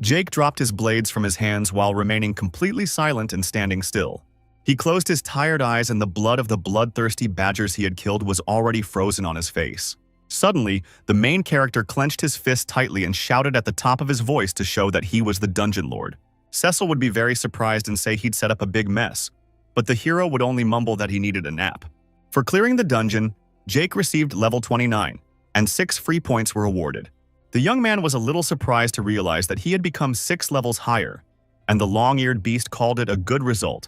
Jake dropped his blades from his hands while remaining completely silent and standing still. He closed his tired eyes and the blood of the bloodthirsty badgers he had killed was already frozen on his face. Suddenly, the main character clenched his fist tightly and shouted at the top of his voice to show that he was the dungeon lord. Cecil would be very surprised and say he'd set up a big mess, but the hero would only mumble that he needed a nap. For clearing the dungeon, Jake received level 29, and 6 free points were awarded. The young man was a little surprised to realize that he had become 6 levels higher, and the long-eared beast called it a good result.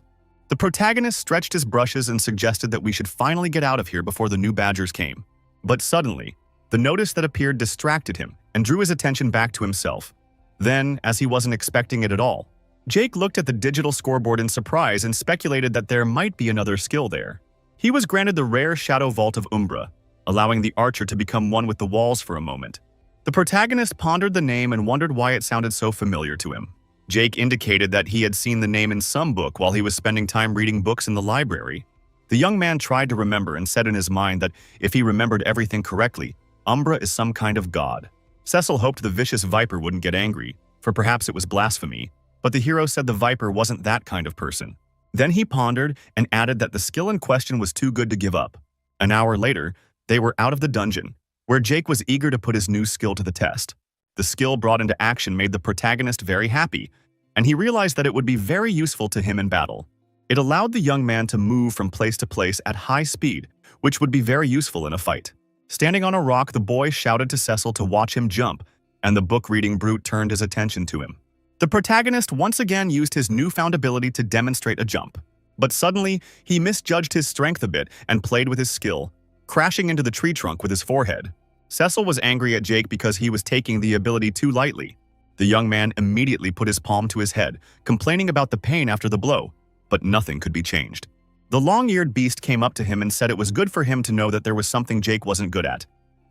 The protagonist stretched his brushes and suggested that we should finally get out of here before the new badgers came. But suddenly, the notice that appeared distracted him and drew his attention back to himself. Then, as he wasn't expecting it at all, Jake looked at the digital scoreboard in surprise and speculated that there might be another skill there. He was granted the rare Shadow Vault of Umbra, allowing the archer to become one with the walls for a moment. The protagonist pondered the name and wondered why it sounded so familiar to him. Jake indicated that he had seen the name in some book while he was spending time reading books in the library. The young man tried to remember and said in his mind that if he remembered everything correctly, Umbra is some kind of god. Cecil hoped the vicious viper wouldn't get angry, for perhaps it was blasphemy, but the hero said the viper wasn't that kind of person. Then he pondered and added that the skill in question was too good to give up. An hour later, they were out of the dungeon, where Jake was eager to put his new skill to the test. The skill brought into action made the protagonist very happy, and he realized that it would be very useful to him in battle. It allowed the young man to move from place to place at high speed, which would be very useful in a fight. Standing on a rock, the boy shouted to Cecil to watch him jump, and the book-reading brute turned his attention to him. The protagonist once again used his newfound ability to demonstrate a jump. But suddenly, he misjudged his strength a bit and played with his skill, crashing into the tree trunk with his forehead. Cecil was angry at Jake because he was taking the ability too lightly. The young man immediately put his palm to his head, complaining about the pain after the blow, but nothing could be changed. The long-eared beast came up to him and said it was good for him to know that there was something Jake wasn't good at,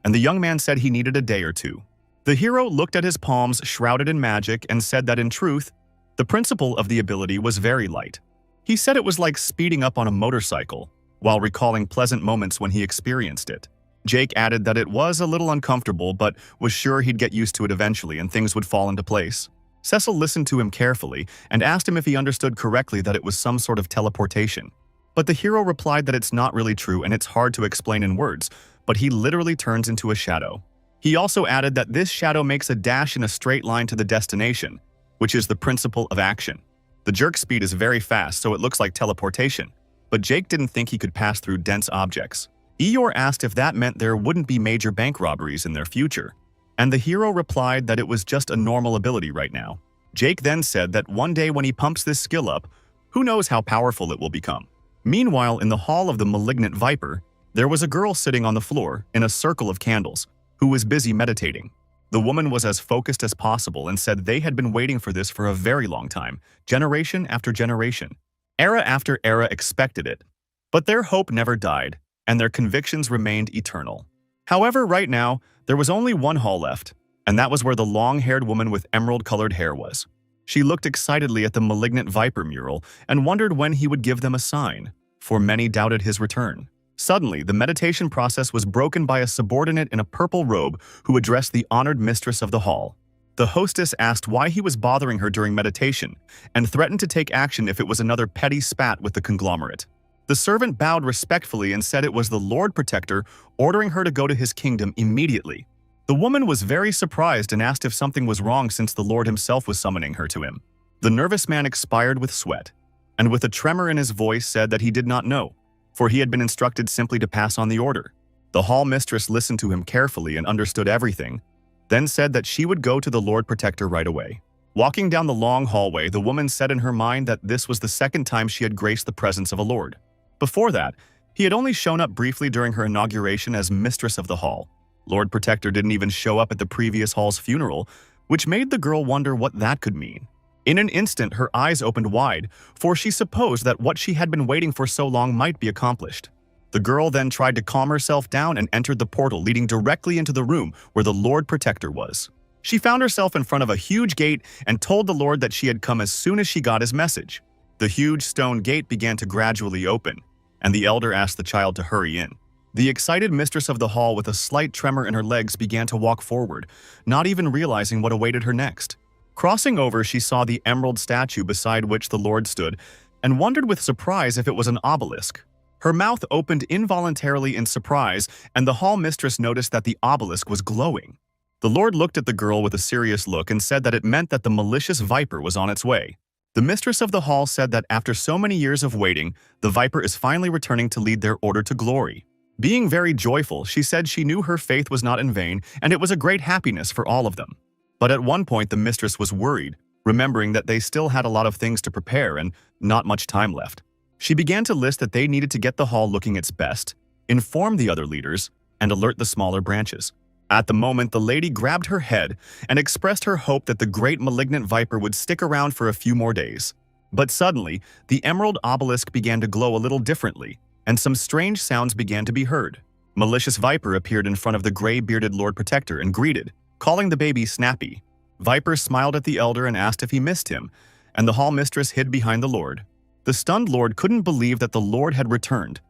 and the young man said he needed a day or two. The hero looked at his palms shrouded in magic and said that in truth, the principle of the ability was very light. He said it was like speeding up on a motorcycle, while recalling pleasant moments when he experienced it. Jake added that it was a little uncomfortable but was sure he'd get used to it eventually and things would fall into place. Cecil listened to him carefully and asked him if he understood correctly that it was some sort of teleportation. But the hero replied that it's not really true and it's hard to explain in words, but he literally turns into a shadow. He also added that this shadow makes a dash in a straight line to the destination, which is the principle of action. The jerk speed is very fast, so it looks like teleportation, but Jake didn't think he could pass through dense objects. Eeyore asked if that meant there wouldn't be major bank robberies in their future, and the hero replied that it was just a normal ability right now. Jake then said that one day when he pumps this skill up, who knows how powerful it will become. Meanwhile, in the hall of the malignant viper, there was a girl sitting on the floor in a circle of candles, who was busy meditating. The woman was as focused as possible and said they had been waiting for this for a very long time, generation after generation. Era after era expected it, but their hope never died, and their convictions remained eternal. However, right now, there was only one hall left, and that was where the long-haired woman with emerald-colored hair was. She looked excitedly at the malignant viper mural and wondered when he would give them a sign, for many doubted his return. Suddenly, the meditation process was broken by a subordinate in a purple robe who addressed the honored mistress of the hall. The hostess asked why he was bothering her during meditation and threatened to take action if it was another petty spat with the conglomerate. The servant bowed respectfully and said it was the Lord Protector ordering her to go to his kingdom immediately. The woman was very surprised and asked if something was wrong since the Lord himself was summoning her to him. The nervous man expired with sweat, and with a tremor in his voice said that he did not know, for he had been instructed simply to pass on the order. The hall mistress listened to him carefully and understood everything, then said that she would go to the Lord Protector right away. Walking down the long hallway, the woman said in her mind that this was the second time she had graced the presence of a lord. Before that, he had only shown up briefly during her inauguration as mistress of the hall. Lord Protector didn't even show up at the previous hall's funeral, which made the girl wonder what that could mean. In an instant, her eyes opened wide, for she supposed that what she had been waiting for so long might be accomplished. The girl then tried to calm herself down and entered the portal leading directly into the room where the Lord Protector was. She found herself in front of a huge gate and told the Lord that she had come as soon as she got his message. The huge stone gate began to gradually open, and the elder asked the child to hurry in. The excited mistress of the hall with a slight tremor in her legs began to walk forward, not even realizing what awaited her next. Crossing over, she saw the emerald statue beside which the Lord stood and wondered with surprise if it was an obelisk. Her mouth opened involuntarily in surprise, and the hall mistress noticed that the obelisk was glowing. The Lord looked at the girl with a serious look and said that it meant that the malicious viper was on its way. The mistress of the hall said that after so many years of waiting, the viper is finally returning to lead their order to glory. Being very joyful, she said she knew her faith was not in vain and it was a great happiness for all of them. But at one point the mistress was worried, remembering that they still had a lot of things to prepare and not much time left. She began to list that they needed to get the hall looking its best, inform the other leaders, and alert the smaller branches. At the moment, the lady grabbed her head and expressed her hope that the great malignant viper would stick around for a few more days. But suddenly, the emerald obelisk began to glow a little differently, and some strange sounds began to be heard. Malicious Viper appeared in front of the gray-bearded Lord Protector and greeted, calling the baby Snappy. Viper smiled at the elder and asked if he missed him, and the hall mistress hid behind the Lord. The stunned Lord couldn't believe that the Lord had returned,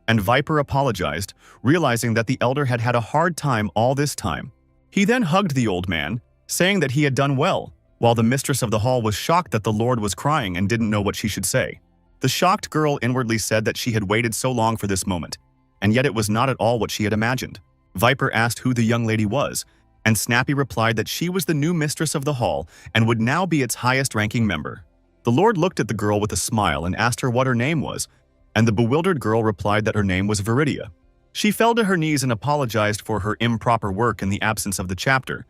and Viper apologized, realizing that the elder had had a hard time all this time. He then hugged the old man, saying that he had done well, while the mistress of the hall was shocked that the Lord was crying and didn't know what she should say. The shocked girl inwardly said that she had waited so long for this moment, and yet it was not at all what she had imagined. Viper asked who the young lady was, and Snappy replied that she was the new mistress of the hall and would now be its highest-ranking member. The Lord looked at the girl with a smile and asked her what her name was, and the bewildered girl replied that her name was Viridia. She fell to her knees and apologized for her improper work in the absence of the chapter,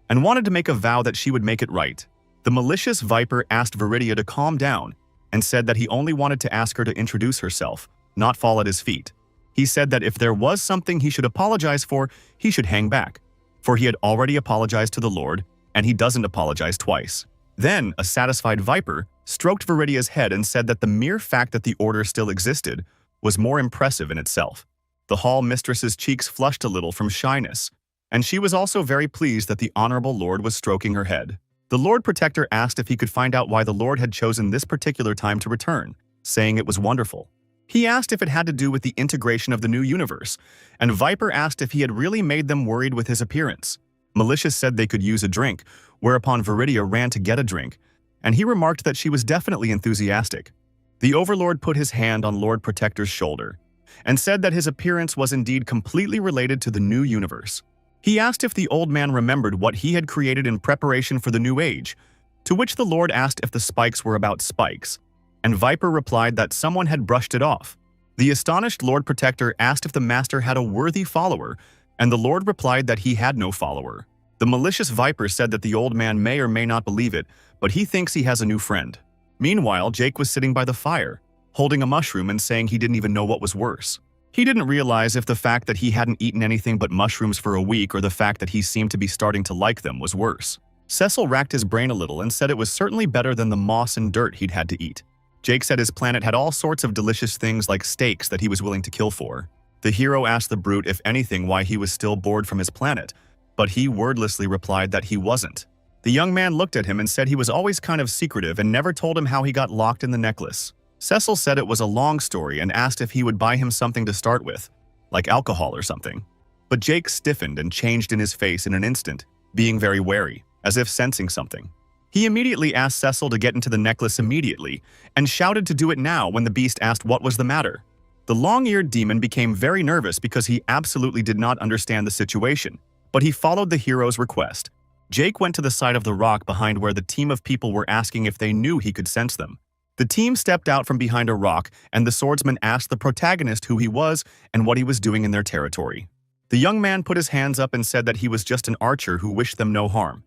and wanted to make a vow that she would make it right. The malicious Viper asked Viridia to calm down and said that he only wanted to ask her to introduce herself, not fall at his feet. He said that if there was something he should apologize for, he should hang back, for he had already apologized to the Lord, and he doesn't apologize twice. Then, a satisfied Viper stroked Viridia's head and said that the mere fact that the order still existed was more impressive in itself. The hall mistress's cheeks flushed a little from shyness, and she was also very pleased that the honorable Lord was stroking her head. The Lord Protector asked if he could find out why the Lord had chosen this particular time to return, saying it was wonderful. He asked if it had to do with the integration of the new universe, and Viper asked if he had really made them worried with his appearance. Malicious said they could use a drink, whereupon Viridia ran to get a drink, and he remarked that she was definitely enthusiastic. The Overlord put his hand on Lord Protector's shoulder and said that his appearance was indeed completely related to the new universe. He asked if the old man remembered what he had created in preparation for the new age, to which the Lord asked if the spikes were about spikes, and Viper replied that someone had brushed it off. The astonished Lord Protector asked if the Master had a worthy follower, and the Lord replied that he had no follower. The malicious Viper said that the old man may or may not believe it, but he thinks he has a new friend. Meanwhile, Jake was sitting by the fire, holding a mushroom and saying he didn't even know what was worse. He didn't realize if the fact that he hadn't eaten anything but mushrooms for a week or the fact that he seemed to be starting to like them was worse. Cecil racked his brain a little and said it was certainly better than the moss and dirt he'd had to eat. Jake said his planet had all sorts of delicious things like steaks that he was willing to kill for. The hero asked the brute if anything why he was still bored from his planet, but he wordlessly replied that he wasn't. The young man looked at him and said he was always kind of secretive and never told him how he got locked in the necklace. Cecil said it was a long story and asked if he would buy him something to start with, like alcohol or something. But Jake stiffened and changed in his face in an instant, being very wary, as if sensing something. He immediately asked Cecil to get into the necklace immediately and shouted to do it now when the beast asked what was the matter. The long-eared demon became very nervous because he absolutely did not understand the situation, but he followed the hero's request. Jake went to the side of the rock behind where the team of people were asking if they knew he could sense them. The team stepped out from behind a rock, and the swordsman asked the protagonist who he was and what he was doing in their territory. The young man put his hands up and said that he was just an archer who wished them no harm,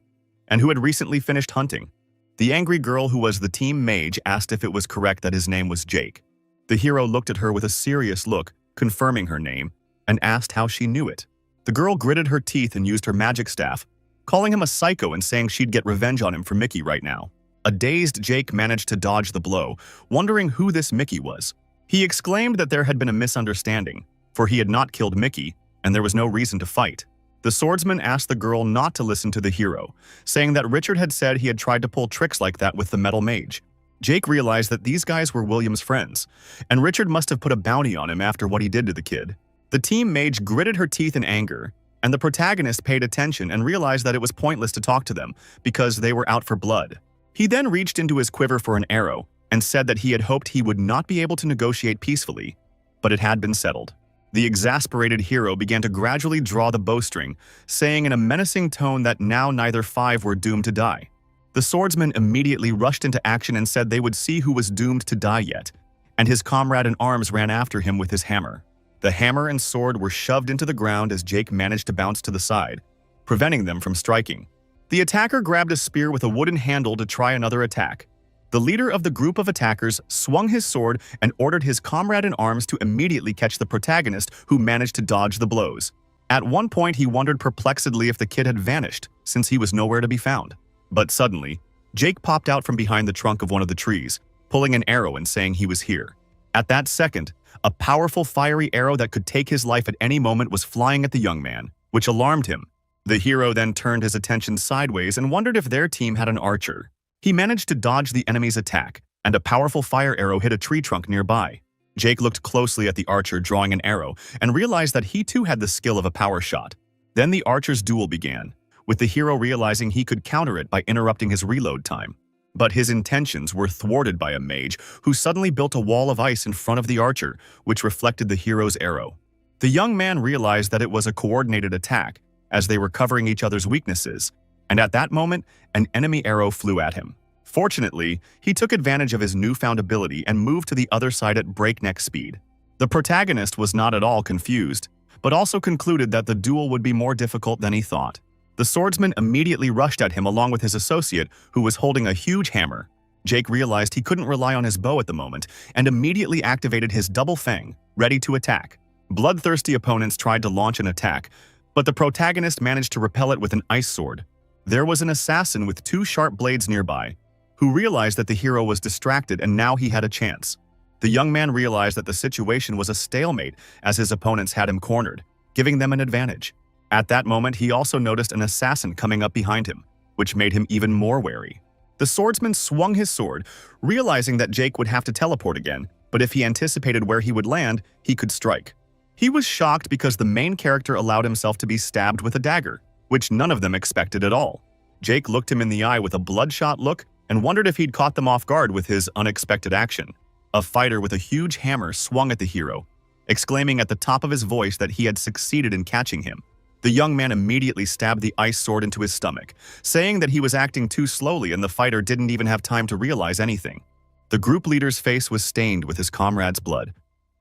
and who had recently finished hunting. The angry girl who was the team mage asked if it was correct that his name was Jake. The hero looked at her with a serious look, confirming her name, and asked how she knew it. The girl gritted her teeth and used her magic staff, calling him a psycho and saying she'd get revenge on him for Mickey right now. A dazed Jake managed to dodge the blow, wondering who this Mickey was. He exclaimed that there had been a misunderstanding, for he had not killed Mickey, and there was no reason to fight. The swordsman asked the girl not to listen to the hero, saying that Richard had said he had tried to pull tricks like that with the metal mage. Jake realized that these guys were William's friends, and Richard must have put a bounty on him after what he did to the kid. The team mage gritted her teeth in anger, and the protagonist paid attention and realized that it was pointless to talk to them because they were out for blood. He then reached into his quiver for an arrow and said that he had hoped he would not be able to negotiate peacefully, but it had been settled. The exasperated hero began to gradually draw the bowstring, saying in a menacing tone that now neither five were doomed to die. The swordsman immediately rushed into action and said they would see who was doomed to die yet, and his comrade in arms ran after him with his hammer. The hammer and sword were shoved into the ground as Jake managed to bounce to the side, preventing them from striking. The attacker grabbed a spear with a wooden handle to try another attack. The leader of the group of attackers swung his sword and ordered his comrade in arms to immediately catch the protagonist, who managed to dodge the blows. At one point, he wondered perplexedly if the kid had vanished, since he was nowhere to be found. But suddenly, Jake popped out from behind the trunk of one of the trees, pulling an arrow and saying he was here. At that second, a powerful fiery arrow that could take his life at any moment was flying at the young man, which alarmed him. The hero then turned his attention sideways and wondered if their team had an archer. He managed to dodge the enemy's attack, and a powerful fire arrow hit a tree trunk nearby. Jake looked closely at the archer drawing an arrow and realized that he too had the skill of a power shot. Then the archer's duel began, with the hero realizing he could counter it by interrupting his reload time. But his intentions were thwarted by a mage who suddenly built a wall of ice in front of the archer, which reflected the hero's arrow. The young man realized that it was a coordinated attack, as they were covering each other's weaknesses, and at that moment, an enemy arrow flew at him. Fortunately, he took advantage of his newfound ability and moved to the other side at breakneck speed. The protagonist was not at all confused, but also concluded that the duel would be more difficult than he thought. The swordsman immediately rushed at him along with his associate, who was holding a huge hammer. Jake realized he couldn't rely on his bow at the moment and immediately activated his double fang, ready to attack. Bloodthirsty opponents tried to launch an attack, but the protagonist managed to repel it with an ice sword. There was an assassin with two sharp blades nearby, who realized that the hero was distracted and now he had a chance. The young man realized that the situation was a stalemate as his opponents had him cornered, giving them an advantage. At that moment, he also noticed an assassin coming up behind him, which made him even more wary. The swordsman swung his sword, realizing that Jake would have to teleport again, but if he anticipated where he would land, he could strike. He was shocked because the main character allowed himself to be stabbed with a dagger, which none of them expected at all. Jake looked him in the eye with a bloodshot look and wondered if he'd caught them off guard with his unexpected action. A fighter with a huge hammer swung at the hero, exclaiming at the top of his voice that he had succeeded in catching him. The young man immediately stabbed the ice sword into his stomach, saying that he was acting too slowly and the fighter didn't even have time to realize anything. The group leader's face was stained with his comrade's blood,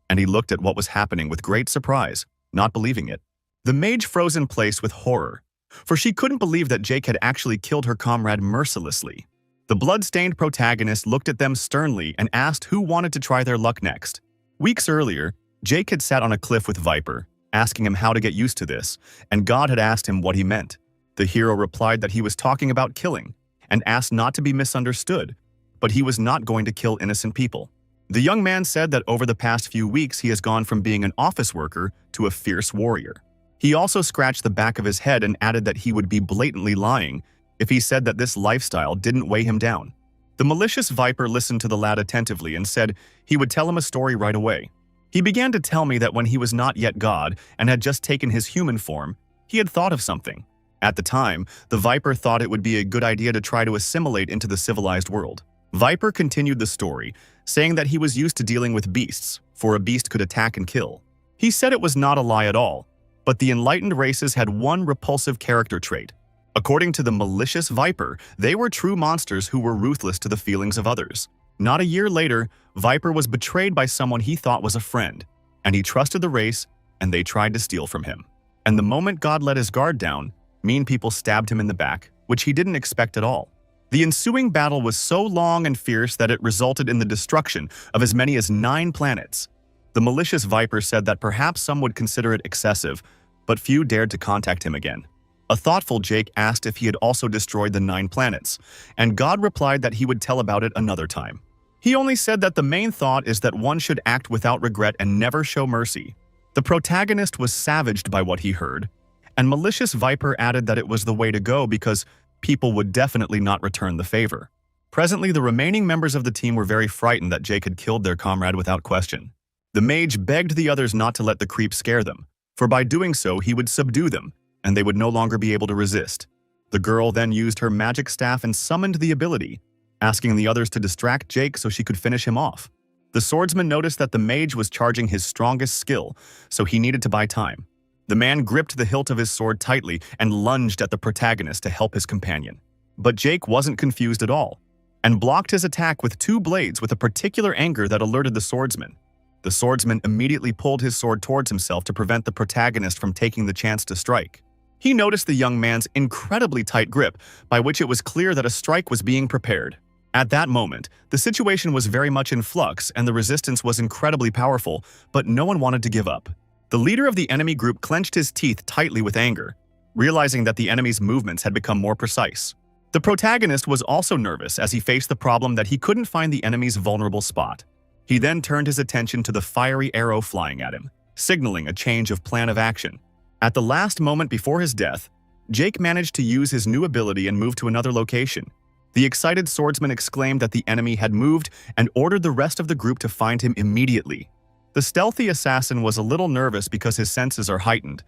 and he looked at what was happening with great surprise, not believing it. The mage froze in place with horror, for she couldn't believe that Jake had actually killed her comrade mercilessly. The blood-stained protagonist looked at them sternly and asked who wanted to try their luck next. Weeks earlier, Jake had sat on a cliff with Viper, asking him how to get used to this, and God had asked him what he meant. The hero replied that he was talking about killing, and asked not to be misunderstood, but he was not going to kill innocent people. The young man said that over the past few weeks he has gone from being an office worker to a fierce warrior. He also scratched the back of his head and added that he would be blatantly lying if he said that this lifestyle didn't weigh him down. The malicious Viper listened to the lad attentively and said he would tell him a story right away. He began to tell me that when he was not yet God and had just taken his human form, he had thought of something. At the time, the Viper thought it would be a good idea to try to assimilate into the civilized world. Viper continued the story, saying that he was used to dealing with beasts, for a beast could attack and kill. He said it was not a lie at all, but the enlightened races had one repulsive character trait. According to the malicious Viper, they were true monsters who were ruthless to the feelings of others. Not a year later, Viper was betrayed by someone he thought was a friend, and he trusted the race, and they tried to steal from him. And the moment God let his guard down, mean people stabbed him in the back, which he didn't expect at all. The ensuing battle was so long and fierce that it resulted in the destruction of as many as 9 planets. The malicious Viper said that perhaps some would consider it excessive, but few dared to contact him again. A thoughtful Jake asked if he had also destroyed the 9 planets, and God replied that he would tell about it another time. He only said that the main thought is that one should act without regret and never show mercy. The protagonist was savaged by what he heard, and Malicious Viper added that it was the way to go because people would definitely not return the favor. Presently, the remaining members of the team were very frightened that Jake had killed their comrade without question. The mage begged the others not to let the creep scare them, for by doing so he would subdue them, and they would no longer be able to resist. The girl then used her magic staff and summoned the ability, asking the others to distract Jake so she could finish him off. The swordsman noticed that the mage was charging his strongest skill, so he needed to buy time. The man gripped the hilt of his sword tightly and lunged at the protagonist to help his companion. But Jake wasn't confused at all, and blocked his attack with 2 blades with a particular anger that alerted the swordsman. The swordsman immediately pulled his sword towards himself to prevent the protagonist from taking the chance to strike. He noticed the young man's incredibly tight grip, by which it was clear that a strike was being prepared. At that moment, the situation was very much in flux and the resistance was incredibly powerful, but no one wanted to give up. The leader of the enemy group clenched his teeth tightly with anger, realizing that the enemy's movements had become more precise. The protagonist was also nervous as he faced the problem that he couldn't find the enemy's vulnerable spot. He then turned his attention to the fiery arrow flying at him, signaling a change of plan of action. At the last moment before his death, Jake managed to use his new ability and move to another location. The excited swordsman exclaimed that the enemy had moved and ordered the rest of the group to find him immediately. The stealthy assassin was a little nervous because his senses are heightened,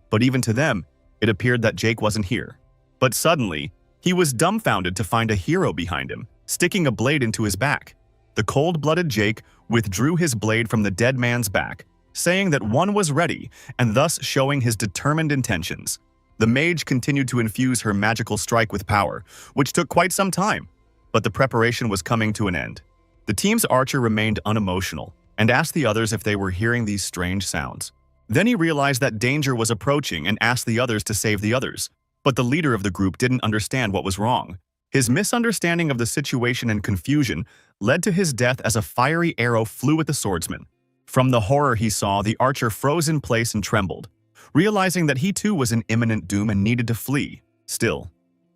but even to them, it appeared that Jake wasn't here. But suddenly, he was dumbfounded to find a hero behind him, sticking a blade into his back. The cold-blooded Jake withdrew his blade from the dead man's back, saying that one was ready and thus showing his determined intentions. The mage continued to infuse her magical strike with power, which took quite some time, but the preparation was coming to an end. The team's archer remained unemotional and asked the others if they were hearing these strange sounds. Then he realized that danger was approaching and asked the others to save the others, but the leader of the group didn't understand what was wrong. His misunderstanding of the situation and confusion led to his death as a fiery arrow flew at the swordsman. From the horror he saw, the archer froze in place and trembled, realizing that he too was in imminent doom and needed to flee. Still,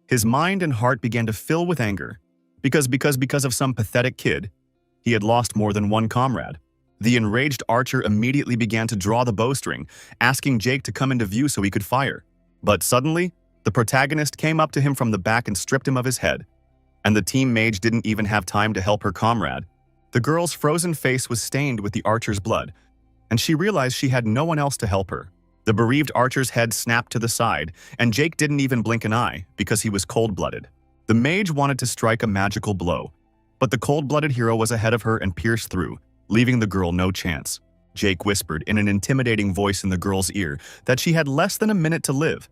his mind and heart began to fill with anger, because of some pathetic kid, he had lost more than one comrade. The enraged archer immediately began to draw the bowstring, asking Jake to come into view so he could fire. But suddenly, the protagonist came up to him from the back and stripped him of his head, and the team mage didn't even have time to help her comrade. The girl's frozen face was stained with the archer's blood, and she realized she had no one else to help her. The bereaved archer's head snapped to the side, and Jake didn't even blink an eye because he was cold-blooded. The mage wanted to strike a magical blow, but the cold-blooded hero was ahead of her and pierced through, leaving the girl no chance. Jake whispered in an intimidating voice in the girl's ear that she had less than a minute to live,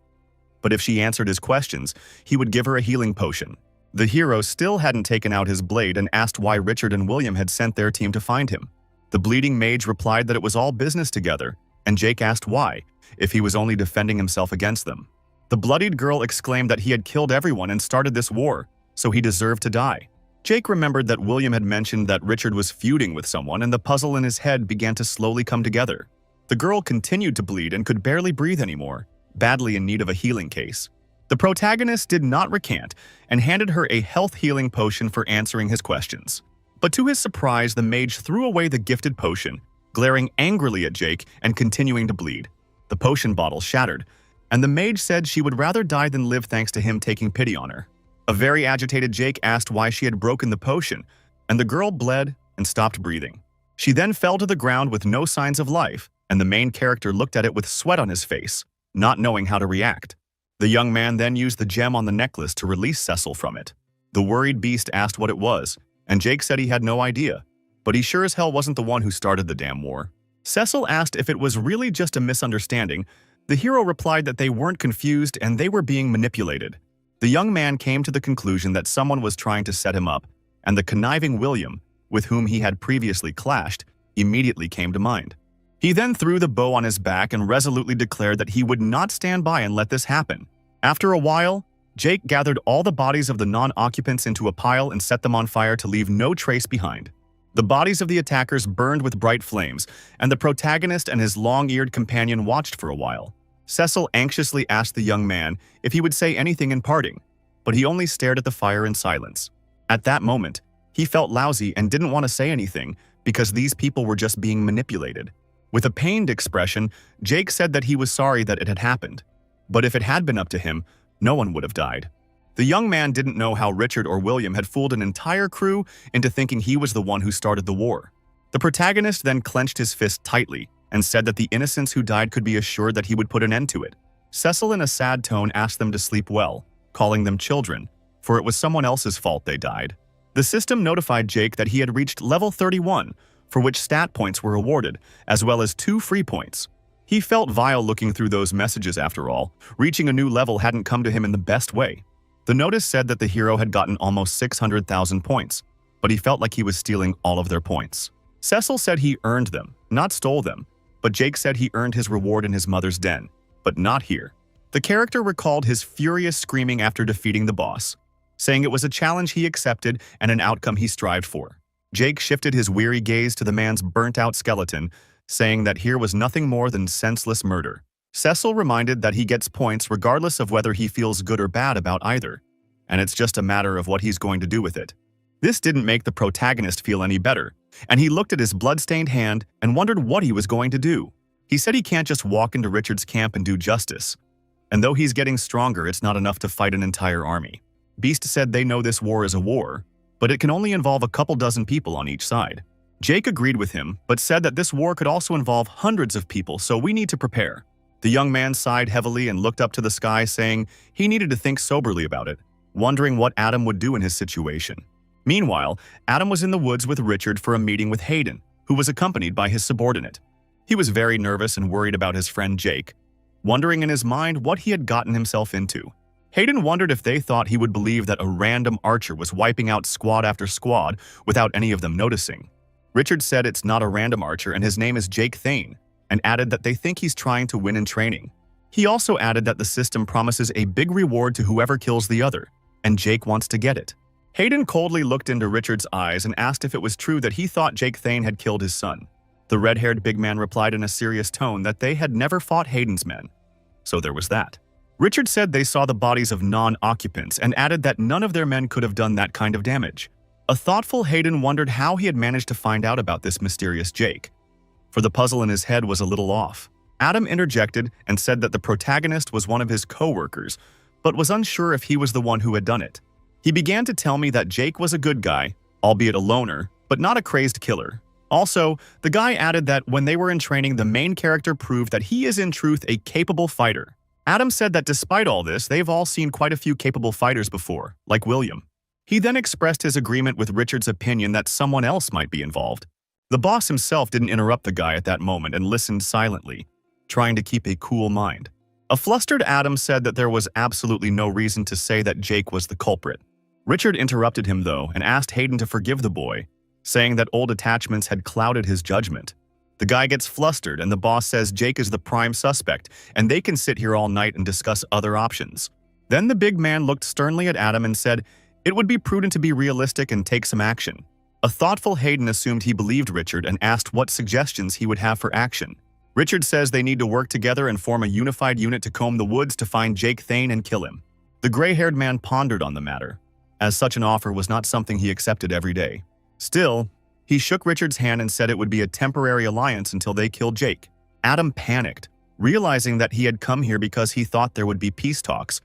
but if she answered his questions, he would give her a healing potion. The hero still hadn't taken out his blade and asked why Richard and William had sent their team to find him. The bleeding mage replied that it was all business together, and Jake asked why, if he was only defending himself against them. The bloodied girl exclaimed that he had killed everyone and started this war, so he deserved to die. Jake remembered that William had mentioned that Richard was feuding with someone, and the puzzle in his head began to slowly come together. The girl continued to bleed and could barely breathe anymore, badly in need of a healing case. The protagonist did not recant and handed her a health healing potion for answering his questions. But to his surprise, the mage threw away the gifted potion, glaring angrily at Jake and continuing to bleed. The potion bottle shattered, and the mage said she would rather die than live thanks to him taking pity on her. A very agitated Jake asked why she had broken the potion, and the girl bled and stopped breathing. She then fell to the ground with no signs of life, and the main character looked at it with sweat on his face, not knowing how to react. The young man then used the gem on the necklace to release Cecil from it. The worried beast asked what it was, and Jake said he had no idea, but he sure as hell wasn't the one who started the damn war. Cecil asked if it was really just a misunderstanding. The hero replied that they weren't confused and they were being manipulated. The young man came to the conclusion that someone was trying to set him up, and the conniving William, with whom he had previously clashed, immediately came to mind. He then threw the bow on his back and resolutely declared that he would not stand by and let this happen. After a while, Jake gathered all the bodies of the non-occupants into a pile and set them on fire to leave no trace behind. The bodies of the attackers burned with bright flames, and the protagonist and his long-eared companion watched for a while. Cecil anxiously asked the young man if he would say anything in parting, but he only stared at the fire in silence. At that moment, he felt lousy and didn't want to say anything because these people were just being manipulated. With a pained expression, Jake said that he was sorry that it had happened. But if it had been up to him, no one would have died. The young man didn't know how Richard or William had fooled an entire crew into thinking he was the one who started the war. The protagonist then clenched his fist tightly and said that the innocents who died could be assured that he would put an end to it. Cecil in a sad tone asked them to sleep well, calling them children, for it was someone else's fault they died. The system notified Jake that he had reached level 31, for which stat points were awarded, as well as 2 free points. He felt vile looking through those messages after all. Reaching a new level hadn't come to him in the best way. The notice said that the hero had gotten almost 600,000 points, but he felt like he was stealing all of their points. Cecil said he earned them, not stole them, but Jake said he earned his reward in his mother's den, but not here. The character recalled his furious screaming after defeating the boss, saying it was a challenge he accepted and an outcome he strived for. Jake shifted his weary gaze to the man's burnt-out skeleton, saying that here was nothing more than senseless murder. Cecil reminded that he gets points regardless of whether he feels good or bad about either, and it's just a matter of what he's going to do with it. This didn't make the protagonist feel any better, and he looked at his blood-stained hand and wondered what he was going to do. He said he can't just walk into Richard's camp and do justice, and though he's getting stronger, it's not enough to fight an entire army. Beast said they know this war is a war, but it can only involve a couple dozen people on each side. Jake agreed with him, but said that this war could also involve hundreds of people, so we need to prepare. The young man sighed heavily and looked up to the sky, saying he needed to think soberly about it, wondering what Adam would do in his situation. Meanwhile, Adam was in the woods with Richard for a meeting with Hayden, who was accompanied by his subordinate. He was very nervous and worried about his friend Jake, wondering in his mind what he had gotten himself into. Hayden wondered if they thought he would believe that a random archer was wiping out squad after squad without any of them noticing. Richard said it's not a random archer and his name is Jake Thane, and added that they think he's trying to win in training. He also added that the system promises a big reward to whoever kills the other, and Jake wants to get it. Hayden coldly looked into Richard's eyes and asked if it was true that he thought Jake Thane had killed his son. The red-haired big man replied in a serious tone that they had never fought Hayden's men. So there was that. Richard said they saw the bodies of non-occupants and added that none of their men could have done that kind of damage. A thoughtful Hayden wondered how he had managed to find out about this mysterious Jake, for the puzzle in his head was a little off. Adam interjected and said that the protagonist was one of his co-workers, but was unsure if he was the one who had done it. He began to tell me that Jake was a good guy, albeit a loner, but not a crazed killer. Also, the guy added that when they were in training, the main character proved that he is in truth a capable fighter. Adam said that despite all this, they've all seen quite a few capable fighters before, like William. He then expressed his agreement with Richard's opinion that someone else might be involved. The boss himself didn't interrupt the guy at that moment and listened silently, trying to keep a cool mind. A flustered Adam said that there was absolutely no reason to say that Jake was the culprit. Richard interrupted him though and asked Hayden to forgive the boy, saying that old attachments had clouded his judgment. The guy gets flustered and the boss says Jake is the prime suspect and they can sit here all night and discuss other options. Then the big man looked sternly at Adam and said it would be prudent to be realistic and take some action. A thoughtful Hayden assumed he believed Richard and asked what suggestions he would have for action. Richard says they need to work together and form a unified unit to comb the woods to find Jake Thane and kill him. The gray-haired man pondered on the matter, as such an offer was not something he accepted every day. Still, he shook Richard's hand and said it would be a temporary alliance until they killed Jake. Adam panicked, realizing that he had come here because he thought there would be peace talks,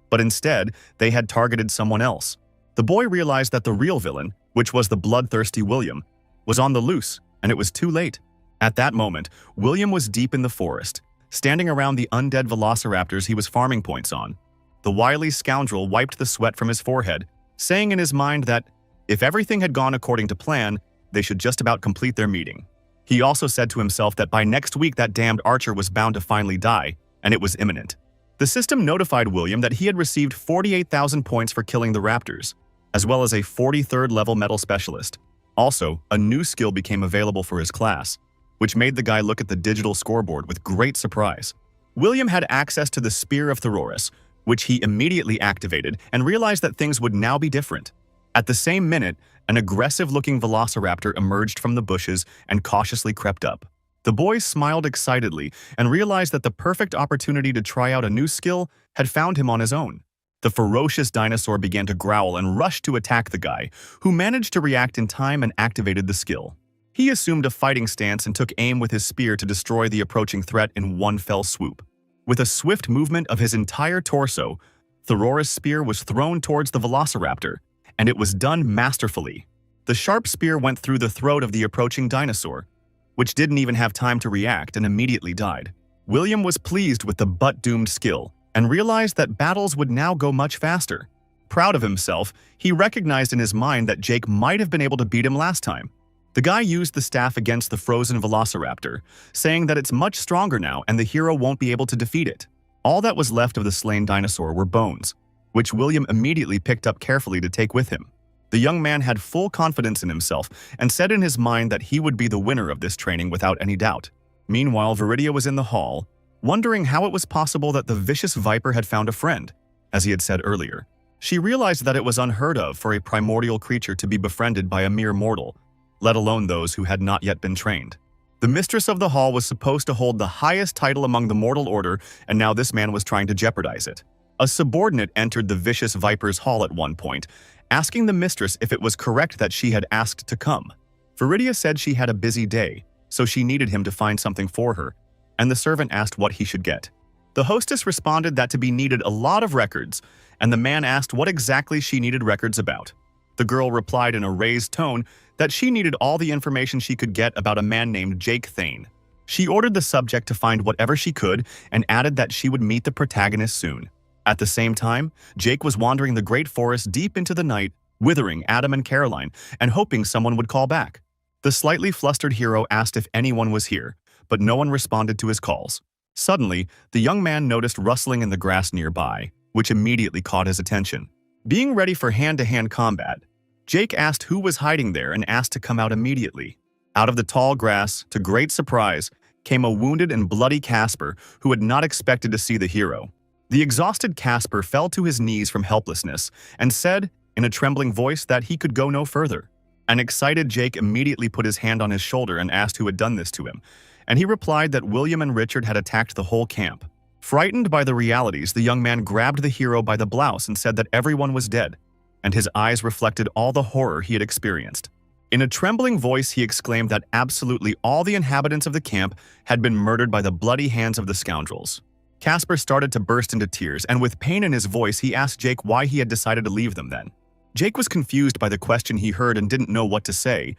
but instead, they had targeted someone else. The boy realized that the real villain, which was the bloodthirsty William, was on the loose, and it was too late. At that moment, William was deep in the forest, standing around the undead velociraptors he was farming points on. The wily scoundrel wiped the sweat from his forehead, saying in his mind that, if everything had gone according to plan, they should just about complete their meeting. He also said to himself that by next week that damned archer was bound to finally die, and it was imminent. The system notified William that he had received 48,000 points for killing the raptors, as well as a 43rd level metal specialist. Also, a new skill became available for his class, which made the guy look at the digital scoreboard with great surprise. William had access to the Spear of Thoros, which he immediately activated and realized that things would now be different. At the same minute, an aggressive-looking velociraptor emerged from the bushes and cautiously crept up. The boy smiled excitedly and realized that the perfect opportunity to try out a new skill had found him on his own. The ferocious dinosaur began to growl and rushed to attack the guy, who managed to react in time and activated the skill. He assumed a fighting stance and took aim with his spear to destroy the approaching threat in one fell swoop. With a swift movement of his entire torso, Thoreau's spear was thrown towards the velociraptor, and it was done masterfully. The sharp spear went through the throat of the approaching dinosaur, which didn't even have time to react and immediately died. William was pleased with the but-doomed skill and realized that battles would now go much faster. Proud of himself, he recognized in his mind that Jake might have been able to beat him last time. The guy used the staff against the frozen velociraptor, saying that it's much stronger now and the hero won't be able to defeat it. All that was left of the slain dinosaur were bones, which William immediately picked up carefully to take with him. The young man had full confidence in himself and said in his mind that he would be the winner of this training without any doubt. Meanwhile, Viridia was in the hall, wondering how it was possible that the vicious viper had found a friend, as he had said earlier. She realized that it was unheard of for a primordial creature to be befriended by a mere mortal, let alone those who had not yet been trained. The mistress of the hall was supposed to hold the highest title among the mortal order, and now this man was trying to jeopardize it. A subordinate entered the vicious viper's hall at one point, asking the mistress if it was correct that she had asked to come. Viridia said she had a busy day, so she needed him to find something for her, and the servant asked what he should get. The hostess responded that to be needed a lot of records, and the man asked what exactly she needed records about. The girl replied in a raised tone that she needed all the information she could get about a man named Jake Thane. She ordered the subject to find whatever she could and added that she would meet the protagonist soon. At the same time, Jake was wandering the great forest deep into the night, withering Adam and Caroline and hoping someone would call back. The slightly flustered hero asked if anyone was here, but no one responded to his calls. Suddenly, the young man noticed rustling in the grass nearby, which immediately caught his attention. Being ready for hand-to-hand combat, Jake asked who was hiding there and asked to come out immediately. Out of the tall grass, to great surprise, came a wounded and bloody Casper who had not expected to see the hero. The exhausted Casper fell to his knees from helplessness and said, in a trembling voice, that he could go no further. An excited Jake immediately put his hand on his shoulder and asked who had done this to him, and he replied that William and Richard had attacked the whole camp. Frightened by the realities, the young man grabbed the hero by the blouse and said that everyone was dead, and his eyes reflected all the horror he had experienced. In a trembling voice, he exclaimed that absolutely all the inhabitants of the camp had been murdered by the bloody hands of the scoundrels. Casper started to burst into tears, and with pain in his voice, he asked Jake why he had decided to leave them then. Jake was confused by the question he heard and didn't know what to say,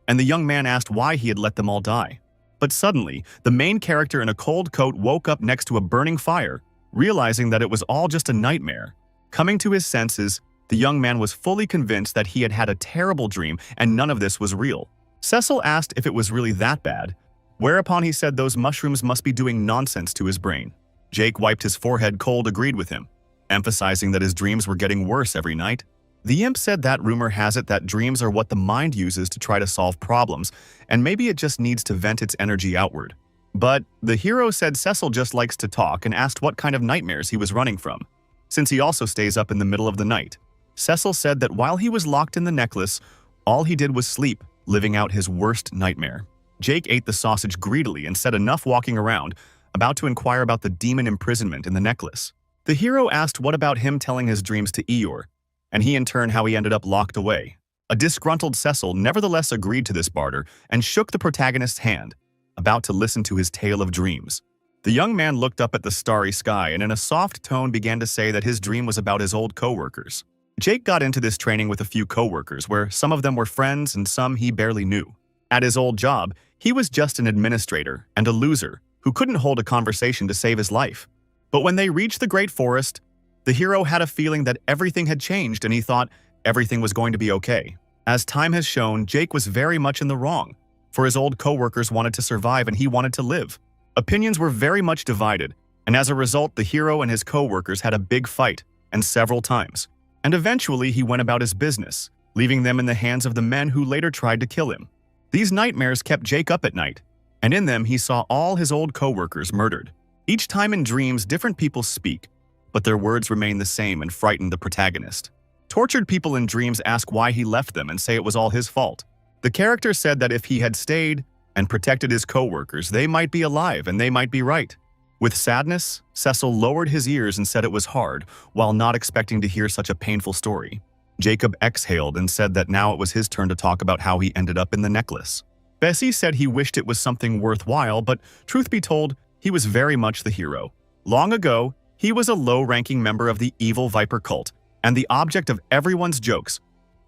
and the young man asked why he had let them all die. But suddenly, the main character in a cold coat woke up next to a burning fire, realizing that it was all just a nightmare. Coming to his senses, the young man was fully convinced that he had had a terrible dream and none of this was real. Cecil asked if it was really that bad, whereupon he said those mushrooms must be doing nonsense to his brain. Jake wiped his forehead cold, agreed with him, emphasizing that his dreams were getting worse every night. The imp said that rumor has it that dreams are what the mind uses to try to solve problems, and maybe it just needs to vent its energy outward. But the hero said Cecil just likes to talk and asked what kind of nightmares he was running from, since he also stays up in the middle of the night. Cecil said that while he was locked in the necklace, all he did was sleep, living out his worst nightmare. Jake ate the sausage greedily and said enough walking around, about to inquire about the demon imprisonment in the necklace. The hero asked what about him telling his dreams to Eeyore, and he in turn how he ended up locked away. A disgruntled Cecil nevertheless agreed to this barter and shook the protagonist's hand, about to listen to his tale of dreams. The young man looked up at the starry sky and in a soft tone began to say that his dream was about his old co-workers. Jake got into this training with a few co-workers where some of them were friends and some he barely knew. At his old job, he was just an administrator and a loser who couldn't hold a conversation to save his life. But when they reached the great forest, the hero had a feeling that everything had changed and he thought everything was going to be okay. As time has shown, Jake was very much in the wrong, for his old co-workers wanted to survive and he wanted to live. Opinions were very much divided, and as a result, the hero and his co-workers had a big fight, and several times. And eventually he went about his business, leaving them in the hands of the men who later tried to kill him. These nightmares kept Jake up at night, and in them he saw all his old co-workers murdered. Each time in dreams, different people speak, but their words remain the same and frighten the protagonist. Tortured people in dreams ask why he left them and say it was all his fault. The character said that if he had stayed and protected his co-workers, they might be alive and they might be right. With sadness, Cecil lowered his ears and said it was hard, while not expecting to hear such a painful story. Jacob exhaled and said that now it was his turn to talk about how he ended up in the necklace. Bessie said he wished it was something worthwhile, but truth be told, he was very much the hero. Long ago, he was a low-ranking member of the evil Viper cult and the object of everyone's jokes,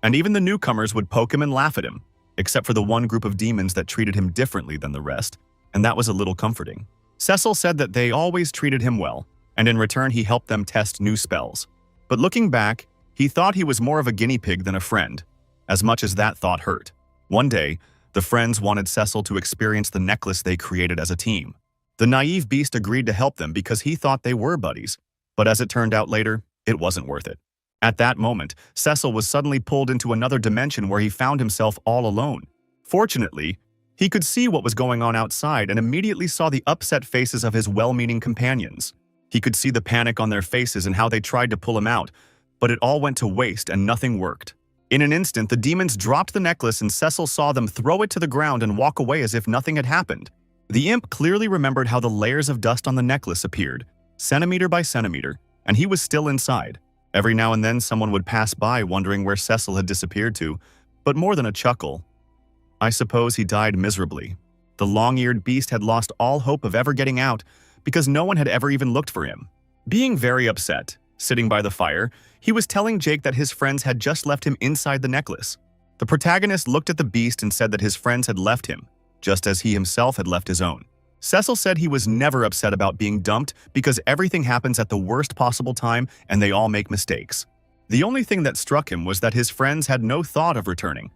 and even the newcomers would poke him and laugh at him, except for the one group of demons that treated him differently than the rest, and that was a little comforting. Cecil said that they always treated him well, and in return he helped them test new spells. But looking back, he thought he was more of a guinea pig than a friend, as much as that thought hurt. One day, the friends wanted Cecil to experience the necklace they created as a team. The naive beast agreed to help them because he thought they were buddies, but as it turned out later, it wasn't worth it. At that moment, Cecil was suddenly pulled into another dimension where he found himself all alone. Fortunately, he could see what was going on outside and immediately saw the upset faces of his well-meaning companions. He could see the panic on their faces and how they tried to pull him out, but it all went to waste and nothing worked. In an instant, the demons dropped the necklace and Cecil saw them throw it to the ground and walk away as if nothing had happened. The imp clearly remembered how the layers of dust on the necklace appeared, centimeter by centimeter, and he was still inside. Every now and then someone would pass by wondering where Cecil had disappeared to, but more than a chuckle, I suppose he died miserably. The long-eared beast had lost all hope of ever getting out because no one had ever even looked for him. Being very upset, sitting by the fire, he was telling Jake that his friends had just left him inside the necklace. The protagonist looked at the beast and said that his friends had left him, just as he himself had left his own. Cecil said he was never upset about being dumped because everything happens at the worst possible time and they all make mistakes. The only thing that struck him was that his friends had no thought of returning.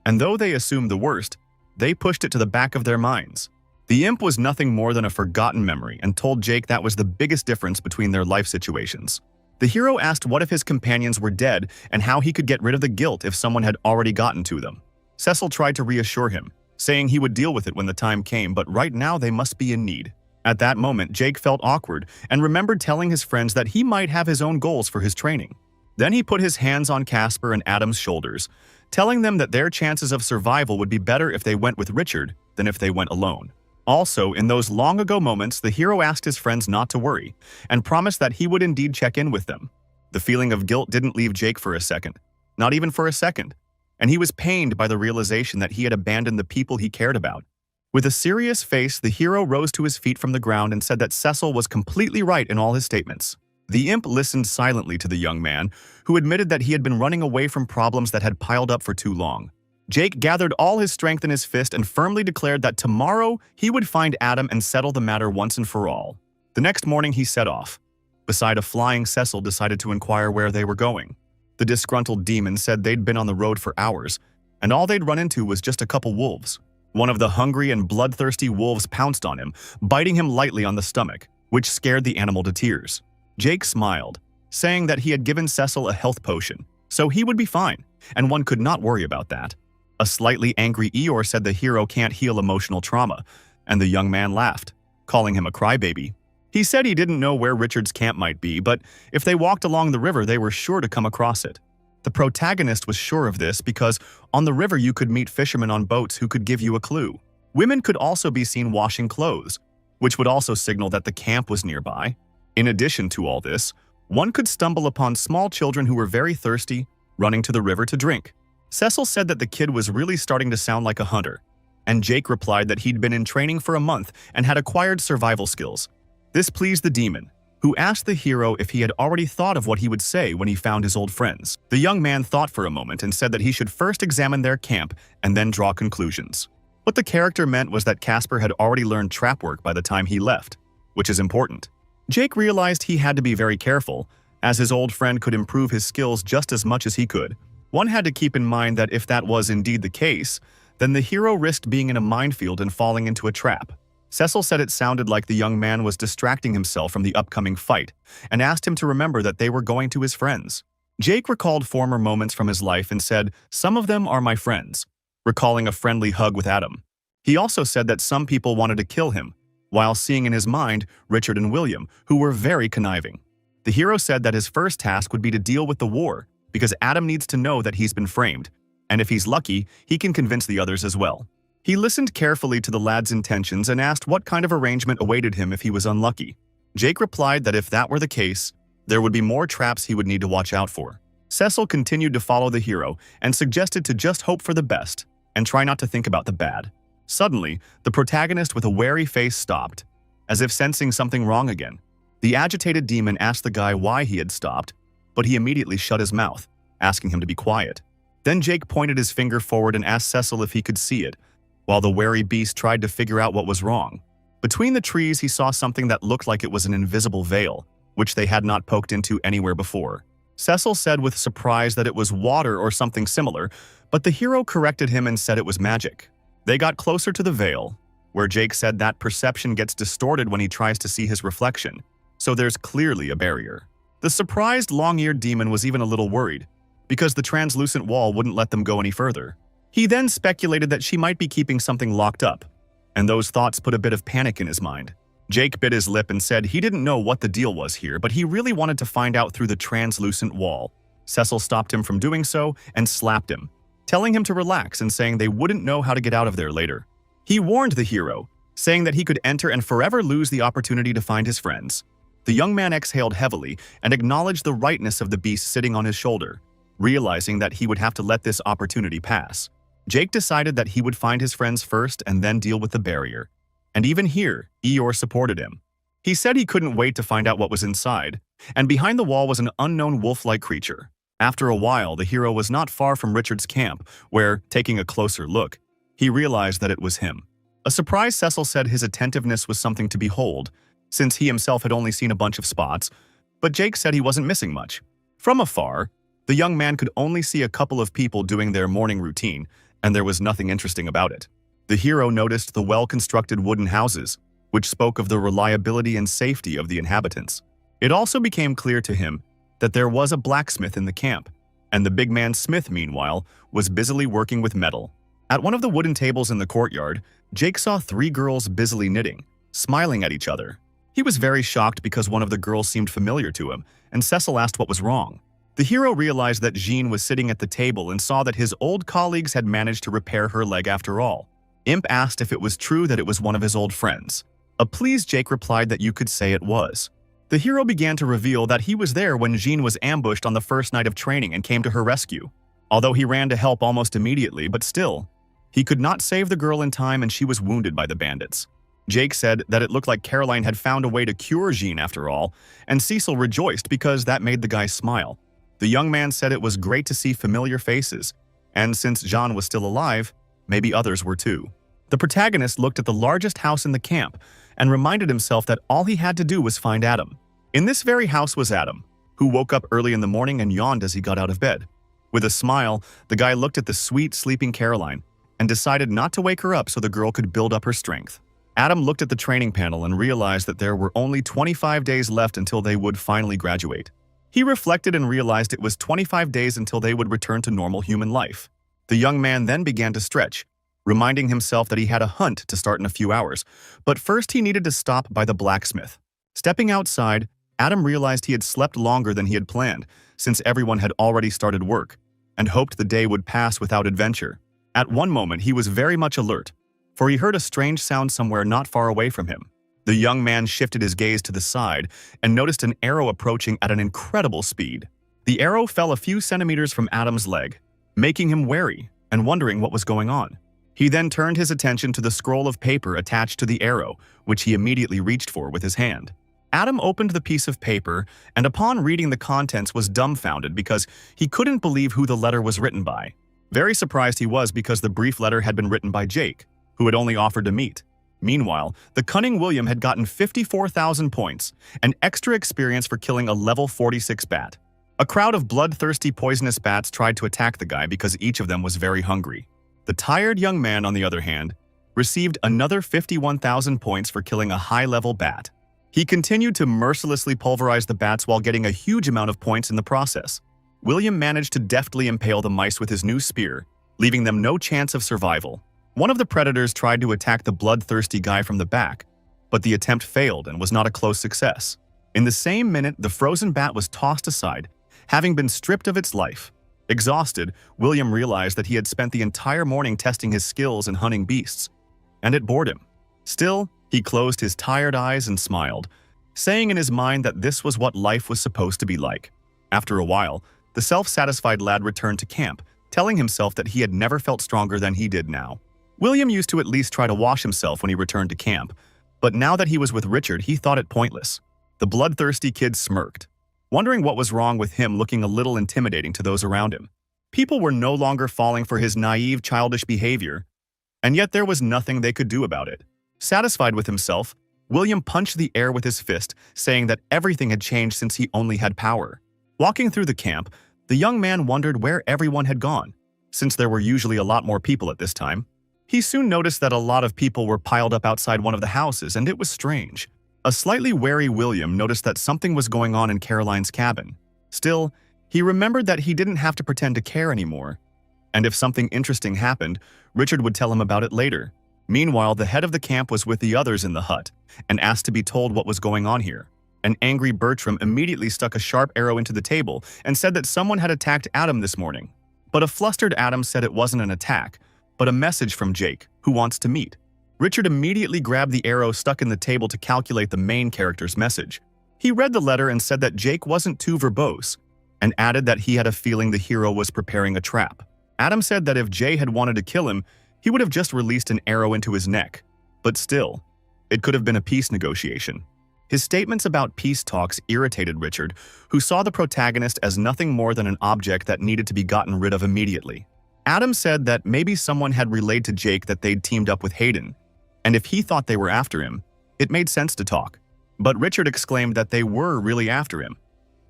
And though they assumed the worst, they pushed it to the back of their minds. The imp was nothing more than a forgotten memory and told Jake that was the biggest difference between their life situations. The hero asked what if his companions were dead and how he could get rid of the guilt if someone had already gotten to them. Cecil tried to reassure him, saying he would deal with it when the time came, but right now they must be in need. At that moment, Jake felt awkward and remembered telling his friends that he might have his own goals for his training. Then he put his hands on Casper and Adam's shoulders, telling them that their chances of survival would be better if they went with Richard than if they went alone. Also, in those long-ago moments, the hero asked his friends not to worry and promised that he would indeed check in with them. The feeling of guilt didn't leave Jake for a second, not even for a second, and he was pained by the realization that he had abandoned the people he cared about. With a serious face, the hero rose to his feet from the ground and said that Cecil was completely right in all his statements. The imp listened silently to the young man, who admitted that he had been running away from problems that had piled up for too long. Jake gathered all his strength in his fist and firmly declared that tomorrow he would find Adam and settle the matter once and for all. The next morning he set off. Beside a flying Cecil decided to inquire where they were going. The disgruntled demon said they'd been on the road for hours, and all they'd run into was just a couple wolves. One of the hungry and bloodthirsty wolves pounced on him, biting him lightly on the stomach, which scared the animal to tears. Jake smiled, saying that he had given Cecil a health potion, so he would be fine, and one could not worry about that. A slightly angry Eeyore said the hero can't heal emotional trauma, and the young man laughed, calling him a crybaby. He said he didn't know where Richard's camp might be, but if they walked along the river, they were sure to come across it. The protagonist was sure of this because on the river you could meet fishermen on boats who could give you a clue. Women could also be seen washing clothes, which would also signal that the camp was nearby. In addition to all this, one could stumble upon small children who were very thirsty, running to the river to drink. Cecil said that the kid was really starting to sound like a hunter, and Jake replied that he'd been in training for a month and had acquired survival skills. This pleased the demon, who asked the hero if he had already thought of what he would say when he found his old friends. The young man thought for a moment and said that he should first examine their camp and then draw conclusions. What the character meant was that Casper had already learned trap work by the time he left, which is important. Jake realized he had to be very careful, as his old friend could improve his skills just as much as he could. One had to keep in mind that if that was indeed the case, then the hero risked being in a minefield and falling into a trap. Cecil said it sounded like the young man was distracting himself from the upcoming fight and asked him to remember that they were going to his friends. Jake recalled former moments from his life and said, "Some of them are my friends," recalling a friendly hug with Adam. He also said that some people wanted to kill him, while seeing in his mind Richard and William, who were very conniving. The hero said that his first task would be to deal with the war, because Adam needs to know that he's been framed, and if he's lucky, he can convince the others as well. He listened carefully to the lad's intentions and asked what kind of arrangement awaited him if he was unlucky. Jake replied that if that were the case, there would be more traps he would need to watch out for. Cecil continued to follow the hero and suggested to just hope for the best and try not to think about the bad. Suddenly, the protagonist with a wary face stopped, as if sensing something wrong again. The agitated demon asked the guy why he had stopped, but he immediately shut his mouth, asking him to be quiet. Then Jake pointed his finger forward and asked Cecil if he could see it, while the wary beast tried to figure out what was wrong. Between the trees, he saw something that looked like it was an invisible veil, which they had not poked into anywhere before. Cecil said with surprise that it was water or something similar, but the hero corrected him and said it was magic. They got closer to the veil, where Jake said that perception gets distorted when he tries to see his reflection, so there's clearly a barrier. The surprised long-eared demon was even a little worried, because the translucent wall wouldn't let them go any further. He then speculated that she might be keeping something locked up, and those thoughts put a bit of panic in his mind. Jake bit his lip and said he didn't know what the deal was here, but he really wanted to find out through the translucent wall. Cecil stopped him from doing so and slapped him, telling him to relax and saying they wouldn't know how to get out of there later. He warned the hero, saying that he could enter and forever lose the opportunity to find his friends. The young man exhaled heavily and acknowledged the rightness of the beast sitting on his shoulder, realizing that he would have to let this opportunity pass. Jake decided that he would find his friends first and then deal with the barrier. And even here, Eeyore supported him. He said he couldn't wait to find out what was inside, and behind the wall was an unknown wolf-like creature. After a while, the hero was not far from Richard's camp, where, taking a closer look, he realized that it was him. A surprised Cecil said his attentiveness was something to behold, since he himself had only seen a bunch of spots, but Jake said he wasn't missing much. From afar, the young man could only see a couple of people doing their morning routine, and there was nothing interesting about it. The hero noticed the well-constructed wooden houses, which spoke of the reliability and safety of the inhabitants. It also became clear to him that there was a blacksmith in the camp, and the big man Smith, meanwhile, was busily working with metal. At one of the wooden tables in the courtyard, Jake saw 3 girls busily knitting, smiling at each other. He was very shocked because one of the girls seemed familiar to him, and Cecil asked what was wrong. The hero realized that Jean was sitting at the table and saw that his old colleagues had managed to repair her leg after all. Imp asked if it was true that it was one of his old friends. A pleased Jake replied that you could say it was. The hero began to reveal that he was there when Jean was ambushed on the first night of training and came to her rescue. Although he ran to help almost immediately, but still, he could not save the girl in time and she was wounded by the bandits. Jake said that it looked like Caroline had found a way to cure Jean after all, and Cecil rejoiced because that made the guy smile. The young man said it was great to see familiar faces, and since Jean was still alive, maybe others were too. The protagonist looked at the largest house in the camp and reminded himself that all he had to do was find Adam. In this very house was Adam, who woke up early in the morning and yawned as he got out of bed. With a smile, the guy looked at the sweet, sleeping Caroline and decided not to wake her up so the girl could build up her strength. Adam looked at the training panel and realized that there were only 25 days left until they would finally graduate. He reflected and realized it was 25 days until they would return to normal human life. The young man then began to stretch, reminding himself that he had a hunt to start in a few hours, but first he needed to stop by the blacksmith. Stepping outside, Adam realized he had slept longer than he had planned, since everyone had already started work, and hoped the day would pass without adventure. At one moment, he was very much alert, for he heard a strange sound somewhere not far away from him. The young man shifted his gaze to the side and noticed an arrow approaching at an incredible speed. The arrow fell a few centimeters from Adam's leg, making him wary and wondering what was going on. He then turned his attention to the scroll of paper attached to the arrow, which he immediately reached for with his hand. Adam opened the piece of paper and upon reading the contents was dumbfounded because he couldn't believe who the letter was written by. Very surprised he was because the brief letter had been written by Jake, who had only offered to meet. Meanwhile, the cunning William had gotten 54,000 points, and extra experience for killing a level 46 bat. A crowd of bloodthirsty poisonous bats tried to attack the guy because each of them was very hungry. The tired young man, on the other hand, received another 51,000 points for killing a high-level bat. He continued to mercilessly pulverize the bats while getting a huge amount of points in the process. William managed to deftly impale the mice with his new spear, leaving them no chance of survival. One of the predators tried to attack the bloodthirsty guy from the back, but the attempt failed and was not a close success. In the same minute, the frozen bat was tossed aside, having been stripped of its life. Exhausted, William realized that he had spent the entire morning testing his skills in hunting beasts, and it bored him. Still, he closed his tired eyes and smiled, saying in his mind that this was what life was supposed to be like. After a while, the self-satisfied lad returned to camp, telling himself that he had never felt stronger than he did now. William used to at least try to wash himself when he returned to camp, but now that he was with Richard, he thought it pointless. The bloodthirsty kid smirked, wondering what was wrong with him, looking a little intimidating to those around him. People were no longer falling for his naive, childish behavior, and yet there was nothing they could do about it. Satisfied with himself, William punched the air with his fist, saying that everything had changed since he only had power. Walking through the camp, the young man wondered where everyone had gone, since there were usually a lot more people at this time. He soon noticed that a lot of people were piled up outside one of the houses, and it was strange. A slightly wary William noticed that something was going on in Caroline's cabin. Still, he remembered that he didn't have to pretend to care anymore, and if something interesting happened, Richard would tell him about it later. Meanwhile, the head of the camp was with the others in the hut and asked to be told what was going on here. An angry Bertram immediately stuck a sharp arrow into the table and said that someone had attacked Adam this morning. But a flustered Adam said it wasn't an attack, but a message from Jake, who wants to meet. Richard immediately grabbed the arrow stuck in the table to calculate the main character's message. He read the letter and said that Jake wasn't too verbose, and added that he had a feeling the hero was preparing a trap. Adam said that if Jay had wanted to kill him, he would have just released an arrow into his neck. But still, it could have been a peace negotiation. His statements about peace talks irritated Richard, who saw the protagonist as nothing more than an object that needed to be gotten rid of immediately. Adam said that maybe someone had relayed to Jake that they'd teamed up with Hayden, and if he thought they were after him, it made sense to talk. But Richard exclaimed that they were really after him,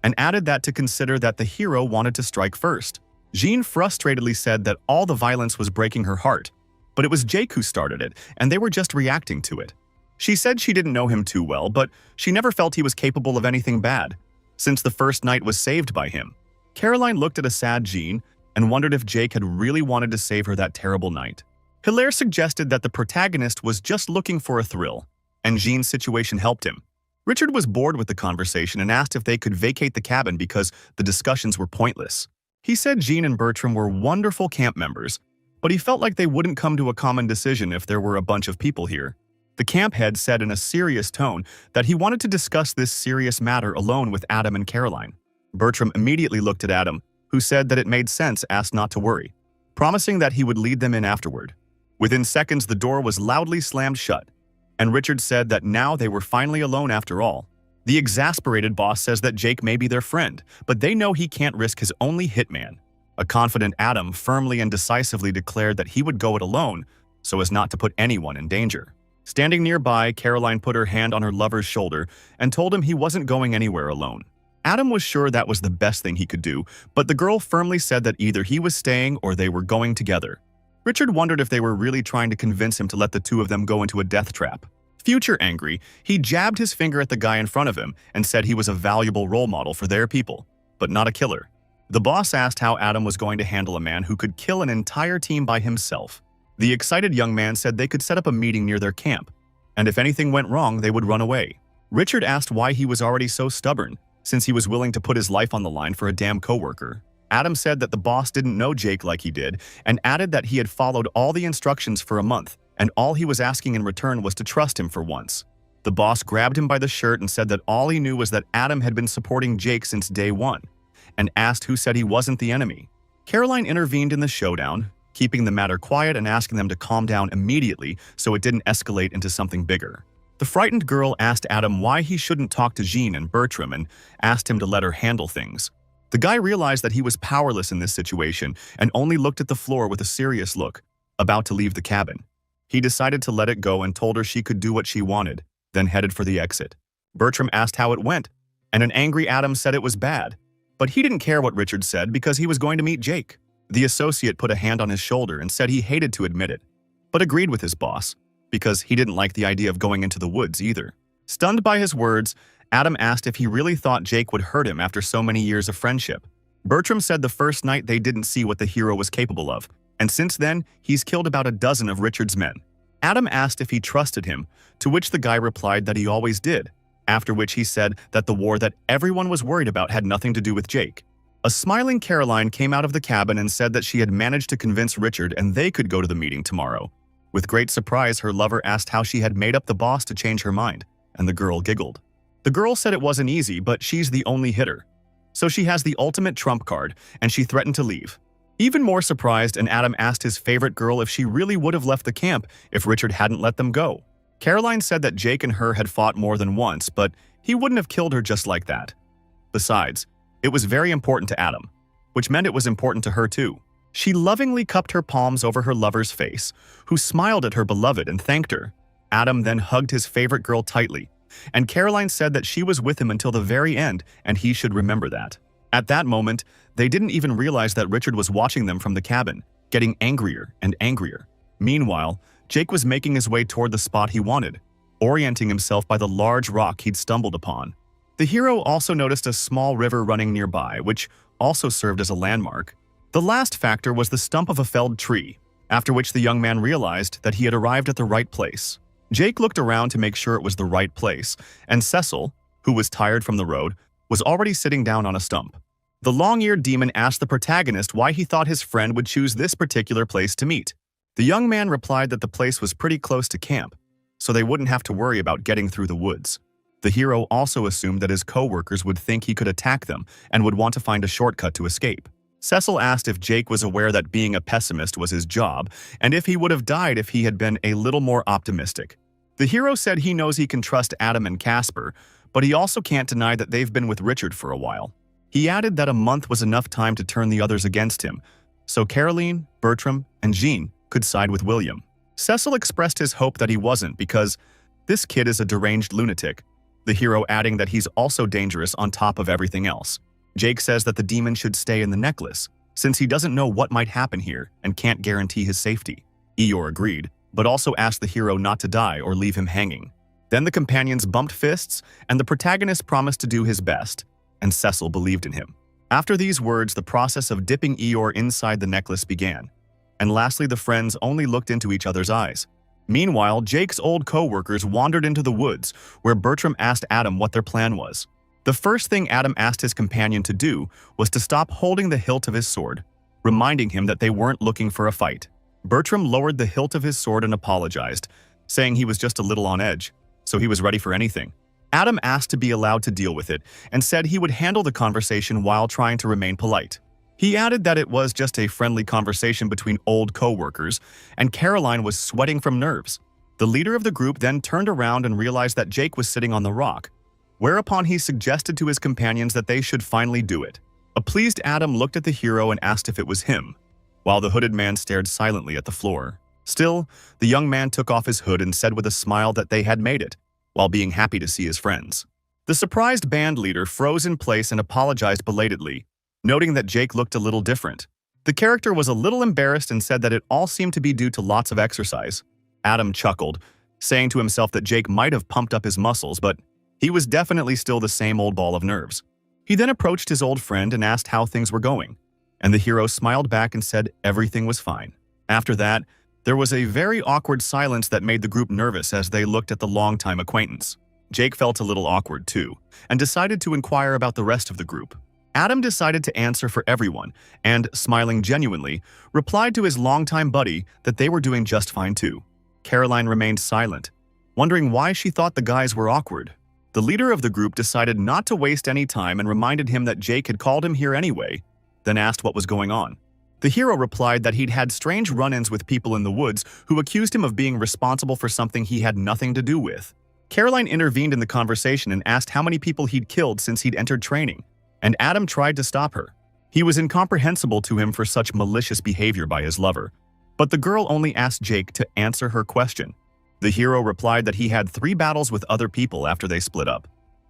and added that to consider that the hero wanted to strike first. Jean frustratedly said that all the violence was breaking her heart, but it was Jake who started it, and they were just reacting to it. She said she didn't know him too well, but she never felt he was capable of anything bad, since the first night was saved by him. Caroline looked at a sad Jean and wondered if Jake had really wanted to save her that terrible night. Hilaire suggested that the protagonist was just looking for a thrill, and Jean's situation helped him. Richard was bored with the conversation and asked if they could vacate the cabin because the discussions were pointless. He said Jean and Bertram were wonderful camp members, but he felt like they wouldn't come to a common decision if there were a bunch of people here. The camp head said in a serious tone that he wanted to discuss this serious matter alone with Adam and Caroline. Bertram immediately looked at Adam, who said that it made sense, asked not to worry, promising that he would lead them in afterward. Within seconds, the door was loudly slammed shut, and Richard said that now they were finally alone after all. The exasperated boss says that Jake may be their friend, but they know he can't risk his only hitman. A confident Adam firmly and decisively declared that he would go it alone so as not to put anyone in danger. Standing nearby, Caroline put her hand on her lover's shoulder and told him he wasn't going anywhere alone. Adam was sure that was the best thing he could do, but the girl firmly said that either he was staying or they were going together. Richard wondered if they were really trying to convince him to let the two of them go into a death trap. Future angry, he jabbed his finger at the guy in front of him and said he was a valuable role model for their people, but not a killer. The boss asked how Adam was going to handle a man who could kill an entire team by himself. The excited young man said they could set up a meeting near their camp, and if anything went wrong, they would run away. Richard asked why he was already so stubborn, since he was willing to put his life on the line for a damn coworker. Adam said that the boss didn't know Jake like he did, and added that he had followed all the instructions for a month, and all he was asking in return was to trust him for once. The boss grabbed him by the shirt and said that all he knew was that Adam had been supporting Jake since day one, and asked who said he wasn't the enemy. Caroline intervened in the showdown, keeping the matter quiet and asking them to calm down immediately so it didn't escalate into something bigger. The frightened girl asked Adam why he shouldn't talk to Jean and Bertram and asked him to let her handle things. The guy realized that he was powerless in this situation and only looked at the floor with a serious look, about to leave the cabin. He decided to let it go and told her she could do what she wanted, then headed for the exit. Bertram asked how it went, and an angry Adam said it was bad. But he didn't care what Richard said because he was going to meet Jake. The associate put a hand on his shoulder and said he hated to admit it, but agreed with his boss, because he didn't like the idea of going into the woods either. Stunned by his words, Adam asked if he really thought Jake would hurt him after so many years of friendship. Bertram said the first night they didn't see what the hero was capable of, and since then, he's killed about a dozen of Richard's men. Adam asked if he trusted him, to which the guy replied that he always did, after which he said that the war that everyone was worried about had nothing to do with Jake. A smiling Caroline came out of the cabin and said that she had managed to convince Richard and they could go to the meeting tomorrow. With great surprise, her lover asked how she had made up the boss to change her mind, and the girl giggled. The girl said it wasn't easy, but she's the only hitter. So she has the ultimate trump card, and she threatened to leave. Even more surprised, and Adam asked his favorite girl if she really would have left the camp if Richard hadn't let them go. Caroline said that Jake and her had fought more than once, but he wouldn't have killed her just like that. Besides, it was very important to Adam, which meant it was important to her too. She lovingly cupped her palms over her lover's face, who smiled at her beloved and thanked her. Adam then hugged his favorite girl tightly, and Caroline said that she was with him until the very end and he should remember that. At that moment, they didn't even realize that Richard was watching them from the cabin, getting angrier and angrier. Meanwhile, Jake was making his way toward the spot he wanted, orienting himself by the large rock he'd stumbled upon. The hero also noticed a small river running nearby, which also served as a landmark. The last factor was the stump of a felled tree, after which the young man realized that he had arrived at the right place. Jake looked around to make sure it was the right place, and Cecil, who was tired from the road, was already sitting down on a stump. The long-eared demon asked the protagonist why he thought his friend would choose this particular place to meet. The young man replied that the place was pretty close to camp, so they wouldn't have to worry about getting through the woods. The hero also assumed that his co-workers would think he could attack them and would want to find a shortcut to escape. Cecil asked if Jake was aware that being a pessimist was his job, and if he would have died if he had been a little more optimistic. The hero said he knows he can trust Adam and Casper, but he also can't deny that they've been with Richard for a while. He added that a month was enough time to turn the others against him, so Caroline, Bertram, and Jean could side with William. Cecil expressed his hope that he wasn't because this kid is a deranged lunatic, the hero adding that he's also dangerous on top of everything else. Jake says that the demon should stay in the necklace, since he doesn't know what might happen here and can't guarantee his safety. Eeyore agreed, but also asked the hero not to die or leave him hanging. Then the companions bumped fists, and the protagonist promised to do his best, and Cecil believed in him. After these words, the process of dipping Eeyore inside the necklace began, and lastly the friends only looked into each other's eyes. Meanwhile, Jake's old co-workers wandered into the woods, where Bertram asked Adam what their plan was. The first thing Adam asked his companion to do was to stop holding the hilt of his sword, reminding him that they weren't looking for a fight. Bertram lowered the hilt of his sword and apologized, saying he was just a little on edge, so he was ready for anything. Adam asked to be allowed to deal with it and said he would handle the conversation while trying to remain polite. He added that it was just a friendly conversation between old co-workers, and Caroline was sweating from nerves. The leader of the group then turned around and realized that Jake was sitting on the rock, whereupon he suggested to his companions that they should finally do it. A pleased Adam looked at the hero and asked if it was him, while the hooded man stared silently at the floor. Still, the young man took off his hood and said with a smile that they had made it, while being happy to see his friends. The surprised band leader froze in place and apologized belatedly, noting that Jake looked a little different. The character was a little embarrassed and said that it all seemed to be due to lots of exercise. Adam chuckled, saying to himself that Jake might have pumped up his muscles, but he was definitely still the same old ball of nerves. He then approached his old friend and asked how things were going, and the hero smiled back and said everything was fine. After that, there was a very awkward silence that made the group nervous as they looked at the longtime acquaintance. Jake felt a little awkward too, and decided to inquire about the rest of the group. Adam decided to answer for everyone, and, smiling genuinely, replied to his longtime buddy that they were doing just fine too. Caroline remained silent, wondering why she thought the guys were awkward. The leader of the group decided not to waste any time and reminded him that Jake had called him here anyway, then asked what was going on. The hero replied that he'd had strange run-ins with people in the woods who accused him of being responsible for something he had nothing to do with. Caroline intervened in the conversation and asked how many people he'd killed since he'd entered training, and Adam tried to stop her. He was incomprehensible to him for such malicious behavior by his lover, but the girl only asked Jake to answer her question. The hero replied that he had 3 battles with other people after they split up,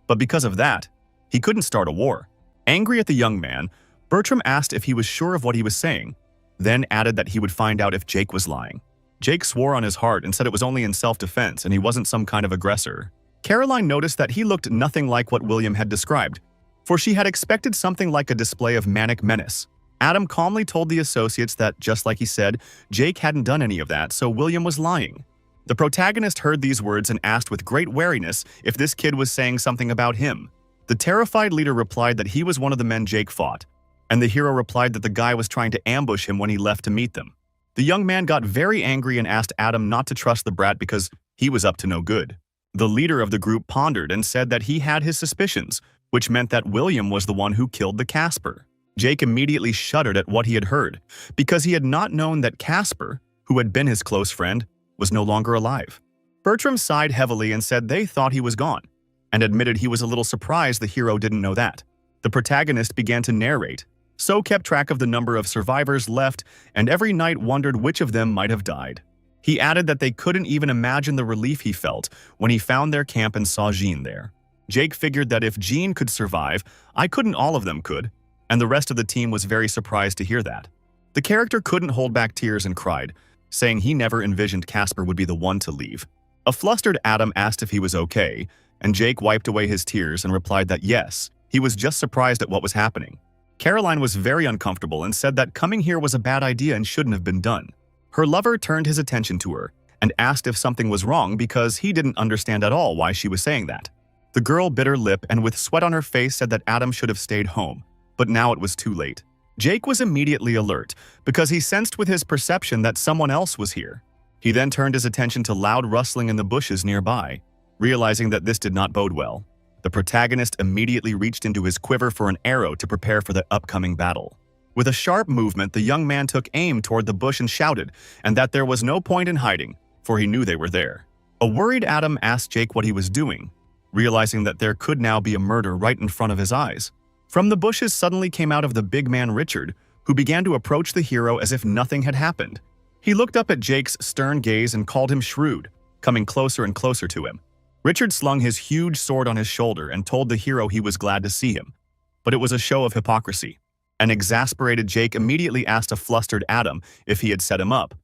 but because of that, he couldn't start a war. Angry at the young man, Bertram asked if he was sure of what he was saying, then added that he would find out if Jake was lying. Jake swore on his heart and said it was only in self-defense and he wasn't some kind of aggressor. Caroline noticed that he looked nothing like what William had described, for she had expected something like a display of manic menace. Adam calmly told the associates that, just like he said, Jake hadn't done any of that, so William was lying. The protagonist heard these words and asked with great wariness if this kid was saying something about him. The terrified leader replied that he was one of the men Jake fought, and the hero replied that the guy was trying to ambush him when he left to meet them. The young man got very angry and asked Adam not to trust the brat because he was up to no good. The leader of the group pondered and said that he had his suspicions, which meant that William was the one who killed the Casper. Jake immediately shuddered at what he had heard, because he had not known that Casper, who had been his close friend, was no longer alive. Bertram sighed heavily and said they thought he was gone, and admitted he was a little surprised the hero didn't know that. The protagonist began to narrate, so kept track of the number of survivors left and every night wondered which of them might have died. He added that they couldn't even imagine the relief he felt when he found their camp and saw Jean there. Jake figured that if Jean could survive, I couldn't all of them could, and the rest of the team was very surprised to hear that. The character couldn't hold back tears and cried, saying he never envisioned Casper would be the one to leave. A flustered Adam asked if he was okay, and Jake wiped away his tears and replied that yes, he was just surprised at what was happening. Caroline was very uncomfortable and said that coming here was a bad idea and shouldn't have been done. Her lover turned his attention to her and asked if something was wrong because he didn't understand at all why she was saying that. The girl bit her lip and with sweat on her face said that Adam should have stayed home, but now it was too late. Jake was immediately alert because he sensed with his perception that someone else was here. He then turned his attention to loud rustling in the bushes nearby, realizing that this did not bode well. The protagonist immediately reached into his quiver for an arrow to prepare for the upcoming battle. With a sharp movement, the young man took aim toward the bush and shouted, and that there was no point in hiding, for he knew they were there. A worried Adam asked Jake what he was doing, realizing that there could now be a murder right in front of his eyes. From the bushes suddenly came out of the big man Richard, who began to approach the hero as if nothing had happened. He looked up at Jake's stern gaze and called him shrewd, coming closer and closer to him. Richard slung his huge sword on his shoulder and told the hero he was glad to see him, but it was a show of hypocrisy. An exasperated Jake immediately asked a flustered Adam if he had set him up,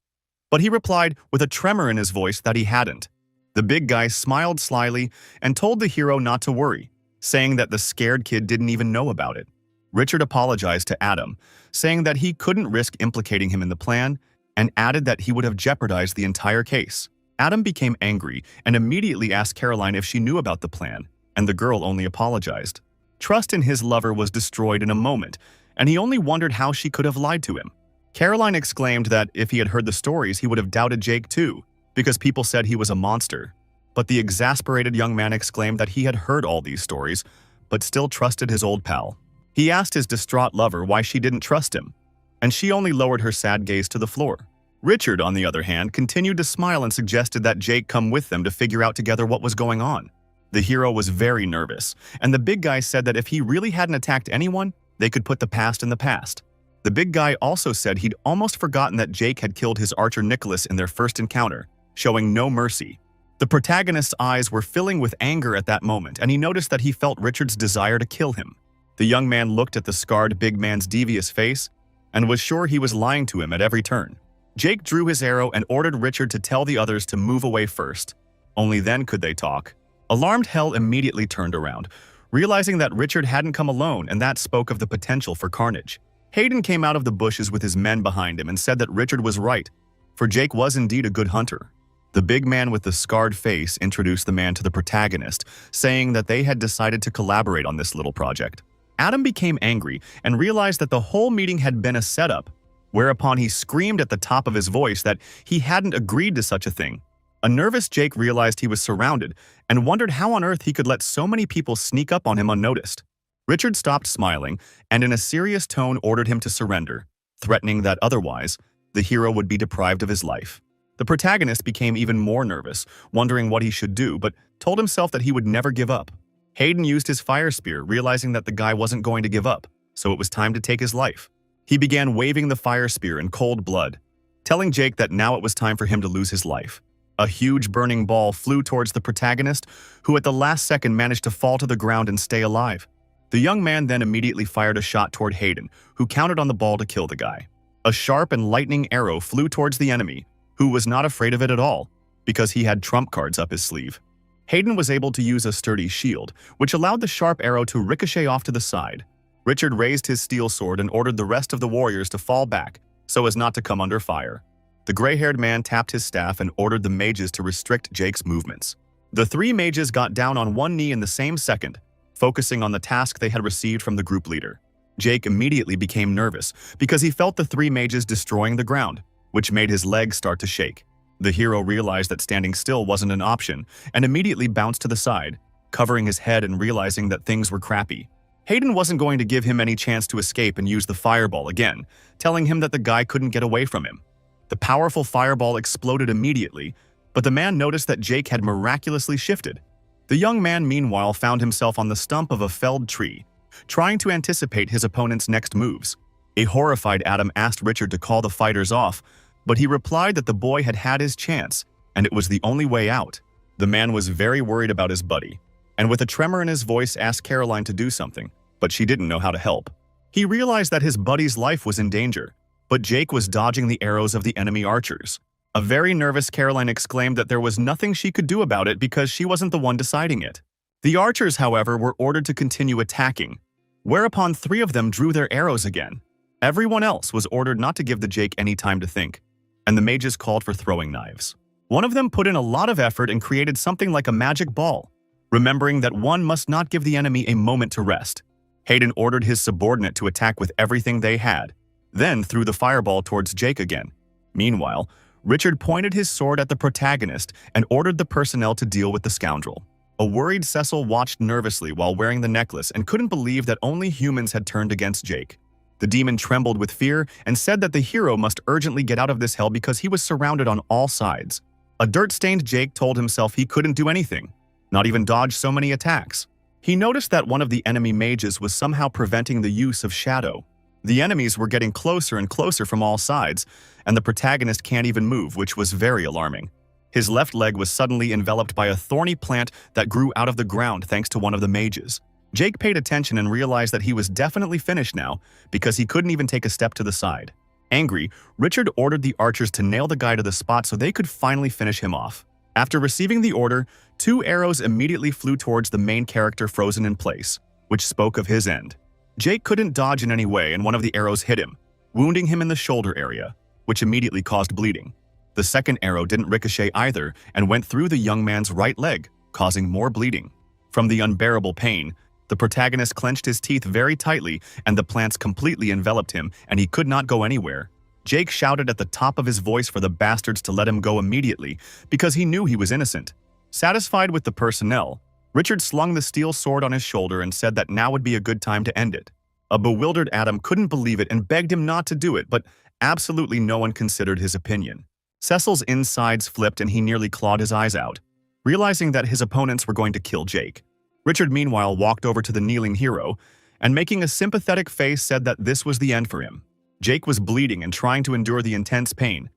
but he replied with a tremor in his voice that he hadn't. The big guy smiled slyly and told the hero not to worry, saying that the scared kid didn't even know about it. Richard apologized to Adam, saying that he couldn't risk implicating him in the plan, and added that he would have jeopardized the entire case. Adam became angry and immediately asked Caroline if she knew about the plan, and the girl only apologized. Trust in his lover was destroyed in a moment, and he only wondered how she could have lied to him. Caroline exclaimed that if he had heard the stories, he would have doubted Jake too, because people said he was a monster. But the exasperated young man exclaimed that he had heard all these stories, but still trusted his old pal. He asked his distraught lover why she didn't trust him, and she only lowered her sad gaze to the floor. Richard, on the other hand, continued to smile and suggested that Jake come with them to figure out together what was going on. The hero was very nervous, and the big guy said that if he really hadn't attacked anyone, they could put the past in the past. The big guy also said he'd almost forgotten that Jake had killed his archer Nicholas in their first encounter, showing no mercy. The protagonist's eyes were filling with anger at that moment, and he noticed that he felt Richard's desire to kill him. The young man looked at the scarred big man's devious face and was sure he was lying to him at every turn. Jake drew his arrow and ordered Richard to tell the others to move away first. Only then could they talk. Alarmed Hell immediately turned around, realizing that Richard hadn't come alone, and that spoke of the potential for carnage. Hayden came out of the bushes with his men behind him and said that Richard was right, for Jake was indeed a good hunter. The big man with the scarred face introduced the man to the protagonist, saying that they had decided to collaborate on this little project. Adam became angry and realized that the whole meeting had been a setup, whereupon he screamed at the top of his voice that he hadn't agreed to such a thing. A nervous Jake realized he was surrounded and wondered how on earth he could let so many people sneak up on him unnoticed. Richard stopped smiling and in a serious tone ordered him to surrender, threatening that otherwise, the hero would be deprived of his life. The protagonist became even more nervous, wondering what he should do, but told himself that he would never give up. Hayden used his fire spear, realizing that the guy wasn't going to give up, so it was time to take his life. He began waving the fire spear in cold blood, telling Jake that now it was time for him to lose his life. A huge burning ball flew towards the protagonist, who at the last second managed to fall to the ground and stay alive. The young man then immediately fired a shot toward Hayden, who counted on the ball to kill the guy. A sharp and lightning arrow flew towards the enemy, who was not afraid of it at all, because he had trump cards up his sleeve. Hayden was able to use a sturdy shield, which allowed the sharp arrow to ricochet off to the side. Richard raised his steel sword and ordered the rest of the warriors to fall back, so as not to come under fire. The gray-haired man tapped his staff and ordered the mages to restrict Jake's movements. The three mages got down on one knee in the same second, focusing on the task they had received from the group leader. Jake immediately became nervous because he felt the three mages destroying the ground, which made his legs start to shake. The hero realized that standing still wasn't an option and immediately bounced to the side, covering his head and realizing that things were crappy. Hayden wasn't going to give him any chance to escape and use the fireball again, telling him that the guy couldn't get away from him. The powerful fireball exploded immediately, but the man noticed that Jake had miraculously shifted. The young man, meanwhile, found himself on the stump of a felled tree, trying to anticipate his opponent's next moves. A horrified Adam asked Richard to call the fighters off, but he replied that the boy had had his chance, and it was the only way out. The man was very worried about his buddy, and with a tremor in his voice asked Caroline to do something, but she didn't know how to help. He realized that his buddy's life was in danger, but Jake was dodging the arrows of the enemy archers. A very nervous Caroline exclaimed that there was nothing she could do about it because she wasn't the one deciding it. The archers, however, were ordered to continue attacking, whereupon 3 of them drew their arrows again. Everyone else was ordered not to give the Jake any time to think, and the mages called for throwing knives. One of them put in a lot of effort and created something like a magic ball, remembering that one must not give the enemy a moment to rest. Hayden ordered his subordinate to attack with everything they had, then threw the fireball towards Jake again. Meanwhile, Richard pointed his sword at the protagonist and ordered the personnel to deal with the scoundrel. A worried Cecil watched nervously while wearing the necklace and couldn't believe that only humans had turned against Jake. The demon trembled with fear and said that the hero must urgently get out of this hell because he was surrounded on all sides. A dirt-stained Jake told himself he couldn't do anything, not even dodge so many attacks. He noticed that one of the enemy mages was somehow preventing the use of shadow. The enemies were getting closer and closer from all sides, and the protagonist can't even move, which was very alarming. His left leg was suddenly enveloped by a thorny plant that grew out of the ground thanks to one of the mages. Jake paid attention and realized that he was definitely finished now because he couldn't even take a step to the side. Angry, Richard ordered the archers to nail the guy to the spot so they could finally finish him off. After receiving the order, 2 arrows immediately flew towards the main character frozen in place, which spoke of his end. Jake couldn't dodge in any way and one of the arrows hit him, wounding him in the shoulder area, which immediately caused bleeding. The second arrow didn't ricochet either and went through the young man's right leg, causing more bleeding. From the unbearable pain, the protagonist clenched his teeth very tightly and the plants completely enveloped him and he could not go anywhere. Jake shouted at the top of his voice for the bastards to let him go immediately because he knew he was innocent. Satisfied with the personnel, Richard slung the steel sword on his shoulder and said that now would be a good time to end it. A bewildered Adam couldn't believe it and begged him not to do it, but absolutely no one considered his opinion. Cecil's insides flipped and he nearly clawed his eyes out, realizing that his opponents were going to kill Jake. Richard, meanwhile, walked over to the kneeling hero and, making a sympathetic face, said that this was the end for him. Jake was bleeding and trying to endure the intense pain,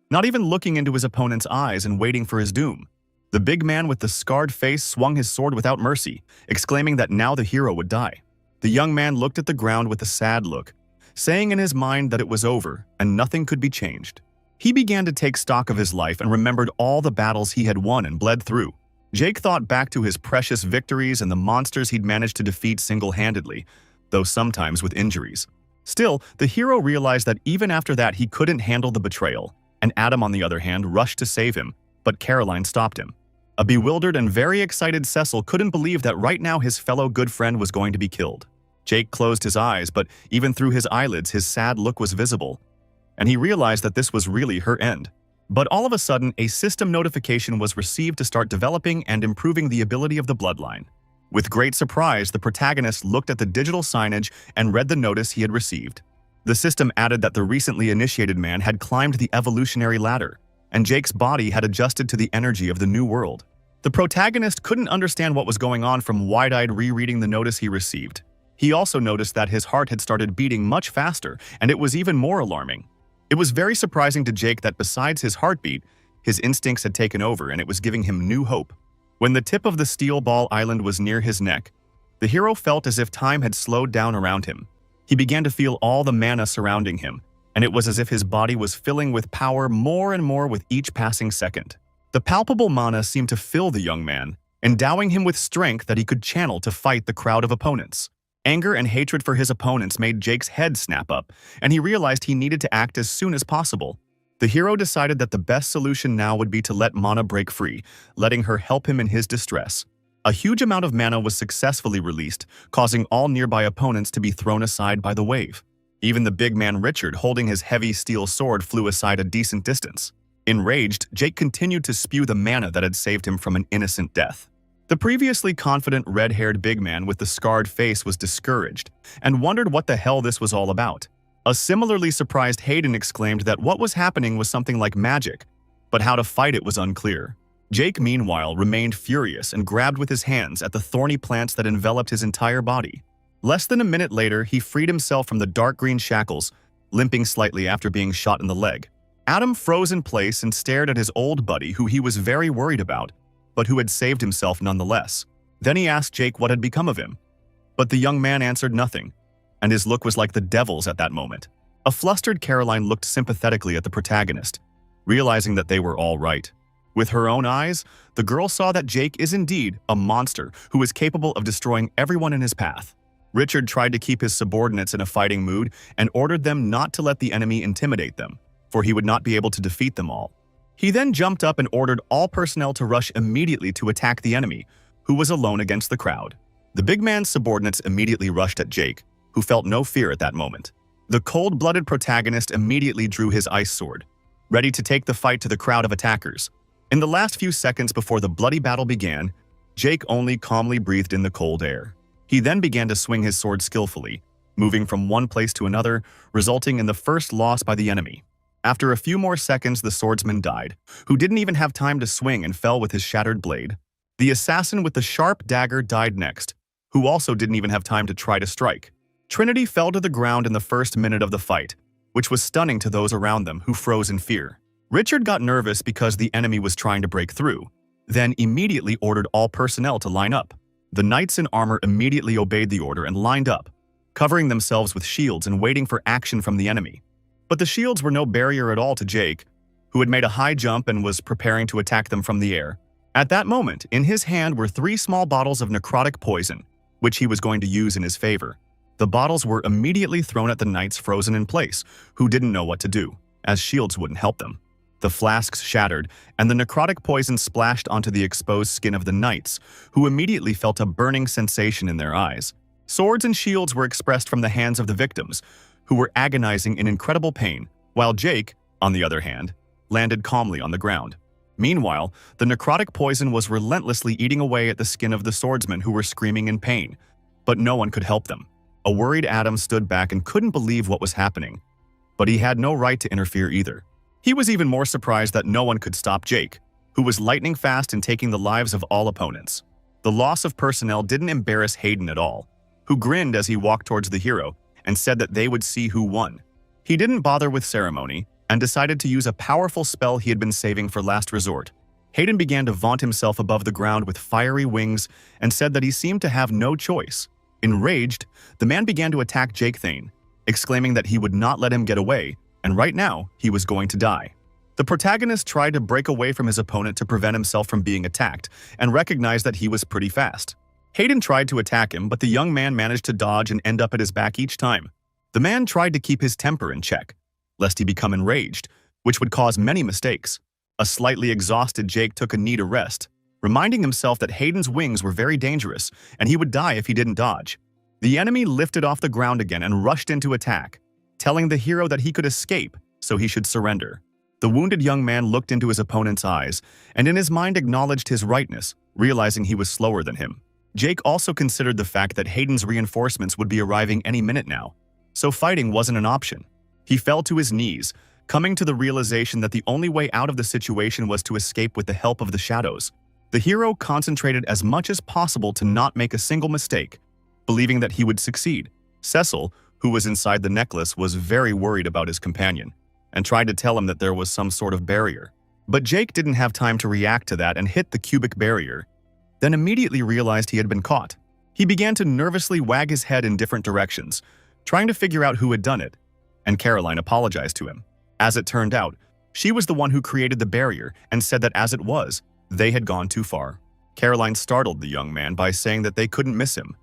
not even looking into his opponent's eyes and waiting for his doom. The big man with the scarred face swung his sword without mercy, exclaiming that now the hero would die. The young man looked at the ground with a sad look, saying in his mind that it was over and nothing could be changed. He began to take stock of his life and remembered all the battles he had won and bled through. Jake thought back to his precious victories and the monsters he'd managed to defeat single-handedly, though sometimes with injuries. Still, the hero realized that even after that he couldn't handle the betrayal, and Adam, on the other hand, rushed to save him, but Caroline stopped him. A bewildered and very excited Cecil couldn't believe that right now his fellow good friend was going to be killed. Jake closed his eyes, but even through his eyelids his sad look was visible, and he realized that this was really her end. But all of a sudden, a system notification was received to start developing and improving the ability of the bloodline. With great surprise, the protagonist looked at the digital signage and read the notice he had received. The system added that the recently initiated man had climbed the evolutionary ladder, and Jake's body had adjusted to the energy of the new world. The protagonist couldn't understand what was going on from wide-eyed rereading the notice he received. He also noticed that his heart had started beating much faster, and it was even more alarming. It was very surprising to Jake that besides his heartbeat, his instincts had taken over and it was giving him new hope. When the tip of the steel ball island was near his neck, the hero felt as if time had slowed down around him. He began to feel all the mana surrounding him, and it was as if his body was filling with power more and more with each passing second. The palpable mana seemed to fill the young man, endowing him with strength that he could channel to fight the crowd of opponents. Anger and hatred for his opponents made Jake's head snap up, and he realized he needed to act as soon as possible. The hero decided that the best solution now would be to let Mana break free, letting her help him in his distress. A huge amount of mana was successfully released, causing all nearby opponents to be thrown aside by the wave. Even the big man Richard, holding his heavy steel sword, flew aside a decent distance. Enraged, Jake continued to spew the mana that had saved him from an innocent death. The previously confident red-haired big man with the scarred face was discouraged and wondered what the hell this was all about. A similarly surprised Hayden exclaimed that what was happening was something like magic, but how to fight it was unclear. Jake, meanwhile, remained furious and grabbed with his hands at the thorny plants that enveloped his entire body. Less than a minute later, he freed himself from the dark green shackles, limping slightly after being shot in the leg. Adam froze in place and stared at his old buddy, who he was very worried about, but who had saved himself nonetheless. Then he asked Jake what had become of him. But the young man answered nothing, and his look was like the devil's at that moment. A flustered Caroline looked sympathetically at the protagonist, realizing that they were all right. With her own eyes, the girl saw that Jake is indeed a monster who is capable of destroying everyone in his path. Richard tried to keep his subordinates in a fighting mood and ordered them not to let the enemy intimidate them, for he would not be able to defeat them all. He then jumped up and ordered all personnel to rush immediately to attack the enemy, who was alone against the crowd. The big man's subordinates immediately rushed at Jake, who felt no fear at that moment. The cold-blooded protagonist immediately drew his ice sword, ready to take the fight to the crowd of attackers. In the last few seconds before the bloody battle began, Jake only calmly breathed in the cold air. He then began to swing his sword skillfully, moving from one place to another, resulting in the first loss by the enemy. After a few more seconds, the swordsman died, who didn't even have time to swing and fell with his shattered blade. The assassin with the sharp dagger died next, who also didn't even have time to try to strike. Trinity fell to the ground in the first minute of the fight, which was stunning to those around them who froze in fear. Richard got nervous because the enemy was trying to break through, then immediately ordered all personnel to line up. The knights in armor immediately obeyed the order and lined up, covering themselves with shields and waiting for action from the enemy. But the shields were no barrier at all to Jake, who had made a high jump and was preparing to attack them from the air. At that moment, in his hand were 3 small bottles of necrotic poison, which he was going to use in his favor. The bottles were immediately thrown at the knights frozen in place, who didn't know what to do, as shields wouldn't help them. The flasks shattered, and the necrotic poison splashed onto the exposed skin of the knights, who immediately felt a burning sensation in their eyes. Swords and shields were expressed from the hands of the victims, who were agonizing in incredible pain, while Jake, on the other hand, landed calmly on the ground. Meanwhile, the necrotic poison was relentlessly eating away at the skin of the swordsmen who were screaming in pain, but no one could help them. A worried Adam stood back and couldn't believe what was happening, but he had no right to interfere either. He was even more surprised that no one could stop Jake, who was lightning fast in taking the lives of all opponents. The loss of personnel didn't embarrass Hayden at all, who grinned as he walked towards the hero and said that they would see who won. He didn't bother with ceremony and decided to use a powerful spell he had been saving for last resort. Hayden began to vaunt himself above the ground with fiery wings and said that he seemed to have no choice. Enraged, the man began to attack Jake Thane, exclaiming that he would not let him get away, and right now, he was going to die. The protagonist tried to break away from his opponent to prevent himself from being attacked, and recognized that he was pretty fast. Hayden tried to attack him, but the young man managed to dodge and end up at his back each time. The man tried to keep his temper in check, lest he become enraged, which would cause many mistakes. A slightly exhausted Jake took a knee to rest, reminding himself that Hayden's wings were very dangerous, and he would die if he didn't dodge. The enemy lifted off the ground again and rushed into attack, telling the hero that he could escape, so he should surrender. The wounded young man looked into his opponent's eyes, and in his mind acknowledged his rightness, realizing he was slower than him. Jake also considered the fact that Hayden's reinforcements would be arriving any minute now, so fighting wasn't an option. He fell to his knees, coming to the realization that the only way out of the situation was to escape with the help of the shadows. The hero concentrated as much as possible to not make a single mistake, believing that he would succeed. Cecil, who was inside the necklace, was very worried about his companion and tried to tell him that there was some sort of barrier. But Jake didn't have time to react to that and hit the cubic barrier, then immediately realized he had been caught. He began to nervously wag his head in different directions, trying to figure out who had done it, and Caroline apologized to him. As it turned out, she was the one who created the barrier and said that as it was, they had gone too far. Caroline startled the young man by saying that they couldn't miss him,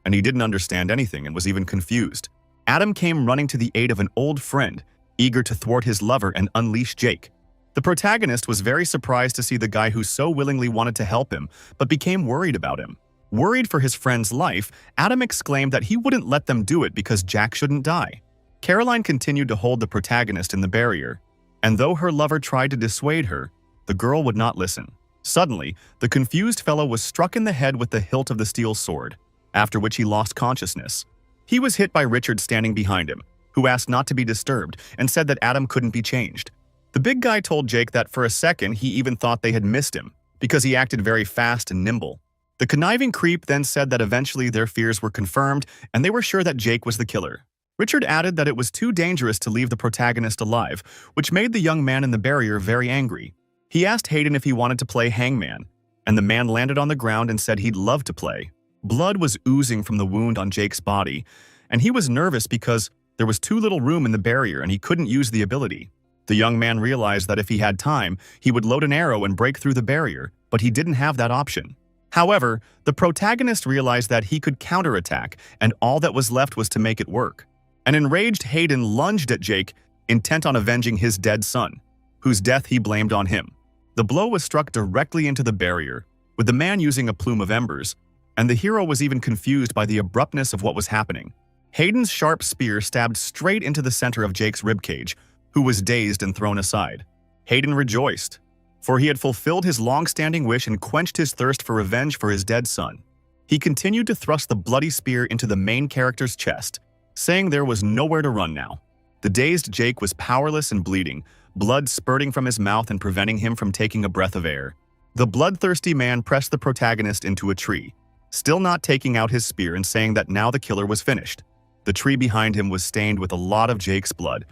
and he didn't understand anything and was even confused. Adam came running to the aid of an old friend, eager to thwart his lover and unleash Jake. The protagonist was very surprised to see the guy who so willingly wanted to help him, but became worried about him. Worried for his friend's life, Adam exclaimed that he wouldn't let them do it because Jack shouldn't die. Caroline continued to hold the protagonist in the barrier, and though her lover tried to dissuade her, the girl would not listen. Suddenly, the confused fellow was struck in the head with the hilt of the steel sword, after which he lost consciousness. He was hit by Richard standing behind him, who asked not to be disturbed and said that Adam couldn't be changed. The big guy told Jake that for a second he even thought they had missed him, because he acted very fast and nimble. The conniving creep then said that eventually their fears were confirmed and they were sure that Jake was the killer. Richard added that it was too dangerous to leave the protagonist alive, which made the young man in the barrier very angry. He asked Hayden if he wanted to play hangman, and the man landed on the ground and said he'd love to play. Blood was oozing from the wound on Jake's body, and he was nervous because there was too little room in the barrier and he couldn't use the ability. The young man realized that if he had time, he would load an arrow and break through the barrier, but he didn't have that option. However, the protagonist realized that he could counterattack, and all that was left was to make it work. An enraged Hayden lunged at Jake, intent on avenging his dead son, whose death he blamed on him. The blow was struck directly into the barrier, with the man using a plume of embers, and the hero was even confused by the abruptness of what was happening. Hayden's sharp spear stabbed straight into the center of Jake's ribcage, who was dazed and thrown aside. Hayden rejoiced, for he had fulfilled his long-standing wish and quenched his thirst for revenge for his dead son. He continued to thrust the bloody spear into the main character's chest, saying there was nowhere to run now. The dazed Jake was powerless and bleeding, blood spurting from his mouth and preventing him from taking a breath of air. The bloodthirsty man pressed the protagonist into a tree, still not taking out his spear and saying that now the killer was finished. The tree behind him was stained with a lot of Jake's blood,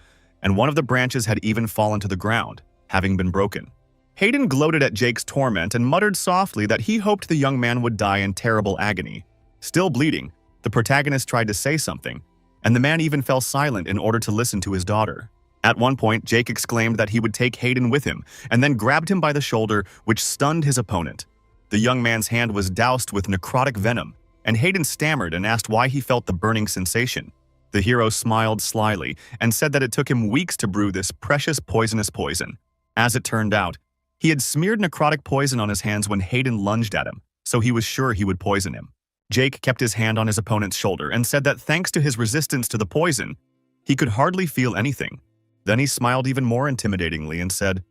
and one of the branches had even fallen to the ground, having been broken. Hayden gloated at Jake's torment and muttered softly that he hoped the young man would die in terrible agony. Still bleeding, the protagonist tried to say something, and the man even fell silent in order to listen to his daughter. At one point, Jake exclaimed that he would take Hayden with him, and then grabbed him by the shoulder, which stunned his opponent. The young man's hand was doused with necrotic venom, and Hayden stammered and asked why he felt the burning sensation. The hero smiled slyly and said that it took him weeks to brew this precious poisonous poison. As it turned out, he had smeared necrotic poison on his hands when Hayden lunged at him, so he was sure he would poison him. Jake kept his hand on his opponent's shoulder and said that thanks to his resistance to the poison, he could hardly feel anything. Then he smiled even more intimidatingly and said,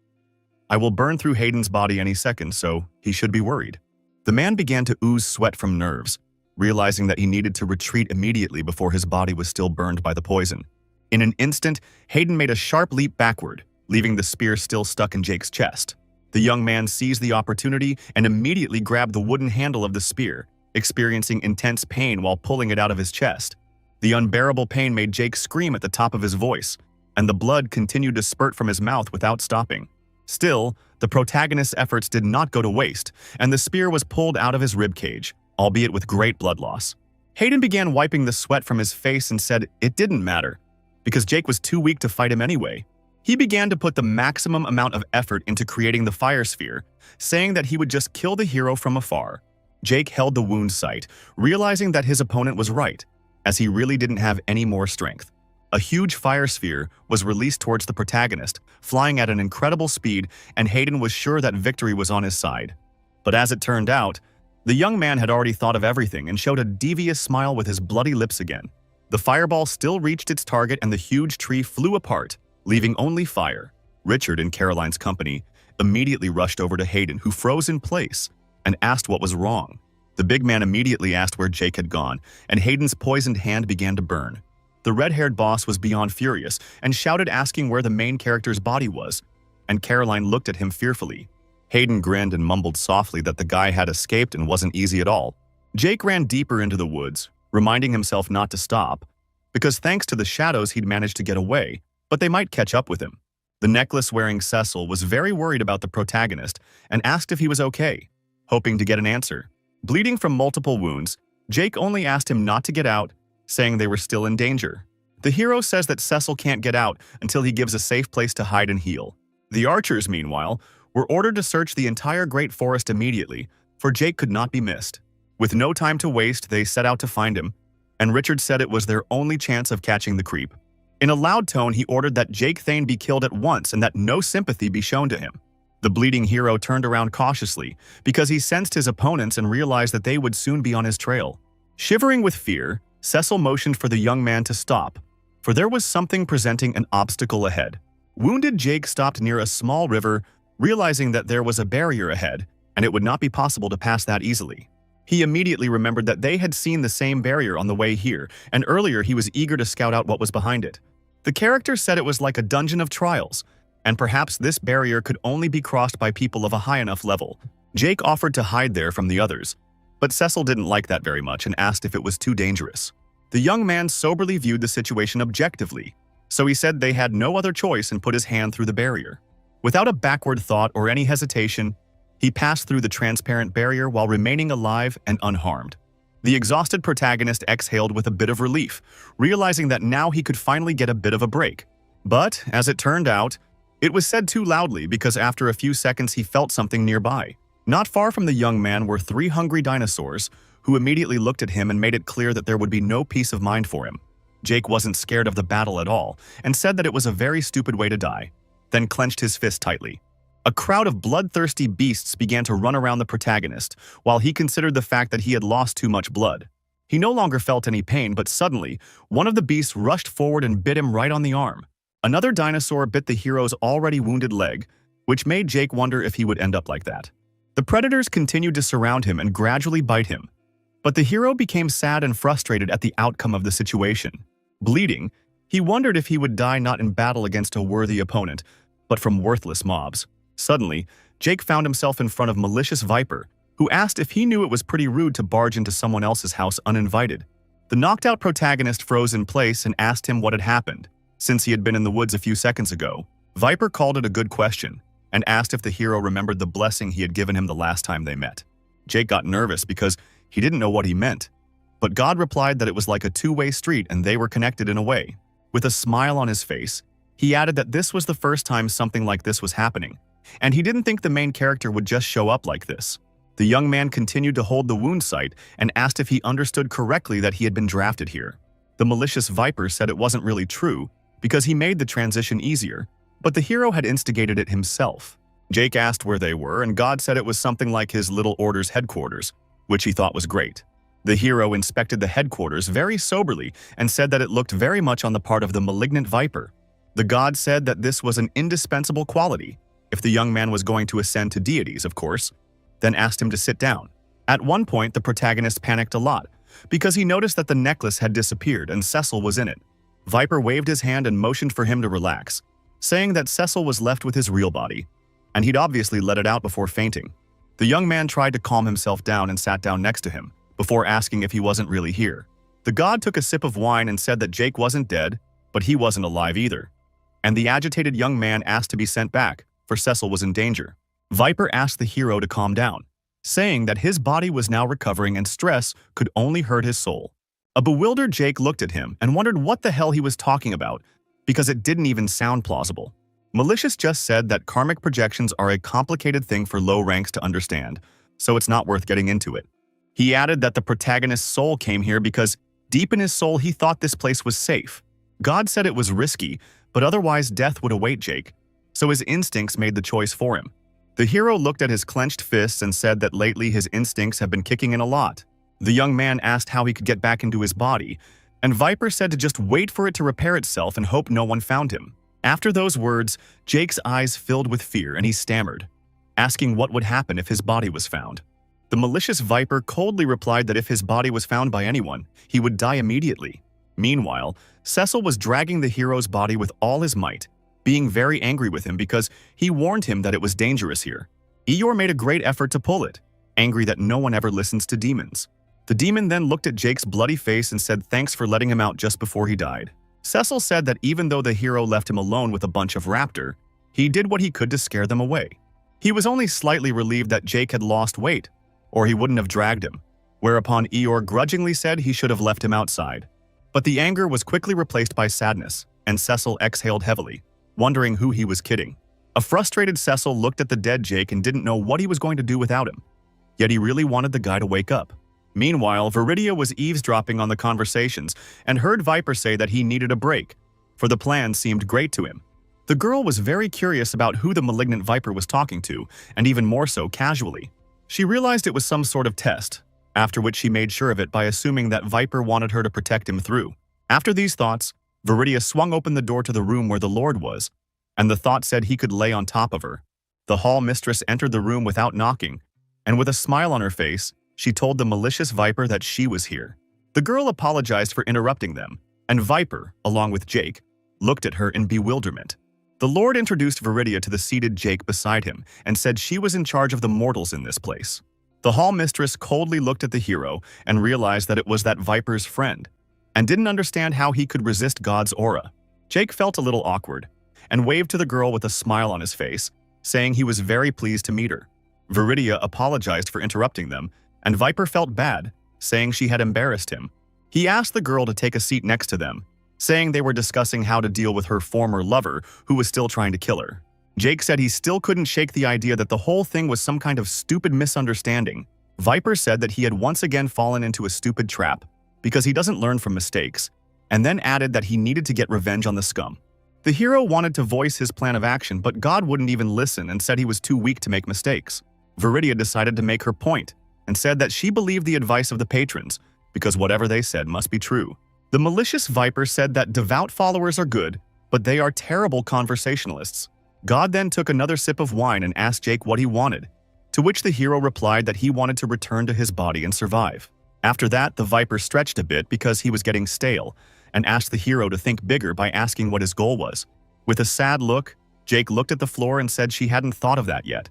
"I will burn through Hayden's body any second, so he should be worried." The man began to ooze sweat from nerves, realizing that he needed to retreat immediately before his body was still burned by the poison. In an instant, Hayden made a sharp leap backward, leaving the spear still stuck in Jake's chest. The young man seized the opportunity and immediately grabbed the wooden handle of the spear, experiencing intense pain while pulling it out of his chest. The unbearable pain made Jake scream at the top of his voice, and the blood continued to spurt from his mouth without stopping. Still, the protagonist's efforts did not go to waste, and the spear was pulled out of his ribcage, albeit with great blood loss. Hayden began wiping the sweat from his face and said it didn't matter, because Jake was too weak to fight him anyway. He began to put the maximum amount of effort into creating the fire sphere, saying that he would just kill the hero from afar. Jake held the wound site, realizing that his opponent was right, as he really didn't have any more strength. A huge fire sphere was released towards the protagonist, flying at an incredible speed, and Hayden was sure that victory was on his side. But as it turned out, the young man had already thought of everything and showed a devious smile with his bloody lips again. The fireball still reached its target and the huge tree flew apart, leaving only fire. Richard, in Caroline's company, immediately rushed over to Hayden, who froze in place, and asked what was wrong. The big man immediately asked where Jake had gone, and Hayden's poisoned hand began to burn. The red-haired boss was beyond furious and shouted asking where the main character's body was, and Caroline looked at him fearfully. Hayden grinned and mumbled softly that the guy had escaped and wasn't easy at all. Jake ran deeper into the woods, reminding himself not to stop, because thanks to the shadows he'd managed to get away, but they might catch up with him. The necklace-wearing Cecil was very worried about the protagonist and asked if he was okay, hoping to get an answer. Bleeding from multiple wounds, Jake only asked him not to get out, saying they were still in danger. The hero says that Cecil can't get out until he gives a safe place to hide and heal. The archers, meanwhile, were ordered to search the entire great forest immediately, for Jake could not be missed. With no time to waste, they set out to find him, and Richard said it was their only chance of catching the creep. In a loud tone, he ordered that Jake Thane be killed at once and that no sympathy be shown to him. The bleeding hero turned around cautiously because he sensed his opponents and realized that they would soon be on his trail. Shivering with fear, Cecil motioned for the young man to stop, for there was something presenting an obstacle ahead. Wounded Jake stopped near a small river, realizing that there was a barrier ahead, and it would not be possible to pass that easily. He immediately remembered that they had seen the same barrier on the way here, and earlier he was eager to scout out what was behind it. The character said it was like a dungeon of trials, and perhaps this barrier could only be crossed by people of a high enough level. Jake offered to hide there from the others, but Cecil didn't like that very much and asked if it was too dangerous. The young man soberly viewed the situation objectively, so he said they had no other choice and put his hand through the barrier. Without a backward thought or any hesitation, he passed through the transparent barrier while remaining alive and unharmed. The exhausted protagonist exhaled with a bit of relief, realizing that now he could finally get a bit of a break. But, as it turned out, it was said too loudly because after a few seconds he felt something nearby. Not far from the young man were 3 hungry dinosaurs, who immediately looked at him and made it clear that there would be no peace of mind for him. Jake wasn't scared of the battle at all, and said that it was a very stupid way to die, then clenched his fist tightly. A crowd of bloodthirsty beasts began to run around the protagonist, while he considered the fact that he had lost too much blood. He no longer felt any pain, but suddenly, one of the beasts rushed forward and bit him right on the arm. Another dinosaur bit the hero's already wounded leg, which made Jake wonder if he would end up like that. The predators continued to surround him and gradually bite him, but the hero became sad and frustrated at the outcome of the situation. Bleeding, he wondered if he would die not in battle against a worthy opponent, but from worthless mobs. Suddenly, Jake found himself in front of Malicious Viper, who asked if he knew it was pretty rude to barge into someone else's house uninvited. The knocked-out protagonist froze in place and asked him what had happened, since he had been in the woods a few seconds ago. Viper called it a good question, and asked if the hero remembered the blessing he had given him the last time they met. Jake got nervous because he didn't know what he meant, but God replied that it was like a two-way street and they were connected in a way. With a smile on his face, he added that this was the first time something like this was happening, and he didn't think the main character would just show up like this. The young man continued to hold the wound site and asked if he understood correctly that he had been drafted here. The Malicious Viper said it wasn't really true because he made the transition easier, but the hero had instigated it himself. Jake asked where they were, and God said it was something like his Little Order's headquarters, which he thought was great. The hero inspected the headquarters very soberly and said that it looked very much on the part of the malignant Viper. The god said that this was an indispensable quality, if the young man was going to ascend to deities, of course, then asked him to sit down. At one point, the protagonist panicked a lot, because he noticed that the necklace had disappeared and Cecil was in it. Viper waved his hand and motioned for him to relax, saying that Cecil was left with his real body, and he'd obviously let it out before fainting. The young man tried to calm himself down and sat down next to him, before asking if he wasn't really here. The god took a sip of wine and said that Jake wasn't dead, but he wasn't alive either. And the agitated young man asked to be sent back, for Cecil was in danger. Viper asked the hero to calm down, saying that his body was now recovering and stress could only hurt his soul. A bewildered Jake looked at him and wondered what the hell he was talking about, because it didn't even sound plausible. Malicious just said that karmic projections are a complicated thing for low ranks to understand, so it's not worth getting into it. He added that the protagonist's soul came here because deep in his soul he thought this place was safe. God said it was risky, but otherwise death would await Jake, so his instincts made the choice for him. The hero looked at his clenched fists and said that lately his instincts have been kicking in a lot. The young man asked how he could get back into his body, and Viper said to just wait for it to repair itself and hope no one found him. After those words, Jake's eyes filled with fear and he stammered, asking what would happen if his body was found. The malicious Viper coldly replied that if his body was found by anyone, he would die immediately. Meanwhile, Cecil was dragging the hero's body with all his might, being very angry with him because he warned him that it was dangerous here. Eeyore made a great effort to pull it, angry that no one ever listens to demons. The demon then looked at Jake's bloody face and said thanks for letting him out just before he died. Cecil said that even though the hero left him alone with a bunch of raptor, he did what he could to scare them away. He was only slightly relieved that Jake had lost weight, or he wouldn't have dragged him, whereupon Eeyore grudgingly said he should have left him outside. But the anger was quickly replaced by sadness, and Cecil exhaled heavily, wondering who he was kidding. A frustrated Cecil looked at the dead Jake and didn't know what he was going to do without him. Yet he really wanted the guy to wake up. Meanwhile, Viridia was eavesdropping on the conversations and heard Viper say that he needed a break, for the plan seemed great to him. The girl was very curious about who the malignant Viper was talking to, and even more so casually. She realized it was some sort of test, after which she made sure of it by assuming that Viper wanted her to protect him through. After these thoughts, Viridia swung open the door to the room where the Lord was, and the thought said he could lay on top of her. The hall mistress entered the room without knocking, and with a smile on her face, she told the malicious Viper that she was here. The girl apologized for interrupting them, and Viper, along with Jake, looked at her in bewilderment. The Lord introduced Viridia to the seated Jake beside him and said she was in charge of the mortals in this place. The hall mistress coldly looked at the hero and realized that it was that Viper's friend, and didn't understand how he could resist God's aura. Jake felt a little awkward, and waved to the girl with a smile on his face, saying he was very pleased to meet her. Viridia apologized for interrupting them, and Viper felt bad, saying she had embarrassed him. He asked the girl to take a seat next to them, saying they were discussing how to deal with her former lover who was still trying to kill her. Jake said he still couldn't shake the idea that the whole thing was some kind of stupid misunderstanding. Viper said that he had once again fallen into a stupid trap because he doesn't learn from mistakes, and then added that he needed to get revenge on the scum. The hero wanted to voice his plan of action, but God wouldn't even listen and said he was too weak to make mistakes. Viridia decided to make her point and said that she believed the advice of the patrons because whatever they said must be true. The malicious Viper said that devout followers are good, but they are terrible conversationalists. God then took another sip of wine and asked Jake what he wanted, to which the hero replied that he wanted to return to his body and survive. After that, the Viper stretched a bit because he was getting stale and asked the hero to think bigger by asking what his goal was. With a sad look, Jake looked at the floor and said she hadn't thought of that yet,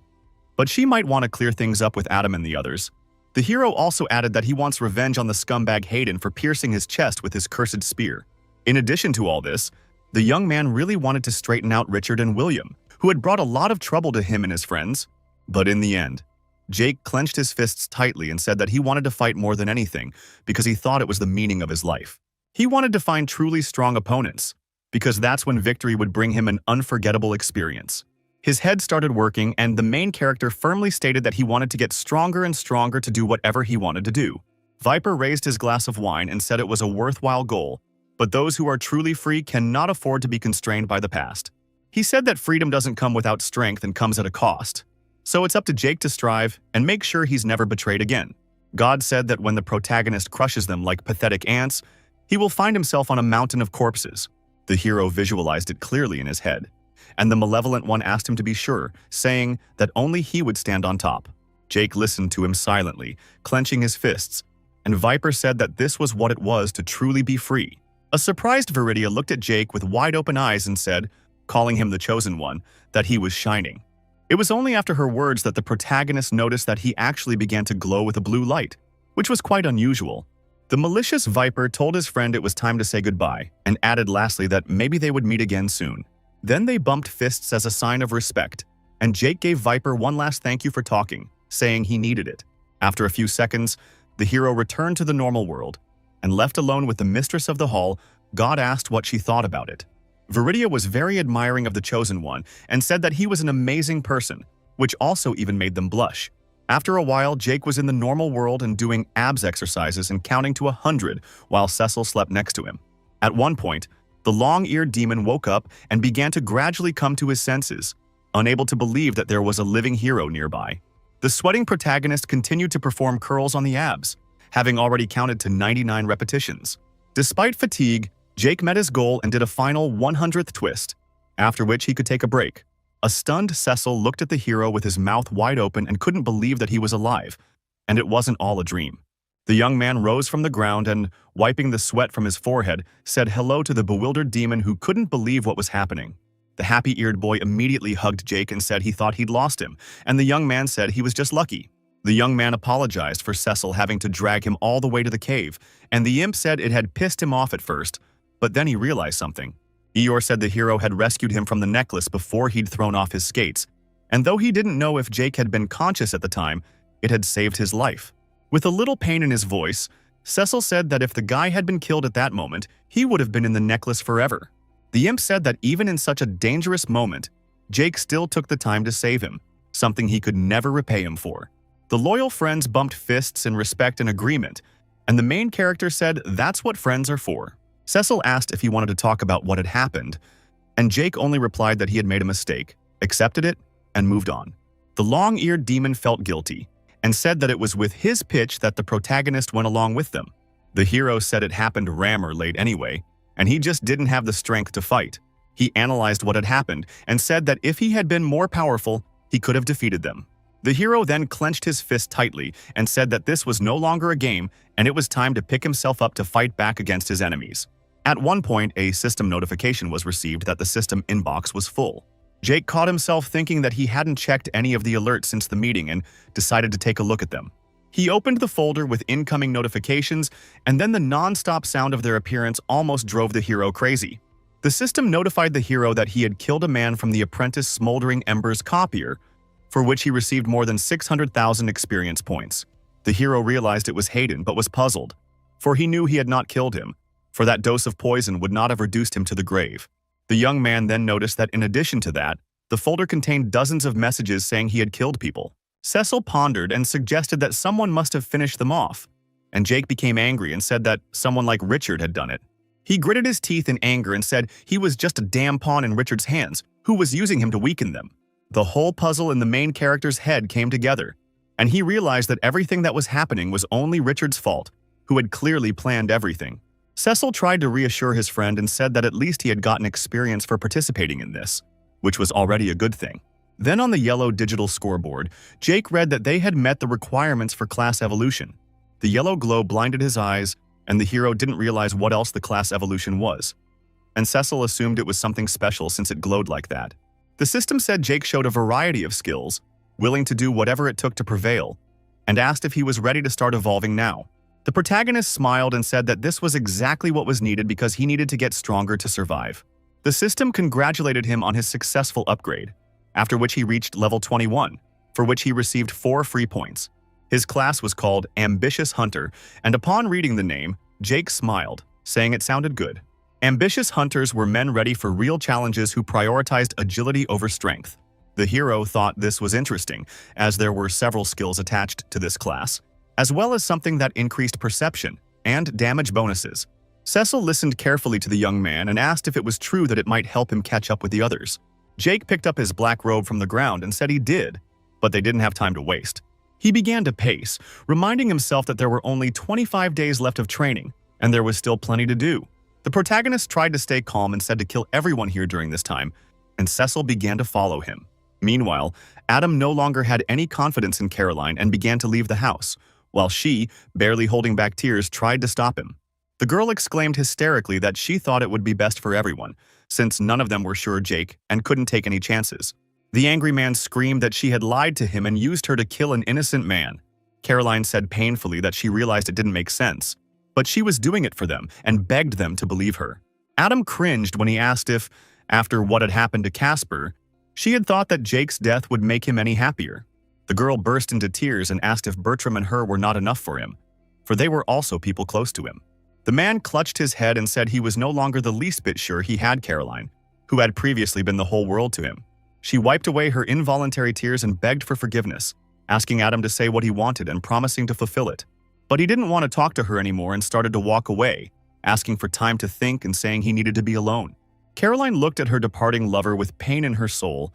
but she might want to clear things up with Adam and the others. The hero also added that he wants revenge on the scumbag Hayden for piercing his chest with his cursed spear. In addition to all this, the young man really wanted to straighten out Richard and William, who had brought a lot of trouble to him and his friends. But in the end, Jake clenched his fists tightly and said that he wanted to fight more than anything because he thought it was the meaning of his life. He wanted to find truly strong opponents, because that's when victory would bring him an unforgettable experience. His head started working, and the main character firmly stated that he wanted to get stronger and stronger to do whatever he wanted to do. Viper raised his glass of wine and said it was a worthwhile goal, but those who are truly free cannot afford to be constrained by the past. He said that freedom doesn't come without strength and comes at a cost, so it's up to Jake to strive and make sure he's never betrayed again. God said that when the protagonist crushes them like pathetic ants, he will find himself on a mountain of corpses. The hero visualized it clearly in his head, and the malevolent one asked him to be sure, saying that only he would stand on top. Jake listened to him silently, clenching his fists, and Viper said that this was what it was to truly be free. A surprised Viridia looked at Jake with wide-open eyes and said, calling him the chosen one, that he was shining. It was only after her words that the protagonist noticed that he actually began to glow with a blue light, which was quite unusual. The malicious Viper told his friend it was time to say goodbye, and added lastly that maybe they would meet again soon. Then they bumped fists as a sign of respect, and Jake gave Viper one last thank you for talking, saying he needed it. After a few seconds, the hero returned to the normal world, and left alone with the mistress of the hall. God asked what she thought about it. Viridia was very admiring of the Chosen One and said that he was an amazing person, which also even made them blush. After a while, Jake was in the normal world and doing abs exercises and counting to 100 while Cecil slept next to him. At one point, the long-eared demon woke up and began to gradually come to his senses, unable to believe that there was a living hero nearby. The sweating protagonist continued to perform curls on the abs, having already counted to 99 repetitions. Despite fatigue, Jake met his goal and did a final 100th twist, after which he could take a break. A stunned Cecil looked at the hero with his mouth wide open and couldn't believe that he was alive, and it wasn't all a dream. The young man rose from the ground and, wiping the sweat from his forehead, said hello to the bewildered demon who couldn't believe what was happening. The happy-eared boy immediately hugged Jake and said he thought he'd lost him, and the young man said he was just lucky. The young man apologized for Cecil having to drag him all the way to the cave, and the imp said it had pissed him off at first, but then he realized something. Eeyore said the hero had rescued him from the necklace before he'd thrown off his skates, and though he didn't know if Jake had been conscious at the time, it had saved his life. With a little pain in his voice, Cecil said that if the guy had been killed at that moment, he would have been in the necklace forever. The imp said that even in such a dangerous moment, Jake still took the time to save him, something he could never repay him for. The loyal friends bumped fists in respect and agreement, and the main character said that's what friends are for. Cecil asked if he wanted to talk about what had happened, and Jake only replied that he had made a mistake, accepted it, and moved on. The long-eared demon felt guilty, and said that it was with his pitch that the protagonist went along with them. The hero said it happened rammer late anyway, and he just didn't have the strength to fight. He analyzed what had happened, and said that if he had been more powerful, he could have defeated them. The hero then clenched his fist tightly and said that this was no longer a game and it was time to pick himself up to fight back against his enemies. At one point, a system notification was received that the system inbox was full. Jake caught himself thinking that he hadn't checked any of the alerts since the meeting and decided to take a look at them. He opened the folder with incoming notifications, and then the non-stop sound of their appearance almost drove the hero crazy. The system notified the hero that he had killed a man from the Apprentice Smoldering Embers copier, for which he received more than 600,000 experience points. The hero realized it was Hayden but was puzzled, for he knew he had not killed him, for that dose of poison would not have reduced him to the grave. The young man then noticed that in addition to that, the folder contained dozens of messages saying he had killed people. Cecil pondered and suggested that someone must have finished them off, and Jake became angry and said that someone like Richard had done it. He gritted his teeth in anger and said he was just a damn pawn in Richard's hands, who was using him to weaken them. The whole puzzle in the main character's head came together, and he realized that everything that was happening was only Richard's fault, who had clearly planned everything. Cecil tried to reassure his friend and said that at least he had gotten experience for participating in this, which was already a good thing. Then on the yellow digital scoreboard, Jake read that they had met the requirements for class evolution. The yellow glow blinded his eyes, and the hero didn't realize what else the class evolution was. And Cecil assumed it was something special since it glowed like that. The system said Jake showed a variety of skills, willing to do whatever it took to prevail, and asked if he was ready to start evolving now. The protagonist smiled and said that this was exactly what was needed because he needed to get stronger to survive. The system congratulated him on his successful upgrade, after which he reached level 21, for which he received 4 free points. His class was called Ambitious Hunter, and upon reading the name, Jake smiled, saying it sounded good. Ambitious hunters were men ready for real challenges who prioritized agility over strength. The hero thought this was interesting, as there were several skills attached to this class, as well as something that increased perception and damage bonuses. Cecil listened carefully to the young man and asked if it was true that it might help him catch up with the others. Jake picked up his black robe from the ground and said he did, but they didn't have time to waste. He began to pace, reminding himself that there were only 25 days left of training, and there was still plenty to do. The protagonist tried to stay calm and said to kill everyone here during this time, and Cecil began to follow him. Meanwhile, Adam no longer had any confidence in Caroline and began to leave the house, while she, barely holding back tears, tried to stop him. The girl exclaimed hysterically that she thought it would be best for everyone, since none of them were sure Jake and couldn't take any chances. The angry man screamed that she had lied to him and used her to kill an innocent man. Caroline said painfully that she realized it didn't make sense, but she was doing it for them and begged them to believe her. Adam cringed when he asked if, after what had happened to Casper, she had thought that Jake's death would make him any happier. The girl burst into tears and asked if Bertram and her were not enough for him, for they were also people close to him. The man clutched his head and said he was no longer the least bit sure he had Caroline, who had previously been the whole world to him. She wiped away her involuntary tears and begged for forgiveness, asking Adam to say what he wanted and promising to fulfill it. But he didn't want to talk to her anymore and started to walk away, asking for time to think and saying he needed to be alone. Caroline looked at her departing lover with pain in her soul,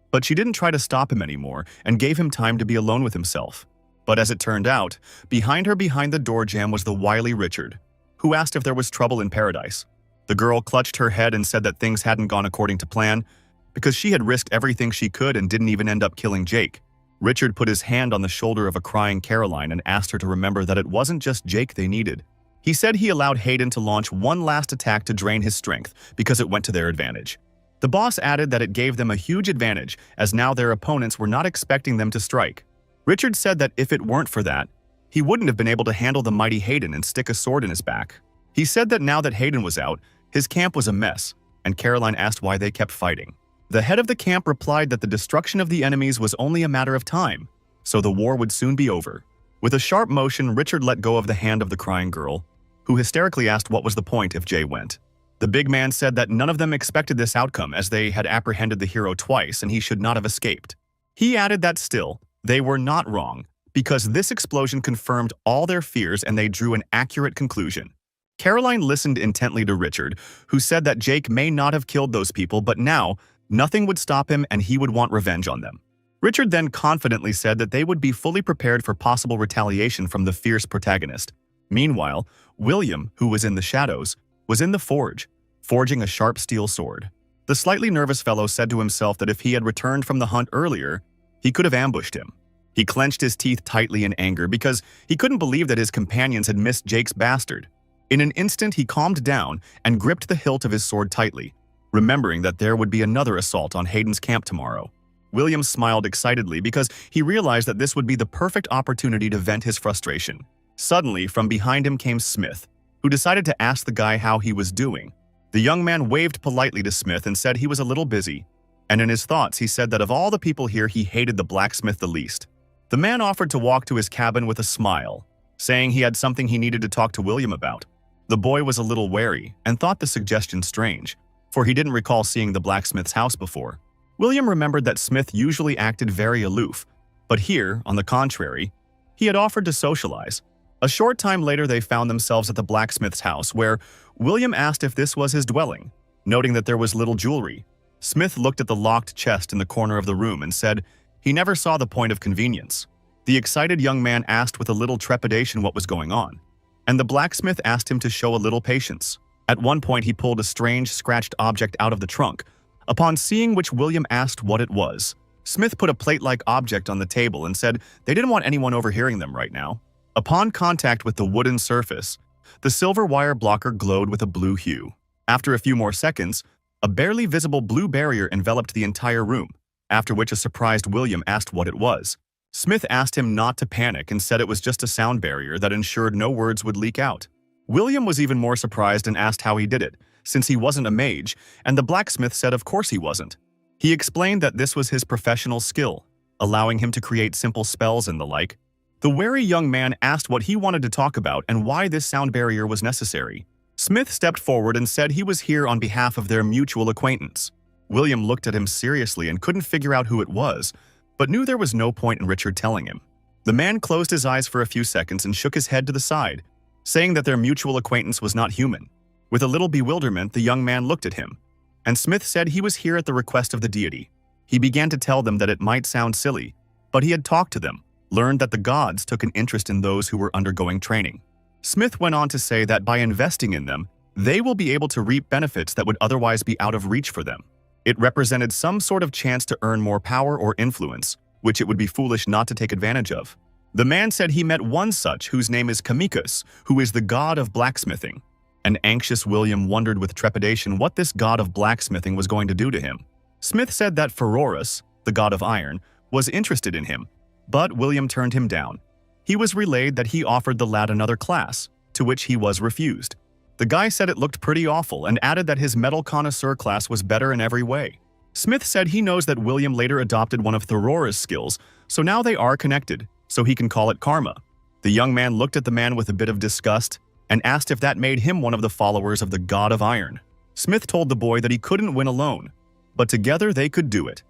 but she didn't try to stop him anymore and gave him time to be alone with himself. But as it turned out, behind her behind the door jamb was the wily Richard, who asked if there was trouble in paradise. The girl clutched her head and said that things hadn't gone according to plan, because she had risked everything she could and didn't even end up killing Jake. Richard put his hand on the shoulder of a crying Caroline and asked her to remember that it wasn't just Jake they needed. He said he allowed Hayden to launch one last attack to drain his strength because it went to their advantage. The boss added that it gave them a huge advantage, as now their opponents were not expecting them to strike. Richard said that if it weren't for that, he wouldn't have been able to handle the mighty Hayden and stick a sword in his back. He said that now that Hayden was out, his camp was a mess, and Caroline asked why they kept fighting. The head of the camp replied that the destruction of the enemies was only a matter of time, so the war would soon be over. With a sharp motion, Richard let go of the hand of the crying girl, who hysterically asked what was the point if Jay went. The big man said that none of them expected this outcome, as they had apprehended the hero twice and he should not have escaped. He added that still, they were not wrong, because this explosion confirmed all their fears and they drew an accurate conclusion. Caroline listened intently to Richard, who said that Jake may not have killed those people, but now, nothing would stop him and he would want revenge on them. Richard then confidently said that they would be fully prepared for possible retaliation from the fierce protagonist. Meanwhile, William, who was in the shadows, was in the forge, forging a sharp steel sword. The slightly nervous fellow said to himself that if he had returned from the hunt earlier, he could have ambushed him. He clenched his teeth tightly in anger because he couldn't believe that his companions had missed Jake's bastard. In an instant, he calmed down and gripped the hilt of his sword tightly, remembering that there would be another assault on Hayden's camp tomorrow. William smiled excitedly because he realized that this would be the perfect opportunity to vent his frustration. Suddenly, from behind him came Smith, who decided to ask the guy how he was doing. The young man waved politely to Smith and said he was a little busy, and in his thoughts he said that of all the people here he hated the blacksmith the least. The man offered to walk to his cabin with a smile, saying he had something he needed to talk to William about. The boy was a little wary and thought the suggestion strange, for he didn't recall seeing the blacksmith's house before. William remembered that Smith usually acted very aloof, but here, on the contrary, he had offered to socialize. A short time later, they found themselves at the blacksmith's house, where William asked if this was his dwelling, noting that there was little jewelry. Smith looked at the locked chest in the corner of the room and said he never saw the point of convenience. The excited young man asked with a little trepidation what was going on, and the blacksmith asked him to show a little patience. At one point, he pulled a strange, scratched object out of the trunk. Upon seeing which, William asked what it was. Smith put a plate-like object on the table and said they didn't want anyone overhearing them right now. Upon contact with the wooden surface, the silver wire blocker glowed with a blue hue. After a few more seconds, a barely visible blue barrier enveloped the entire room, after which a surprised William asked what it was. Smith asked him not to panic and said it was just a sound barrier that ensured no words would leak out. William was even more surprised and asked how he did it, since he wasn't a mage, and the blacksmith said of course he wasn't. He explained that this was his professional skill, allowing him to create simple spells and the like. The wary young man asked what he wanted to talk about and why this sound barrier was necessary. Smith stepped forward and said he was here on behalf of their mutual acquaintance. William looked at him seriously and couldn't figure out who it was, but knew there was no point in Richard telling him. The man closed his eyes for a few seconds and shook his head to the side, saying that their mutual acquaintance was not human. With a little bewilderment, the young man looked at him, and Smith said he was here at the request of the deity. He began to tell them that it might sound silly, but he had talked to them, learned that the gods took an interest in those who were undergoing training. Smith went on to say that by investing in them, they will be able to reap benefits that would otherwise be out of reach for them. It represented some sort of chance to earn more power or influence, which it would be foolish not to take advantage of. The man said he met one such whose name is Kamikas, who is the god of blacksmithing. An anxious William wondered with trepidation what this god of blacksmithing was going to do to him. Smith said that Pheroras, the god of iron, was interested in him, but William turned him down. He was relayed that he offered the lad another class, to which he was refused. The guy said it looked pretty awful and added that his metal connoisseur class was better in every way. Smith said he knows that William later adopted one of Pheroras' skills, so now they are connected, so he can call it karma. The young man looked at the man with a bit of disgust and asked if that made him one of the followers of the god of iron. Smith told the boy that he couldn't win alone, but together they could do it,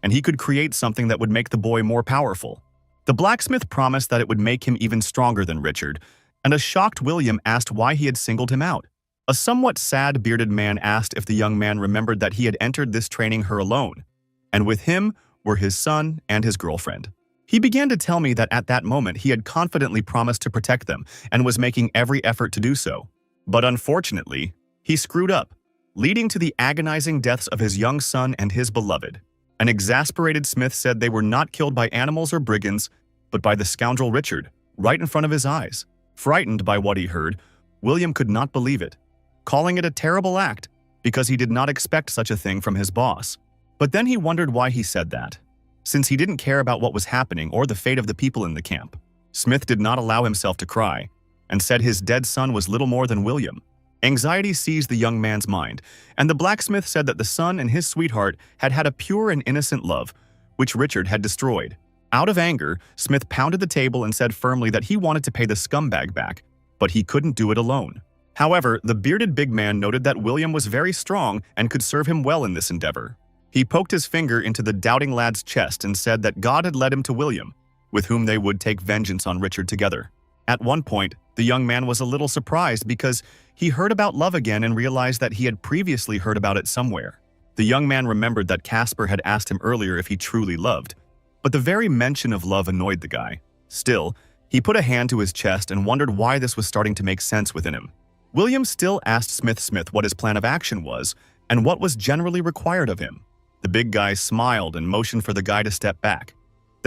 and he could create something that would make the boy more powerful. The blacksmith promised that it would make him even stronger than Richard, and a shocked William asked why he had singled him out. A somewhat sad bearded man asked if the young man remembered that he had entered this training her alone, and with him were his son and his girlfriend. He began to tell me that at that moment he had confidently promised to protect them and was making every effort to do so. But unfortunately, he screwed up, leading to the agonizing deaths of his young son and his beloved. An exasperated Smith said they were not killed by animals or brigands, but by the scoundrel Richard, right in front of his eyes. Frightened by what he heard, William could not believe it, calling it a terrible act because he did not expect such a thing from his boss. But then he wondered why he said that, since he didn't care about what was happening or the fate of the people in the camp. Smith did not allow himself to cry and said his dead son was little more than William. Anxiety seized the young man's mind, and the blacksmith said that the son and his sweetheart had had a pure and innocent love, which Richard had destroyed. Out of anger, Smith pounded the table and said firmly that he wanted to pay the scumbag back, but he couldn't do it alone. However, the bearded big man noted that William was very strong and could serve him well in this endeavor. He poked his finger into the doubting lad's chest and said that God had led him to William, with whom they would take vengeance on Richard together. At one point, the young man was a little surprised because he heard about love again and realized that he had previously heard about it somewhere. The young man remembered that Casper had asked him earlier if he truly loved, but the very mention of love annoyed the guy. Still, he put a hand to his chest and wondered why this was starting to make sense within him. William still asked Smith what his plan of action was and what was generally required of him. The big guy smiled and motioned for the guy to step back.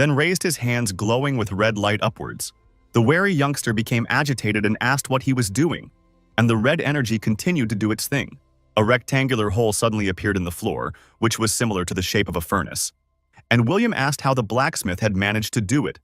then raised his hands glowing with red light upwards. The wary youngster became agitated and asked what he was doing, and the red energy continued to do its thing. A rectangular hole suddenly appeared in the floor, which was similar to the shape of a furnace. And William asked how the blacksmith had managed to do it.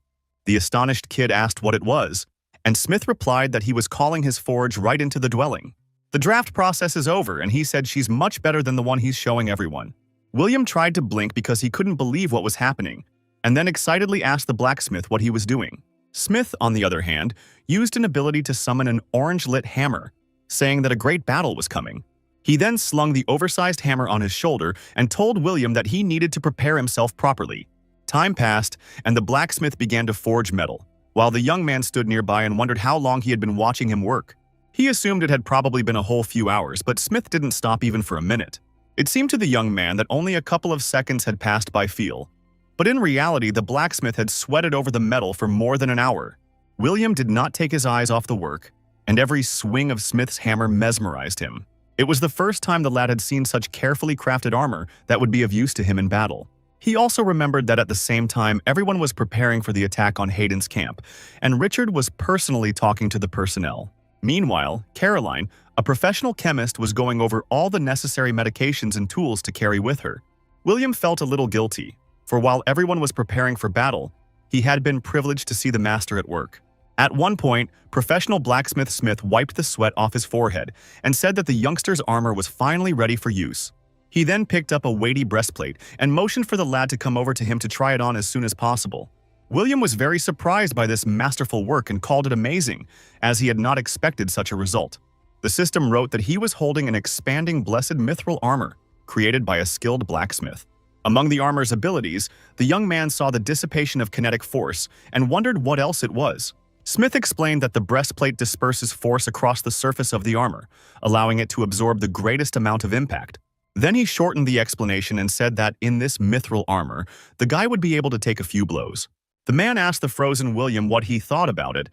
The astonished kid asked what it was, and Smith replied that he was calling his forge right into the dwelling. The draft process is over, and he said she's much better than the one he's showing everyone. William tried to blink because he couldn't believe what was happening, and then excitedly asked the blacksmith what he was doing. Smith, on the other hand, used an ability to summon an orange-lit hammer, saying that a great battle was coming. He then slung the oversized hammer on his shoulder and told William that he needed to prepare himself properly. Time passed, and the blacksmith began to forge metal, while the young man stood nearby and wondered how long he had been watching him work. He assumed it had probably been a whole few hours, but Smith didn't stop even for a minute. It seemed to the young man that only a couple of seconds had passed by feel. But in reality, the blacksmith had sweated over the metal for more than an hour. William did not take his eyes off the work, and every swing of Smith's hammer mesmerized him. It was the first time the lad had seen such carefully crafted armor that would be of use to him in battle. He also remembered that at the same time, everyone was preparing for the attack on Hayden's camp, and Richard was personally talking to the personnel. Meanwhile, Caroline, a professional chemist, was going over all the necessary medications and tools to carry with her. William felt a little guilty, for while everyone was preparing for battle, he had been privileged to see the master at work. At one point, professional blacksmith Smith wiped the sweat off his forehead and said that the youngster's armor was finally ready for use. He then picked up a weighty breastplate and motioned for the lad to come over to him to try it on as soon as possible. William was very surprised by this masterful work and called it amazing, as he had not expected such a result. The system wrote that he was holding an expanding blessed mithril armor, created by a skilled blacksmith. Among the armor's abilities, the young man saw the dissipation of kinetic force and wondered what else it was. Smith explained that the breastplate disperses force across the surface of the armor, allowing it to absorb the greatest amount of impact. Then he shortened the explanation and said that in this mithril armor, the guy would be able to take a few blows. The man asked the frozen William what he thought about it,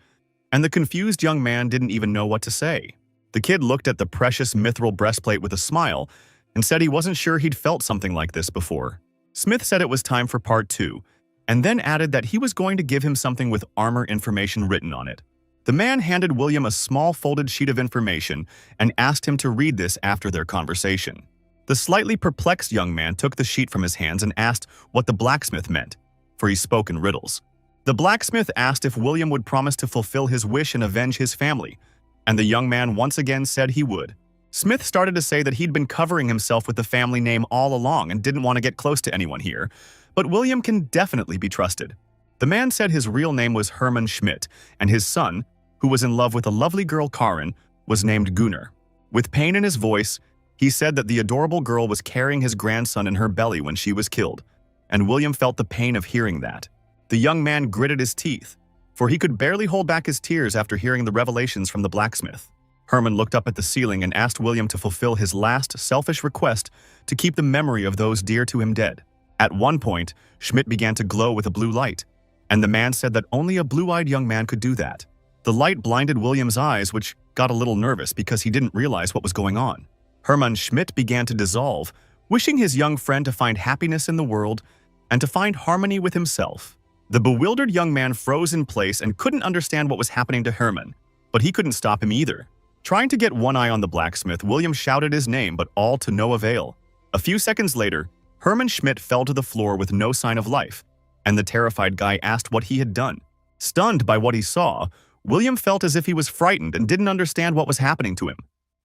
and the confused young man didn't even know what to say. The kid looked at the precious mithril breastplate with a smile and said he wasn't sure he'd felt something like this before. Smith said it was time for part 2, and then added that he was going to give him something with armor information written on it. The man handed William a small folded sheet of information and asked him to read this after their conversation. The slightly perplexed young man took the sheet from his hands and asked what the blacksmith meant, for he spoke in riddles. The blacksmith asked if William would promise to fulfill his wish and avenge his family, and the young man once again said he would. Smith started to say that he'd been covering himself with the family name all along and didn't want to get close to anyone here, but William can definitely be trusted. The man said his real name was Hermann Schmidt, and his son, who was in love with a lovely girl Karin, was named Gunnar. With pain in his voice, he said that the adorable girl was carrying his grandson in her belly when she was killed, and William felt the pain of hearing that. The young man gritted his teeth, for he could barely hold back his tears after hearing the revelations from the blacksmith. Hermann looked up at the ceiling and asked William to fulfill his last selfish request to keep the memory of those dear to him dead. At one point, Schmidt began to glow with a blue light, and the man said that only a blue-eyed young man could do that. The light blinded William's eyes, which got a little nervous because he didn't realize what was going on. Hermann Schmidt began to dissolve, wishing his young friend to find happiness in the world and to find harmony with himself. The bewildered young man froze in place and couldn't understand what was happening to Hermann, but he couldn't stop him either. Trying to get one eye on the blacksmith, William shouted his name, but all to no avail. A few seconds later, Hermann Schmidt fell to the floor with no sign of life, and the terrified guy asked what he had done. Stunned by what he saw, William felt as if he was frightened and didn't understand what was happening to him.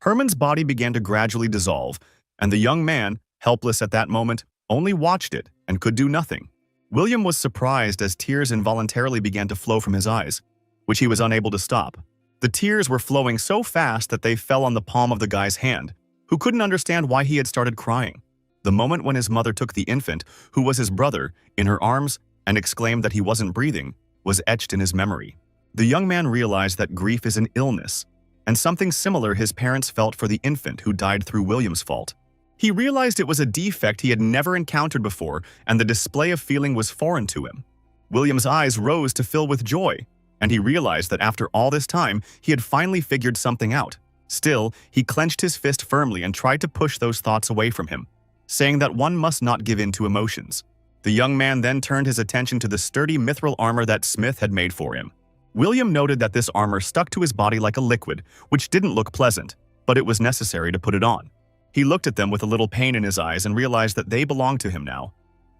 Hermann's body began to gradually dissolve, and the young man, helpless at that moment, only watched it and could do nothing. William was surprised as tears involuntarily began to flow from his eyes, which he was unable to stop. The tears were flowing so fast that they fell on the palm of the guy's hand, who couldn't understand why he had started crying. The moment when his mother took the infant, who was his brother, in her arms and exclaimed that he wasn't breathing, was etched in his memory. The young man realized that grief is an illness, and something similar his parents felt for the infant who died through William's fault. He realized it was a defect he had never encountered before, and the display of feeling was foreign to him. William's eyes rose to fill with joy, and he realized that after all this time, he had finally figured something out. Still, he clenched his fist firmly and tried to push those thoughts away from him, saying that one must not give in to emotions. The young man then turned his attention to the sturdy mithril armor that Smith had made for him. William noted that this armor stuck to his body like a liquid, which didn't look pleasant, but it was necessary to put it on. He looked at them with a little pain in his eyes and realized that they belonged to him now.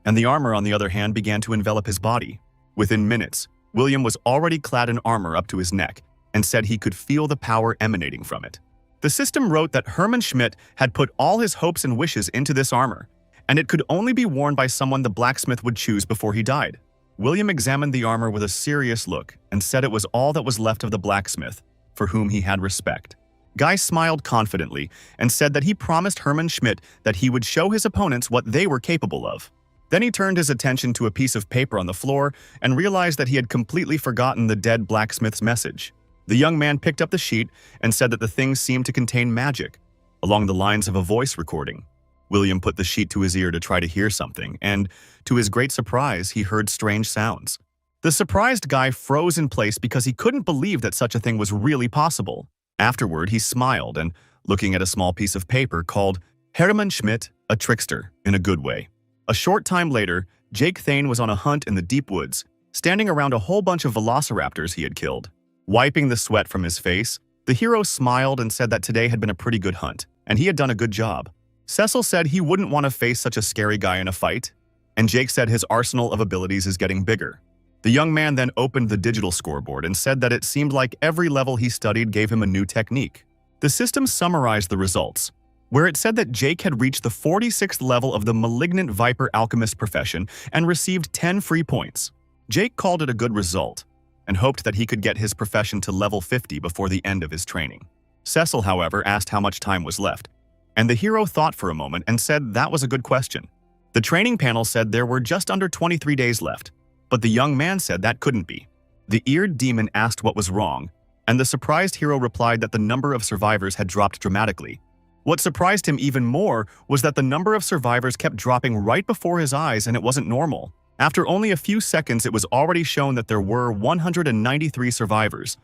And the armor, on the other hand, began to envelop his body. Within minutes, William was already clad in armor up to his neck and said he could feel the power emanating from it. The system wrote that Hermann Schmidt had put all his hopes and wishes into this armor, and it could only be worn by someone the blacksmith would choose before he died. William examined the armor with a serious look and said it was all that was left of the blacksmith, for whom he had respect. Guy smiled confidently and said that he promised Hermann Schmidt that he would show his opponents what they were capable of. Then he turned his attention to a piece of paper on the floor and realized that he had completely forgotten the dead blacksmith's message. The young man picked up the sheet and said that the thing seemed to contain magic, along the lines of a voice recording. William put the sheet to his ear to try to hear something, and, to his great surprise, he heard strange sounds. The surprised Guy froze in place because he couldn't believe that such a thing was really possible. Afterward, he smiled and, looking at a small piece of paper, called Hermann Schmidt a trickster in a good way. A short time later, Jake Thane was on a hunt in the deep woods, standing around a whole bunch of velociraptors he had killed. Wiping the sweat from his face, the hero smiled and said that today had been a pretty good hunt, and he had done a good job. Cecil said he wouldn't want to face such a scary guy in a fight, and Jake said his arsenal of abilities is getting bigger. The young man then opened the digital scoreboard and said that it seemed like every level he studied gave him a new technique. The system summarized the results, where it said that Jake had reached the 46th level of the Malignant Viper Alchemist profession and received 10 free points. Jake called it a good result and hoped that he could get his profession to level 50 before the end of his training. Cecil, however, asked how much time was left, and the hero thought for a moment and said that was a good question. The training panel said there were just under 23 days left, but the young man said that couldn't be. The eared demon asked what was wrong, and the surprised hero replied that the number of survivors had dropped dramatically. What surprised him even more was that the number of survivors kept dropping right before his eyes, and it wasn't normal. After only a few seconds, it was already shown that there were 193 survivors,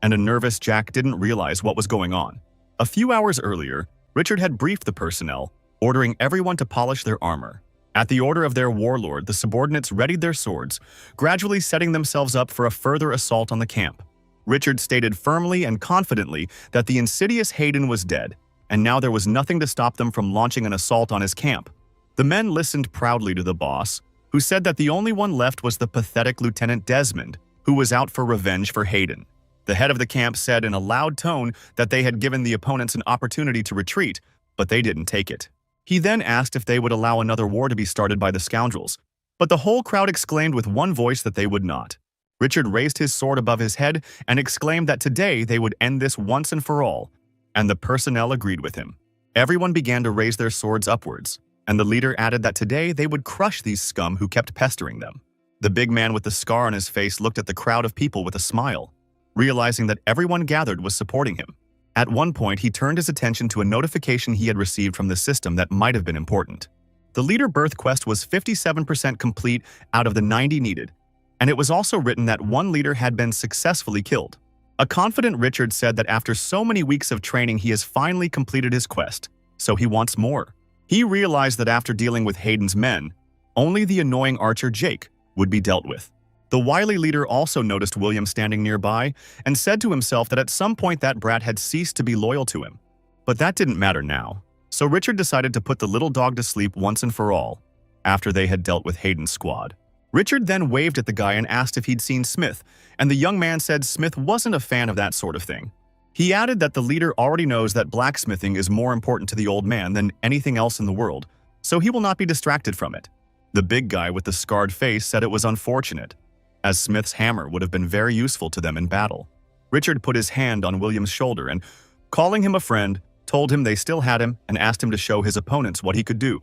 and a nervous Jack didn't realize what was going on. A few hours earlier, Richard had briefed the personnel, ordering everyone to polish their armor. At the order of their warlord, the subordinates readied their swords, gradually setting themselves up for a further assault on the camp. Richard stated firmly and confidently that the insidious Hayden was dead, and now there was nothing to stop them from launching an assault on his camp. The men listened proudly to the boss, who said that the only one left was the pathetic Lieutenant Desmond, who was out for revenge for Hayden. The head of the camp said in a loud tone that they had given the opponents an opportunity to retreat, but they didn't take it. He then asked if they would allow another war to be started by the scoundrels, but the whole crowd exclaimed with one voice that they would not. Richard raised his sword above his head and exclaimed that today they would end this once and for all, and the personnel agreed with him. Everyone began to raise their swords upwards, and the leader added that today they would crush these scum who kept pestering them. The big man with the scar on his face looked at the crowd of people with a smile, realizing that everyone gathered was supporting him. At one point, he turned his attention to a notification he had received from the system that might have been important. The leader birth quest was 57% complete out of the 90 needed, and it was also written that one leader had been successfully killed. A confident Richard said that after so many weeks of training, he has finally completed his quest, so he wants more. He realized that after dealing with Hayden's men, only the annoying archer Jake would be dealt with. The wily leader also noticed William standing nearby and said to himself that at some point that brat had ceased to be loyal to him. But that didn't matter now, so Richard decided to put the little dog to sleep once and for all, after they had dealt with Hayden's squad. Richard then waved at the guy and asked if he'd seen Smith, and the young man said Smith wasn't a fan of that sort of thing. He added that the leader already knows that blacksmithing is more important to the old man than anything else in the world, so he will not be distracted from it. The big guy with the scarred face said it was unfortunate, as Smith's hammer would have been very useful to them in battle. Richard put his hand on William's shoulder and, calling him a friend, told him they still had him and asked him to show his opponents what he could do.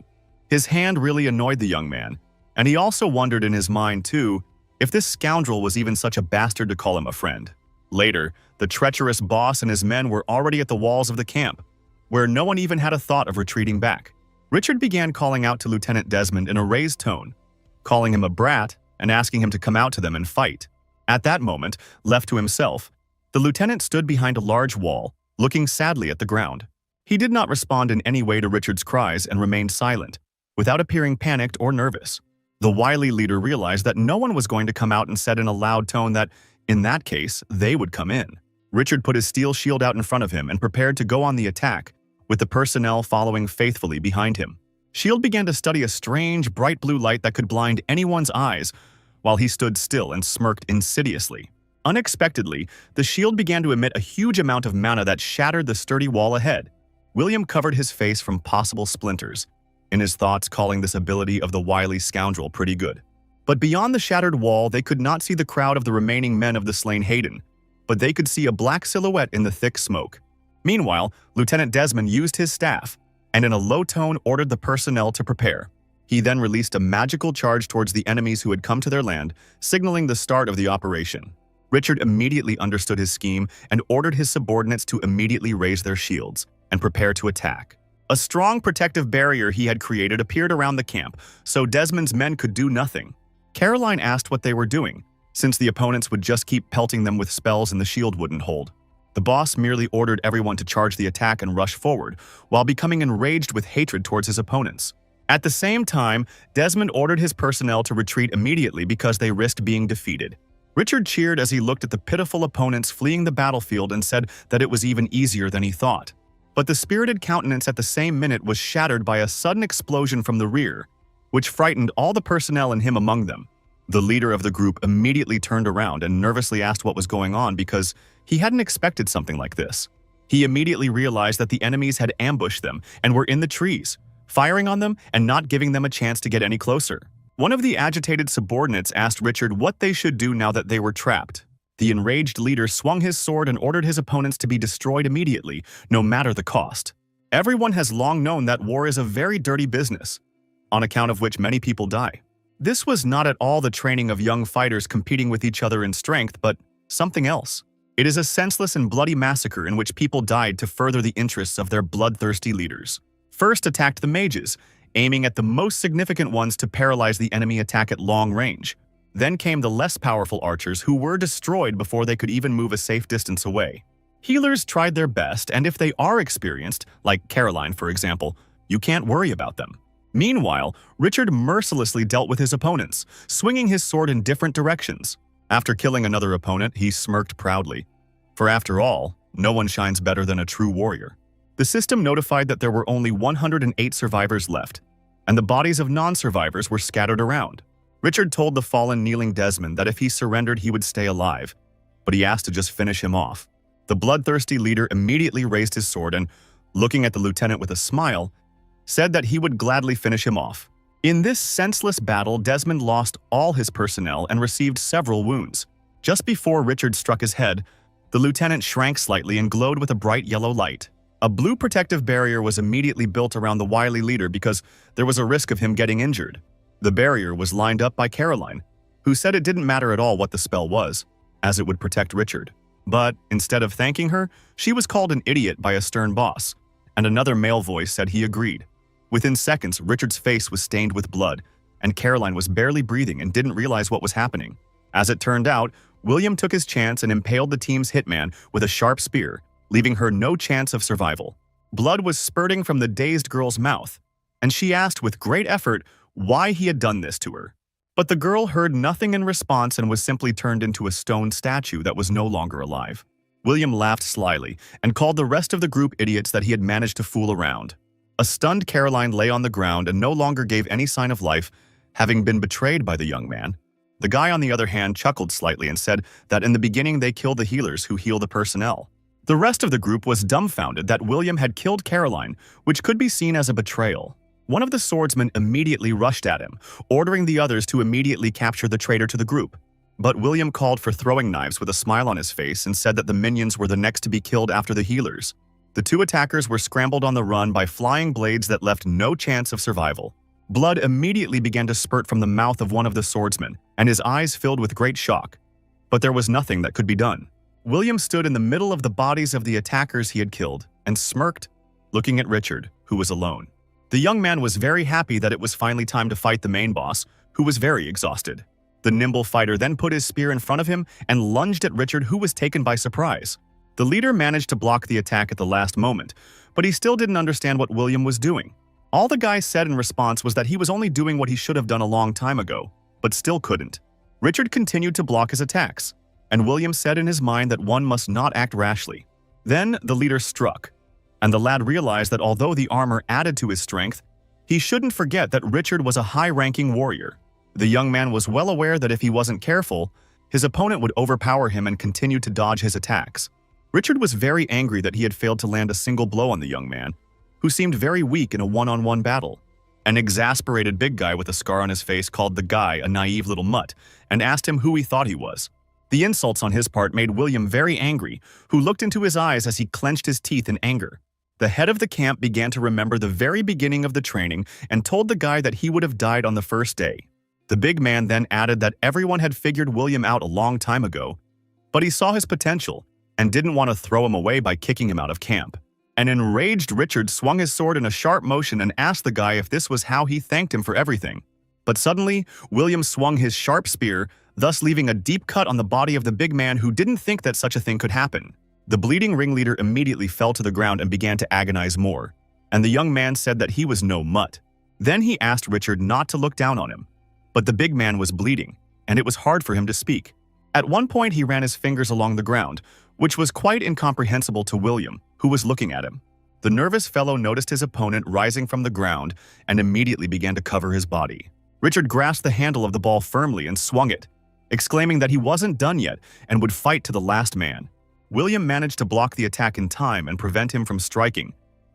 His hand really annoyed the young man, and he also wondered in his mind, too, if this scoundrel was even such a bastard to call him a friend. Later, the treacherous boss and his men were already at the walls of the camp, where no one even had a thought of retreating back. Richard began calling out to Lieutenant Desmond in a raised tone, calling him a brat and asking him to come out to them and fight. At that moment, left to himself, the lieutenant stood behind a large wall, looking sadly at the ground. He did not respond in any way to Richard's cries and remained silent, without appearing panicked or nervous. The wily leader realized that no one was going to come out and said in a loud tone that, in that case, they would come in. Richard put his steel shield out in front of him and prepared to go on the attack, with the personnel following faithfully behind him. Shield began to study a strange, bright blue light that could blind anyone's eyes, while he stood still and smirked insidiously. Unexpectedly, the shield began to emit a huge amount of mana that shattered the sturdy wall ahead. William covered his face from possible splinters, in his thoughts calling this ability of the wily scoundrel pretty good. But beyond the shattered wall, they could not see the crowd of the remaining men of the slain Hayden, but they could see a black silhouette in the thick smoke. Meanwhile, Lieutenant Desmond used his staff, and in a low tone ordered the personnel to prepare. He then released a magical charge towards the enemies who had come to their land, signaling the start of the operation. Richard immediately understood his scheme and ordered his subordinates to immediately raise their shields and prepare to attack. A strong protective barrier he had created appeared around the camp, so Desmond's men could do nothing. Caroline asked what they were doing, since the opponents would just keep pelting them with spells and the shield wouldn't hold. The boss merely ordered everyone to charge the attack and rush forward, while becoming enraged with hatred towards his opponents. At the same time, Desmond ordered his personnel to retreat immediately because they risked being defeated. Richard cheered as he looked at the pitiful opponents fleeing the battlefield and said that it was even easier than he thought. But the spirited countenance at the same minute was shattered by a sudden explosion from the rear, which frightened all the personnel and him among them. The leader of the group immediately turned around and nervously asked what was going on because he hadn't expected something like this. He immediately realized that the enemies had ambushed them and were in the trees, firing on them and not giving them a chance to get any closer. One of the agitated subordinates asked Richard what they should do now that they were trapped. The enraged leader swung his sword and ordered his opponents to be destroyed immediately, no matter the cost. Everyone has long known that war is a very dirty business, on account of which many people die. This was not at all the training of young fighters competing with each other in strength, but something else. It is a senseless and bloody massacre in which people died to further the interests of their bloodthirsty leaders. First attacked the mages, aiming at the most significant ones to paralyze the enemy attack at long range. Then came the less powerful archers who were destroyed before they could even move a safe distance away. Healers tried their best, and if they are experienced, like Caroline for example, you can't worry about them. Meanwhile, Richard mercilessly dealt with his opponents, swinging his sword in different directions. After killing another opponent, he smirked proudly. For after all, no one shines better than a true warrior. The system notified that there were only 108 survivors left, and the bodies of non-survivors were scattered around. Richard told the fallen kneeling Desmond that if he surrendered he would stay alive, but he asked to just finish him off. The bloodthirsty leader immediately raised his sword and, looking at the lieutenant with a smile, said that he would gladly finish him off. In this senseless battle, Desmond lost all his personnel and received several wounds. Just before Richard struck his head, the lieutenant shrank slightly and glowed with a bright yellow light. A blue protective barrier was immediately built around the wily leader because there was a risk of him getting injured. The barrier was lined up by Caroline, who said it didn't matter at all what the spell was, as it would protect Richard. But instead of thanking her, she was called an idiot by a stern boss, and another male voice said he agreed. Within seconds, Richard's face was stained with blood, and Caroline was barely breathing and didn't realize what was happening. As it turned out, William took his chance and impaled the team's hitman with a sharp spear, leaving her no chance of survival. Blood was spurting from the dazed girl's mouth, and she asked with great effort why he had done this to her. But the girl heard nothing in response and was simply turned into a stone statue that was no longer alive. William laughed slyly and called the rest of the group idiots that he had managed to fool around. A stunned Caroline lay on the ground and no longer gave any sign of life, having been betrayed by the young man. The guy, on the other hand, chuckled slightly and said that in the beginning they killed the healers who heal the personnel. The rest of the group was dumbfounded that William had killed Caroline, which could be seen as a betrayal. One of the swordsmen immediately rushed at him, ordering the others to immediately capture the traitor to the group. But William called for throwing knives with a smile on his face and said that the minions were the next to be killed after the healers. The two attackers were scrambled on the run by flying blades that left no chance of survival. Blood immediately began to spurt from the mouth of one of the swordsmen, and his eyes filled with great shock. But there was nothing that could be done. William stood in the middle of the bodies of the attackers he had killed and smirked, looking at Richard, who was alone. The young man was very happy that it was finally time to fight the main boss, who was very exhausted. The nimble fighter then put his spear in front of him and lunged at Richard, who was taken by surprise. The leader managed to block the attack at the last moment, but he still didn't understand what William was doing. All the guy said in response was that he was only doing what he should have done a long time ago, but still couldn't. Richard continued to block his attacks, and William said in his mind that one must not act rashly. Then the leader struck, and the lad realized that although the armor added to his strength, he shouldn't forget that Richard was a high-ranking warrior. The young man was well aware that if he wasn't careful, his opponent would overpower him and continue to dodge his attacks. Richard was very angry that he had failed to land a single blow on the young man, who seemed very weak in a one-on-one battle. An exasperated big guy with a scar on his face called the guy a naive little mutt and asked him who he thought he was. The insults on his part made William very angry, who looked into his eyes as he clenched his teeth in anger. The head of the camp began to remember the very beginning of the training and told the guy that he would have died on the first day. The big man then added that everyone had figured William out a long time ago, but he saw his potential and didn't want to throw him away by kicking him out of camp. An enraged Richard swung his sword in a sharp motion and asked the guy if this was how he thanked him for everything. But suddenly, William swung his sharp spear, thus leaving a deep cut on the body of the big man who didn't think that such a thing could happen. The bleeding ringleader immediately fell to the ground and began to agonize more, and the young man said that he was no mutt. Then he asked Richard not to look down on him. But the big man was bleeding, and it was hard for him to speak. At one point he ran his fingers along the ground, which was quite incomprehensible to William, who was looking at him. The nervous fellow noticed his opponent rising from the ground and immediately began to cover his body. Richard grasped the handle of the ball firmly and swung it, exclaiming that he wasn't done yet and would fight to the last man. William managed to block the attack in time and prevent him from striking,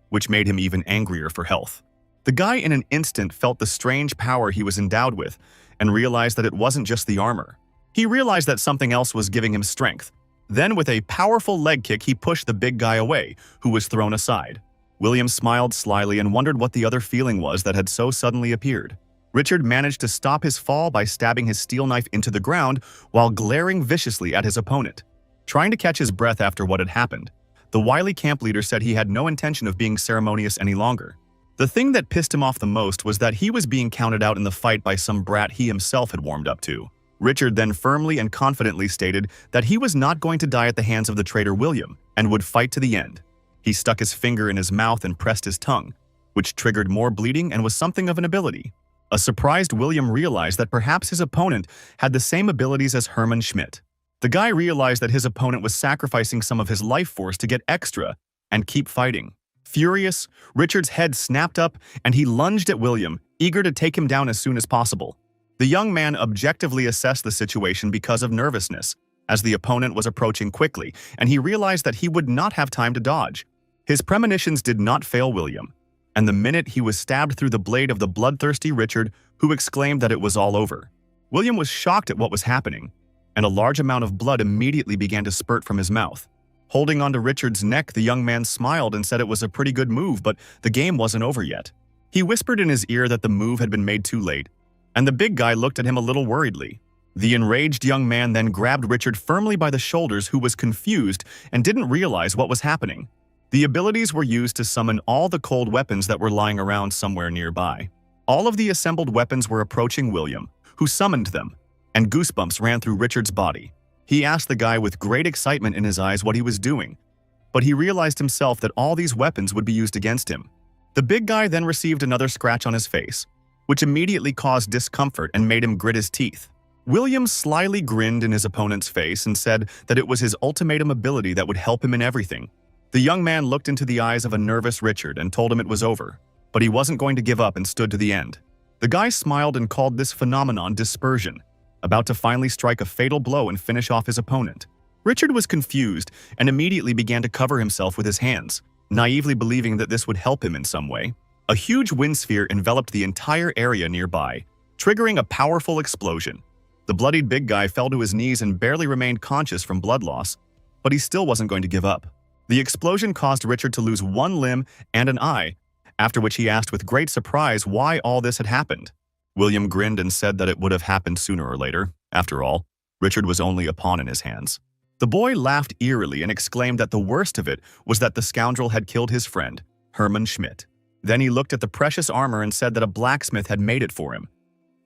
which made him even angrier for health. The guy in an instant felt the strange power he was endowed with and realized that it wasn't just the armor. He realized that something else was giving him strength. Then with a powerful leg kick he pushed the big guy away, who was thrown aside. William smiled slyly and wondered what the other feeling was that had so suddenly appeared. Richard managed to stop his fall by stabbing his steel knife into the ground while glaring viciously at his opponent. Trying to catch his breath after what had happened, the wily camp leader said he had no intention of being ceremonious any longer. The thing that pissed him off the most was that he was being counted out in the fight by some brat he himself had warmed up to. Richard then firmly and confidently stated that he was not going to die at the hands of the traitor William and would fight to the end. He stuck his finger in his mouth and pressed his tongue, which triggered more bleeding and was something of an ability. A surprised William realized that perhaps his opponent had the same abilities as Hermann Schmidt. The guy realized that his opponent was sacrificing some of his life force to get extra and keep fighting. Furious, Richard's head snapped up and he lunged at William, eager to take him down as soon as possible. The young man objectively assessed the situation because of nervousness, as the opponent was approaching quickly, and he realized that he would not have time to dodge. His premonitions did not fail William, and the minute he was stabbed through the blade of the bloodthirsty Richard, who exclaimed that it was all over. William was shocked at what was happening, and a large amount of blood immediately began to spurt from his mouth. Holding onto Richard's neck, the young man smiled and said it was a pretty good move, but the game wasn't over yet. He whispered in his ear that the move had been made too late, and the big guy looked at him a little worriedly. The enraged young man then grabbed Richard firmly by the shoulders, who was confused and didn't realize what was happening. The abilities were used to summon all the cold weapons that were lying around somewhere nearby. All of the assembled weapons were approaching William, who summoned them, and goosebumps ran through Richard's body. He asked the guy with great excitement in his eyes what he was doing, but he realized himself that all these weapons would be used against him. The big guy then received another scratch on his face, which immediately caused discomfort and made him grit his teeth. William slyly grinned in his opponent's face and said that it was his ultimatum ability that would help him in everything. The young man looked into the eyes of a nervous Richard and told him it was over, but he wasn't going to give up and stood to the end. The guy smiled and called this phenomenon dispersion, about to finally strike a fatal blow and finish off his opponent. Richard was confused and immediately began to cover himself with his hands, naively believing that this would help him in some way. A huge wind sphere enveloped the entire area nearby, triggering a powerful explosion. The bloodied big guy fell to his knees and barely remained conscious from blood loss, but he still wasn't going to give up. The explosion caused Richard to lose one limb and an eye, after which he asked with great surprise why all this had happened. William grinned and said that it would have happened sooner or later. After all, Richard was only a pawn in his hands. The boy laughed eerily and exclaimed that the worst of it was that the scoundrel had killed his friend, Hermann Schmidt. Then he looked at the precious armor and said that a blacksmith had made it for him.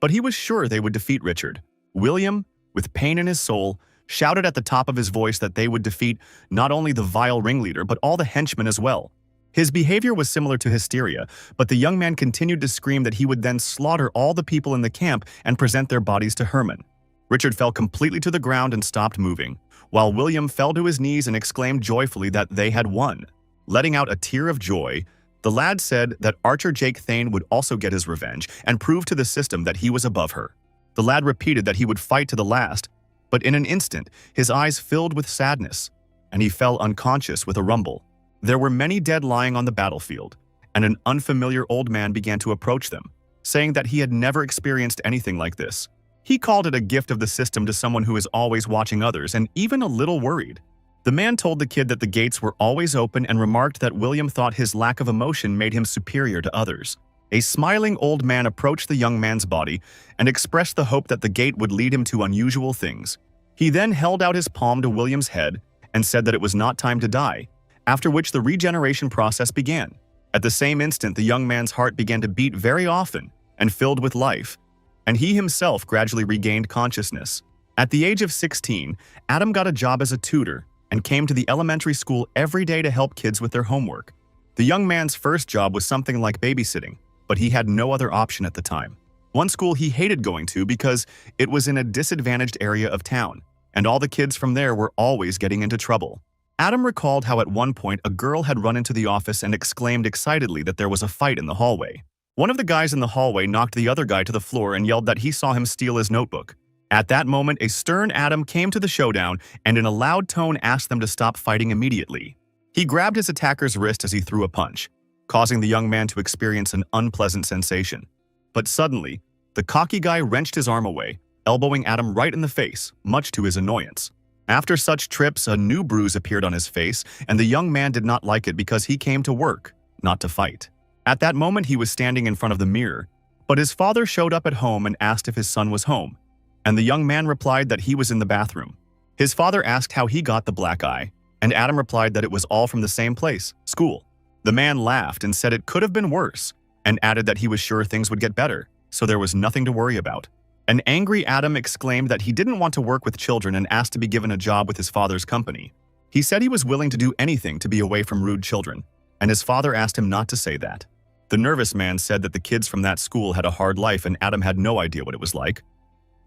But he was sure they would defeat Richard. William, with pain in his soul, shouted at the top of his voice that they would defeat not only the vile ringleader but all the henchmen as well. His behavior was similar to hysteria, but the young man continued to scream that he would then slaughter all the people in the camp and present their bodies to Herman. Richard fell completely to the ground and stopped moving, while William fell to his knees and exclaimed joyfully that they had won. Letting out a tear of joy, the lad said that Archer Jake Thane would also get his revenge and prove to the system that he was above her. The lad repeated that he would fight to the last, but in an instant, his eyes filled with sadness, and he fell unconscious with a rumble. There were many dead lying on the battlefield, and an unfamiliar old man began to approach them, saying that he had never experienced anything like this. He called it a gift of the system to someone who is always watching others and even a little worried. The man told the kid that the gates were always open and remarked that William thought his lack of emotion made him superior to others. A smiling old man approached the young man's body and expressed the hope that the gate would lead him to unusual things. He then held out his palm to William's head and said that it was not time to die, after which the regeneration process began. At the same instant, the young man's heart began to beat very often and filled with life, and he himself gradually regained consciousness. At the age of 16, Adam got a job as a tutor and came to the elementary school every day to help kids with their homework. The young man's first job was something like babysitting, but he had no other option at the time. One school he hated going to because it was in a disadvantaged area of town, and all the kids from there were always getting into trouble. Adam recalled how at one point a girl had run into the office and exclaimed excitedly that there was a fight in the hallway. One of the guys in the hallway knocked the other guy to the floor and yelled that he saw him steal his notebook. At that moment, a stern Adam came to the showdown and in a loud tone asked them to stop fighting immediately. He grabbed his attacker's wrist as he threw a punch, causing the young man to experience an unpleasant sensation. But suddenly, the cocky guy wrenched his arm away, elbowing Adam right in the face, much to his annoyance. After such trips, a new bruise appeared on his face, and the young man did not like it because he came to work, not to fight. At that moment, he was standing in front of the mirror, but his father showed up at home and asked if his son was home, and the young man replied that he was in the bathroom. His father asked how he got the black eye, and Adam replied that it was all from the same place, school. The man laughed and said it could have been worse, and added that he was sure things would get better, so there was nothing to worry about. An angry Adam exclaimed that he didn't want to work with children and asked to be given a job with his father's company. He said he was willing to do anything to be away from rude children, and his father asked him not to say that. The nervous man said that the kids from that school had a hard life and Adam had no idea what it was like.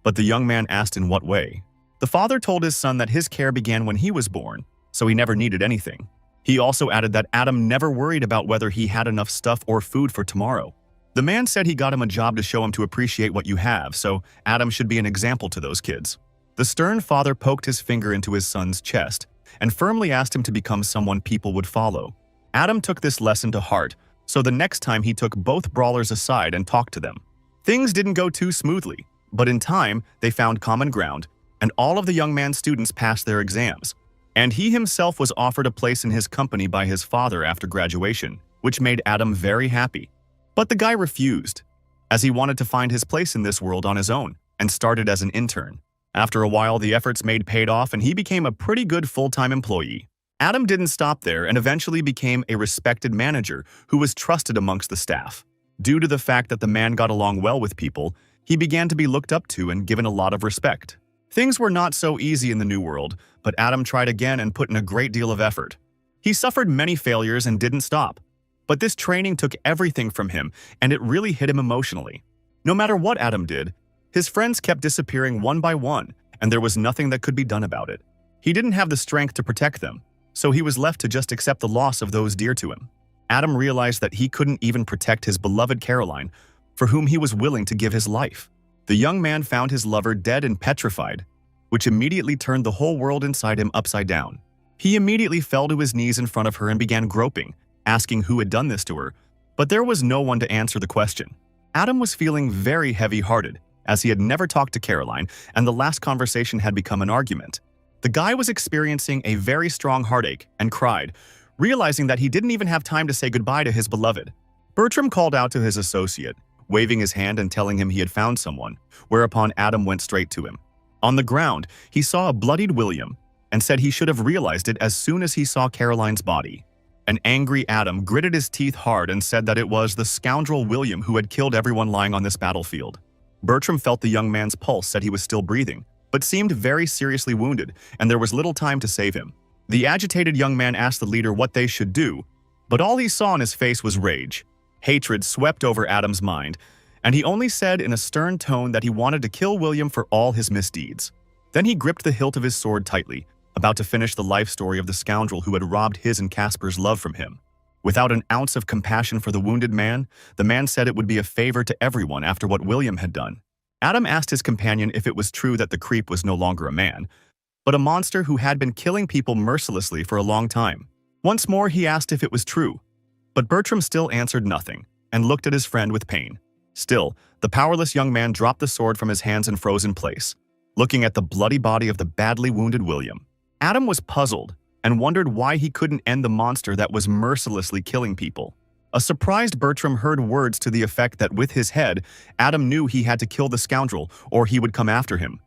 But the young man asked in what way. The father told his son that his care began when he was born, so he never needed anything. He also added that Adam never worried about whether he had enough stuff or food for tomorrow. The man said he got him a job to show him to appreciate what you have, so Adam should be an example to those kids. The stern father poked his finger into his son's chest and firmly asked him to become someone people would follow. Adam took this lesson to heart, so the next time he took both brawlers aside and talked to them. Things didn't go too smoothly, but in time they found common ground, and all of the young man's students passed their exams. And he himself was offered a place in his company by his father after graduation, which made Adam very happy. But the guy refused, as he wanted to find his place in this world on his own, and started as an intern. After a while, the efforts made paid off and he became a pretty good full-time employee. Adam didn't stop there and eventually became a respected manager who was trusted amongst the staff. Due to the fact that the man got along well with people, he began to be looked up to and given a lot of respect. Things were not so easy in the new world, but Adam tried again and put in a great deal of effort. He suffered many failures and didn't stop. But this training took everything from him, and it really hit him emotionally. No matter what Adam did, his friends kept disappearing one by one, and there was nothing that could be done about it. He didn't have the strength to protect them, so he was left to just accept the loss of those dear to him. Adam realized that he couldn't even protect his beloved Caroline, for whom he was willing to give his life. The young man found his lover dead and petrified, which immediately turned the whole world inside him upside down. He immediately fell to his knees in front of her and began groping, asking who had done this to her, but there was no one to answer the question. Adam was feeling very heavy-hearted, as he had never talked to Caroline, and the last conversation had become an argument. The guy was experiencing a very strong heartache and cried, realizing that he didn't even have time to say goodbye to his beloved. Bertram called out to his associate, waving his hand and telling him he had found someone, whereupon Adam went straight to him. On the ground, he saw a bloodied William and said he should have realized it as soon as he saw Caroline's body. An angry Adam gritted his teeth hard and said that it was the scoundrel William who had killed everyone lying on this battlefield. Bertram felt the young man's pulse said he was still breathing, but seemed very seriously wounded, and there was little time to save him. The agitated young man asked the leader what they should do, But all he saw in his face was rage. Hatred swept over Adam's mind, and he only said in a stern tone that he wanted to kill William for all his misdeeds. Then he gripped the hilt of his sword tightly, about to finish the life story of the scoundrel who had robbed his and Casper's love from him. Without an ounce of compassion for the wounded man, the man said it would be a favor to everyone after what William had done. Adam asked his companion if it was true that the creep was no longer a man, but a monster who had been killing people mercilessly for a long time. Once more he asked if it was true, but Bertram still answered nothing and looked at his friend with pain. Still, the powerless young man dropped the sword from his hands and froze in place, looking at the bloody body of the badly wounded William. Adam was puzzled and wondered why he couldn't end the monster that was mercilessly killing people. A surprised Bertram heard words to the effect that with his head, Adam knew he had to kill the scoundrel or he would come after him.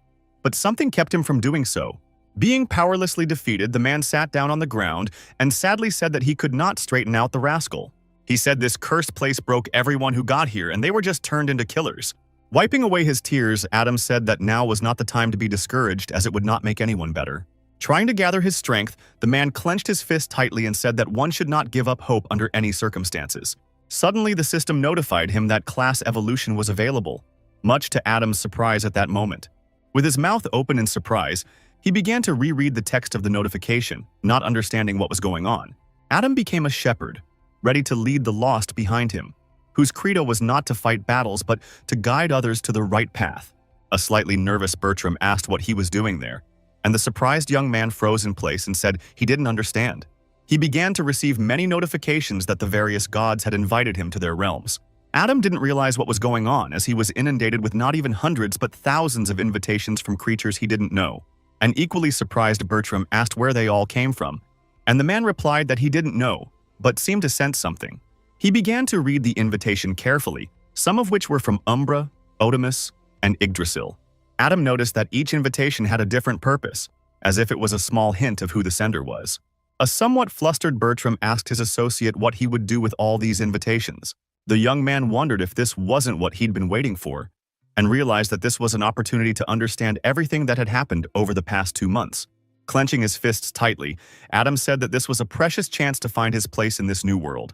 But something kept him from doing so. Being powerlessly defeated, the man sat down on the ground and sadly said that he could not straighten out the rascal. He said this cursed place broke everyone who got here and they were just turned into killers. Wiping away his tears, Adam said that now was not the time to be discouraged as it would not make anyone better. Trying to gather his strength, the man clenched his fist tightly and said that one should not give up hope under any circumstances. Suddenly, the system notified him that class evolution was available, much to Adam's surprise at that moment. With his mouth open in surprise, he began to reread the text of the notification, not understanding what was going on. Adam became a shepherd, ready to lead the lost behind him, whose credo was not to fight battles but to guide others to the right path. A slightly nervous Bertram asked what he was doing there, and the surprised young man froze in place and said he didn't understand. He began to receive many notifications that the various gods had invited him to their realms. Adam didn't realize what was going on as he was inundated with not even hundreds but thousands of invitations from creatures he didn't know. An equally surprised Bertram asked where they all came from, and the man replied that he didn't know, but seemed to sense something. He began to read the invitation carefully, some of which were from Umbra, Otimus, and Yggdrasil. Adam noticed that each invitation had a different purpose, as if it was a small hint of who the sender was. A somewhat flustered Bertram asked his associate what he would do with all these invitations. The young man wondered if this wasn't what he'd been waiting for, and realized that this was an opportunity to understand everything that had happened over the past 2 months. Clenching his fists tightly, Adam said that this was a precious chance to find his place in this new world,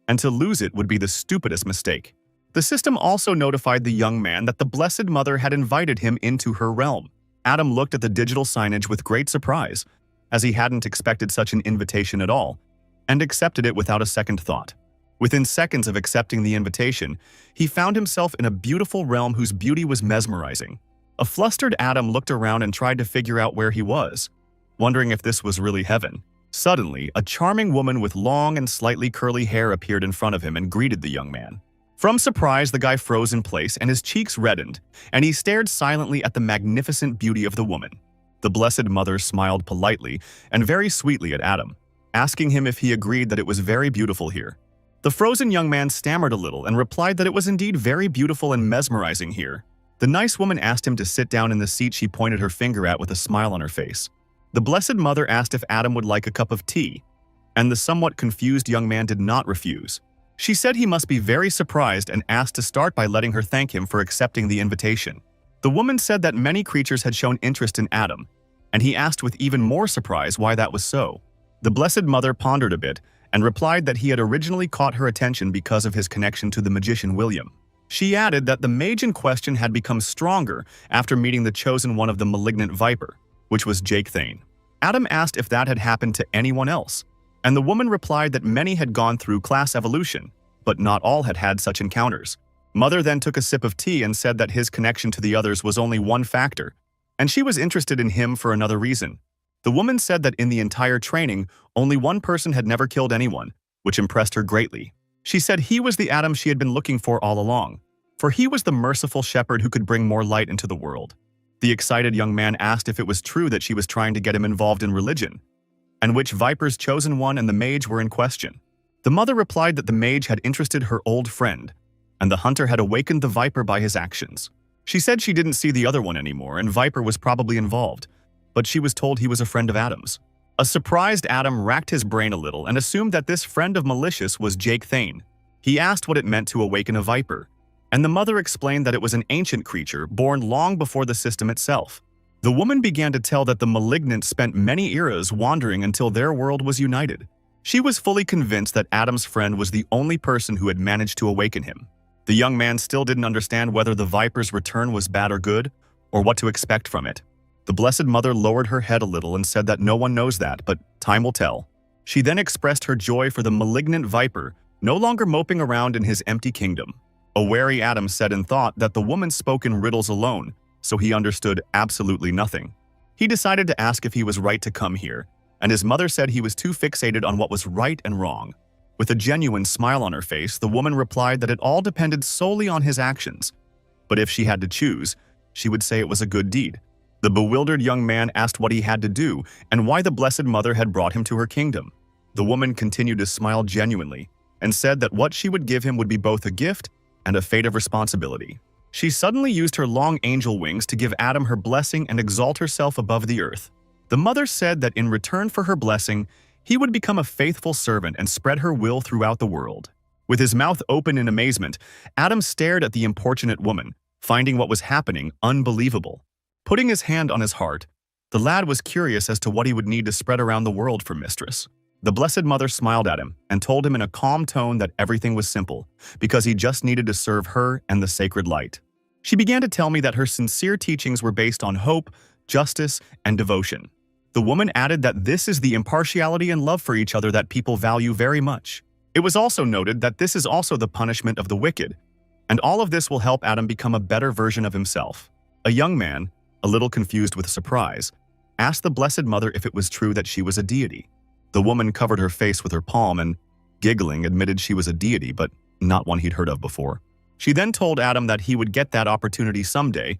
and to lose it would be the stupidest mistake. The system also notified the young man that the Blessed Mother had invited him into her realm. Adam looked at the digital signage with great surprise, as he hadn't expected such an invitation at all, and accepted it without a second thought. Within seconds of accepting the invitation, he found himself in a beautiful realm whose beauty was mesmerizing. A flustered Adam looked around and tried to figure out where he was, wondering if this was really heaven. Suddenly, a charming woman with long and slightly curly hair appeared in front of him and greeted the young man. From surprise, the guy froze in place and his cheeks reddened, and he stared silently at the magnificent beauty of the woman. The Blessed Mother smiled politely and very sweetly at Adam, asking him if he agreed that it was very beautiful here. The frozen young man stammered a little and replied that it was indeed very beautiful and mesmerizing here. The nice woman asked him to sit down in the seat she pointed her finger at with a smile on her face. The Blessed Mother asked if Adam would like a cup of tea, and the somewhat confused young man did not refuse. She said he must be very surprised and asked to start by letting her thank him for accepting the invitation. The woman said that many creatures had shown interest in Adam, and he asked with even more surprise why that was so. The Blessed Mother pondered a bit and replied that he had originally caught her attention because of his connection to the magician William. She added that the mage in question had become stronger after meeting the chosen one of the malignant viper, which was Jake Thane. Adam asked if that had happened to anyone else, and the woman replied that many had gone through class evolution, but not all had had such encounters. Mother then took a sip of tea and said that his connection to the others was only one factor, and she was interested in him for another reason. The woman said that in the entire training, only one person had never killed anyone, which impressed her greatly. She said he was the Adam she had been looking for all along, for he was the merciful shepherd who could bring more light into the world. The excited young man asked if it was true that she was trying to get him involved in religion, and which Viper's chosen one and the mage were in question. The mother replied that the mage had interested her old friend, and the hunter had awakened the Viper by his actions. She said she didn't see the other one anymore, and Viper was probably involved, but she was told he was a friend of Adam's. A surprised Adam racked his brain a little and assumed that this friend of Malicious was Jake Thane. He asked what it meant to awaken a Viper, and the mother explained that it was an ancient creature born long before the system itself. The woman began to tell that the Malignant spent many eras wandering until their world was united. She was fully convinced that Adam's friend was the only person who had managed to awaken him. The young man still didn't understand whether the Viper's return was bad or good, or what to expect from it. The Blessed Mother lowered her head a little and said that no one knows that, but time will tell. She then expressed her joy for the malignant Viper, no longer moping around in his empty kingdom. A wary Adam said in thought that the woman spoke in riddles alone, so he understood absolutely nothing. He decided to ask if he was right to come here, and his mother said he was too fixated on what was right and wrong. With a genuine smile on her face, the woman replied that it all depended solely on his actions. But if she had to choose, she would say it was a good deed. The bewildered young man asked what he had to do and why the Blessed Mother had brought him to her kingdom. The woman continued to smile genuinely and said that what she would give him would be both a gift and a fate of responsibility. She suddenly used her long angel wings to give Adam her blessing and exalt herself above the earth. The mother said that in return for her blessing, he would become a faithful servant and spread her will throughout the world. With his mouth open in amazement, Adam stared at the importunate woman, finding what was happening unbelievable. Putting his hand on his heart, the lad was curious as to what he would need to spread around the world for mistress. The Blessed Mother smiled at him and told him in a calm tone that everything was simple, because he just needed to serve her and the sacred light. She began to tell me that her sincere teachings were based on hope, justice, and devotion. The woman added that this is the impartiality and love for each other that people value very much. It was also noted that this is also the punishment of the wicked, and all of this will help Adam become a better version of himself. A young man, a little confused with surprise, asked the Blessed Mother if it was true that she was a deity. The woman covered her face with her palm and, giggling, admitted she was a deity, but not one he'd heard of before. She then told Adam that he would get that opportunity someday,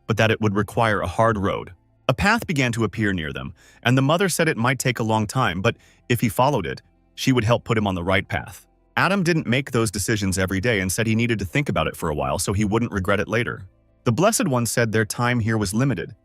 but that it would require a hard road. A path began to appear near them, and the mother said it might take a long time, but if he followed it, she would help put him on the right path. Adam didn't make those decisions every day and said he needed to think about it for a while so he wouldn't regret it later. The Blessed One said their time here was limited,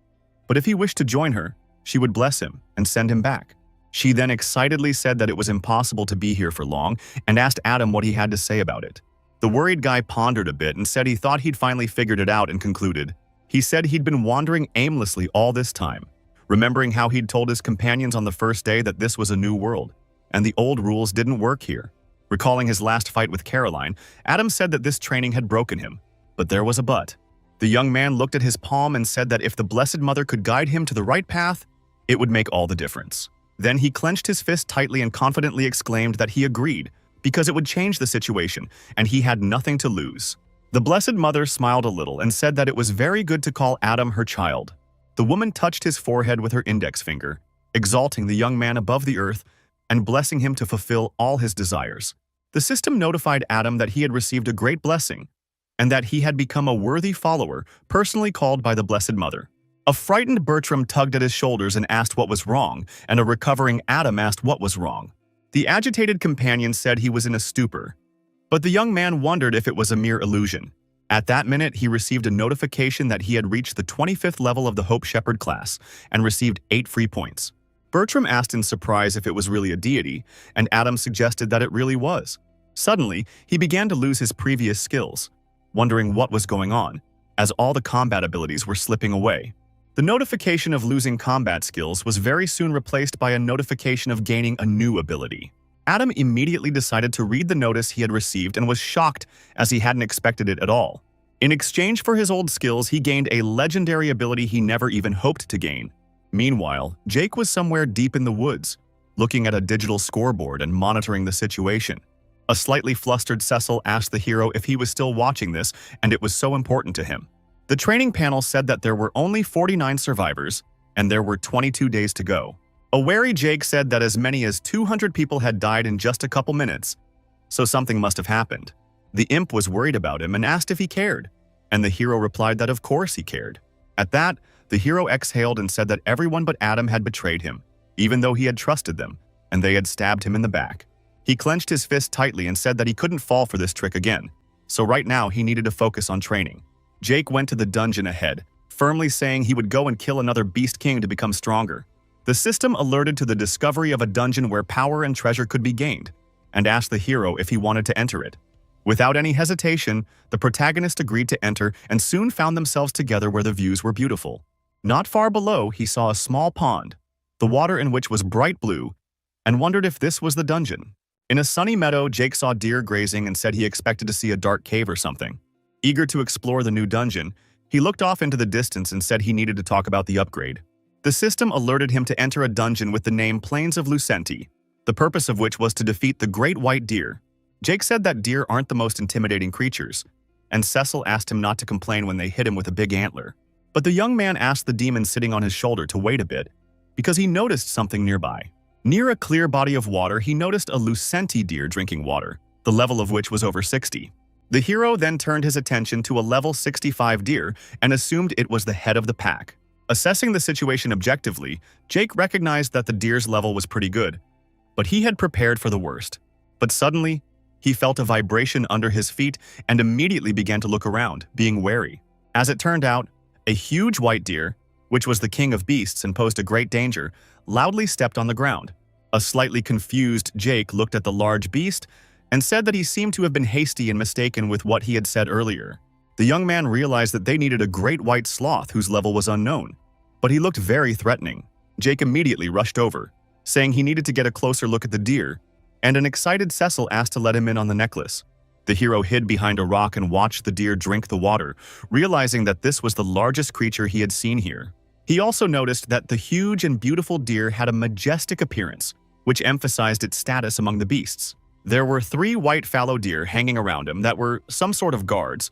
but if he wished to join her, she would bless him and send him back. She then excitedly said that it was impossible to be here for long and asked Adam what he had to say about it. The worried guy pondered a bit and said he thought he'd finally figured it out and concluded. He said he'd been wandering aimlessly all this time, remembering how he'd told his companions on the first day that this was a new world, and the old rules didn't work here. Recalling his last fight with Caroline, Adam said that this training had broken him, but there was a but. The young man looked at his palm and said that if the Blessed Mother could guide him to the right path, it would make all the difference. Then he clenched his fist tightly and confidently exclaimed that he agreed, because it would change the situation, and he had nothing to lose. The Blessed Mother smiled a little and said that it was very good to call Adam her child. The woman touched his forehead with her index finger, exalting the young man above the earth and blessing him to fulfill all his desires. The system notified Adam that he had received a great blessing, and that he had become a worthy follower, personally called by the Blessed Mother. A frightened Bertram tugged at his shoulders and asked what was wrong, and a recovering Adam asked what was wrong. The agitated companion said he was in a stupor, but the young man wondered if it was a mere illusion. At that minute, he received a notification that he had reached the 25th level of the Hope Shepherd class and received 8 free points. Bertram asked in surprise if it was really a deity, and Adam suggested that it really was. Suddenly, he began to lose his previous skills, wondering what was going on, as all the combat abilities were slipping away. The notification of losing combat skills was very soon replaced by a notification of gaining a new ability. Adam immediately decided to read the notice he had received and was shocked as he hadn't expected it at all. In exchange for his old skills, he gained a legendary ability he never even hoped to gain. Meanwhile, Jake was somewhere deep in the woods, looking at a digital scoreboard and monitoring the situation. A slightly flustered Cecil asked the hero if he was still watching this, and it was so important to him. The training panel said that there were only 49 survivors, and there were 22 days to go. A wary Jake said that as many as 200 people had died in just a couple minutes, so something must have happened. The imp was worried about him and asked if he cared, and the hero replied that of course he cared. At that, the hero exhaled and said that everyone but Adam had betrayed him, even though he had trusted them, and they had stabbed him in the back. He clenched his fist tightly and said that he couldn't fall for this trick again, so right now he needed to focus on training. Jake went to the dungeon ahead, firmly saying he would go and kill another Beast King to become stronger. The system alerted to the discovery of a dungeon where power and treasure could be gained, and asked the hero if he wanted to enter it. Without any hesitation, the protagonist agreed to enter and soon found themselves together where the views were beautiful. Not far below, he saw a small pond, the water in which was bright blue, and wondered if this was the dungeon. In a sunny meadow, Jake saw deer grazing and said he expected to see a dark cave or something. Eager to explore the new dungeon, he looked off into the distance and said he needed to talk about the upgrade. The system alerted him to enter a dungeon with the name Plains of Lucenti, the purpose of which was to defeat the great white deer. Jake said that deer aren't the most intimidating creatures, and Cecil asked him not to complain when they hit him with a big antler. But the young man asked the demon sitting on his shoulder to wait a bit, because he noticed something nearby. Near a clear body of water, he noticed a Lucenti deer drinking water, the level of which was over 60. The hero then turned his attention to a level 65 deer and assumed it was the head of the pack. Assessing the situation objectively, Jake recognized that the deer's level was pretty good, but he had prepared for the worst. But suddenly, he felt a vibration under his feet and immediately began to look around, being wary. As it turned out, a huge white deer, which was the king of beasts and posed a great danger, loudly stepped on the ground. A slightly confused Jake looked at the large beast and said that he seemed to have been hasty and mistaken with what he had said earlier. The young man realized that they needed a great white sloth whose level was unknown, but he looked very threatening. Jake immediately rushed over, saying he needed to get a closer look at the deer, and an excited Cecil asked to let him in on the necklace. The hero hid behind a rock and watched the deer drink the water, realizing that this was the largest creature he had seen here. He also noticed that the huge and beautiful deer had a majestic appearance, which emphasized its status among the beasts. There were 3 white fallow deer hanging around him that were some sort of guards,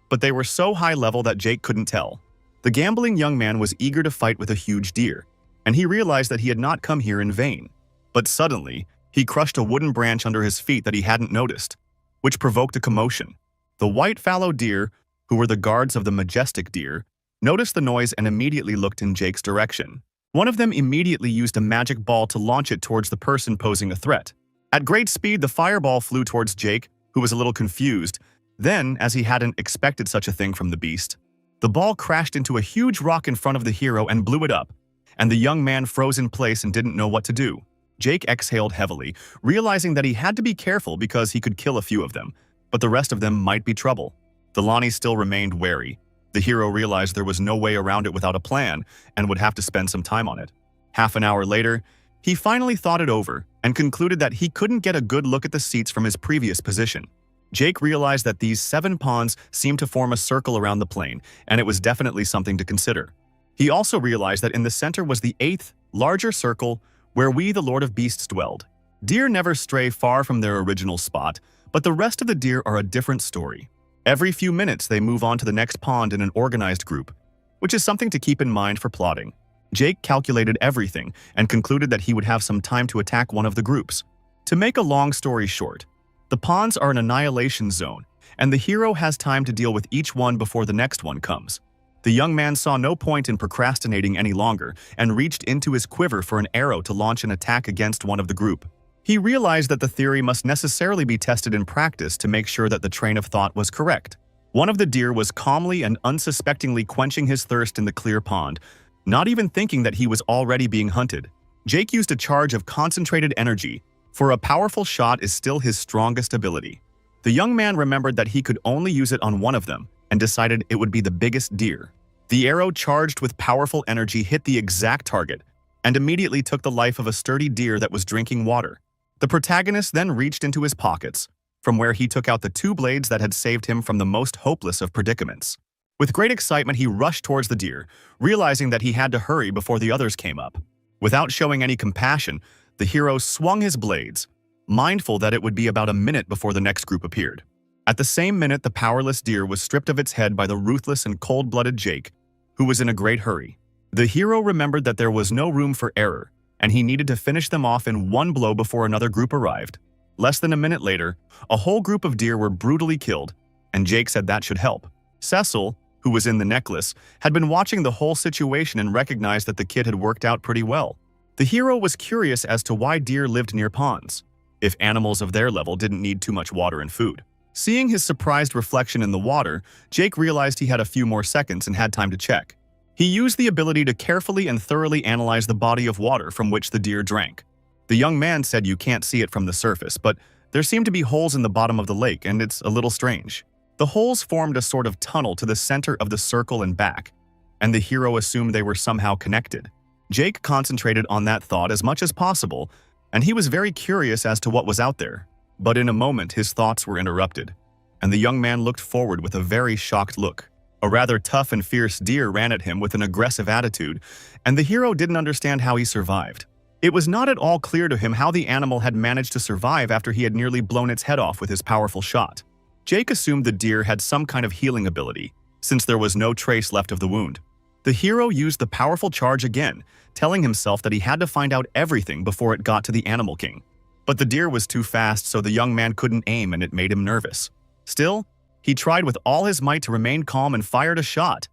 but they were so high level that Jake couldn't tell. The gambling young man was eager to fight with a huge deer, and he realized that he had not come here in vain. But suddenly, he crushed a wooden branch under his feet that he hadn't noticed, which provoked a commotion. The white fallow deer, who were the guards of the majestic deer, noticed the noise and immediately looked in Jake's direction. One of them immediately used a magic ball to launch it towards the person posing a threat. At great speed, the fireball flew towards Jake, who was a little confused. Then, as he hadn't expected such a thing from the beast, the ball crashed into a huge rock in front of the hero and blew it up, and the young man froze in place and didn't know what to do. Jake exhaled heavily, realizing that he had to be careful because he could kill a few of them, but the rest of them might be trouble. The Lonnie still remained wary. The hero realized there was no way around it without a plan and would have to spend some time on it. Half an hour later, he finally thought it over and concluded that he couldn't get a good look at the seats from his previous position. Jake realized that these 7 pawns seemed to form a circle around the plane, and it was definitely something to consider. He also realized that in the center was the 8th, larger circle where we, the Lord of Beasts, dwelled. Deer never stray far from their original spot, but the rest of the deer are a different story. Every few minutes, they move on to the next pond in an organized group, which is something to keep in mind for plotting. Jake calculated everything and concluded that he would have some time to attack one of the groups. To make a long story short, the ponds are an annihilation zone, and the hero has time to deal with each one before the next one comes. The young man saw no point in procrastinating any longer and reached into his quiver for an arrow to launch an attack against one of the group. He realized that the theory must necessarily be tested in practice to make sure that the train of thought was correct. One of the deer was calmly and unsuspectingly quenching his thirst in the clear pond, not even thinking that he was already being hunted. Jake used a charge of concentrated energy, for a powerful shot is still his strongest ability. The young man remembered that he could only use it on one of them and decided it would be the biggest deer. The arrow, charged with powerful energy, hit the exact target and immediately took the life of a sturdy deer that was drinking water. The protagonist then reached into his pockets, from where he took out the 2 blades that had saved him from the most hopeless of predicaments. With great excitement, he rushed towards the deer, realizing that he had to hurry before the others came up. Without showing any compassion, the hero swung his blades, mindful that it would be about a minute before the next group appeared. At the same minute, the powerless deer was stripped of its head by the ruthless and cold-blooded Jake, who was in a great hurry. The hero remembered that there was no room for error, and he needed to finish them off in one blow before another group arrived. Less than a minute later, a whole group of deer were brutally killed, and Jake said that should help. Cecil, who was in the necklace, had been watching the whole situation and recognized that the kid had worked out pretty well. The hero was curious as to why deer lived near ponds, if animals of their level didn't need too much water and food. Seeing his surprised reflection in the water, Jake realized he had a few more seconds and had time to check. He used the ability to carefully and thoroughly analyze the body of water from which the deer drank. The young man said you can't see it from the surface, but there seemed to be holes in the bottom of the lake, and it's a little strange. The holes formed a sort of tunnel to the center of the circle and back, and the hero assumed they were somehow connected. Jake concentrated on that thought as much as possible, and he was very curious as to what was out there. But in a moment, his thoughts were interrupted, and the young man looked forward with a very shocked look. A rather tough and fierce deer ran at him with an aggressive attitude, and the hero didn't understand how he survived. It was not at all clear to him how the animal had managed to survive after he had nearly blown its head off with his powerful shot. Jake assumed the deer had some kind of healing ability, since there was no trace left of the wound. The hero used the powerful charge again, telling himself that he had to find out everything before it got to the Animal King. But the deer was too fast, so the young man couldn't aim, and it made him nervous. Still, he tried with all his might to remain calm and fired a shot,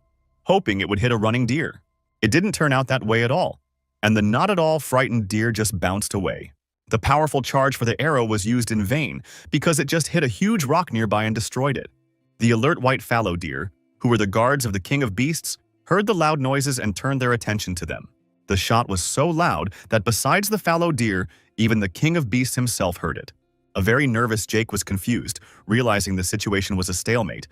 hoping it would hit a running deer. It didn't turn out that way at all, and the not at all frightened deer just bounced away. The powerful charge for the arrow was used in vain because it just hit a huge rock nearby and destroyed it. The alert white fallow deer, who were the guards of the King of Beasts, heard the loud noises and turned their attention to them. The shot was so loud that besides the fallow deer, even the King of Beasts himself heard it. A very nervous Jake was confused, realizing the situation was a stalemate,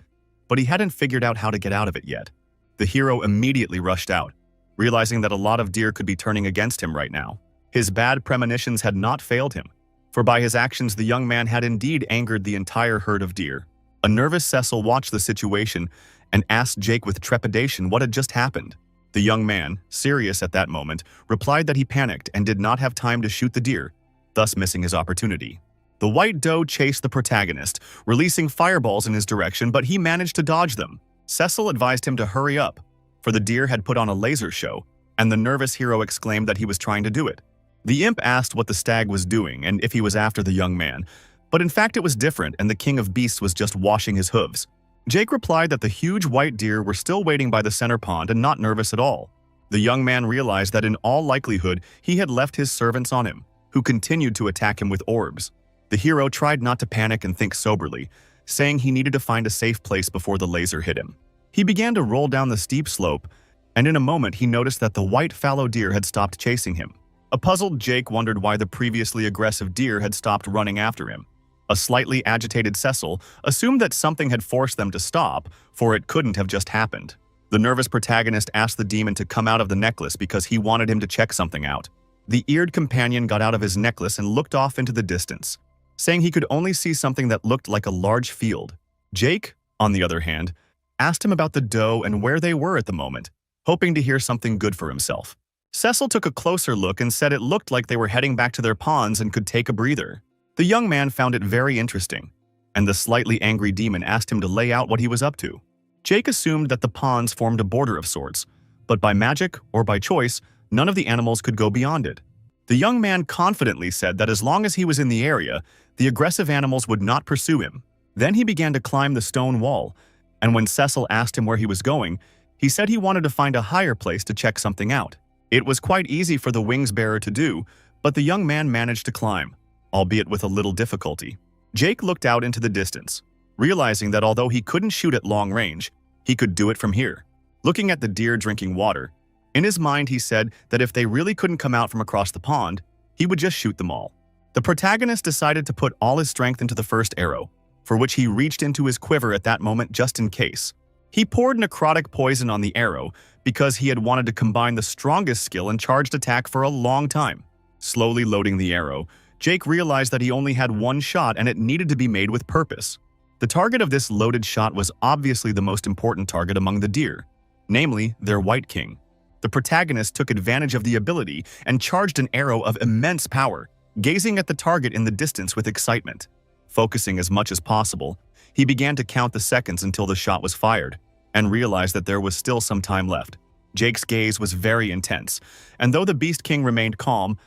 but he hadn't figured out how to get out of it yet. The hero immediately rushed out, realizing that a lot of deer could be turning against him right now. His bad premonitions had not failed him, for by his actions the young man had indeed angered the entire herd of deer. A nervous Cecil watched the situation and asked Jake with trepidation what had just happened. The young man, serious at that moment, replied that he panicked and did not have time to shoot the deer, thus missing his opportunity. The white doe chased the protagonist, releasing fireballs in his direction, but he managed to dodge them. Cecil advised him to hurry up, for the deer had put on a laser show, and the nervous hero exclaimed that he was trying to do it. The imp asked what the stag was doing and if he was after the young man, but in fact it was different and the King of Beasts was just washing his hooves. Jake replied that the huge white deer were still waiting by the center pond and not nervous at all. The young man realized that in all likelihood he had left his servants on him, who continued to attack him with orbs. The hero tried not to panic and think soberly, saying he needed to find a safe place before the laser hit him. He began to roll down the steep slope, and in a moment he noticed that the white fallow deer had stopped chasing him. A puzzled Jake wondered why the previously aggressive deer had stopped running after him. A slightly agitated Cecil assumed that something had forced them to stop, for it couldn't have just happened. The nervous protagonist asked the demon to come out of the necklace because he wanted him to check something out. The eared companion got out of his necklace and looked off into the distance, saying he could only see something that looked like a large field. Jake, on the other hand, asked him about the doe and where they were at the moment, hoping to hear something good for himself. Cecil took a closer look and said it looked like they were heading back to their ponds and could take a breather. The young man found it very interesting, and the slightly angry demon asked him to lay out what he was up to. Jake assumed that the ponds formed a border of sorts, but by magic or by choice, none of the animals could go beyond it. The young man confidently said that as long as he was in the area, the aggressive animals would not pursue him. Then he began to climb the stone wall, and when Cecil asked him where he was going, he said he wanted to find a higher place to check something out. It was quite easy for the wings bearer to do, but the young man managed to climb, albeit with a little difficulty. Jake looked out into the distance, realizing that although he couldn't shoot at long range, he could do it from here. Looking at the deer drinking water, in his mind he said that if they really couldn't come out from across the pond, he would just shoot them all. The protagonist decided to put all his strength into the first arrow, for which he reached into his quiver at that moment just in case. He poured necrotic poison on the arrow because he had wanted to combine the strongest skill and charged attack for a long time. Slowly loading the arrow, Jake realized that he only had one shot and it needed to be made with purpose. The target of this loaded shot was obviously the most important target among the deer, namely their White King. The protagonist took advantage of the ability and charged an arrow of immense power, gazing at the target in the distance with excitement. Focusing as much as possible, he began to count the seconds until the shot was fired, and realized that there was still some time left. Jake's gaze was very intense, and though the Beast King remained calm,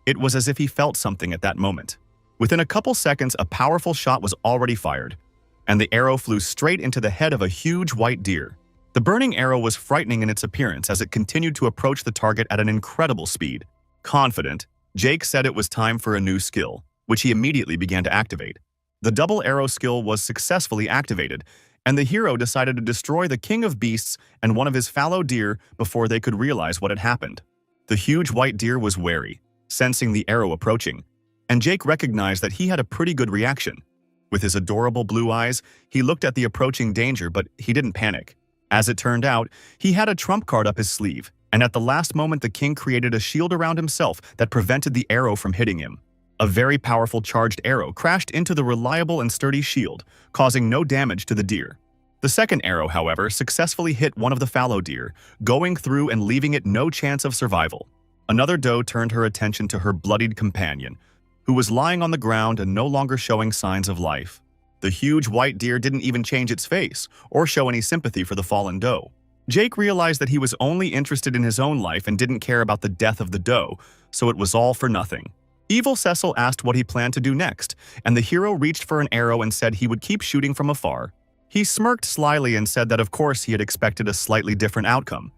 it was as if he felt something at that moment. Within a couple seconds, a powerful shot was already fired, and the arrow flew straight into the head of a huge white deer. The burning arrow was frightening in its appearance as it continued to approach the target at an incredible speed. Confident, Jake said it was time for a new skill, which he immediately began to activate. The double arrow skill was successfully activated, and the hero decided to destroy the King of Beasts and one of his fallow deer before they could realize what had happened. The huge white deer was wary, sensing the arrow approaching, and Jake recognized that he had a pretty good reaction. With his adorable blue eyes, he looked at the approaching danger, but he didn't panic. As it turned out, he had a trump card up his sleeve, and at the last moment the king created a shield around himself that prevented the arrow from hitting him. A very powerful charged arrow crashed into the reliable and sturdy shield, causing no damage to the deer. The second arrow, however, successfully hit one of the fallow deer, going through and leaving it no chance of survival. Another doe turned her attention to her bloodied companion, who was lying on the ground and no longer showing signs of life. The huge white deer didn't even change its face or show any sympathy for the fallen doe. Jake realized that he was only interested in his own life and didn't care about the death of the doe, so it was all for nothing. Evil Cecil asked what he planned to do next, and the hero reached for an arrow and said he would keep shooting from afar. He smirked slyly and said that of course he had expected a slightly different outcome.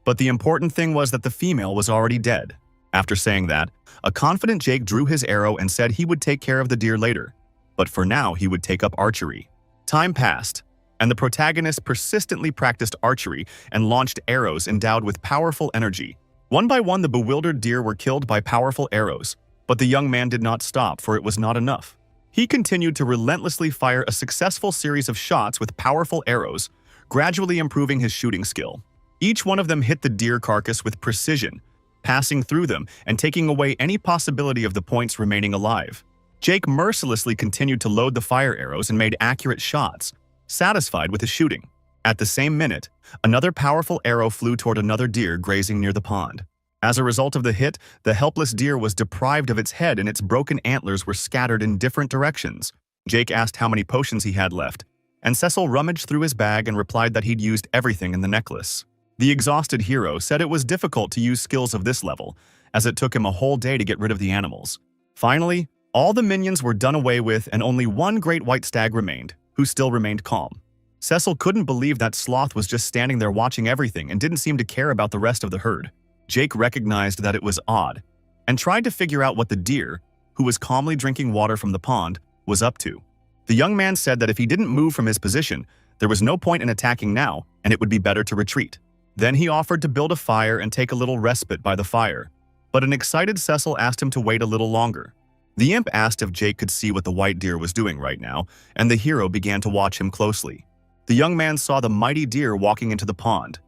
But the important thing was that the female was already dead. After saying that, a confident Jake drew his arrow and said he would take care of the deer later. But for now, he would take up archery. Time passed, and the protagonist persistently practiced archery and launched arrows endowed with powerful energy. One by one, the bewildered deer were killed by powerful arrows. But the young man did not stop, for it was not enough. He continued to relentlessly fire a successful series of shots with powerful arrows, gradually improving his shooting skill. Each one of them hit the deer carcass with precision, passing through them and taking away any possibility of the points remaining alive. Jake mercilessly continued to load the fire arrows and made accurate shots, satisfied with his shooting. At the same minute, another powerful arrow flew toward another deer grazing near the pond. As a result of the hit, the helpless deer was deprived of its head and its broken antlers were scattered in different directions. Jake asked how many potions he had left, and Cecil rummaged through his bag and replied that he'd used everything in the necklace. The exhausted hero said it was difficult to use skills of this level, as it took him a whole day to get rid of the animals. Finally, all the minions were done away with and only one great white stag remained, who still remained calm. Cecil couldn't believe that Sloth was just standing there watching everything and didn't seem to care about the rest of the herd. Jake recognized that it was odd and tried to figure out what the deer, who was calmly drinking water from the pond, was up to. The young man said that if he didn't move from his position, there was no point in attacking now and it would be better to retreat. Then he offered to build a fire and take a little respite by the fire, but an excited Cecil asked him to wait a little longer. The imp asked if Jake could see what the white deer was doing right now, and the hero began to watch him closely. The young man saw the mighty deer walking into the pond,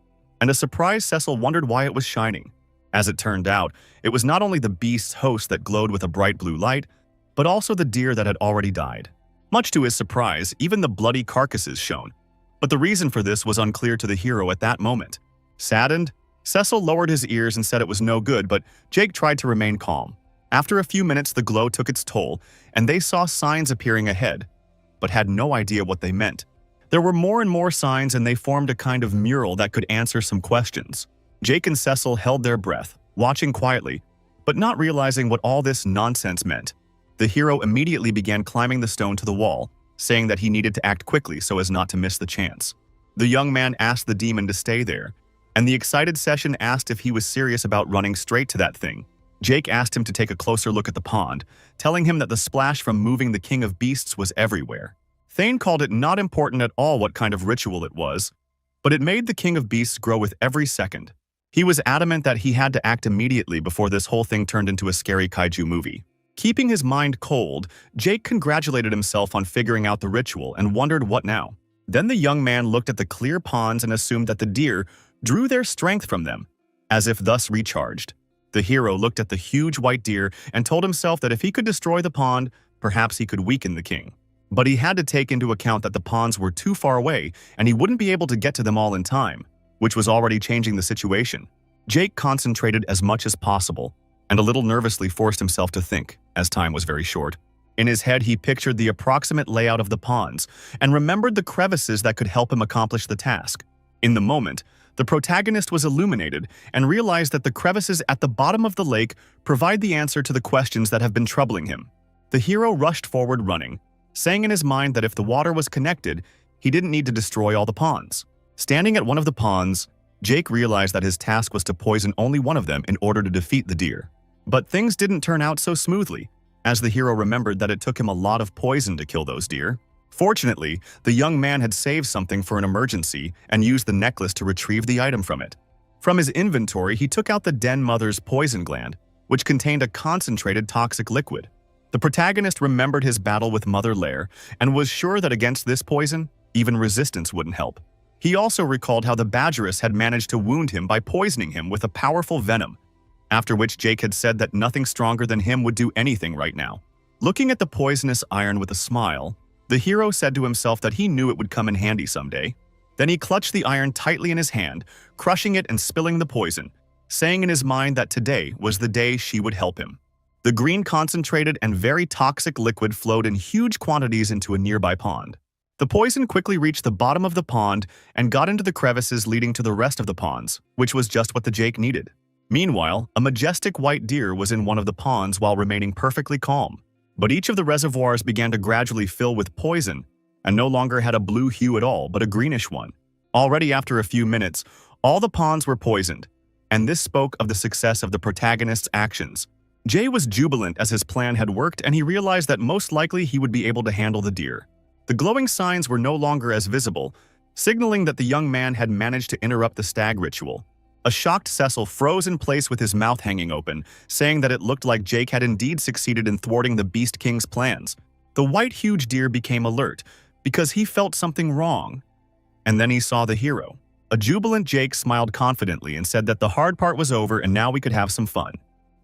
and a surprised Cecil wondered why it was shining. As it turned out, it was not only the beast's host that glowed with a bright blue light, but also the deer that had already died. Much to his surprise, even the bloody carcasses shone, but the reason for this was unclear to the hero at that moment. Saddened, Cecil lowered his ears and said it was no good, but Jake tried to remain calm. After a few minutes, the glow took its toll, and they saw signs appearing ahead, but had no idea what they meant. There were more and more signs, and they formed a kind of mural that could answer some questions. Jake and Cecil held their breath, watching quietly, but not realizing what all this nonsense meant. The hero immediately began climbing the stone to the wall, saying that he needed to act quickly so as not to miss the chance. The young man asked the demon to stay there, and the excited Session asked if he was serious about running straight to that thing. Jake asked him to take a closer look at the pond, telling him that the splash from moving the King of Beasts was everywhere. Thane called it not important at all what kind of ritual it was, but it made the King of Beasts grow with every second. He was adamant that he had to act immediately before this whole thing turned into a scary kaiju movie. Keeping his mind cold, Jake congratulated himself on figuring out the ritual and wondered what now. Then the young man looked at the clear ponds and assumed that the deer drew their strength from them, as if thus recharged. The hero looked at the huge white deer and told himself that if he could destroy the pond, perhaps he could weaken the king. But he had to take into account that the ponds were too far away and he wouldn't be able to get to them all in time, which was already changing the situation. Jake concentrated as much as possible and a little nervously forced himself to think, as time was very short. In his head, he pictured the approximate layout of the ponds and remembered the crevices that could help him accomplish the task. In the moment, the protagonist was illuminated and realized that the crevices at the bottom of the lake provide the answer to the questions that have been troubling him. The hero rushed forward running, saying in his mind that if the water was connected, he didn't need to destroy all the ponds. Standing at one of the ponds, Jake realized that his task was to poison only one of them in order to defeat the deer. But things didn't turn out so smoothly, as the hero remembered that it took him a lot of poison to kill those deer. Fortunately, the young man had saved something for an emergency and used the necklace to retrieve the item from it. From his inventory, he took out the den mother's poison gland, which contained a concentrated toxic liquid. The protagonist remembered his battle with Mother Lair and was sure that against this poison, even resistance wouldn't help. He also recalled how the Badgeress had managed to wound him by poisoning him with a powerful venom, after which Jake had said that nothing stronger than him would do anything right now. Looking at the poisonous iron with a smile, the hero said to himself that he knew it would come in handy someday. Then he clutched the iron tightly in his hand, crushing it and spilling the poison, saying in his mind that today was the day she would help him. The green concentrated and very toxic liquid flowed in huge quantities into a nearby pond. The poison quickly reached the bottom of the pond and got into the crevices leading to the rest of the ponds, which was just what the Jake needed. Meanwhile, a majestic white deer was in one of the ponds while remaining perfectly calm. But each of the reservoirs began to gradually fill with poison and no longer had a blue hue at all, but a greenish one. Already after a few minutes, all the ponds were poisoned, and this spoke of the success of the protagonist's actions. Jay was jubilant as his plan had worked, and he realized that most likely he would be able to handle the deer. The glowing signs were no longer as visible, signaling that the young man had managed to interrupt the stag ritual. A shocked Cecil froze in place with his mouth hanging open, saying that it looked like Jake had indeed succeeded in thwarting the Beast King's plans. The white huge deer became alert, because he felt something wrong. And then he saw the hero. A jubilant Jake smiled confidently and said that the hard part was over and now we could have some fun.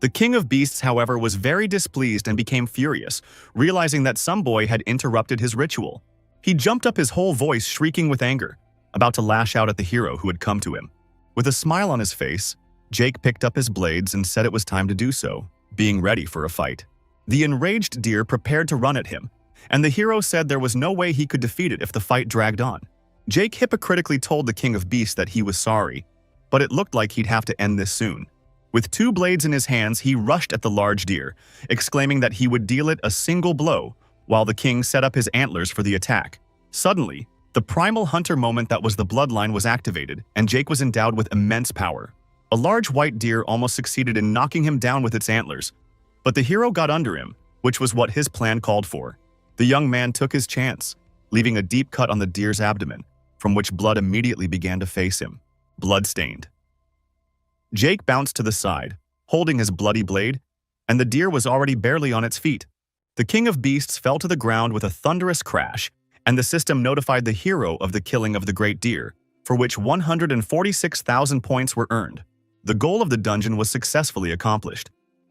The King of Beasts, however, was very displeased and became furious, realizing that some boy had interrupted his ritual. He jumped up, his whole voice shrieking with anger, about to lash out at the hero who had come to him. With a smile on his face, Jake picked up his blades and said it was time to do so, being ready for a fight. The enraged deer prepared to run at him, and the hero said there was no way he could defeat it if the fight dragged on. Jake hypocritically told the King of Beasts that he was sorry, but it looked like he'd have to end this soon. With 2 blades in his hands, he rushed at the large deer, exclaiming that he would deal it a single blow, while the king set up his antlers for the attack. Suddenly, the primal hunter moment that was the bloodline was activated, and Jake was endowed with immense power. A large white deer almost succeeded in knocking him down with its antlers, but the hero got under him, which was what his plan called for. The young man took his chance, leaving a deep cut on the deer's abdomen, from which blood immediately began to face him, blood-stained. Jake bounced to the side, holding his bloody blade, and the deer was already barely on its feet. The King of Beasts fell to the ground with a thunderous crash, and the system notified the hero of the killing of the great deer, for which 146,000 points were earned. The goal of the dungeon was successfully accomplished,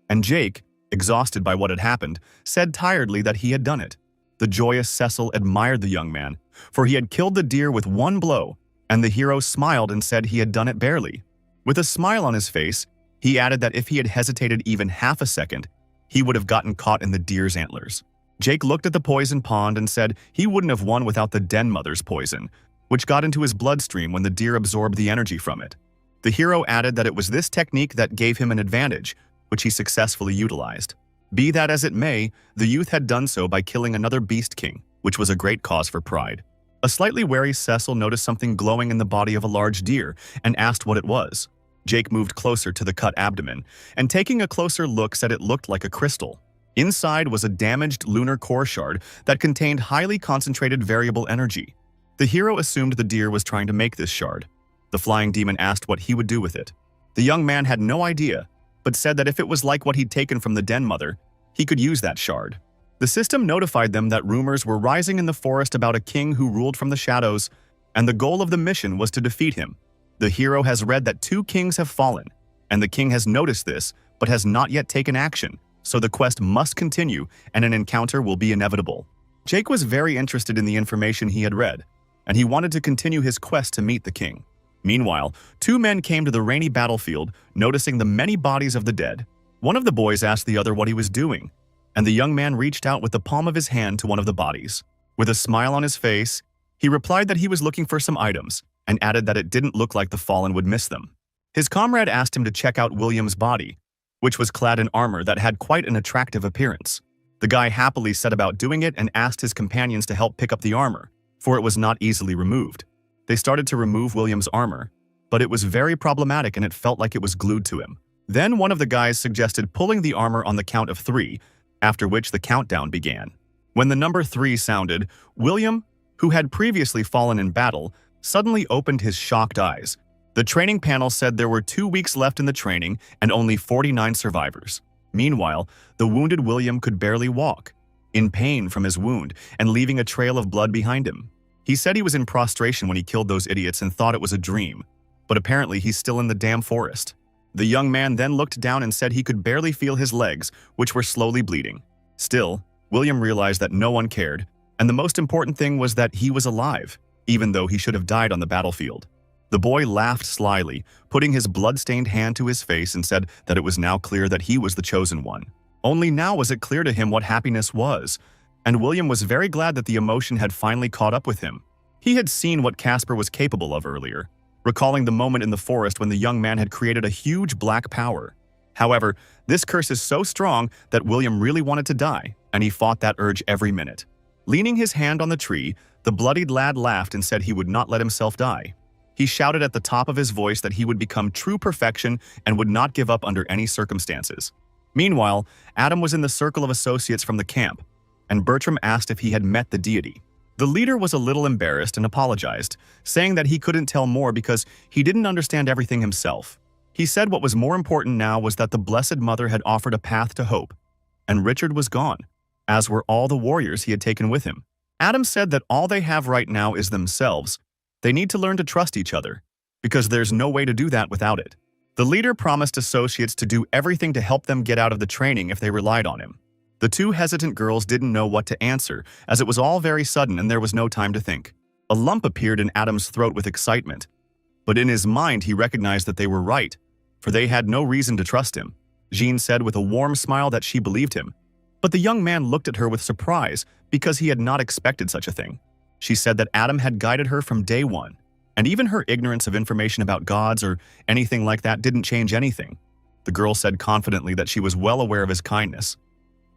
and Jake, exhausted by what had happened, said tiredly that he had done it. The joyous Cecil admired the young man, for he had killed the deer with 1 blow, and the hero smiled and said he had done it barely. With a smile on his face, he added that if he had hesitated even half a second, he would have gotten caught in the deer's antlers. Jake looked at the poison pond and said he wouldn't have won without the den mother's poison, which got into his bloodstream when the deer absorbed the energy from it. The hero added that it was this technique that gave him an advantage, which he successfully utilized. Be that as it may, the youth had done so by killing another beast king, which was a great cause for pride. A slightly wary Cecil noticed something glowing in the body of a large deer and asked what it was. Jake moved closer to the cut abdomen, and taking a closer look said it looked like a crystal. Inside was a damaged lunar core shard that contained highly concentrated variable energy. The hero assumed the deer was trying to make this shard. The flying demon asked what he would do with it. The young man had no idea, but said that if it was like what he'd taken from the den mother, he could use that shard. The system notified them that rumors were rising in the forest about a king who ruled from the shadows, and the goal of the mission was to defeat him. The hero has read that 2 kings have fallen, and the king has noticed this, but has not yet taken action, so the quest must continue and an encounter will be inevitable. Jake was very interested in the information he had read, and he wanted to continue his quest to meet the king. Meanwhile, 2 men came to the rainy battlefield, noticing the many bodies of the dead. One of the boys asked the other what he was doing, and the young man reached out with the palm of his hand to one of the bodies. With a smile on his face, he replied that he was looking for some items, and added that it didn't look like the fallen would miss them. His comrade asked him to check out William's body, which was clad in armor that had quite an attractive appearance. The guy happily set about doing it and asked his companions to help pick up the armor, for it was not easily removed. They started to remove William's armor, but it was very problematic and it felt like it was glued to him. Then one of the guys suggested pulling the armor on the count of 3, after which the countdown began. When the number 3 sounded, William, who had previously fallen in battle, suddenly opened his shocked eyes. The training panel said there were 2 weeks left in the training and only 49 survivors. Meanwhile, the wounded William could barely walk, in pain from his wound and leaving a trail of blood behind him. He said he was in prostration when he killed those idiots and thought it was a dream, but apparently he's still in the damn forest. The young man then looked down and said he could barely feel his legs, which were slowly bleeding. Still, William realized that no one cared, and the most important thing was that he was alive, even though he should have died on the battlefield. The boy laughed slyly, putting his blood-stained hand to his face and said that it was now clear that he was the chosen one. Only now was it clear to him what happiness was, and William was very glad that the emotion had finally caught up with him. He had seen what Casper was capable of earlier, recalling the moment in the forest when the young man had created a huge black power. However, this curse is so strong that William really wanted to die, and he fought that urge every minute. Leaning his hand on the tree, the bloodied lad laughed and said he would not let himself die. He shouted at the top of his voice that he would become true perfection and would not give up under any circumstances. Meanwhile, Adam was in the circle of associates from the camp, and Bertram asked if he had met the deity. The leader was a little embarrassed and apologized, saying that he couldn't tell more because he didn't understand everything himself. He said what was more important now was that the Blessed Mother had offered a path to hope, and Richard was gone, as were all the warriors he had taken with him. Adam said that all they have right now is themselves. They need to learn to trust each other, because there's no way to do that without it. The leader promised associates to do everything to help them get out of the training if they relied on him. The two hesitant girls didn't know what to answer, as it was all very sudden and there was no time to think. A lump appeared in Adam's throat with excitement, but in his mind he recognized that they were right, for they had no reason to trust him. Jean said with a warm smile that she believed him, but the young man looked at her with surprise because he had not expected such a thing. She said that Adam had guided her from day one, and even her ignorance of information about gods or anything like that didn't change anything. The girl said confidently that she was well aware of his kindness,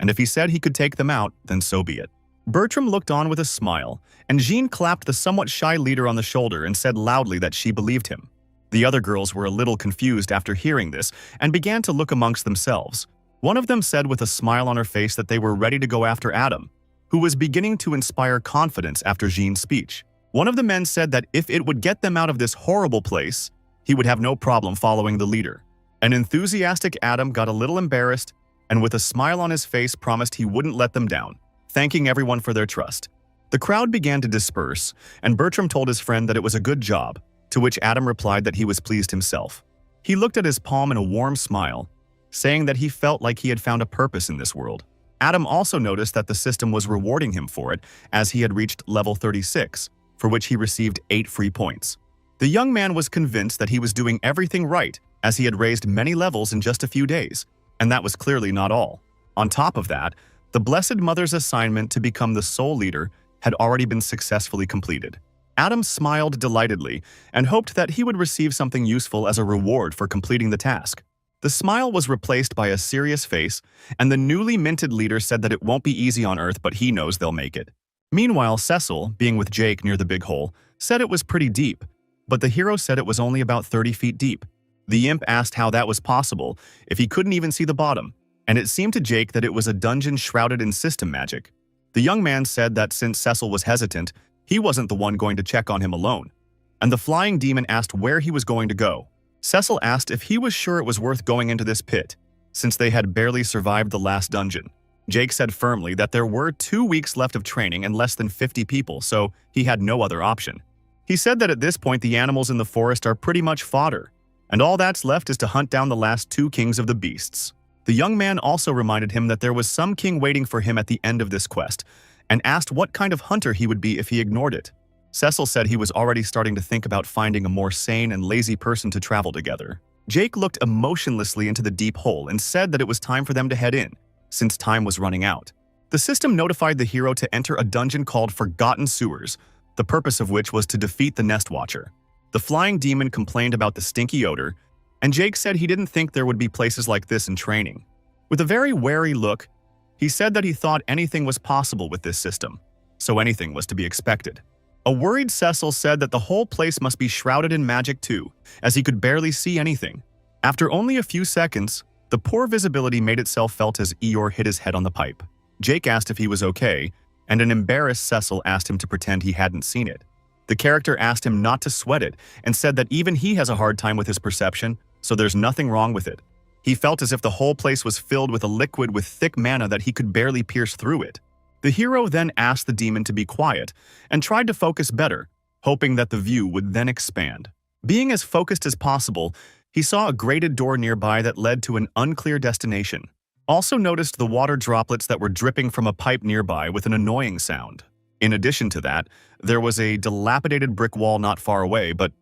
and if he said he could take them out, then so be it. Bertram looked on with a smile, and Jean clapped the somewhat shy leader on the shoulder and said loudly that she believed him. The other girls were a little confused after hearing this and began to look amongst themselves. One of them said with a smile on her face that they were ready to go after Adam, who was beginning to inspire confidence after Jean's speech. One of the men said that if it would get them out of this horrible place, he would have no problem following the leader. An enthusiastic Adam got a little embarrassed and with a smile on his face promised he wouldn't let them down, thanking everyone for their trust. The crowd began to disperse, and Bertram told his friend that it was a good job, to which Adam replied that he was pleased himself. He looked at his palm in a warm smile, saying that he felt like he had found a purpose in this world. Adam also noticed that the system was rewarding him for it, as he had reached level 36, for which he received 8 free points. The young man was convinced that he was doing everything right, as he had raised many levels in just a few days, and that was clearly not all. On top of that, the Blessed Mother's assignment to become the soul leader had already been successfully completed. Adam smiled delightedly and hoped that he would receive something useful as a reward for completing the task. The smile was replaced by a serious face, and the newly minted leader said that it won't be easy on Earth, but he knows they'll make it. Meanwhile, Cecil, being with Jake near the big hole, said it was pretty deep, but the hero said it was only about 30 feet deep. The imp asked how that was possible if he couldn't even see the bottom, and it seemed to Jake that it was a dungeon shrouded in system magic. The young man said that since Cecil was hesitant, he wasn't the one going to check on him alone, and the flying demon asked where he was going to go. Cecil asked if he was sure it was worth going into this pit, since they had barely survived the last dungeon. Jake said firmly that there were 2 weeks left of training and less than 50 people, so he had no other option. He said that at this point the animals in the forest are pretty much fodder, and all that's left is to hunt down the last 2 kings of the beasts. The young man also reminded him that there was some king waiting for him at the end of this quest, and asked what kind of hunter he would be if he ignored it. Cecil said he was already starting to think about finding a more sane and lazy person to travel together. Jake looked emotionlessly into the deep hole and said that it was time for them to head in, since time was running out. The system notified the hero to enter a dungeon called Forgotten Sewers, the purpose of which was to defeat the Nest Watcher. The flying demon complained about the stinky odor, and Jake said he didn't think there would be places like this in training. With a very wary look, he said that he thought anything was possible with this system, so anything was to be expected. A worried Cecil said that the whole place must be shrouded in magic too, as he could barely see anything. After only a few seconds, the poor visibility made itself felt as Eeyore hit his head on the pipe. Jake asked if he was okay, and an embarrassed Cecil asked him to pretend he hadn't seen it. The character asked him not to sweat it and said that even he has a hard time with his perception, so there's nothing wrong with it. He felt as if the whole place was filled with a liquid with thick mana that he could barely pierce through it. The hero then asked the demon to be quiet and tried to focus better, hoping that the view would then expand. Being as focused as possible, he saw a grated door nearby that led to an unclear destination. Also noticed the water droplets that were dripping from a pipe nearby with an annoying sound. In addition to that, there was a dilapidated brick wall not far away, but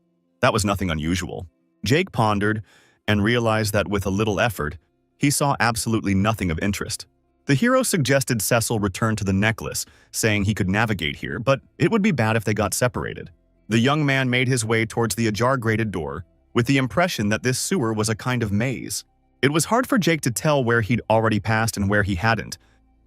that was nothing unusual. Jake pondered and realized that with a little effort, he saw absolutely nothing of interest. The hero suggested Cecil return to the necklace, saying he could navigate here, but it would be bad if they got separated. The young man made his way towards the ajar grated door, with the impression that this sewer was a kind of maze. It was hard for Jake to tell where he'd already passed and where he hadn't,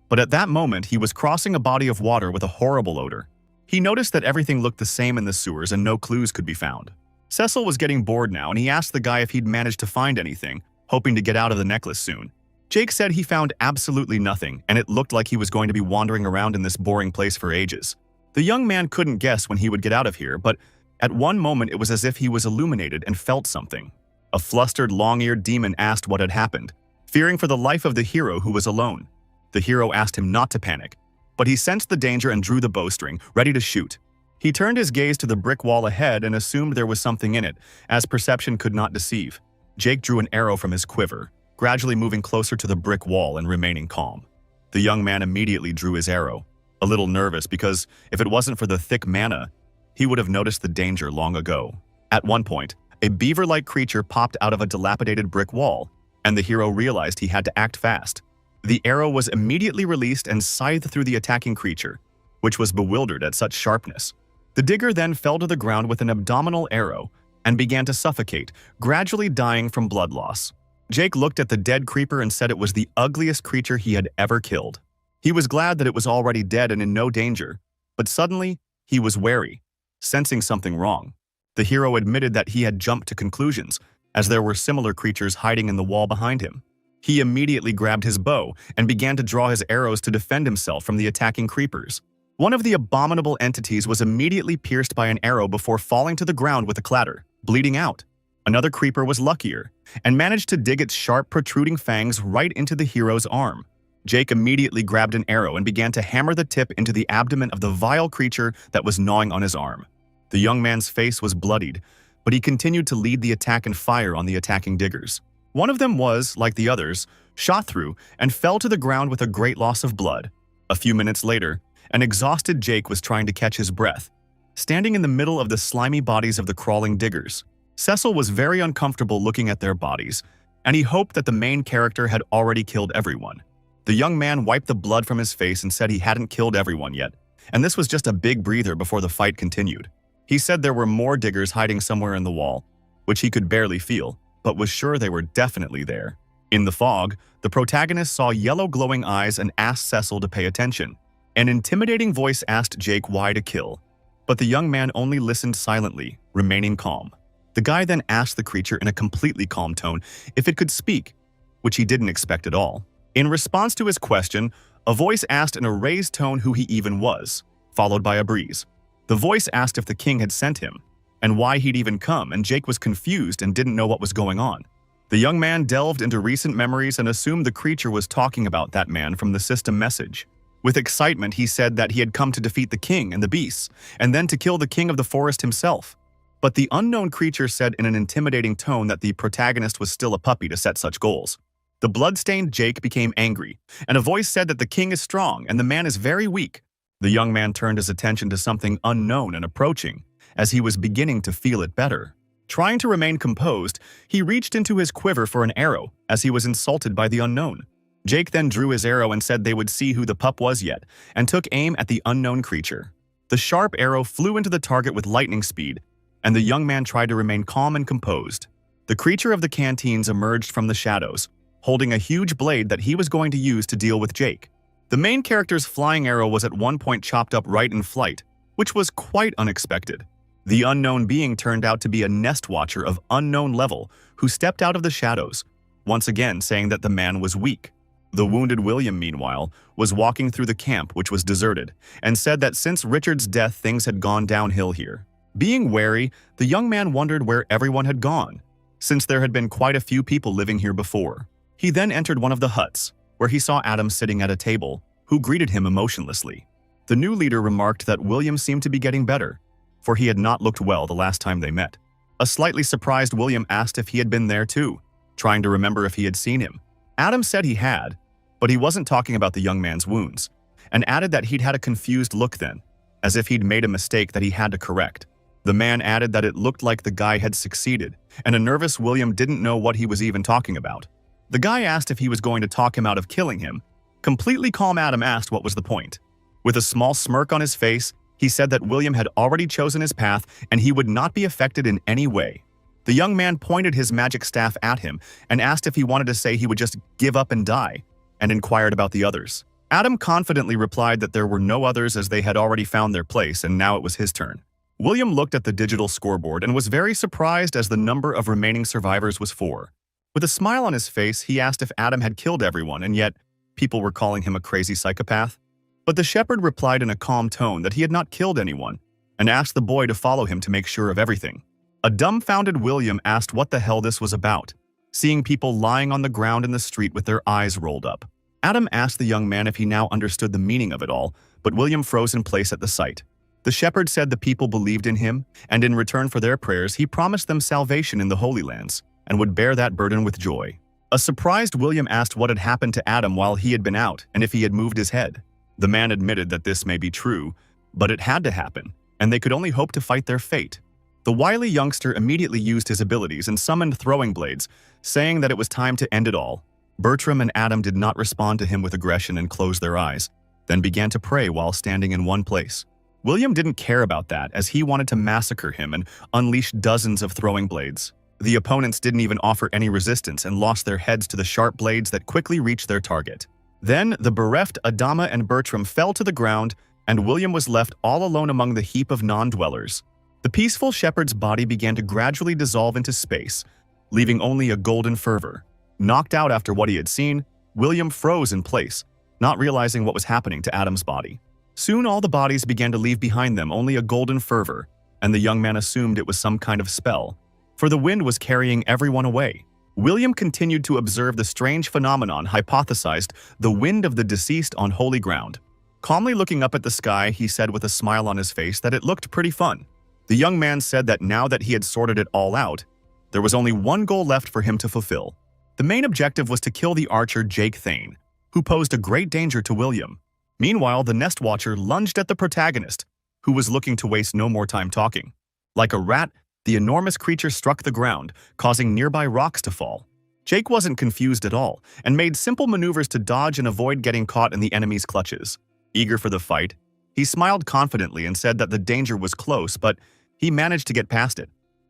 but at that moment he was crossing a body of water with a horrible odor. He noticed that everything looked the same in the sewers and no clues could be found. Cecil was getting bored now and he asked the guy if he'd managed to find anything, hoping to get out of the necklace soon. Jake said he found absolutely nothing, and it looked like he was going to be wandering around in this boring place for ages. The young man couldn't guess when he would get out of here, but at one moment it was as if he was illuminated and felt something. A flustered, long-eared demon asked what had happened, fearing for the life of the hero who was alone. The hero asked him not to panic, but he sensed the danger and drew the bowstring, ready to shoot. He turned his gaze to the brick wall ahead and assumed there was something in it, as perception could not deceive. Jake drew an arrow from his quiver, gradually moving closer to the brick wall and remaining calm. The young man immediately drew his arrow, a little nervous because if it wasn't for the thick mana, he would have noticed the danger long ago. At one point, a beaver-like creature popped out of a dilapidated brick wall, and the hero realized he had to act fast. The arrow was immediately released and scythed through the attacking creature, which was bewildered at such sharpness. The digger then fell to the ground with an abdominal arrow and began to suffocate, gradually dying from blood loss. Jake looked at the dead creeper and said it was the ugliest creature he had ever killed. He was glad that it was already dead and in no danger, but suddenly, he was wary, sensing something wrong. The hero admitted that he had jumped to conclusions, as there were similar creatures hiding in the wall behind him. He immediately grabbed his bow and began to draw his arrows to defend himself from the attacking creepers. One of the abominable entities was immediately pierced by an arrow before falling to the ground with a clatter, bleeding out. Another creeper was luckier and managed to dig its sharp, protruding fangs right into the hero's arm. Jake immediately grabbed an arrow and began to hammer the tip into the abdomen of the vile creature that was gnawing on his arm. The young man's face was bloodied, but he continued to lead the attack and fire on the attacking diggers. One of them was, like the others, shot through and fell to the ground with a great loss of blood. A few minutes later, an exhausted Jake was trying to catch his breath, standing in the middle of the slimy bodies of the crawling diggers. Cecil was very uncomfortable looking at their bodies, and he hoped that the main character had already killed everyone. The young man wiped the blood from his face and said he hadn't killed everyone yet, and this was just a big breather before the fight continued. He said there were more diggers hiding somewhere in the wall, which he could barely feel, but was sure they were definitely there. In the fog, the protagonist saw yellow glowing eyes and asked Cecil to pay attention. An intimidating voice asked Jake why to kill, but the young man only listened silently, remaining calm. The guy then asked the creature in a completely calm tone if it could speak, which he didn't expect at all. In response to his question, a voice asked in a raised tone who he even was, followed by a breeze. The voice asked if the king had sent him, and why he'd even come, and Jake was confused and didn't know what was going on. The young man delved into recent memories and assumed the creature was talking about that man from the system message. With excitement, he said that he had come to defeat the king and the beasts, and then to kill the king of the forest himself. But the unknown creature said in an intimidating tone that the protagonist was still a puppy to set such goals. The blood-stained Jake became angry, and a voice said that the king is strong and the man is very weak. The young man turned his attention to something unknown and approaching, as he was beginning to feel it better. Trying to remain composed, he reached into his quiver for an arrow, as he was insulted by the unknown. Jake then drew his arrow and said they would see who the pup was yet, and took aim at the unknown creature. The sharp arrow flew into the target with lightning speed, and the young man tried to remain calm and composed. The creature of the canteens emerged from the shadows, holding a huge blade that he was going to use to deal with Jake. The main character's flying arrow was at one point chopped up right in flight, which was quite unexpected. The unknown being turned out to be a nest watcher of unknown level who stepped out of the shadows, once again saying that the man was weak. The wounded William, meanwhile, was walking through the camp, which was deserted, and said that since Richard's death things had gone downhill here. Being wary, the young man wondered where everyone had gone, since there had been quite a few people living here before. He then entered one of the huts, where he saw Adam sitting at a table, who greeted him emotionlessly. The new leader remarked that William seemed to be getting better, for he had not looked well the last time they met. A slightly surprised William asked if he had been there too, trying to remember if he had seen him. Adam said he had, but he wasn't talking about the young man's wounds, and added that he'd had a confused look then, as if he'd made a mistake that he had to correct. The man added that it looked like the guy had succeeded, and a nervous William didn't know what he was even talking about. The guy asked if he was going to talk him out of killing him. Completely calm Adam asked what was the point. With a small smirk on his face, he said that William had already chosen his path and he would not be affected in any way. The young man pointed his magic staff at him and asked if he wanted to say he would just give up and die, and inquired about the others. Adam confidently replied that there were no others as they had already found their place and now it was his turn. William looked at the digital scoreboard and was very surprised as the number of remaining survivors was 4. With a smile on his face, he asked if Adam had killed everyone and yet people were calling him a crazy psychopath. But the shepherd replied in a calm tone that he had not killed anyone and asked the boy to follow him to make sure of everything. A dumbfounded William asked what the hell this was about, seeing people lying on the ground in the street with their eyes rolled up. Adam asked the young man if he now understood the meaning of it all, but William froze in place at the sight. The shepherd said the people believed in him, and in return for their prayers, he promised them salvation in the Holy Lands, and would bear that burden with joy. A surprised William asked what had happened to Adam while he had been out, and if he had moved his head. The man admitted that this may be true, but it had to happen, and they could only hope to fight their fate. The wily youngster immediately used his abilities and summoned throwing blades, saying that it was time to end it all. Bertram and Adam did not respond to him with aggression and closed their eyes, then began to pray while standing in one place. William didn't care about that, as he wanted to massacre him and unleash dozens of throwing blades. The opponents didn't even offer any resistance and lost their heads to the sharp blades that quickly reached their target. Then, the bereft Adama and Bertram fell to the ground, and William was left all alone among the heap of non-dwellers. The peaceful shepherd's body began to gradually dissolve into space, leaving only a golden fervor. Knocked out after what he had seen, William froze in place, not realizing what was happening to Adam's body. Soon all the bodies began to leave behind them only a golden fervor, and the young man assumed it was some kind of spell, for the wind was carrying everyone away. William continued to observe the strange phenomenon, hypothesized the wind of the deceased on holy ground. Calmly looking up at the sky, he said with a smile on his face that it looked pretty fun. The young man said that now that he had sorted it all out, there was only one goal left for him to fulfill. The main objective was to kill the archer Jake Thane, who posed a great danger to William. Meanwhile, the Nest Watcher lunged at the protagonist, who was looking to waste no more time talking. Like a rat, the enormous creature struck the ground, causing nearby rocks to fall. Jake wasn't confused at all, and made simple maneuvers to dodge and avoid getting caught in the enemy's clutches. Eager for the fight, he smiled confidently and said that the danger was close, but he managed to get past it.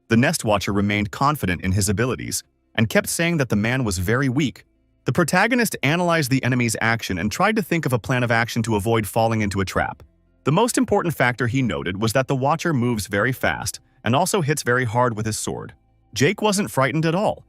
The Nest Watcher remained confident in his abilities, and kept saying that the man was very weak. The protagonist analyzed the enemy's action and tried to think of a plan of action to avoid falling into a trap. The most important factor he noted was that the Watcher moves very fast and also hits very hard with his sword. Jake wasn't frightened at all,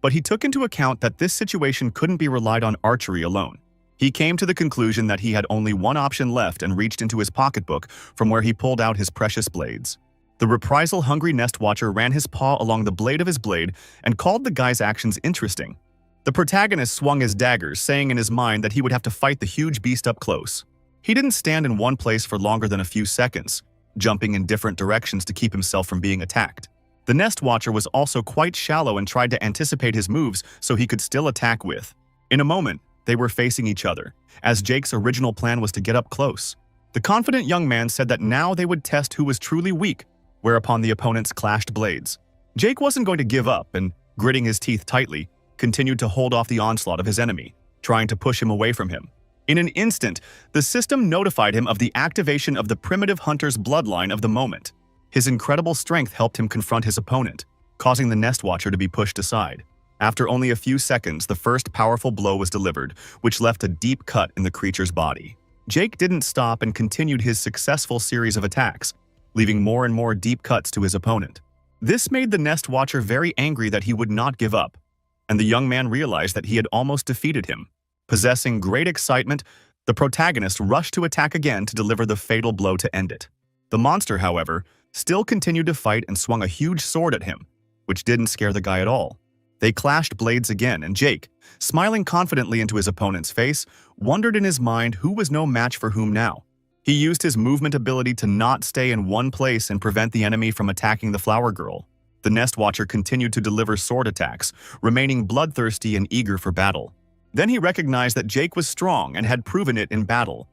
but he took into account that this situation couldn't be relied on archery alone. He came to the conclusion that he had only one option left and reached into his pocketbook from where he pulled out his precious blades. The reprisal-hungry Nest Watcher ran his paw along the blade of his blade and called the guy's actions interesting. The protagonist swung his daggers, saying in his mind that he would have to fight the huge beast up close. He didn't stand in one place for longer than a few seconds, jumping in different directions to keep himself from being attacked. The Nest Watcher was also quite shallow and tried to anticipate his moves so he could still attack with. In a moment, they were facing each other, as Jake's original plan was to get up close. The confident young man said that now they would test who was truly weak, whereupon the opponents clashed blades. Jake wasn't going to give up and, gritting his teeth tightly, continued to hold off the onslaught of his enemy, trying to push him away from him. In an instant, the system notified him of the activation of the primitive hunter's bloodline of the moment. His incredible strength helped him confront his opponent, causing the Nest Watcher to be pushed aside. After only a few seconds, the first powerful blow was delivered, which left a deep cut in the creature's body. Jake didn't stop and continued his successful series of attacks, leaving more and more deep cuts to his opponent. This made the Nest Watcher very angry that he would not give up, and the young man realized that he had almost defeated him. Possessing great excitement, the protagonist rushed to attack again to deliver the fatal blow to end it. The monster, however, still continued to fight and swung a huge sword at him, which didn't scare the guy at all. They clashed blades again, and Jake, smiling confidently into his opponent's face, wondered in his mind who was no match for whom now. He used his movement ability to not stay in one place and prevent the enemy from attacking the flower girl. The Nest Watcher continued to deliver sword attacks, remaining bloodthirsty and eager for battle. Then he recognized that Jake was strong and had proven it in battle,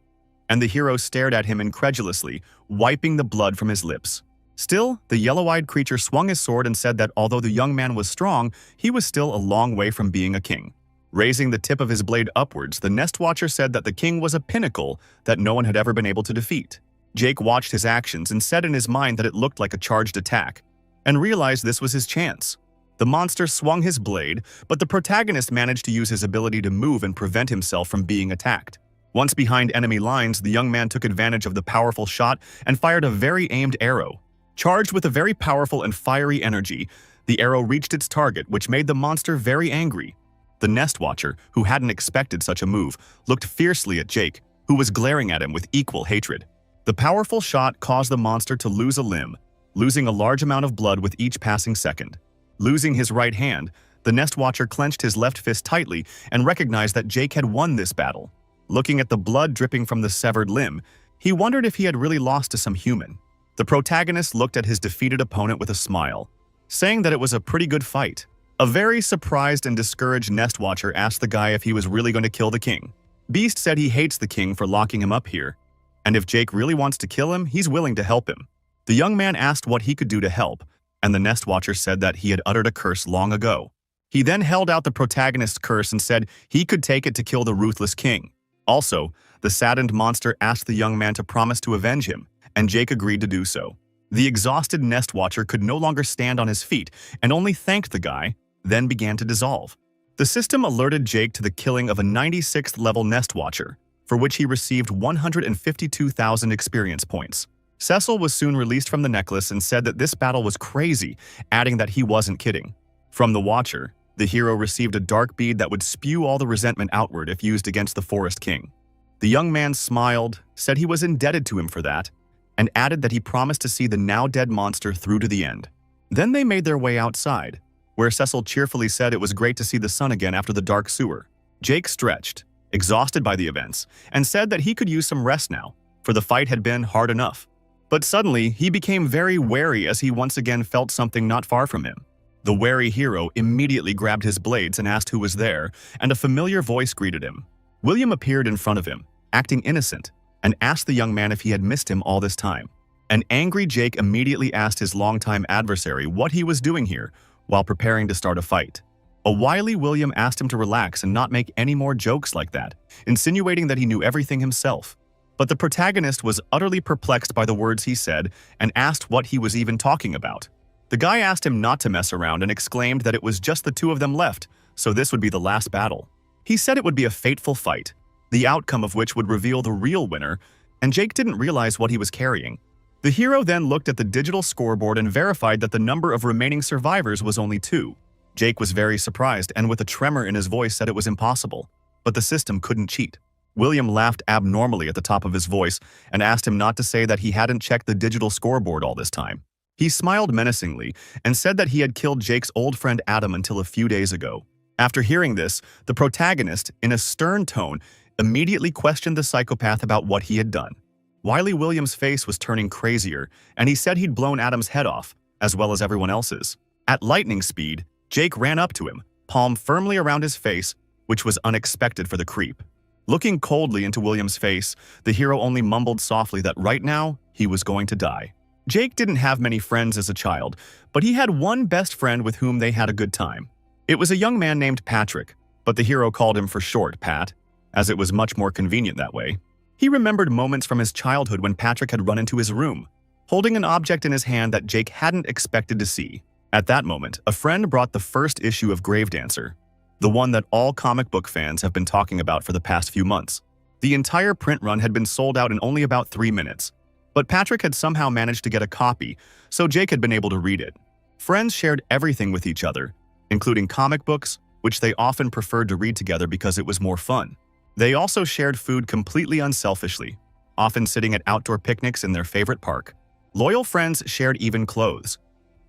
and the hero stared at him incredulously, wiping the blood from his lips. Still, the yellow-eyed creature swung his sword and said that although the young man was strong, he was still a long way from being a king. Raising the tip of his blade upwards, the Nest Watcher said that the king was a pinnacle that no one had ever been able to defeat. Jake watched his actions and said in his mind that it looked like a charged attack, and realized this was his chance. The monster swung his blade, but the protagonist managed to use his ability to move and prevent himself from being attacked. Once behind enemy lines, the young man took advantage of the powerful shot and fired a very aimed arrow. Charged with a very powerful and fiery energy, the arrow reached its target, which made the monster very angry. The Nest Watcher, who hadn't expected such a move, looked fiercely at Jake, who was glaring at him with equal hatred. The powerful shot caused the monster to lose a limb, losing a large amount of blood with each passing second. Losing his right hand, the Nest Watcher clenched his left fist tightly and recognized that Jake had won this battle. Looking at the blood dripping from the severed limb, he wondered if he had really lost to some human. The protagonist looked at his defeated opponent with a smile, saying that it was a pretty good fight. A very surprised and discouraged Nest Watcher asked the guy if he was really going to kill the king. Beast said he hates the king for locking him up here, and if Jake really wants to kill him, he's willing to help him. The young man asked what he could do to help, and the Nest Watcher said that he had uttered a curse long ago. He then held out the protagonist's curse and said he could take it to kill the ruthless king. Also, the saddened monster asked the young man to promise to avenge him, and Jake agreed to do so. The exhausted Nest Watcher could no longer stand on his feet and only thanked the guy, then began to dissolve. The system alerted Jake to the killing of a 96th level Nest Watcher, for which he received 152,000 experience points. Cecil was soon released from the necklace and said that this battle was crazy, adding that he wasn't kidding. From the Watcher, the hero received a dark bead that would spew all the resentment outward if used against the Forest King. The young man smiled, said he was indebted to him for that, and added that he promised to see the now-dead monster through to the end. Then they made their way outside, where Cecil cheerfully said it was great to see the sun again after the dark sewer. Jake stretched, exhausted by the events, and said that he could use some rest now, for the fight had been hard enough. But suddenly, he became very wary as he once again felt something not far from him. The wary hero immediately grabbed his blades and asked who was there, and a familiar voice greeted him. William appeared in front of him, acting innocent, and asked the young man if he had missed him all this time. An angry Jake immediately asked his longtime adversary what he was doing here while preparing to start a fight. A wily William asked him to relax and not make any more jokes like that, insinuating that he knew everything himself. But the protagonist was utterly perplexed by the words he said and asked what he was even talking about. The guy asked him not to mess around and exclaimed that it was just the two of them left, so this would be the last battle. He said it would be a fateful fight, the outcome of which would reveal the real winner, and Jake didn't realize what he was carrying. The hero then looked at the digital scoreboard and verified that the number of remaining survivors was only 2. Jake was very surprised and with a tremor in his voice said it was impossible, but the system couldn't cheat. William laughed abnormally at the top of his voice and asked him not to say that he hadn't checked the digital scoreboard all this time. He smiled menacingly and said that he had killed Jake's old friend Adam until a few days ago. After hearing this, the protagonist, in a stern tone, immediately questioned the psychopath about what he had done. Wily William's face was turning crazier, and he said he'd blown Adam's head off, as well as everyone else's. At lightning speed, Jake ran up to him, palm firmly around his face, which was unexpected for the creep. Looking coldly into William's face, the hero only mumbled softly that right now, he was going to die. Jake didn't have many friends as a child, but he had one best friend with whom they had a good time. It was a young man named Patrick, but the hero called him for short Pat, as it was much more convenient that way. He remembered moments from his childhood when Patrick had run into his room, holding an object in his hand that Jake hadn't expected to see. At that moment, a friend brought the first issue of Gravedancer, the one that all comic book fans have been talking about for the past few months. The entire print run had been sold out in only about 3 minutes, but Patrick had somehow managed to get a copy, so Jake had been able to read it. Friends shared everything with each other, including comic books, which they often preferred to read together because it was more fun. They also shared food completely unselfishly, often sitting at outdoor picnics in their favorite park. Loyal friends shared even clothes,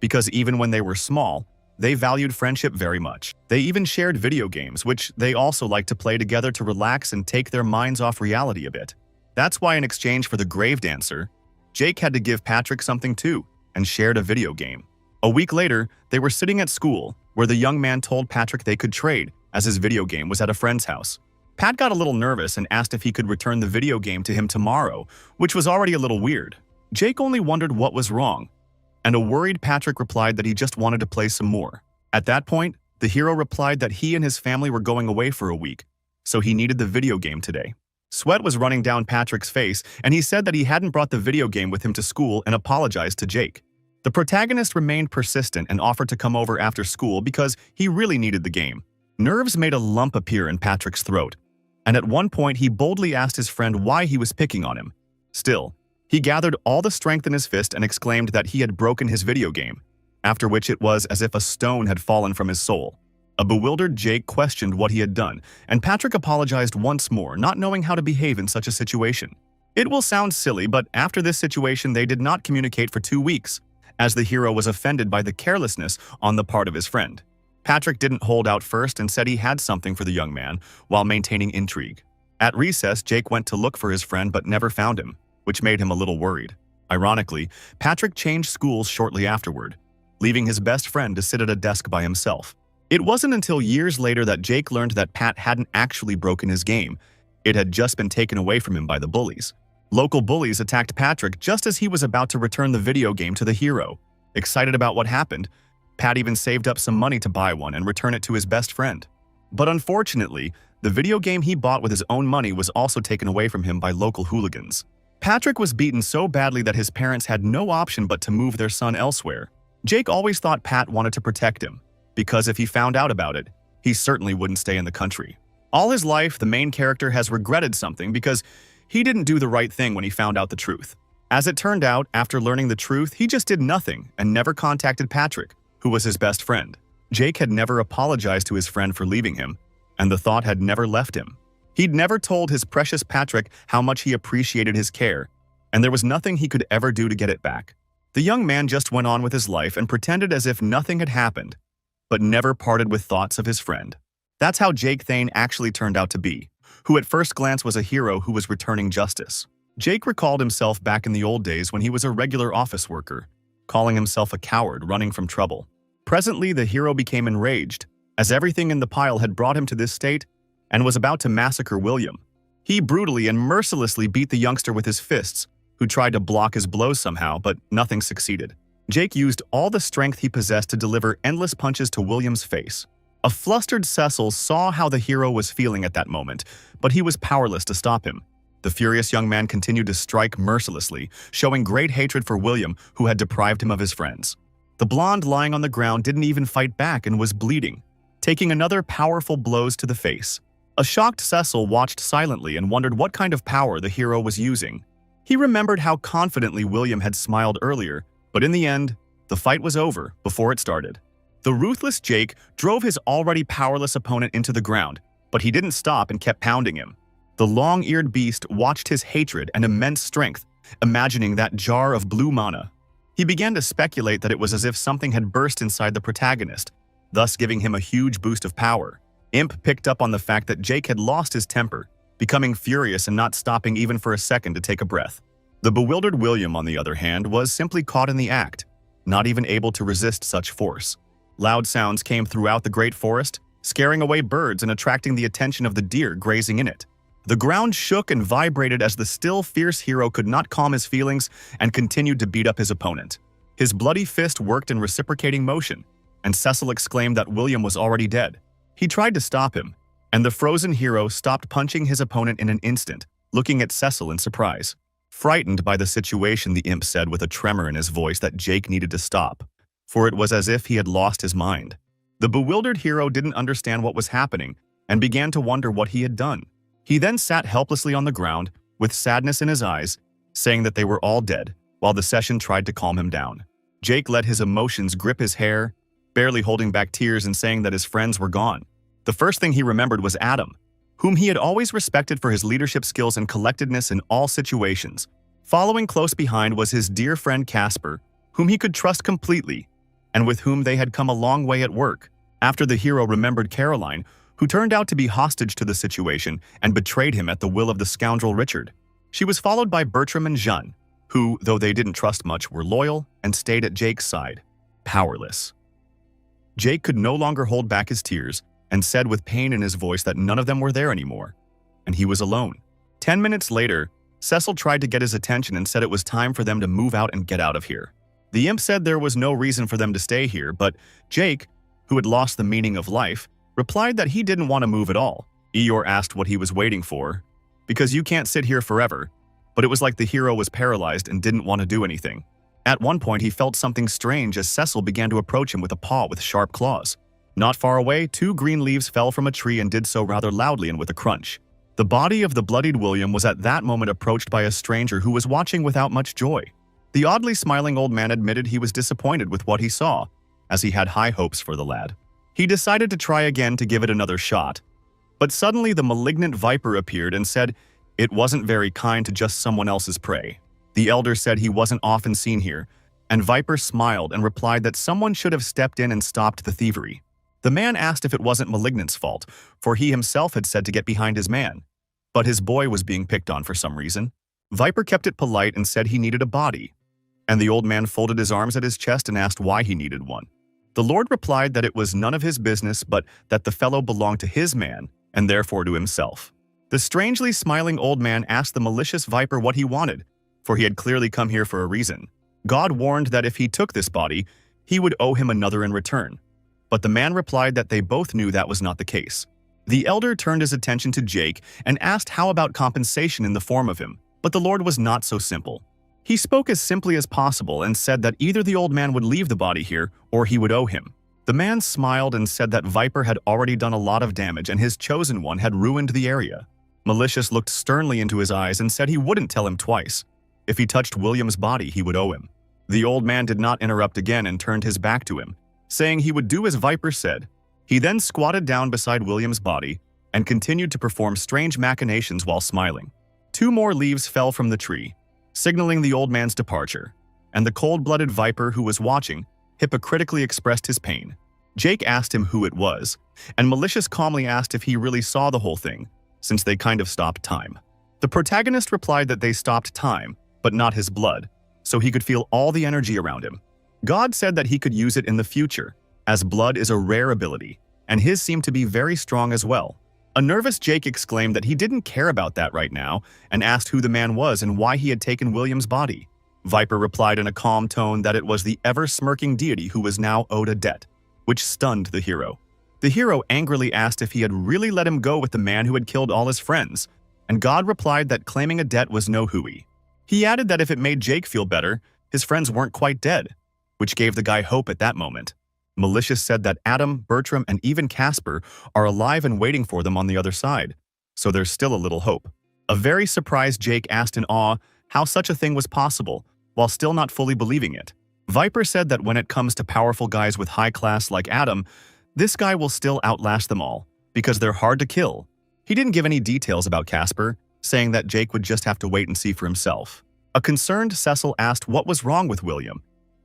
because even when they were small, They valued friendship very much. They even shared video games, which they also liked to play together to relax and take their minds off reality a bit. That's why in exchange for the grave dancer, Jake had to give Patrick something too, and shared a video game. A week later, they were sitting at school, where the young man told Patrick they could trade, as his video game was at a friend's house. Pat got a little nervous and asked if he could return the video game to him tomorrow, which was already a little weird. Jake only wondered what was wrong, and a worried Patrick replied that he just wanted to play some more. At that point, the hero replied that he and his family were going away for a week, so he needed the video game today. Sweat was running down Patrick's face, and he said that he hadn't brought the video game with him to school and apologized to Jake. The protagonist remained persistent and offered to come over after school because he really needed the game. Nerves made a lump appear in Patrick's throat, and at one point he boldly asked his friend why he was picking on him. Still, he gathered all the strength in his fist and exclaimed that he had broken his video game, after which it was as if a stone had fallen from his soul. A bewildered Jake questioned what he had done, and Patrick apologized once more, not knowing how to behave in such a situation. It will sound silly, but after this situation they did not communicate for 2 weeks, as the hero was offended by the carelessness on the part of his friend. Patrick didn't hold out first and said he had something for the young man, while maintaining intrigue. At recess, Jake went to look for his friend but never found him, which made him a little worried. Ironically, Patrick changed schools shortly afterward, leaving his best friend to sit at a desk by himself. It wasn't until years later that Jake learned that Pat hadn't actually broken his game. It had just been taken away from him by the bullies. Local bullies attacked Patrick just as he was about to return the video game to the hero. Excited about what happened, Pat even saved up some money to buy one and return it to his best friend. But unfortunately, the video game he bought with his own money was also taken away from him by local hooligans. Patrick was beaten so badly that his parents had no option but to move their son elsewhere. Jake always thought Pat wanted to protect him, because if he found out about it, he certainly wouldn't stay in the country. All his life, the main character has regretted something because he didn't do the right thing when he found out the truth. As it turned out, after learning the truth, he just did nothing and never contacted Patrick, who was his best friend. Jake had never apologized to his friend for leaving him, and the thought had never left him. He'd never told his precious Patrick how much he appreciated his care, and there was nothing he could ever do to get it back. The young man just went on with his life and pretended as if nothing had happened, but never parted with thoughts of his friend. That's how Jake Thane actually turned out to be, who at first glance was a hero who was returning justice. Jake recalled himself back in the old days when he was a regular office worker, calling himself a coward running from trouble. Presently, the hero became enraged, as everything in the pile had brought him to this state and was about to massacre William. He brutally and mercilessly beat the youngster with his fists, who tried to block his blows somehow, but nothing succeeded. Jake used all the strength he possessed to deliver endless punches to William's face. A flustered Cecil saw how the hero was feeling at that moment, but he was powerless to stop him. The furious young man continued to strike mercilessly, showing great hatred for William, who had deprived him of his friends. The blonde lying on the ground didn't even fight back and was bleeding, taking another powerful blows to the face. A shocked Cecil watched silently and wondered what kind of power the hero was using. He remembered how confidently William had smiled earlier, but in the end, the fight was over before it started. The ruthless Jake drove his already powerless opponent into the ground, but he didn't stop and kept pounding him. The long-eared beast watched his hatred and immense strength, imagining that jar of blue mana. He began to speculate that it was as if something had burst inside the protagonist, thus giving him a huge boost of power. Imp picked up on the fact that Jake had lost his temper, becoming furious and not stopping even for a second to take a breath. The bewildered William, on the other hand, was simply caught in the act, not even able to resist such force. Loud sounds came throughout the great forest, scaring away birds and attracting the attention of the deer grazing in it. The ground shook and vibrated as the still fierce hero could not calm his feelings and continued to beat up his opponent. His bloody fist worked in reciprocating motion, and Cecil exclaimed that William was already dead. He tried to stop him, and the frozen hero stopped punching his opponent in an instant, looking at Cecil in surprise. Frightened by the situation, the imp said with a tremor in his voice that Jake needed to stop, for it was as if he had lost his mind. The bewildered hero didn't understand what was happening and began to wonder what he had done. He then sat helplessly on the ground, with sadness in his eyes, saying that they were all dead, while the session tried to calm him down. Jake let his emotions grip his hair, barely holding back tears and saying that his friends were gone. The first thing he remembered was Adam, whom he had always respected for his leadership skills and collectedness in all situations. Following close behind was his dear friend Casper, whom he could trust completely. and with whom they had come a long way at work. After the hero remembered Caroline, who turned out to be hostage to the situation and betrayed him at the will of the scoundrel Richard. She was followed by Bertram and Jeanne, who, though they didn't trust much, were loyal and stayed at Jake's side, powerless. Jake could no longer hold back his tears and said with pain in his voice that none of them were there anymore, and he was alone. 10 minutes later, Cecil tried to get his attention and said it was time for them to move out and get out of here. The imp said there was no reason for them to stay here, but Jake, who had lost the meaning of life, replied that he didn't want to move at all. Eeyore asked what he was waiting for. Because you can't sit here forever. But it was like the hero was paralyzed and didn't want to do anything. At one point, he felt something strange as Cecil began to approach him with a paw with sharp claws. Not far away, 2 green leaves fell from a tree and did so rather loudly and with a crunch. The body of the bloodied William was at that moment approached by a stranger who was watching without much joy. The oddly smiling old man admitted he was disappointed with what he saw, as he had high hopes for the lad. He decided to try again to give it another shot. But suddenly the malignant viper appeared and said it wasn't very kind to just someone else's prey. The elder said he wasn't often seen here, and Viper smiled and replied that someone should have stepped in and stopped the thievery. The man asked if it wasn't Malignant's fault, for he himself had said to get behind his man. But his boy was being picked on for some reason. Viper kept it polite and said he needed a body. And the old man folded his arms at his chest and asked why he needed one. The Lord replied that it was none of his business, but that the fellow belonged to his man, and therefore to himself. The strangely smiling old man asked the malicious viper what he wanted, for he had clearly come here for a reason. God warned that if he took this body, he would owe him another in return. But the man replied that they both knew that was not the case. The elder turned his attention to Jake and asked how about compensation in the form of him, but the Lord was not so simple. He spoke as simply as possible and said that either the old man would leave the body here or he would owe him. The man smiled and said that Viper had already done a lot of damage and his chosen one had ruined the area. Malicious looked sternly into his eyes and said he wouldn't tell him twice. If he touched William's body, he would owe him. The old man did not interrupt again and turned his back to him, saying he would do as Viper said. He then squatted down beside William's body and continued to perform strange machinations while smiling. 2 more leaves fell from the tree, signaling the old man's departure, and the cold-blooded viper who was watching hypocritically expressed his pain. Jake asked him who it was, and Malicious calmly asked if he really saw the whole thing, since they kind of stopped time. The protagonist replied that they stopped time, but not his blood, so he could feel all the energy around him. God said that he could use it in the future, as blood is a rare ability, and his seemed to be very strong as well. A nervous Jake exclaimed that he didn't care about that right now and asked who the man was and why he had taken William's body. Viper replied in a calm tone that it was the ever-smirking deity who was now owed a debt, which stunned the hero. The hero angrily asked if he had really let him go with the man who had killed all his friends, and God replied that claiming a debt was no hooey. He added that if it made Jake feel better, his friends weren't quite dead, which gave the guy hope at that moment. Malicious said that Adam, Bertram, and even Casper are alive and waiting for them on the other side, so there's still a little hope. A very surprised Jake asked in awe how such a thing was possible, while still not fully believing it. Viper said that when it comes to powerful guys with high class like Adam, this guy will still outlast them all, because they're hard to kill. He didn't give any details about Casper, saying that Jake would just have to wait and see for himself. A concerned Cecil asked what was wrong with William,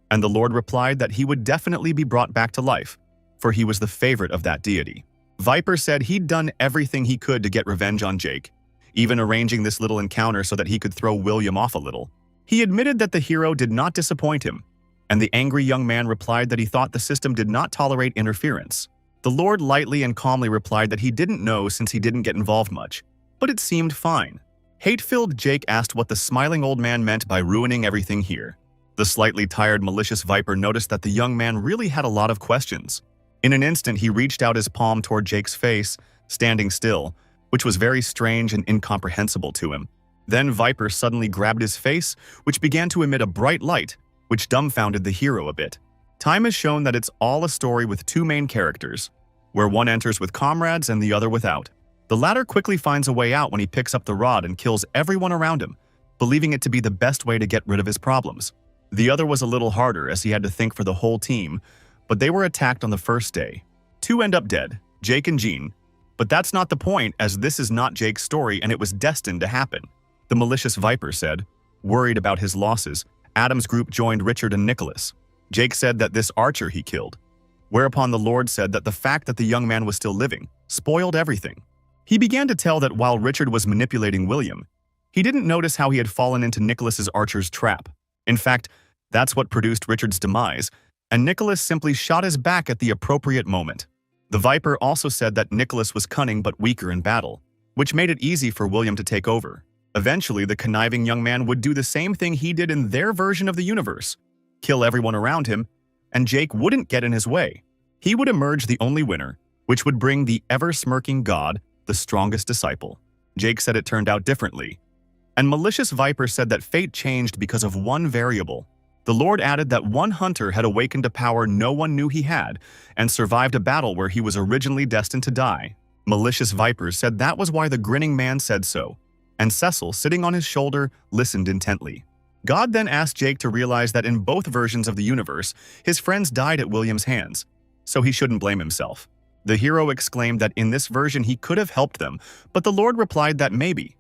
and the Lord replied that he would definitely be brought back to life, for he was the favorite of that deity. Viper said he'd done everything he could to get revenge on Jake, even arranging this little encounter so that he could throw William off a little. He admitted that the hero did not disappoint him, and the angry young man replied that he thought the system did not tolerate interference. The Lord lightly and calmly replied that he didn't know since he didn't get involved much, but it seemed fine. Hate-filled Jake asked what the smiling old man meant by ruining everything here. The slightly tired malicious Viper noticed that the young man really had a lot of questions. In an instant, he reached out his palm toward Jake's face, standing still, which was very strange and incomprehensible to him. Then Viper suddenly grabbed his face, which began to emit a bright light, which dumbfounded the hero a bit. Time has shown that it's all a story with 2 main characters, where one enters with comrades and the other without. The latter quickly finds a way out when he picks up the rod and kills everyone around him, believing it to be the best way to get rid of his problems. The other was a little harder as he had to think for the whole team, but they were attacked on the first day. 2 end up dead, Jake and Jean, but that's not the point as this is not Jake's story and it was destined to happen. The malicious Viper said. Worried about his losses, Adam's group joined Richard and Nicholas. Jake said that this archer he killed, whereupon the Lord said that the fact that the young man was still living spoiled everything. He began to tell that while Richard was manipulating William, he didn't notice how he had fallen into Nicholas's archer's trap. In fact, that's what produced Richard's demise, and Nicholas simply shot his back at the appropriate moment. The Viper also said that Nicholas was cunning but weaker in battle, which made it easy for William to take over. Eventually, the conniving young man would do the same thing he did in their version of the universe, kill everyone around him, and Jake wouldn't get in his way. He would emerge the only winner, which would bring the ever-smirking god, the strongest disciple. Jake said it turned out differently. And Malicious Viper said that fate changed because of one variable. The Lord added that one hunter had awakened a power no one knew he had and survived a battle where he was originally destined to die. Malicious Viper said that was why the grinning man said so, and Cecil, sitting on his shoulder, listened intently. God then asked Jake to realize that in both versions of the universe, his friends died at William's hands, so he shouldn't blame himself. The hero exclaimed that in this version he could have helped them, but the Lord replied that maybe,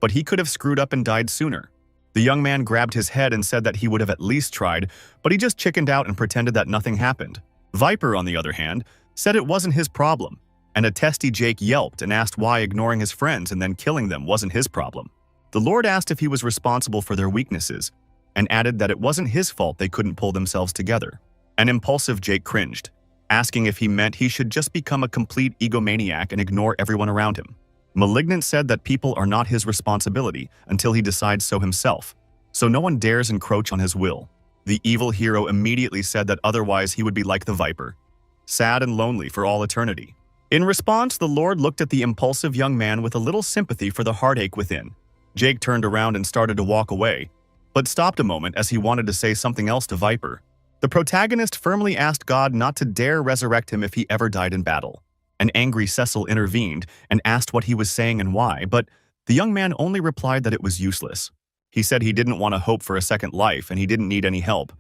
but he could have screwed up and died sooner. The young man grabbed his head and said that he would have at least tried, but he just chickened out and pretended that nothing happened. Viper, on the other hand, said it wasn't his problem, and a testy Jake yelped and asked why ignoring his friends and then killing them wasn't his problem. The Lord asked if he was responsible for their weaknesses, and added that it wasn't his fault they couldn't pull themselves together. An impulsive Jake cringed, asking if he meant he should just become a complete egomaniac and ignore everyone around him. Malignant said that people are not his responsibility until he decides so himself, so no one dares encroach on his will. The evil hero immediately said that otherwise he would be like the Viper, sad and lonely for all eternity. In response, the Lord looked at the impulsive young man with a little sympathy for the heartache within. Jake turned around and started to walk away, but stopped a moment as he wanted to say something else to Viper. The protagonist firmly asked God not to dare resurrect him if he ever died in battle. An angry Cecil intervened and asked what he was saying and why, but the young man only replied that it was useless. He said he didn't want to hope for a second life and he didn't need any help,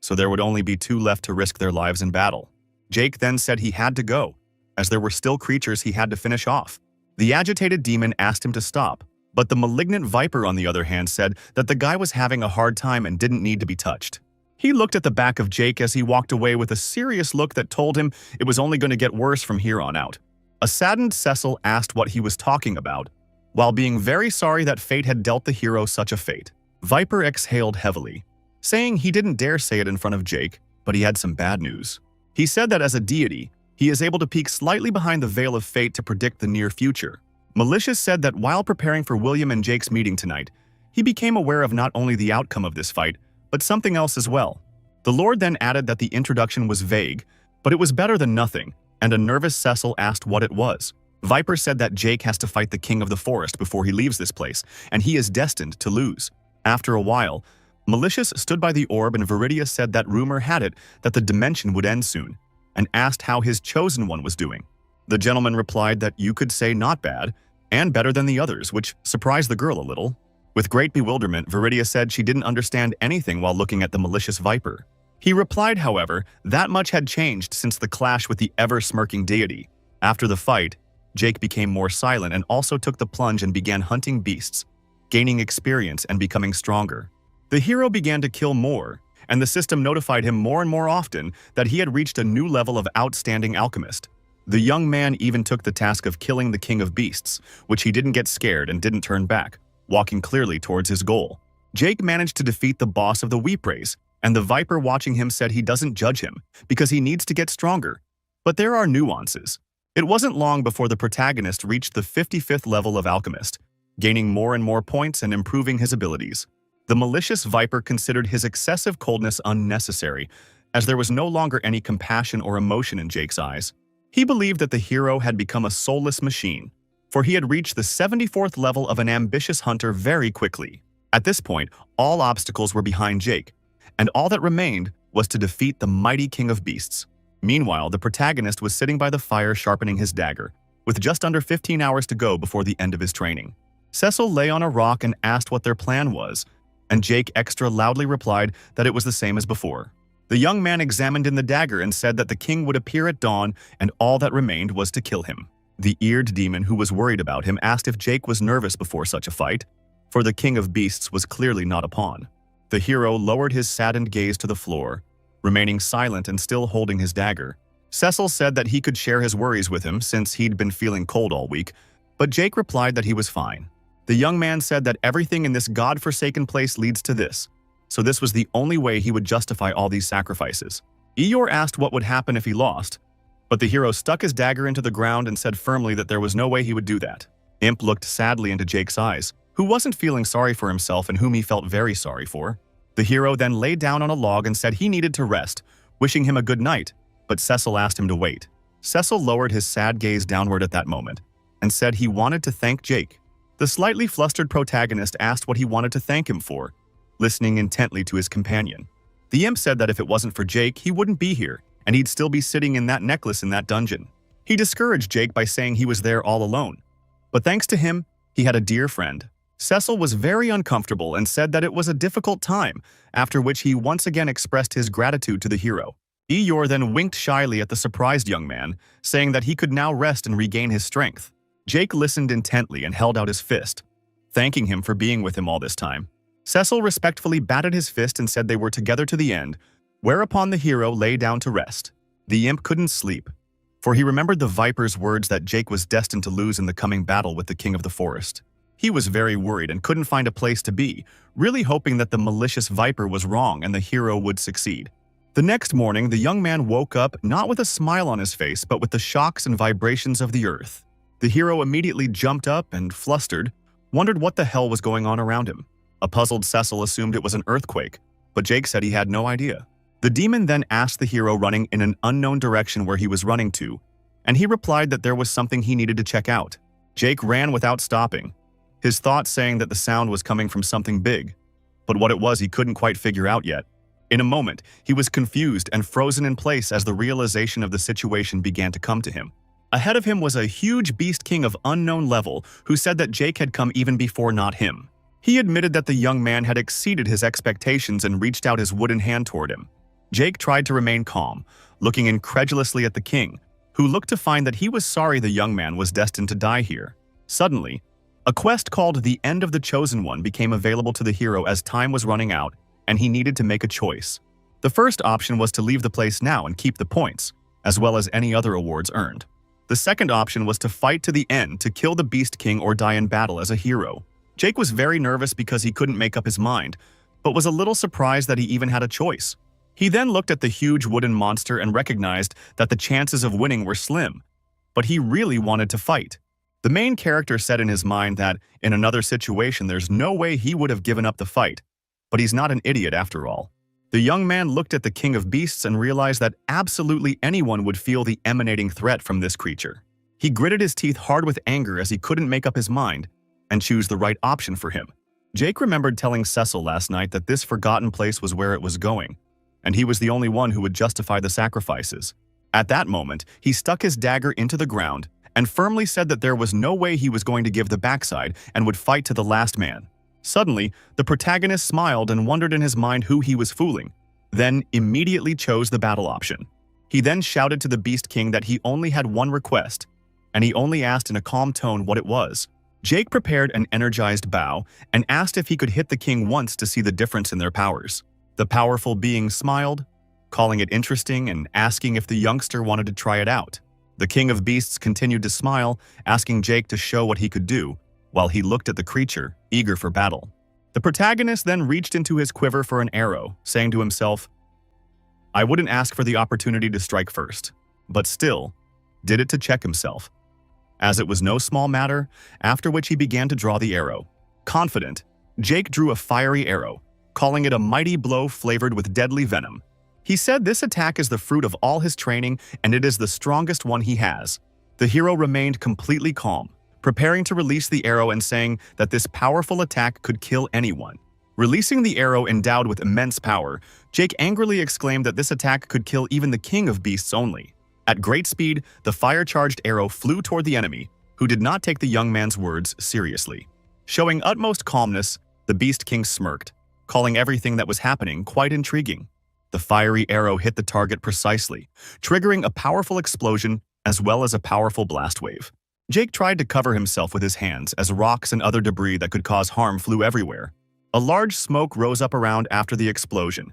so there would only be two left to risk their lives in battle. Jake then said he had to go, as there were still creatures he had to finish off. The agitated demon asked him to stop, but the malignant Viper, on the other hand, said that the guy was having a hard time and didn't need to be touched. He looked at the back of Jake as he walked away with a serious look that told him it was only going to get worse from here on out. A saddened Cecil asked what he was talking about, while being very sorry that fate had dealt the hero such a fate. Viper exhaled heavily, saying he didn't dare say it in front of Jake, but he had some bad news. He said that as a deity, he is able to peek slightly behind the veil of fate to predict the near future. Malicious said that while preparing for William and Jake's meeting tonight, he became aware of not only the outcome of this fight, but something else as well. The Lord then added that the introduction was vague, but it was better than nothing, and a nervous Cecil asked what it was. Viper said that Jake has to fight the king of the forest before he leaves this place, and he is destined to lose. After a while, Malicious stood by the orb and Viridia said that rumor had it that the dimension would end soon, and asked how his chosen one was doing. The gentleman replied that you could say not bad, and better than the others, which surprised the girl a little. With great bewilderment, Viridia said she didn't understand anything while looking at the malicious Viper. He replied, however, that much had changed since the clash with the ever-smirking deity. After the fight, Jake became more silent and also took the plunge and began hunting beasts, gaining experience and becoming stronger. The hero began to kill more, and the system notified him more and more often that he had reached a new level of outstanding alchemist. The young man even took the task of killing the king of beasts, which he didn't get scared and didn't turn back, walking clearly towards his goal. Jake managed to defeat the boss of the Weepraise, and the Viper watching him said he doesn't judge him because he needs to get stronger. But there are nuances. It wasn't long before the protagonist reached the 55th level of alchemist, gaining more and more points and improving his abilities. The malicious Viper considered his excessive coldness unnecessary, as there was no longer any compassion or emotion in Jake's eyes. He believed that the hero had become a soulless machine, for he had reached the 74th level of an ambitious hunter very quickly. At this point, all obstacles were behind Jake, and all that remained was to defeat the mighty king of beasts. Meanwhile, the protagonist was sitting by the fire sharpening his dagger, with just under 15 hours to go before the end of his training. Cecil lay on a rock and asked what their plan was, and Jake extra loudly replied that it was the same as before. The young man examined in the dagger and said that the king would appear at dawn and all that remained was to kill him. The eared demon who was worried about him asked if Jake was nervous before such a fight, for the king of beasts was clearly not a pawn. The hero lowered his saddened gaze to the floor, remaining silent and still holding his dagger. Cecil said that he could share his worries with him since he'd been feeling cold all week, but Jake replied that he was fine. The young man said that everything in this god-forsaken place leads to this, so this was the only way he would justify all these sacrifices. Eeyore asked what would happen if he lost, but the hero stuck his dagger into the ground and said firmly that there was no way he would do that. Imp looked sadly into Jake's eyes, who wasn't feeling sorry for himself and whom he felt very sorry for. The hero then lay down on a log and said he needed to rest, wishing him a good night, but Cecil asked him to wait. Cecil lowered his sad gaze downward at that moment and said he wanted to thank Jake. The slightly flustered protagonist asked what he wanted to thank him for, listening intently to his companion. The imp said that if it wasn't for Jake, he wouldn't be here, and he'd still be sitting in that necklace in that dungeon. He discouraged Jake by saying he was there all alone, but thanks to him, he had a dear friend. Cecil was very uncomfortable and said that it was a difficult time, after which he once again expressed his gratitude to the hero. Eeyore then winked shyly at the surprised young man, saying that he could now rest and regain his strength. Jake listened intently and held out his fist, thanking him for being with him all this time. Cecil respectfully batted his fist and said they were together to the end, whereupon the hero lay down to rest. The imp couldn't sleep, for he remembered the Viper's words that Jake was destined to lose in the coming battle with the King of the Forest. He was very worried and couldn't find a place to be, really hoping that the malicious Viper was wrong and the hero would succeed. The next morning, the young man woke up not with a smile on his face, but with the shocks and vibrations of the earth. The hero immediately jumped up and, flustered, wondered what the hell was going on around him. A puzzled Cecil assumed it was an earthquake, but Jake said he had no idea. The demon then asked the hero running in an unknown direction where he was running to, and he replied that there was something he needed to check out. Jake ran without stopping, his thoughts saying that the sound was coming from something big, but what it was he couldn't quite figure out yet. In a moment, he was confused and frozen in place as the realization of the situation began to come to him. Ahead of him was a huge beast king of unknown level who said that Jake had come even before not him. He admitted that the young man had exceeded his expectations and reached out his wooden hand toward him. Jake tried to remain calm, looking incredulously at the king, who looked to find that he was sorry the young man was destined to die here. Suddenly, a quest called The End of the Chosen One became available to the hero as time was running out, and he needed to make a choice. The first option was to leave the place now and keep the points, as well as any other awards earned. The second option was to fight to the end to kill the Beast King or die in battle as a hero. Jake was very nervous because he couldn't make up his mind, but was a little surprised that he even had a choice. He then looked at the huge wooden monster and recognized that the chances of winning were slim, but he really wanted to fight. The main character said in his mind that, in another situation, there's no way he would have given up the fight, but he's not an idiot after all. The young man looked at the King of Beasts and realized that absolutely anyone would feel the emanating threat from this creature. He gritted his teeth hard with anger as he couldn't make up his mind and choose the right option for him. Jake remembered telling Cecil last night that this forgotten place was where it was going, and he was the only one who would justify the sacrifices. At that moment, he stuck his dagger into the ground and firmly said that there was no way he was going to give the backside and would fight to the last man. Suddenly, the protagonist smiled and wondered in his mind who he was fooling, then immediately chose the battle option. He then shouted to the Beast King that he only had one request, and he only asked in a calm tone what it was. Jake prepared an energized bow and asked if he could hit the king once to see the difference in their powers. The powerful being smiled, calling it interesting and asking if the youngster wanted to try it out. The King of Beasts continued to smile, asking Jake to show what he could do, while he looked at the creature, eager for battle. The protagonist then reached into his quiver for an arrow, saying to himself, "I wouldn't ask for the opportunity to strike first," but still, did it to check himself, as it was no small matter, after which he began to draw the arrow. Confident, Jake drew a fiery arrow, calling it a mighty blow flavored with deadly venom. He said this attack is the fruit of all his training and it is the strongest one he has. The hero remained completely calm, preparing to release the arrow and saying that this powerful attack could kill anyone. Releasing the arrow endowed with immense power, Jake angrily exclaimed that this attack could kill even the King of Beasts only. At great speed, the fire-charged arrow flew toward the enemy, who did not take the young man's words seriously. Showing utmost calmness, the Beast King smirked, calling everything that was happening quite intriguing. The fiery arrow hit the target precisely, triggering a powerful explosion as well as a powerful blast wave. Jake tried to cover himself with his hands as rocks and other debris that could cause harm flew everywhere. A large smoke rose up around after the explosion,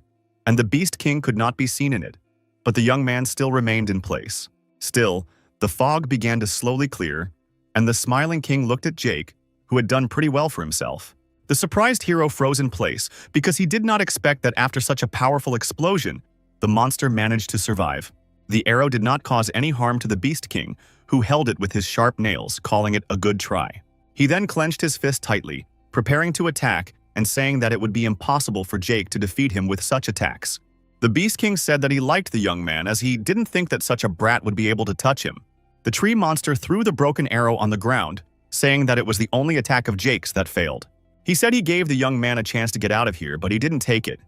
and the Beast King could not be seen in it. But the young man still remained in place. Still, the fog began to slowly clear, and the smiling king looked at Jake, who had done pretty well for himself. The surprised hero froze in place because he did not expect that after such a powerful explosion, the monster managed to survive. The arrow did not cause any harm to the Beast King, who held it with his sharp nails, calling it a good try. He then clenched his fist tightly, preparing to attack and saying that it would be impossible for Jake to defeat him with such attacks. The Beast King said that he liked the young man as he didn't think that such a brat would be able to touch him. The tree monster threw the broken arrow on the ground, saying that it was the only attack of Jake's that failed. He said he gave the young man a chance to get out of here, but he didn't take it.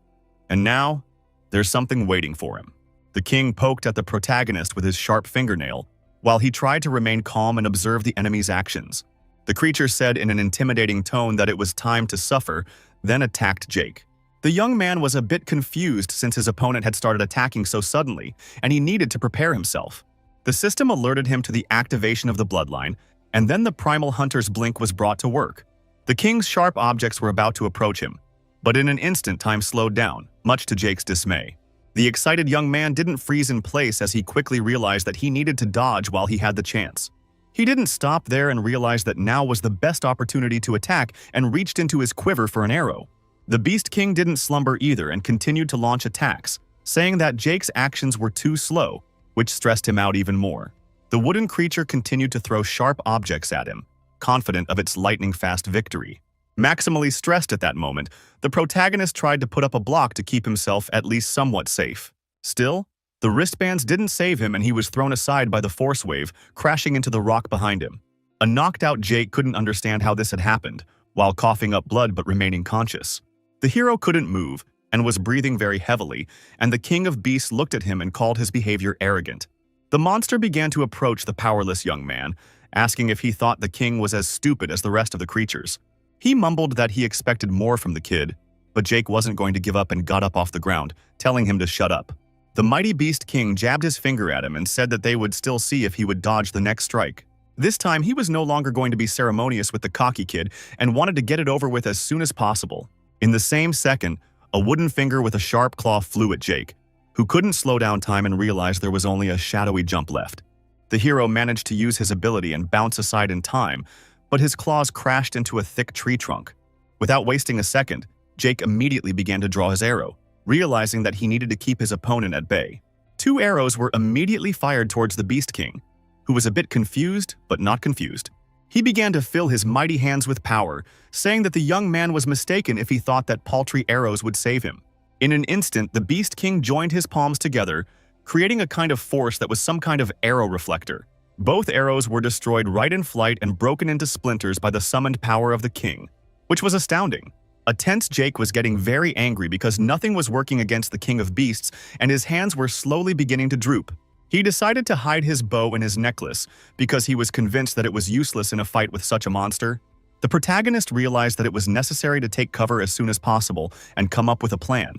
And now, there's something waiting for him. The king poked at the protagonist with his sharp fingernail, while he tried to remain calm and observe the enemy's actions. The creature said in an intimidating tone that it was time to suffer, then attacked Jake. The young man was a bit confused since his opponent had started attacking so suddenly, and he needed to prepare himself. The system alerted him to the activation of the bloodline, and then the primal hunter's blink was brought to work. The king's sharp objects were about to approach him, but in an instant time slowed down, much to Jake's dismay. The excited young man didn't freeze in place as he quickly realized that he needed to dodge while he had the chance. He didn't stop there and realized that now was the best opportunity to attack and reached into his quiver for an arrow. The Beast King didn't slumber either and continued to launch attacks, saying that Jake's actions were too slow, which stressed him out even more. The wooden creature continued to throw sharp objects at him, confident of its lightning-fast victory. Maximally stressed at that moment, the protagonist tried to put up a block to keep himself at least somewhat safe. Still, the wristbands didn't save him and he was thrown aside by the force wave, crashing into the rock behind him. A knocked-out Jake couldn't understand how this had happened, while coughing up blood but remaining conscious. The hero couldn't move and was breathing very heavily, and the king of beasts looked at him and called his behavior arrogant. The monster began to approach the powerless young man, asking if he thought the king was as stupid as the rest of the creatures. He mumbled that he expected more from the kid, but Jake wasn't going to give up and got up off the ground, telling him to shut up. The mighty Beast King jabbed his finger at him and said that they would still see if he would dodge the next strike. This time, he was no longer going to be ceremonious with the cocky kid and wanted to get it over with as soon as possible. In the same second, a wooden finger with a sharp claw flew at Jake, who couldn't slow down time and realized there was only a shadowy jump left. The hero managed to use his ability and bounce aside in time, but his claws crashed into a thick tree trunk. Without wasting a second, Jake immediately began to draw his arrow, realizing that he needed to keep his opponent at bay. 2 arrows were immediately fired towards the Beast King, who was a bit confused but not confused. He began to fill his mighty hands with power, saying that the young man was mistaken if he thought that paltry arrows would save him. In an instant, the Beast King joined his palms together, creating a kind of force that was some kind of arrow reflector. Both arrows were destroyed right in flight and broken into splinters by the summoned power of the king, which was astounding. A tense Jake was getting very angry because nothing was working against the king of beasts and his hands were slowly beginning to droop. He decided to hide his bow in his necklace because he was convinced that it was useless in a fight with such a monster. The protagonist realized that it was necessary to take cover as soon as possible and come up with a plan,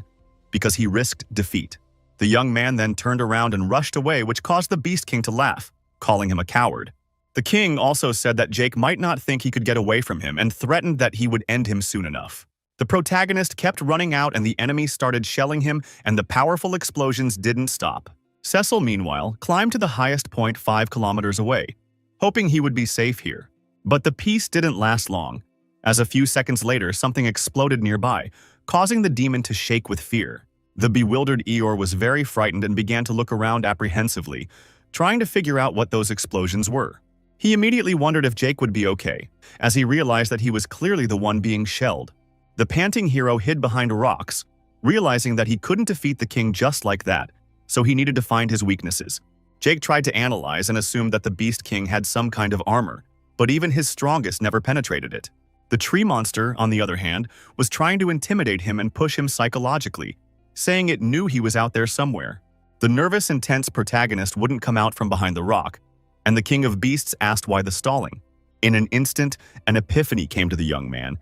because he risked defeat. The young man then turned around and rushed away, which caused the Beast King to laugh, calling him a coward. The king also said that Jake might not think he could get away from him and threatened that he would end him soon enough. The protagonist kept running out and the enemy started shelling him and the powerful explosions didn't stop. Cecil, meanwhile, climbed to the highest point 5 kilometers away, hoping he would be safe here. But the peace didn't last long, as a few seconds later something exploded nearby, causing the demon to shake with fear. The bewildered Eeyore was very frightened and began to look around apprehensively, trying to figure out what those explosions were. He immediately wondered if Jake would be okay, as he realized that he was clearly the one being shelled. The panting hero hid behind rocks, realizing that he couldn't defeat the king just like that, so he needed to find his weaknesses. Jake tried to analyze and assumed that the Beast King had some kind of armor, but even his strongest never penetrated it. The tree monster, on the other hand, was trying to intimidate him and push him psychologically, saying it knew he was out there somewhere. The nervous and tense protagonist wouldn't come out from behind the rock, and the king of beasts asked why the stalling. In an instant, an epiphany came to the young man,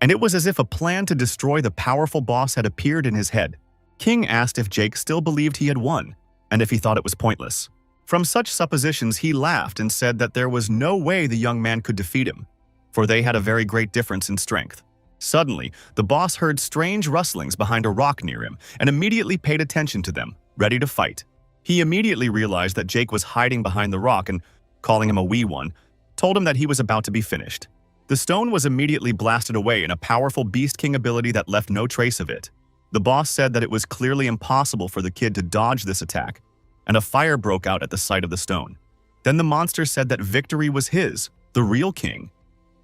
and it was as if a plan to destroy the powerful boss had appeared in his head. King asked if Jake still believed he had won, and if he thought it was pointless. From such suppositions, he laughed and said that there was no way the young man could defeat him, for they had a very great difference in strength. Suddenly, the boss heard strange rustlings behind a rock near him and immediately paid attention to them, ready to fight. He immediately realized that Jake was hiding behind the rock and, calling him a wee one, told him that he was about to be finished. The stone was immediately blasted away in a powerful Beast King ability that left no trace of it. The boss said that it was clearly impossible for the kid to dodge this attack, and a fire broke out at the sight of the stone. Then the monster said that victory was his, the real king.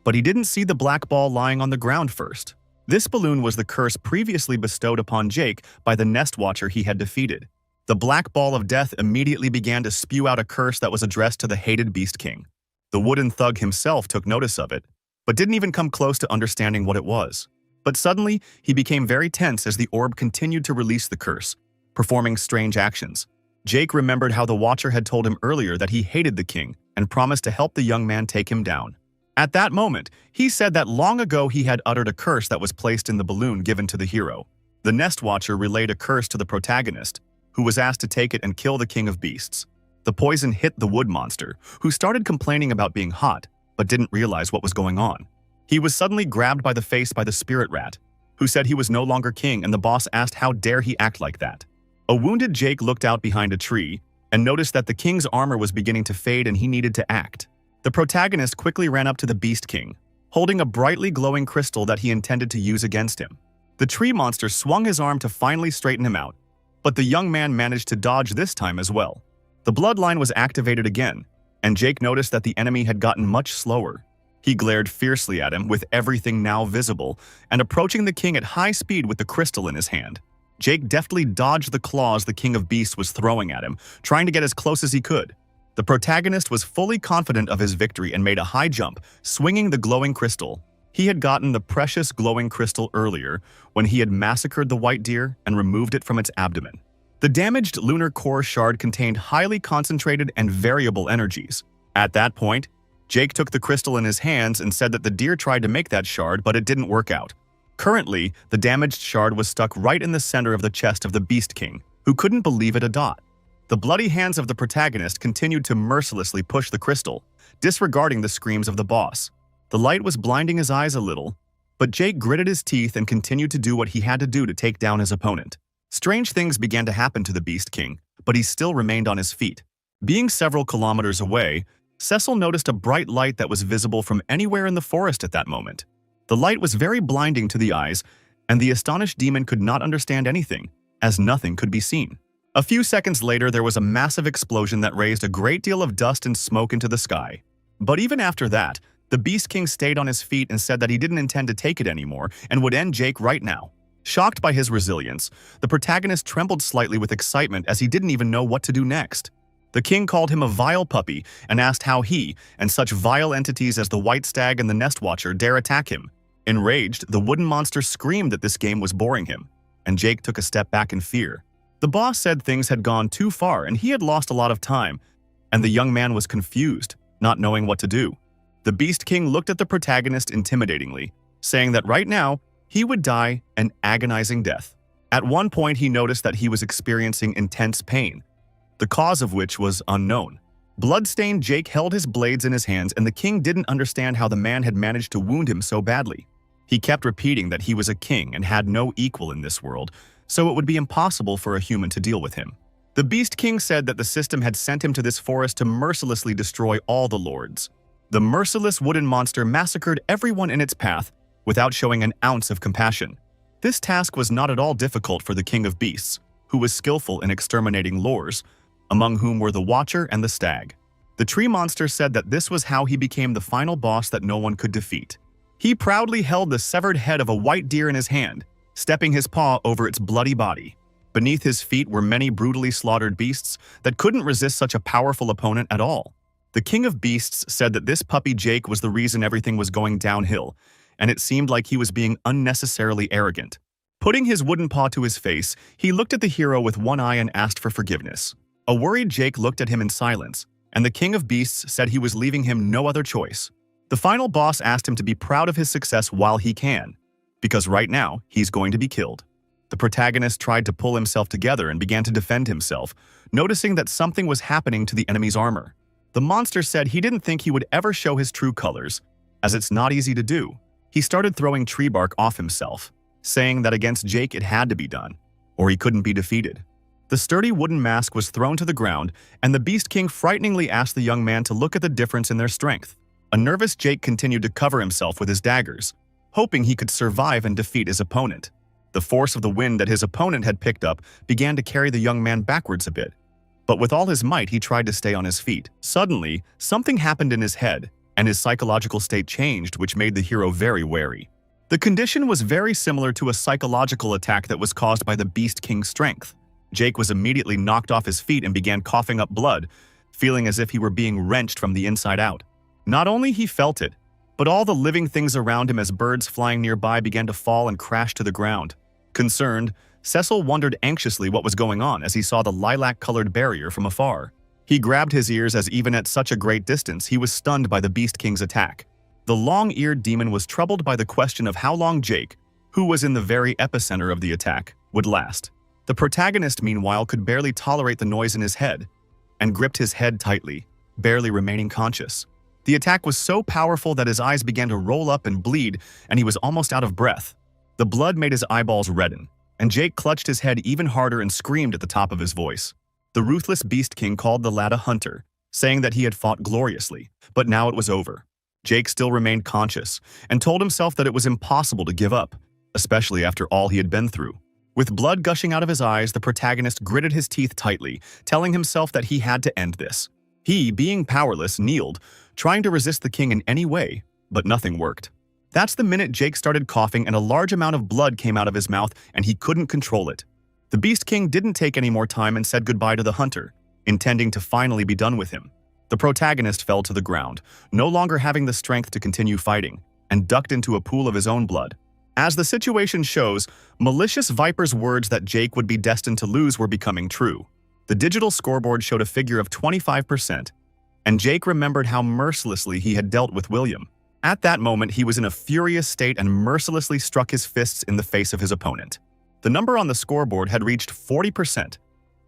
But he didn't see the black ball lying on the ground first. This balloon was the curse previously bestowed upon Jake by the Nest Watcher he had defeated. The black ball of death immediately began to spew out a curse that was addressed to the hated Beast King. The wooden thug himself took notice of it, but didn't even come close to understanding what it was. But suddenly, he became very tense as the orb continued to release the curse, performing strange actions. Jake remembered how the Watcher had told him earlier that he hated the king and promised to help the young man take him down. At that moment, he said that long ago he had uttered a curse that was placed in the balloon given to the hero. The Nest Watcher relayed a curse to the protagonist, who was asked to take it and kill the king of beasts. The poison hit the wood monster, who started complaining about being hot, but didn't realize what was going on. He was suddenly grabbed by the face by the spirit rat, who said he was no longer king, and the boss asked how dare he act like that. A wounded Jake looked out behind a tree and noticed that the king's armor was beginning to fade and he needed to act. The protagonist quickly ran up to the Beast King, holding a brightly glowing crystal that he intended to use against him. The tree monster swung his arm to finally straighten him out, but the young man managed to dodge this time as well. The bloodline was activated again, and Jake noticed that the enemy had gotten much slower. He glared fiercely at him with everything now visible and approaching the king at high speed with the crystal in his hand. Jake deftly dodged the claws the king of beasts was throwing at him, trying to get as close as he could. The protagonist was fully confident of his victory and made a high jump, swinging the glowing crystal. He had gotten the precious glowing crystal earlier when he had massacred the white deer and removed it from its abdomen. The damaged lunar core shard contained highly concentrated and variable energies. At that point, Jake took the crystal in his hands and said that the deer tried to make that shard, but it didn't work out. Currently, the damaged shard was stuck right in the center of the chest of the Beast King, who couldn't believe it a dot. The bloody hands of the protagonist continued to mercilessly push the crystal, disregarding the screams of the boss. The light was blinding his eyes a little, but Jake gritted his teeth and continued to do what he had to do to take down his opponent. Strange things began to happen to the Beast King, but he still remained on his feet. Being several kilometers away, Cecil noticed a bright light that was visible from anywhere in the forest at that moment. The light was very blinding to the eyes, and the astonished demon could not understand anything, as nothing could be seen. A few seconds later, there was a massive explosion that raised a great deal of dust and smoke into the sky. But even after that, the Beast King stayed on his feet and said that he didn't intend to take it anymore and would end Jake right now. Shocked by his resilience, the protagonist trembled slightly with excitement as he didn't even know what to do next. The king called him a vile puppy and asked how he and such vile entities as the White Stag and the Nest Watcher dare attack him. Enraged, the wooden monster screamed that this game was boring him, and Jake took a step back in fear. The boss said things had gone too far and he had lost a lot of time, and the young man was confused, not knowing what to do. The Beast King looked at the protagonist intimidatingly, saying that right now, he would die an agonizing death. At one point, he noticed that he was experiencing intense pain, the cause of which was unknown. Bloodstained Jake held his blades in his hands, and the king didn't understand how the man had managed to wound him so badly. He kept repeating that he was a king and had no equal in this world, so it would be impossible for a human to deal with him. The Beast King said that the system had sent him to this forest to mercilessly destroy all the lords. The merciless wooden monster massacred everyone in its path without showing an ounce of compassion. This task was not at all difficult for the King of Beasts, who was skillful in exterminating lords, among whom were the Watcher and the Stag. The tree monster said that this was how he became the final boss that no one could defeat. He proudly held the severed head of a white deer in his hand, stepping his paw over its bloody body. Beneath his feet were many brutally slaughtered beasts that couldn't resist such a powerful opponent at all. The King of Beasts said that this puppy Jake was the reason everything was going downhill, and it seemed like he was being unnecessarily arrogant. Putting his wooden paw to his face, he looked at the hero with one eye and asked for forgiveness. A worried Jake looked at him in silence, and the King of Beasts said he was leaving him no other choice. The final boss asked him to be proud of his success while he can, because right now, he's going to be killed. The protagonist tried to pull himself together and began to defend himself, noticing that something was happening to the enemy's armor. The monster said he didn't think he would ever show his true colors, as it's not easy to do. He started throwing tree bark off himself, saying that against Jake it had to be done, or he couldn't be defeated. The sturdy wooden mask was thrown to the ground, and the Beast King frighteningly asked the young man to look at the difference in their strength. A nervous Jake continued to cover himself with his daggers, hoping he could survive and defeat his opponent. The force of the wind that his opponent had picked up began to carry the young man backwards a bit. But with all his might, he tried to stay on his feet. Suddenly, something happened in his head, and his psychological state changed, which made the hero very wary. The condition was very similar to a psychological attack that was caused by the Beast King's strength. Jake was immediately knocked off his feet and began coughing up blood, feeling as if he were being wrenched from the inside out. Not only he felt it, but all the living things around him as birds flying nearby began to fall and crash to the ground. Concerned, Cecil wondered anxiously what was going on as he saw the lilac-colored barrier from afar. He grabbed his ears as even at such a great distance he was stunned by the Beast King's attack. The long-eared demon was troubled by the question of how long Jake, who was in the very epicenter of the attack, would last. The protagonist, meanwhile, could barely tolerate the noise in his head and gripped his head tightly, barely remaining conscious. The attack was so powerful that his eyes began to roll up and bleed, and he was almost out of breath. The blood made his eyeballs redden, and Jake clutched his head even harder and screamed at the top of his voice. The ruthless Beast King called the lad a hunter, saying that he had fought gloriously, but now it was over. Jake still remained conscious, and told himself that it was impossible to give up, especially after all he had been through. With blood gushing out of his eyes, the protagonist gritted his teeth tightly, telling himself that he had to end this. He, being powerless, kneeled, trying to resist the king in any way, but nothing worked. That's the minute Jake started coughing and a large amount of blood came out of his mouth and he couldn't control it. The Beast King didn't take any more time and said goodbye to the hunter, intending to finally be done with him. The protagonist fell to the ground, no longer having the strength to continue fighting, and ducked into a pool of his own blood. As the situation shows, malicious Viper's words that Jake would be destined to lose were becoming true. The digital scoreboard showed a figure of 25%, and Jake remembered how mercilessly he had dealt with William. At that moment, he was in a furious state and mercilessly struck his fists in the face of his opponent. The number on the scoreboard had reached 40%,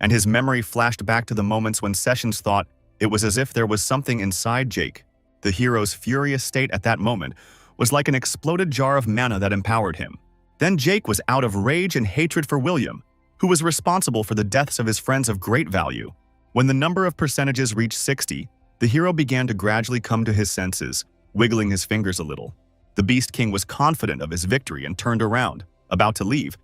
and his memory flashed back to the moments when Sessions thought it was as if there was something inside Jake. The hero's furious state at that moment was like an exploded jar of mana that empowered him. Then Jake was out of rage and hatred for William, who was responsible for the deaths of his friends of great value. When the number of percentages reached 60, the hero began to gradually come to his senses, wiggling his fingers a little. The Beast King was confident of his victory and turned around, about to leave,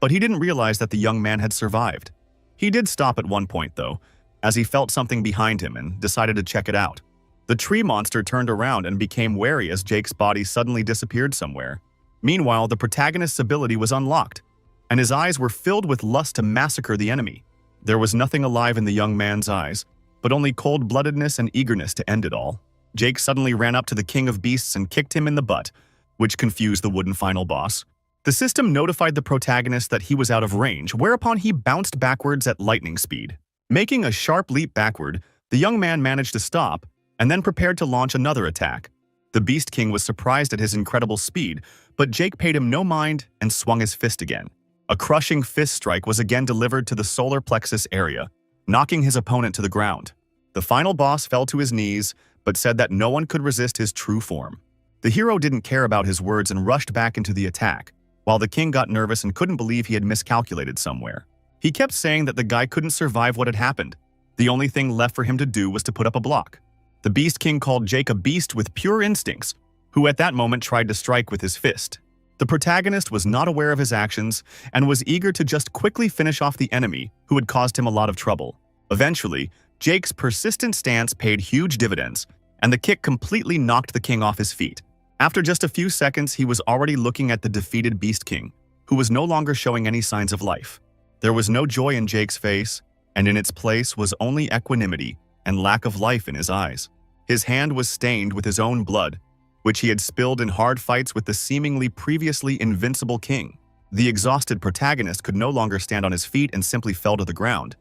but he didn't realize that the young man had survived. He did stop at one point, though, as he felt something behind him and decided to check it out. The tree monster turned around and became wary as Jake's body suddenly disappeared somewhere. Meanwhile, the protagonist's ability was unlocked, and his eyes were filled with lust to massacre the enemy. There was nothing alive in the young man's eyes, but only cold-bloodedness and eagerness to end it all. Jake suddenly ran up to the King of Beasts and kicked him in the butt, which confused the wooden final boss. The system notified the protagonist that he was out of range, whereupon he bounced backwards at lightning speed. Making a sharp leap backward, the young man managed to stop, and then prepared to launch another attack. The Beast King was surprised at his incredible speed, but Jake paid him no mind and swung his fist again. A crushing fist strike was again delivered to the solar plexus area, knocking his opponent to the ground. The final boss fell to his knees, but said that no one could resist his true form. The hero didn't care about his words and rushed back into the attack, while the king got nervous and couldn't believe he had miscalculated somewhere. He kept saying that the guy couldn't survive what had happened. The only thing left for him to do was to put up a block. The Beast King called Jake a beast with pure instincts, who at that moment tried to strike with his fist. The protagonist was not aware of his actions and was eager to just quickly finish off the enemy who had caused him a lot of trouble. Eventually, Jake's persistent stance paid huge dividends, and the kick completely knocked the king off his feet. After just a few seconds, he was already looking at the defeated Beast King, who was no longer showing any signs of life. There was no joy in Jake's face, and in its place was only equanimity and lack of life in his eyes. His hand was stained with his own blood, which he had spilled in hard fights with the seemingly previously invincible king. The exhausted protagonist could no longer stand on his feet and simply fell to the ground,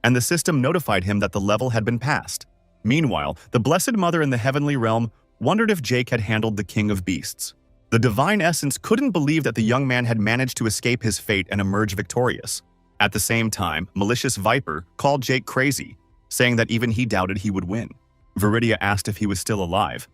and the system notified him that the level had been passed. Meanwhile, the Blessed Mother in the heavenly realm wondered if Jake had handled the King of Beasts. The divine essence couldn't believe that the young man had managed to escape his fate and emerge victorious. At the same time, malicious Viper called Jake crazy, saying that even he doubted he would win. Viridia asked if he was still alive,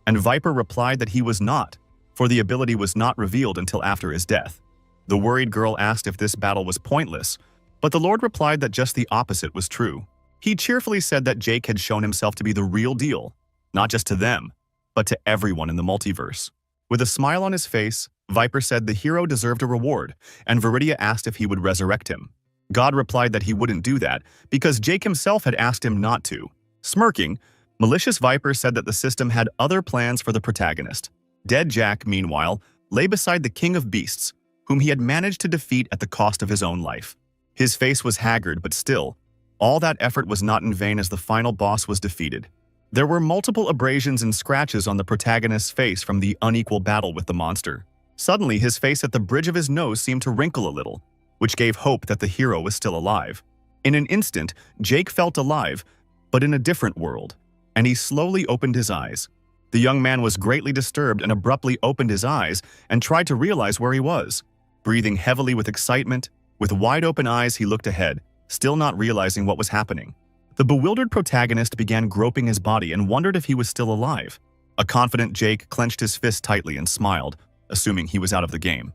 and Viper replied that he was not, for the ability was not revealed until after his death. The worried girl asked if this battle was pointless, but the Lord replied that just the opposite was true. He cheerfully said that Jake had shown himself to be the real deal, not just to them, but to everyone in the multiverse. With a smile on his face, Viper said the hero deserved a reward, and Viridia asked if he would resurrect him. God replied that he wouldn't do that because Jake himself had asked him not to. Smirking, malicious Viper said that the system had other plans for the protagonist. Dead Jack, meanwhile, lay beside the King of Beasts, whom he had managed to defeat at the cost of his own life. His face was haggard, but still, all that effort was not in vain as the final boss was defeated. There were multiple abrasions and scratches on the protagonist's face from the unequal battle with the monster. Suddenly, his face at the bridge of his nose seemed to wrinkle a little, which gave hope that the hero was still alive. In an instant, Jake felt alive, but in a different world, and he slowly opened his eyes. The young man was greatly disturbed and abruptly opened his eyes and tried to realize where he was. Breathing heavily with excitement, with wide-open eyes he looked ahead, still not realizing what was happening. The bewildered protagonist began groping his body and wondered if he was still alive. A confident Jake clenched his fist tightly and smiled, assuming he was out of the game.